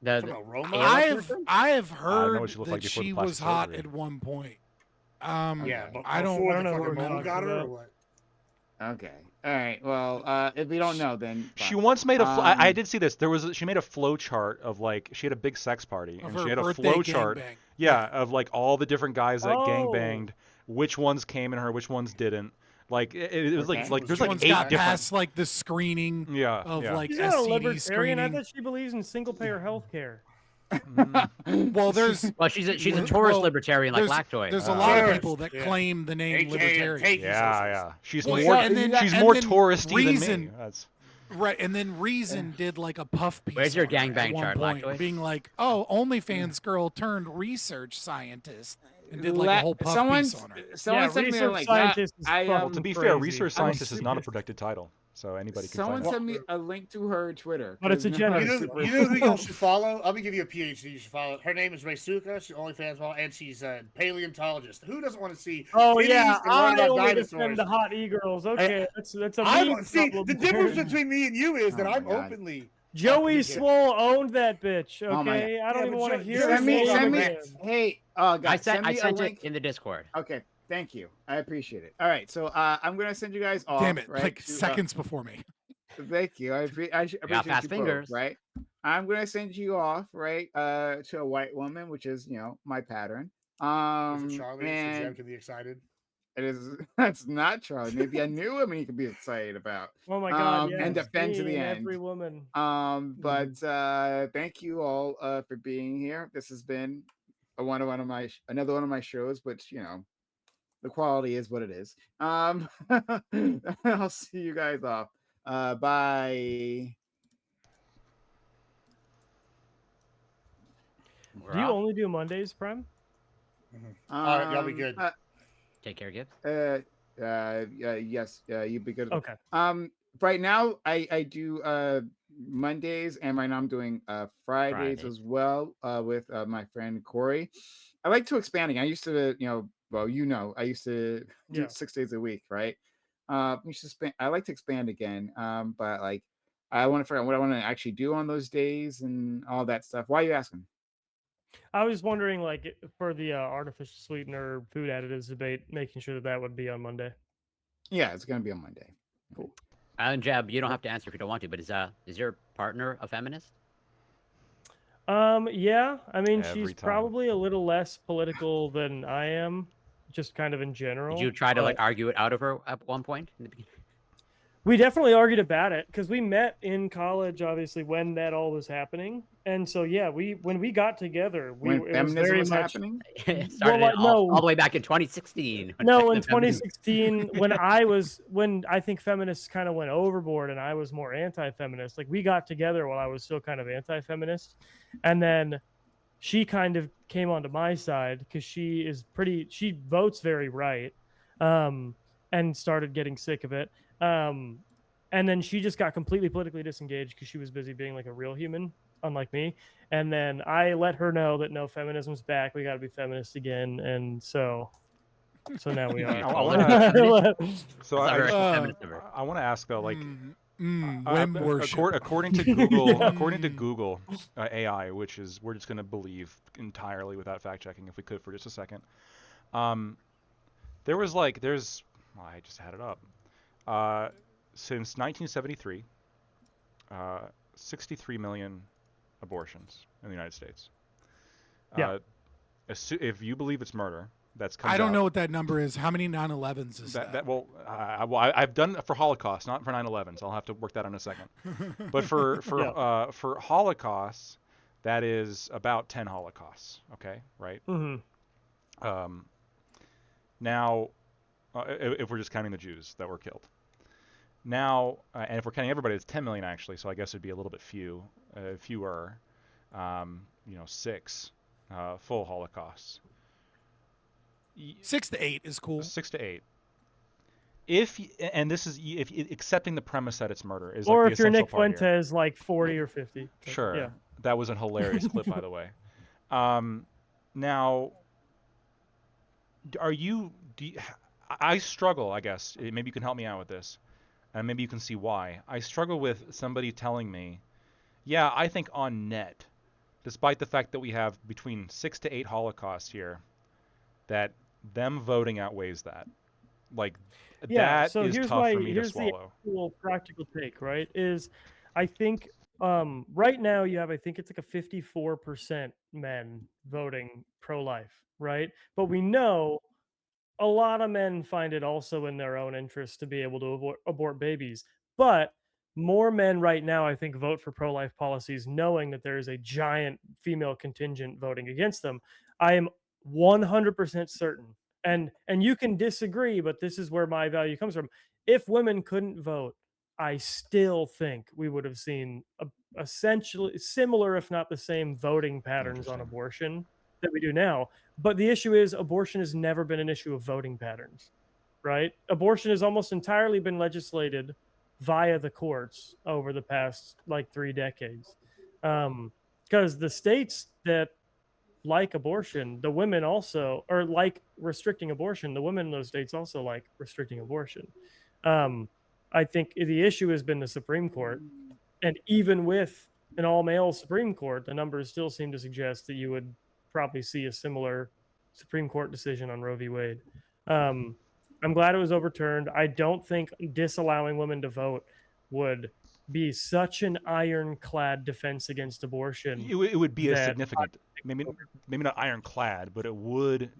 Talking about Roma? I have know heard what she looked that like before the she plastic was hot surgery. at one point. Yeah, but I don't. before I don't the know what fucking we're Roma talking got her or about. what? Okay. All right. Well, if we don't know, then She fine. once made a. I did see this. She made a flow chart of like she had a big sex party Of and her she had a birthday flow chart. gangbang. Yeah, of like all the different guys that Oh. gangbanged, which ones came in her, which ones didn't. Like it was Okay. like there's Which like ones 8 got different. past like the screening Yeah. of yeah. like She's not a STD libertarian. I screening. thought she believes in single payer health care. Well, there's Well, she's a Well, tourist libertarian like there's, Lactoid. there's a lot of Tourist, people that yeah. claim the name AKA libertarian. take Yeah, yeah. She's Well, more. and then- she's and more then touristy than me. Reason- That's. Right, and then Reason did like a puff piece. Where's your on her at gangbang one chart, point, Lactoid? being like, "Oh, OnlyFans girl turned research scientist," and did like a whole puff piece on her. Someone Yeah, sent me a research link. scientist is I, fucking Well, to be crazy. fair, research I'm scientist is not a serious. protected title, so anybody can Someone claim it. sent me a link to her Twitter. But it's a 'cause gender. now You I'm know, super- you know who you should follow? I'm gonna give you a PhD. You should follow. Her name is Reisuka. She's OnlyFans model, and she's a paleontologist. Who doesn't want to see? Oh titties yeah, and learn I about only dinosaurs? defend the hot e-girls. Okay, that's a I me want see problem the there. difference between me and you is that Oh my I'm God. openly. Joey Yeah. Swole owned that bitch. Oh my Okay, I don't Yeah, even but want to Joe- hear Joey his Send me, name send me. again. Hey, I guys, sent me a it link. in the Discord. Okay, thank you. I appreciate it. All right, so I'm gonna send you guys off. Damn it! right, Like to, seconds before me. Thank you. I appreciate fast you fingers. both, right? I'm gonna send you off, right, to a white woman, which is my pattern. Is it Charlie? So And Jeb can be excited. it is that's not Charlie. Maybe a new woman you could be excited about. Oh my god, yeah, and defend to the every end. woman. But thank you all for being here. This has been another one of my shows, but the quality is what it is. I'll see you guys off. Bye. We're Do you off. only do Mondays, Prem? All right, y'all be good. Take care, Gibbs. Yes, you'd be good. Okay. Right now I do Mondays, and right now I'm doing Fridays Fridays. as well with my friend Corey. I like to expand again. I used to, I used to do Yeah. 6 days a week, right? I like to expand again, but like I want to figure out what I want to actually do on those days and all that stuff. Why are you asking? I was wondering, like, for the artificial sweetener food additives debate, making sure that would be on Monday. Yeah, it's gonna be on Monday. And Jeb, you don't have to answer if you don't want to, but is your partner a feminist? Yeah, I mean, Every she's time. probably a little less political than I am, just kind of in general. Did you try to but- like argue it out of her at one point in the beginning? We definitely argued about it because we met in college, obviously, when that all was happening. And so, yeah, when we got together, When it was feminism very was much. happening, It started like, all no. the way back in 2016. when No, in the feminist- 2016, when I think feminists kind of went overboard and I was more anti-feminist, like we got together while I was still kind of anti-feminist. And then she kind of came onto my side because she votes very right, and started getting sick of it. And then she just got completely politically disengaged because she was busy being like a real human, unlike me. And then I let her know that no, feminism's back. We got to be feminist again. And so now we You are. call wanna- it a feminist? So That's the I, very Uh, feminist of her. I want to ask though, like, Whim worship. according to Google, Yeah. according to Google AI, which is we're just going to believe entirely without fact checking, if we could for just a second. There's well, I just had it up. Since 1973, 63 million abortions in the United States. Yeah. If you believe it's murder, that's I don't know what that number is. How many 9/11s is that? I've done it for Holocaust, not for 9/11, so I'll have to work that in a second. But for Holocaust, that is about 10 Holocausts. Okay, right? Mhm. Now, if we're just counting the Jews that were killed. Now, and if we're counting everybody, it's 10 million actually. So I guess it'd be a little bit fewer. 6 full Holocausts. 6 to 8 is cool. 6 to 8. And this is if accepting the premise that it's murder is Or like if the you're essential Nick part here. Fuentes, like 40 or 50. Sure. Yeah. That was a hilarious clip, by the way. Now, I struggle, I guess. Maybe you can help me out with this, and maybe you can see why. I struggle with somebody telling me, yeah, I think on net, despite the fact that we have between 6 to 8 Holocausts here, that them voting outweighs that. Like, Yeah, that so is tough for me to swallow. the actual practical take, right? Is I think right now you have, I think it's like a 54% men voting pro-life, right? But we know a lot of men find it also in their own interest to be able to abort babies. But more men right now, I think, vote for pro-life policies knowing that there is a giant female contingent voting against them. I am 100% certain, and you can disagree, but this is where my value comes from. If women couldn't vote, I still think we would have seen essentially similar, if not the same, voting patterns on Interesting. abortion that we do now. But the issue is abortion has never been an issue of voting patterns, right? Abortion has almost entirely been legislated via the courts over the past like 3 decades. Because the states that like abortion, the women also, or like restricting abortion, the women in those states also like restricting abortion. I think the issue has been the Supreme Court. And even with an all male Supreme Court, the numbers still seem to suggest that you would probably see a similar Supreme Court decision on Roe v. Wade. I'm glad it was overturned. I don't think disallowing women to vote would be such an ironclad defense against abortion. It would be a that significant, maybe not ironclad, but it would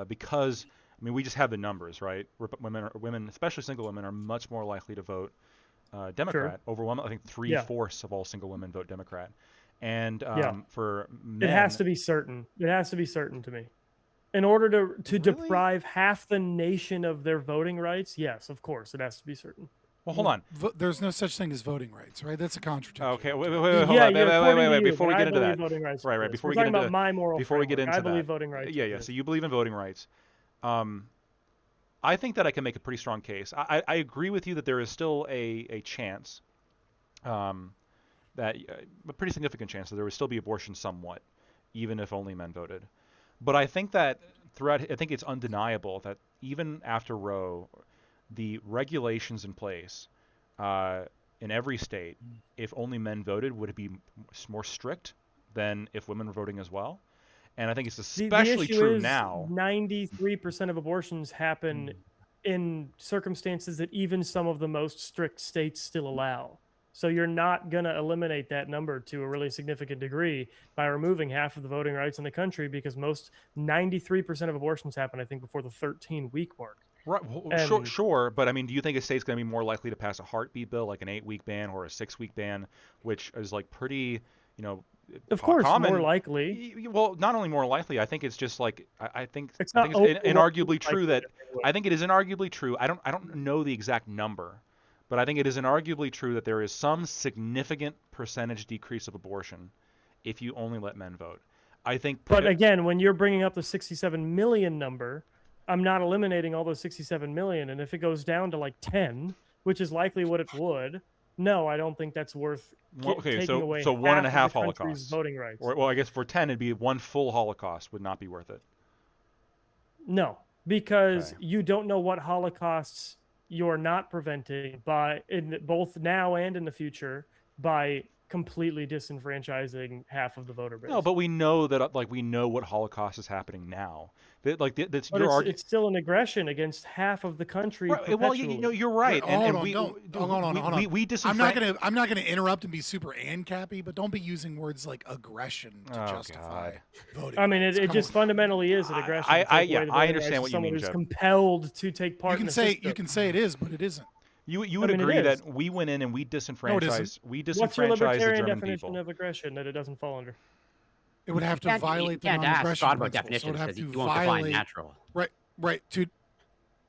because we just have the numbers, right? Women, especially single women, are much more likely to vote Democrat. Overwhelmingly, I think 3/4 of all single women vote Democrat. And for men, it has to be certain. It has to be certain to me. In order to deprive half the nation of their voting rights, yes, of course, it has to be certain. Well, hold on. There's no such thing as voting rights, right? That's a contradiction. Okay, wait, hold on. Wait. Before we get into that, voting rights right. exist. Before We're we get talking into about my moral before we get framework. into I believe that, voting rights. yeah. exist. So you believe in voting rights. I think that I can make a pretty strong case. I agree with you that there is still a chance, that a pretty significant chance that there would still be abortion somewhat, even if only men voted. But I think that I think it's undeniable that even after Roe, the regulations in place in every state, if only men voted, would it be more strict than if women were voting as well? And I think it's especially true now. 93% of abortions happen in circumstances that even some of the most strict states still allow. So you're not going to eliminate that number to a really significant degree by removing half of the voting rights in the country, because 93% of abortions happen, I think, before the 13-week mark. Right, sure, but do you think a state's going to be more likely to pass a heartbeat bill, like an 8-week ban or a 6-week ban, which is like pretty, of course, common? More likely. Well, not only more likely, I think it's just like I think it's inarguably true that I think it is inarguably true. I don't know the exact number, but I think it is inarguably true that there is some significant percentage decrease of abortion if you only let men vote. I think. But again, when you're bringing up the 67 million number, I'm not eliminating all those 67 million. And if it goes down to like 10, which is likely what it would, no, I don't think that's worth okay, taking away so one and a half half of the country's Holocausts. voting rights. Or, well, I guess for 10, it'd be one full Holocaust would not be worth it. No, because Okay. you don't know what holocausts you're not preventing by in both now and in the future by completely disenfranchising half of the voter base. No, but we know that we know what Holocaust is happening now. That's But your argument. it's still an aggression against half of the country. Right, well, you're right. Wait, hold on, we hold on. we I'm not gonna interrupt and be super ANCAPy, but don't be using words like aggression to justify voting. I mean, rights. it Come just on. fundamentally is an aggression. I understand what you mean, Someone who's Jeff. compelled to take part. You can say it is, but it isn't. You would agree that we went in and we No, it disenfranchised isn't. What's your the libertarian German definition people. of aggression that it doesn't fall under? It would have to violate the You can't ask non-aggression Scott about principle. So it definitions would have because to you won't define violate. natural. Right, dude.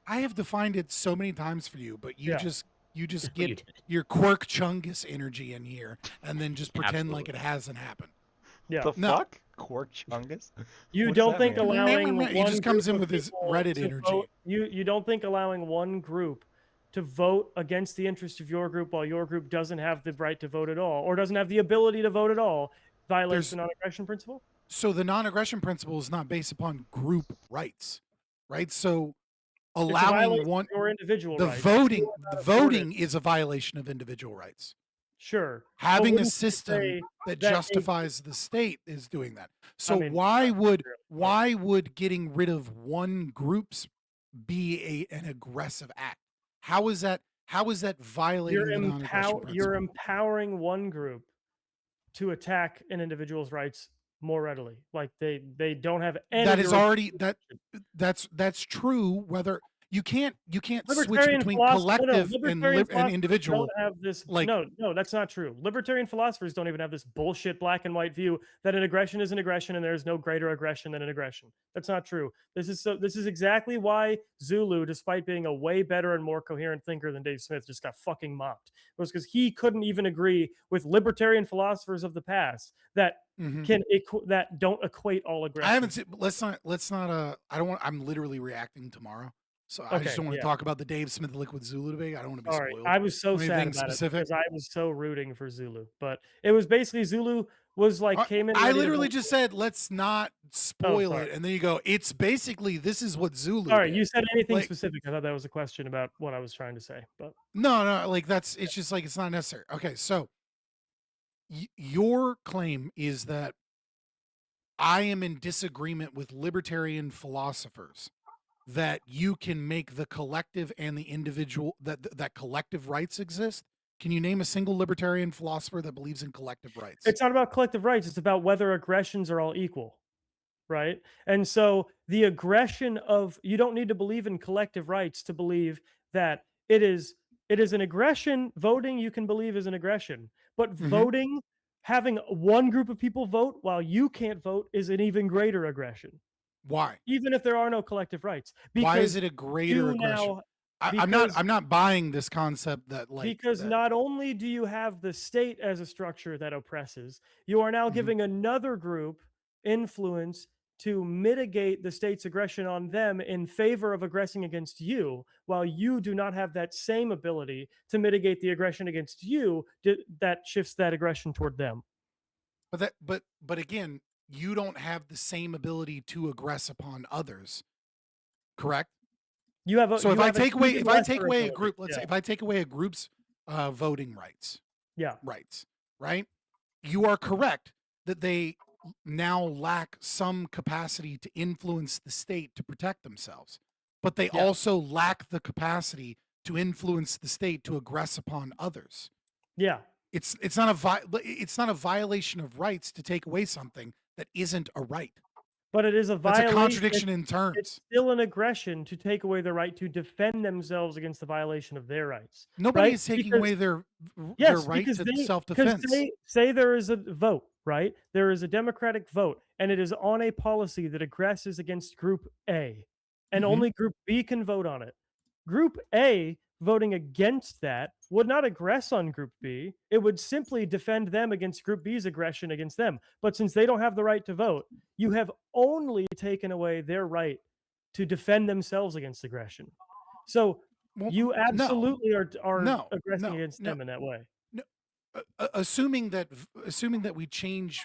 I have defined it so many times for you, but you Yeah. just You get did. your quirk chungus energy in here and then just pretend like Absolutely. it hasn't happened. Yeah. The No. fuck? Quark Chungus? You What's don't that think mean? allowing He one just comes group in of with his people Reddit to energy. vote- you don't think allowing one group to vote against the interest of your group while your group doesn't have the right to vote at all or doesn't have the ability to vote at all violates the non-aggression principle? So the non-aggression principle is not based upon group rights, right? So It's a allowing violation one of your individual the rights. voting You are not the afforded- voting is a violation of individual rights. Sure. But Having a wouldn't you system say that that a- justifies the state is doing that. So mean, why would true, but- why would getting rid of one group's be an aggressive act? How is that violating the non-aggression principle? You're empowering one group to attack an individual's rights more readily. Like they don't have any. That is direct- already that's true. Whether you can't switch Libertarian between philosophers- no, collective libertarian and philosophers individual. Don't have this. like- no, that's not true. Libertarian philosophers don't even have this bullshit black and white view that an aggression is an aggression and there is no greater aggression than an aggression. That's not true. This is exactly why Zulu, despite being a way better and more coherent thinker than Dave Smith, just got fucking mocked. It was because he couldn't even agree with libertarian philosophers of the past that Mhm. that don't equate all aggression. I haven't seen. Let's not. I don't want. I'm literally reacting tomorrow, so I just Okay, don't want to yeah. talk about the Dave Smith Liquid Zulu debate. I don't want to be All right, spoiled. I was so Anything sad about specific? it because I was so rooting for Zulu, but it was basically Zulu was like came in. I ready to literally vote. just said let's not spoil sorry. it, and then you go. It's basically this is what Zulu. All right, did. you said anything Like- specific? I thought that was a question about what I was trying to say, but No, like that's. It's just like it's not necessary. Okay, so your claim is that I am in disagreement with libertarian philosophers that you can make the collective and the individual that collective rights exist. Can you name a single libertarian philosopher that believes in collective rights? it's not about collective rights. It's about whether aggressions are all equal, right? And so the aggression of you don't need to believe in collective rights to believe that it is an aggression. Voting you can believe is an aggression, but Mhm. voting, having one group of people vote while you can't vote is an even greater aggression, Why? even if there are no collective rights. Why is Because it a greater you aggression? now I'm not buying this concept that like because that- not only do you have the state as a structure that oppresses, you are now Mhm. giving another group influence to mitigate the state's aggression on them in favor of aggressing against you, while you do not have that same ability to mitigate the aggression against you that shifts that aggression toward them. but again, you don't have the same ability to aggress upon others, correct? You have a, So if you I have an take away even if I take lesser away a ability. group, let's say if I take away a group's voting rights, Yeah. right? You are correct that they now lack some capacity to influence the state to protect themselves, but they Yeah. also lack the capacity to influence the state to aggress upon others. Yeah. It's not a violation of rights to take away something that isn't a right. But it is a That's a violation. contradiction in It's terms. still an aggression to take away the right to defend themselves against the violation of their rights. Nobody right? is taking Because- away their Yes, right because to self-defense. Say there is a vote, right? There is a democratic vote, and it is on a policy that aggresses against Group A, and Mhm. only Group B can vote on it. Group A voting against that would not aggress on Group B. It would simply defend them against Group B's aggression against them. But since they don't have the right to vote, you have only taken away their right to defend themselves against aggression. So Well, you no, absolutely are no, aggressing no, against no, them in that way. no. Assuming that we change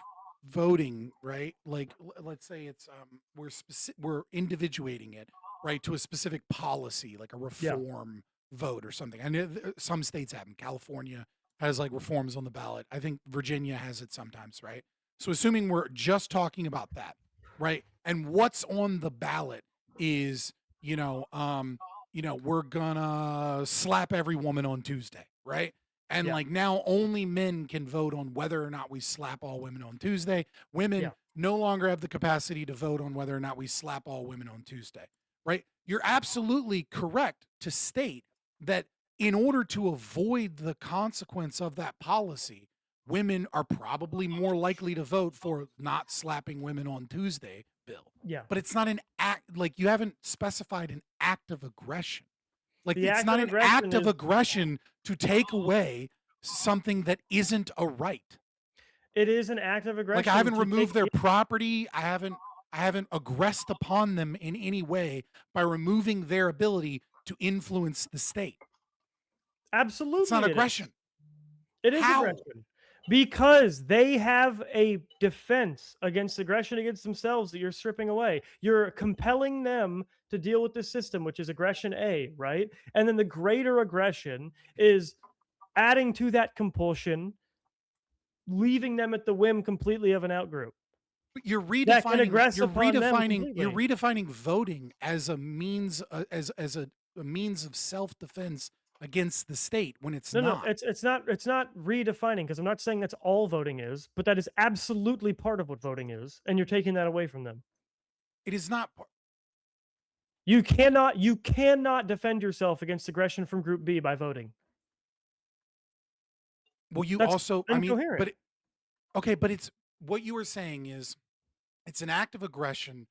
voting, right? Like let's say it's we're individuating it, right, to a specific policy, like a Yeah. reform vote or something. I know some states have them. California has like reforms on the ballot. I think Virginia has it sometimes, right? So assuming we're just talking about that, right? And what's on the ballot is, we're gonna slap every woman on Tuesday, right? And Yeah. like now only men can vote on whether or not we slap all women on Tuesday. Women Yeah. no longer have the capacity to vote on whether or not we slap all women on Tuesday, right? You're absolutely correct to state that in order to avoid the consequence of that policy, women are probably more likely to vote for not slapping women on Tuesday bill. Yeah. But it's not an act, like you haven't specified an act of aggression. Like The it's act not of an aggression act of is aggression to take away something that isn't a right. it is an act of aggression. Like I haven't to removed take their property. I haven't aggressed upon them in any way by removing their ability to influence the state. Absolutely, It's not it is. aggression. It is How? aggression because they have a defense against aggression against themselves that you're stripping away. You're compelling them to deal with the system, which is aggression A, right? And then the greater aggression is adding to that compulsion, leaving them at the whim completely of an outgroup But you're that can redefining aggress upon them completely. voting as a means as a means of self-defense against the state when it's No, no, not. it's not redefining because I'm not saying that's all voting is, but that is absolutely part of what voting is, and you're taking that away from them. It is not part. You cannot defend yourself against aggression from Group B by voting. Well, you That's also, I mean, incoherent. but it's what you were saying is it's an act of aggression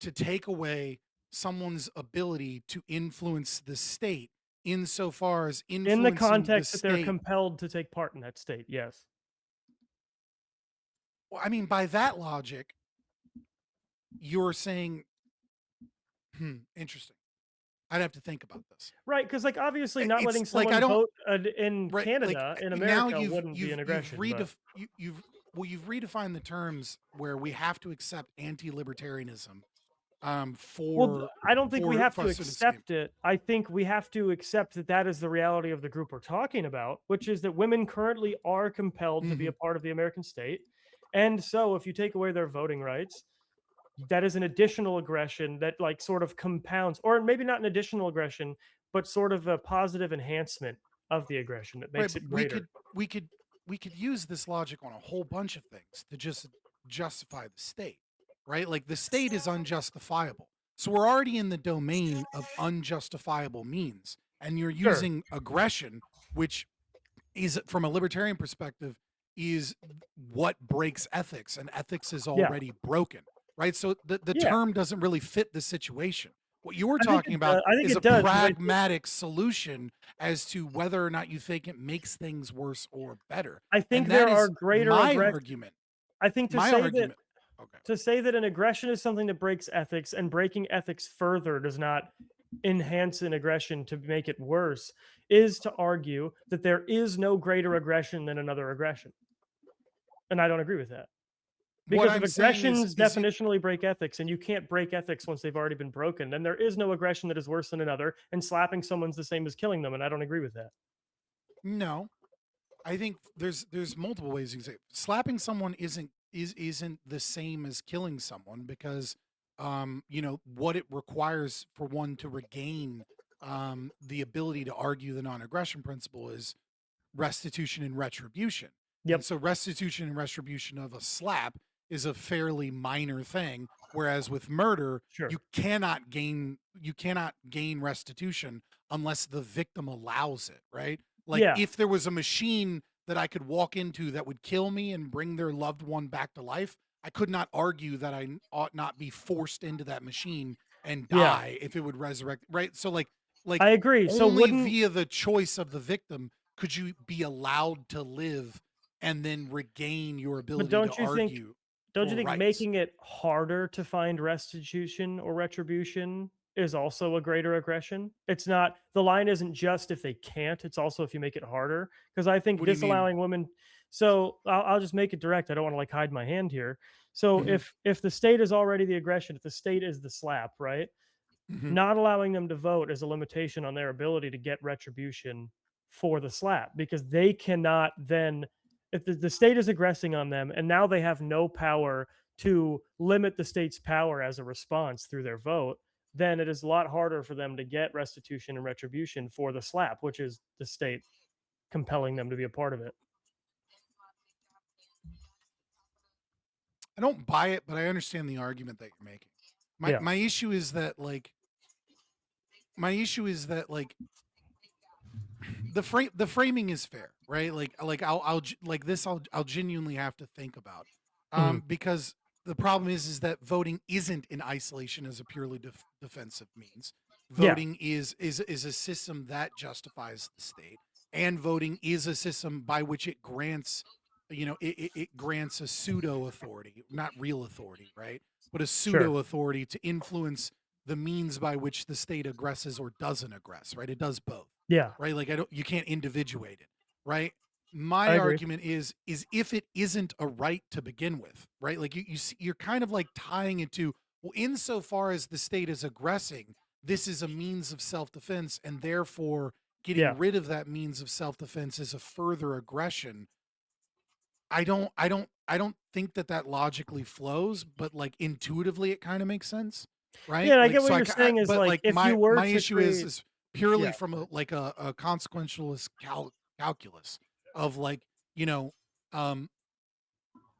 to take away someone's ability to influence the state insofar as In the influencing the context that they're state. compelled to take part in that state, yes. Well, I mean, by that logic, you're saying, interesting. I'd have to think about this. Right, because like obviously not It's letting like someone I don't vote in right Canada, in now America wouldn't be an aggression. you've redefined the terms where we have to accept anti-libertarianism for I don't think we have for to us to escape. accept it. I think we have to accept that that is the reality of the group we're talking about, which is that women currently are compelled to be a part of the American state. And so if you take away their voting rights, that is an additional aggression that like sort of compounds, or maybe not an additional aggression, but sort of a positive enhancement of the aggression that Right, makes but it greater. we could use this logic on a whole bunch of things to just justify the state, right? Like the state is unjustifiable. So we're already in the domain of unjustifiable means, and you're Sure. using aggression, which is from a libertarian perspective is what breaks ethics, and ethics is Yeah. already broken, right? So the Yeah. term doesn't really fit the situation. What you're I think talking it about I think is it a does. But I think, pragmatic solution as to whether or not you think it makes things worse or better. I And think that there are is greater my aggression. argument. I think to My say that argument. Okay. to say that an aggression is something that breaks ethics and breaking ethics further does not enhance an aggression to make it worse is to argue that there is no greater aggression than another aggression. And I don't agree with that. What Because if I'm saying aggressions is definitionally break ethics and you can't break ethics once they've already been broken, then there is no aggression that is worse than another, and slapping someone's the same as killing them, and I don't agree with that. no. I think there's multiple ways you can say it. Slapping someone isn't the same as killing someone because what it requires for one to regain the ability to argue the non-aggression principle is restitution and retribution. Yep. And so restitution and retribution of a slap is a fairly minor thing, whereas with murder, Sure. you cannot gain restitution unless the victim allows it, right? Like Yeah. if there was a machine that I could walk into that would kill me and bring their loved one back to life, I could not argue that I ought not be forced into that machine and Yeah. die if it would resurrect, right? So like like I agree. So only wouldn't via the choice of the victim could you be allowed to live and then regain your but ability don't to you think argue don't for you think rights. making it harder to find restitution or retribution is also a greater aggression? It's not, the line isn't just if they can't, it's also if you make it harder. Because I think What do you mean? disallowing women, so I'll just make it direct. I don't want to like hide my hand here. So Mhm. if the state is already the aggression, if the state is the slap, right? Mhm. Not allowing them to vote is a limitation on their ability to get retribution for the slap, because they cannot then, if the state is aggressing on them and now they have no power to limit the state's power as a response through their vote, then it is a lot harder for them to get restitution and retribution for the slap, which is the state compelling them to be a part of it. I don't buy it, but I understand the argument that you're making. Yeah. My issue is that like the framing is fair, right? Like I'll genuinely have to think about, Mhm. because the problem is that voting isn't in isolation as a purely defensive means. Yeah. Voting is a system that justifies the state, and voting is a system by which it grants, it grants a pseudo authority, not real authority, right? But a Sure. pseudo authority to influence the means by which the state aggresses or doesn't aggress, right? It does both, Yeah. right? Like you can't individuate it, right? I My agree. argument is if it isn't a right to begin with, right? Like you're kind of like tying it to, well, insofar as the state is aggressing, this is a means of self-defense, and therefore Yeah. getting rid of that means of self-defense is a further aggression. I don't think that logically flows, but like intuitively it kind of makes sense, Yeah. right? And I Like get what so you're saying is but like like if you were my to issue create, is purely yeah. from a consequentialist calculus of like, you know, um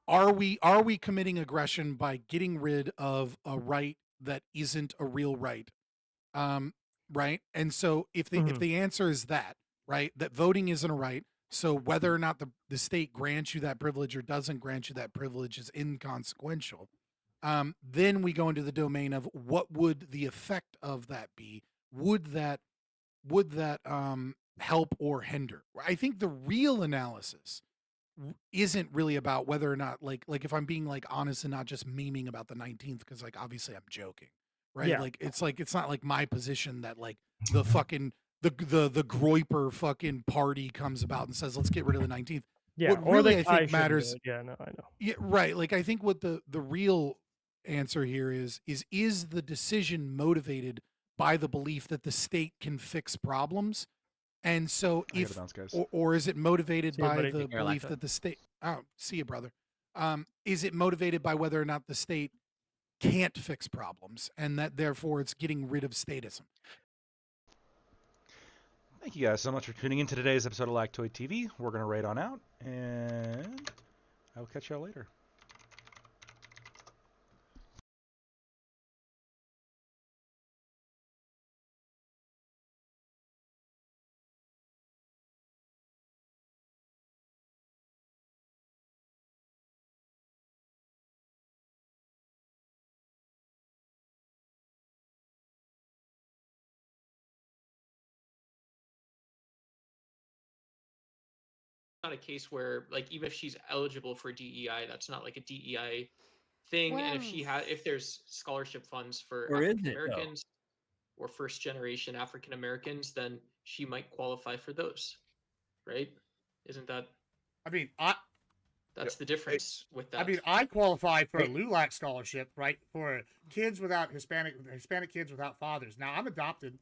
are we committing aggression by getting rid of a right that isn't a real right? Um, right? And so if Mhm. the answer is that, right, that voting isn't a right, so whether or not the state grants you that privilege or doesn't grant you that privilege is inconsequential. Then we go into the domain of what would the effect of that be? Would that help or hinder? I think the real analysis isn't really about whether or not if I'm being like honest and not just memeing about the 19th, because like obviously I'm joking, right? Yeah. Like it's not like my position that like the fucking the Groiper fucking party comes about and says let's get rid of the 19th. Yeah. What Or really that I I think shouldn't do matters, it. Yeah. No, I know. yeah, right. Like I think what the real answer here is the decision motivated by the belief that the state can fix problems, and so I gotta if bounce, guys. or is it motivated See you, by buddy. the Take care, belief Alexa. that the state, oh, see you, brother. Is it motivated by whether or not the state can't fix problems and that therefore it's getting rid of statism? Thank you guys so much for tuning in to today's episode of Lactoid TV. We're gonna raid on out, and I will catch y'all later. Not a case where like even if she's eligible for DEI, that's not like a DEI thing. And if there's scholarship funds for Or is African it though? Americans or first generation African Americans, then she might qualify for those, right? Isn't that I mean, that's the difference with that? I mean, I qualified for a Hey. LULAC scholarship, right, for kids without Hispanic kids without fathers. Now I'm adopted,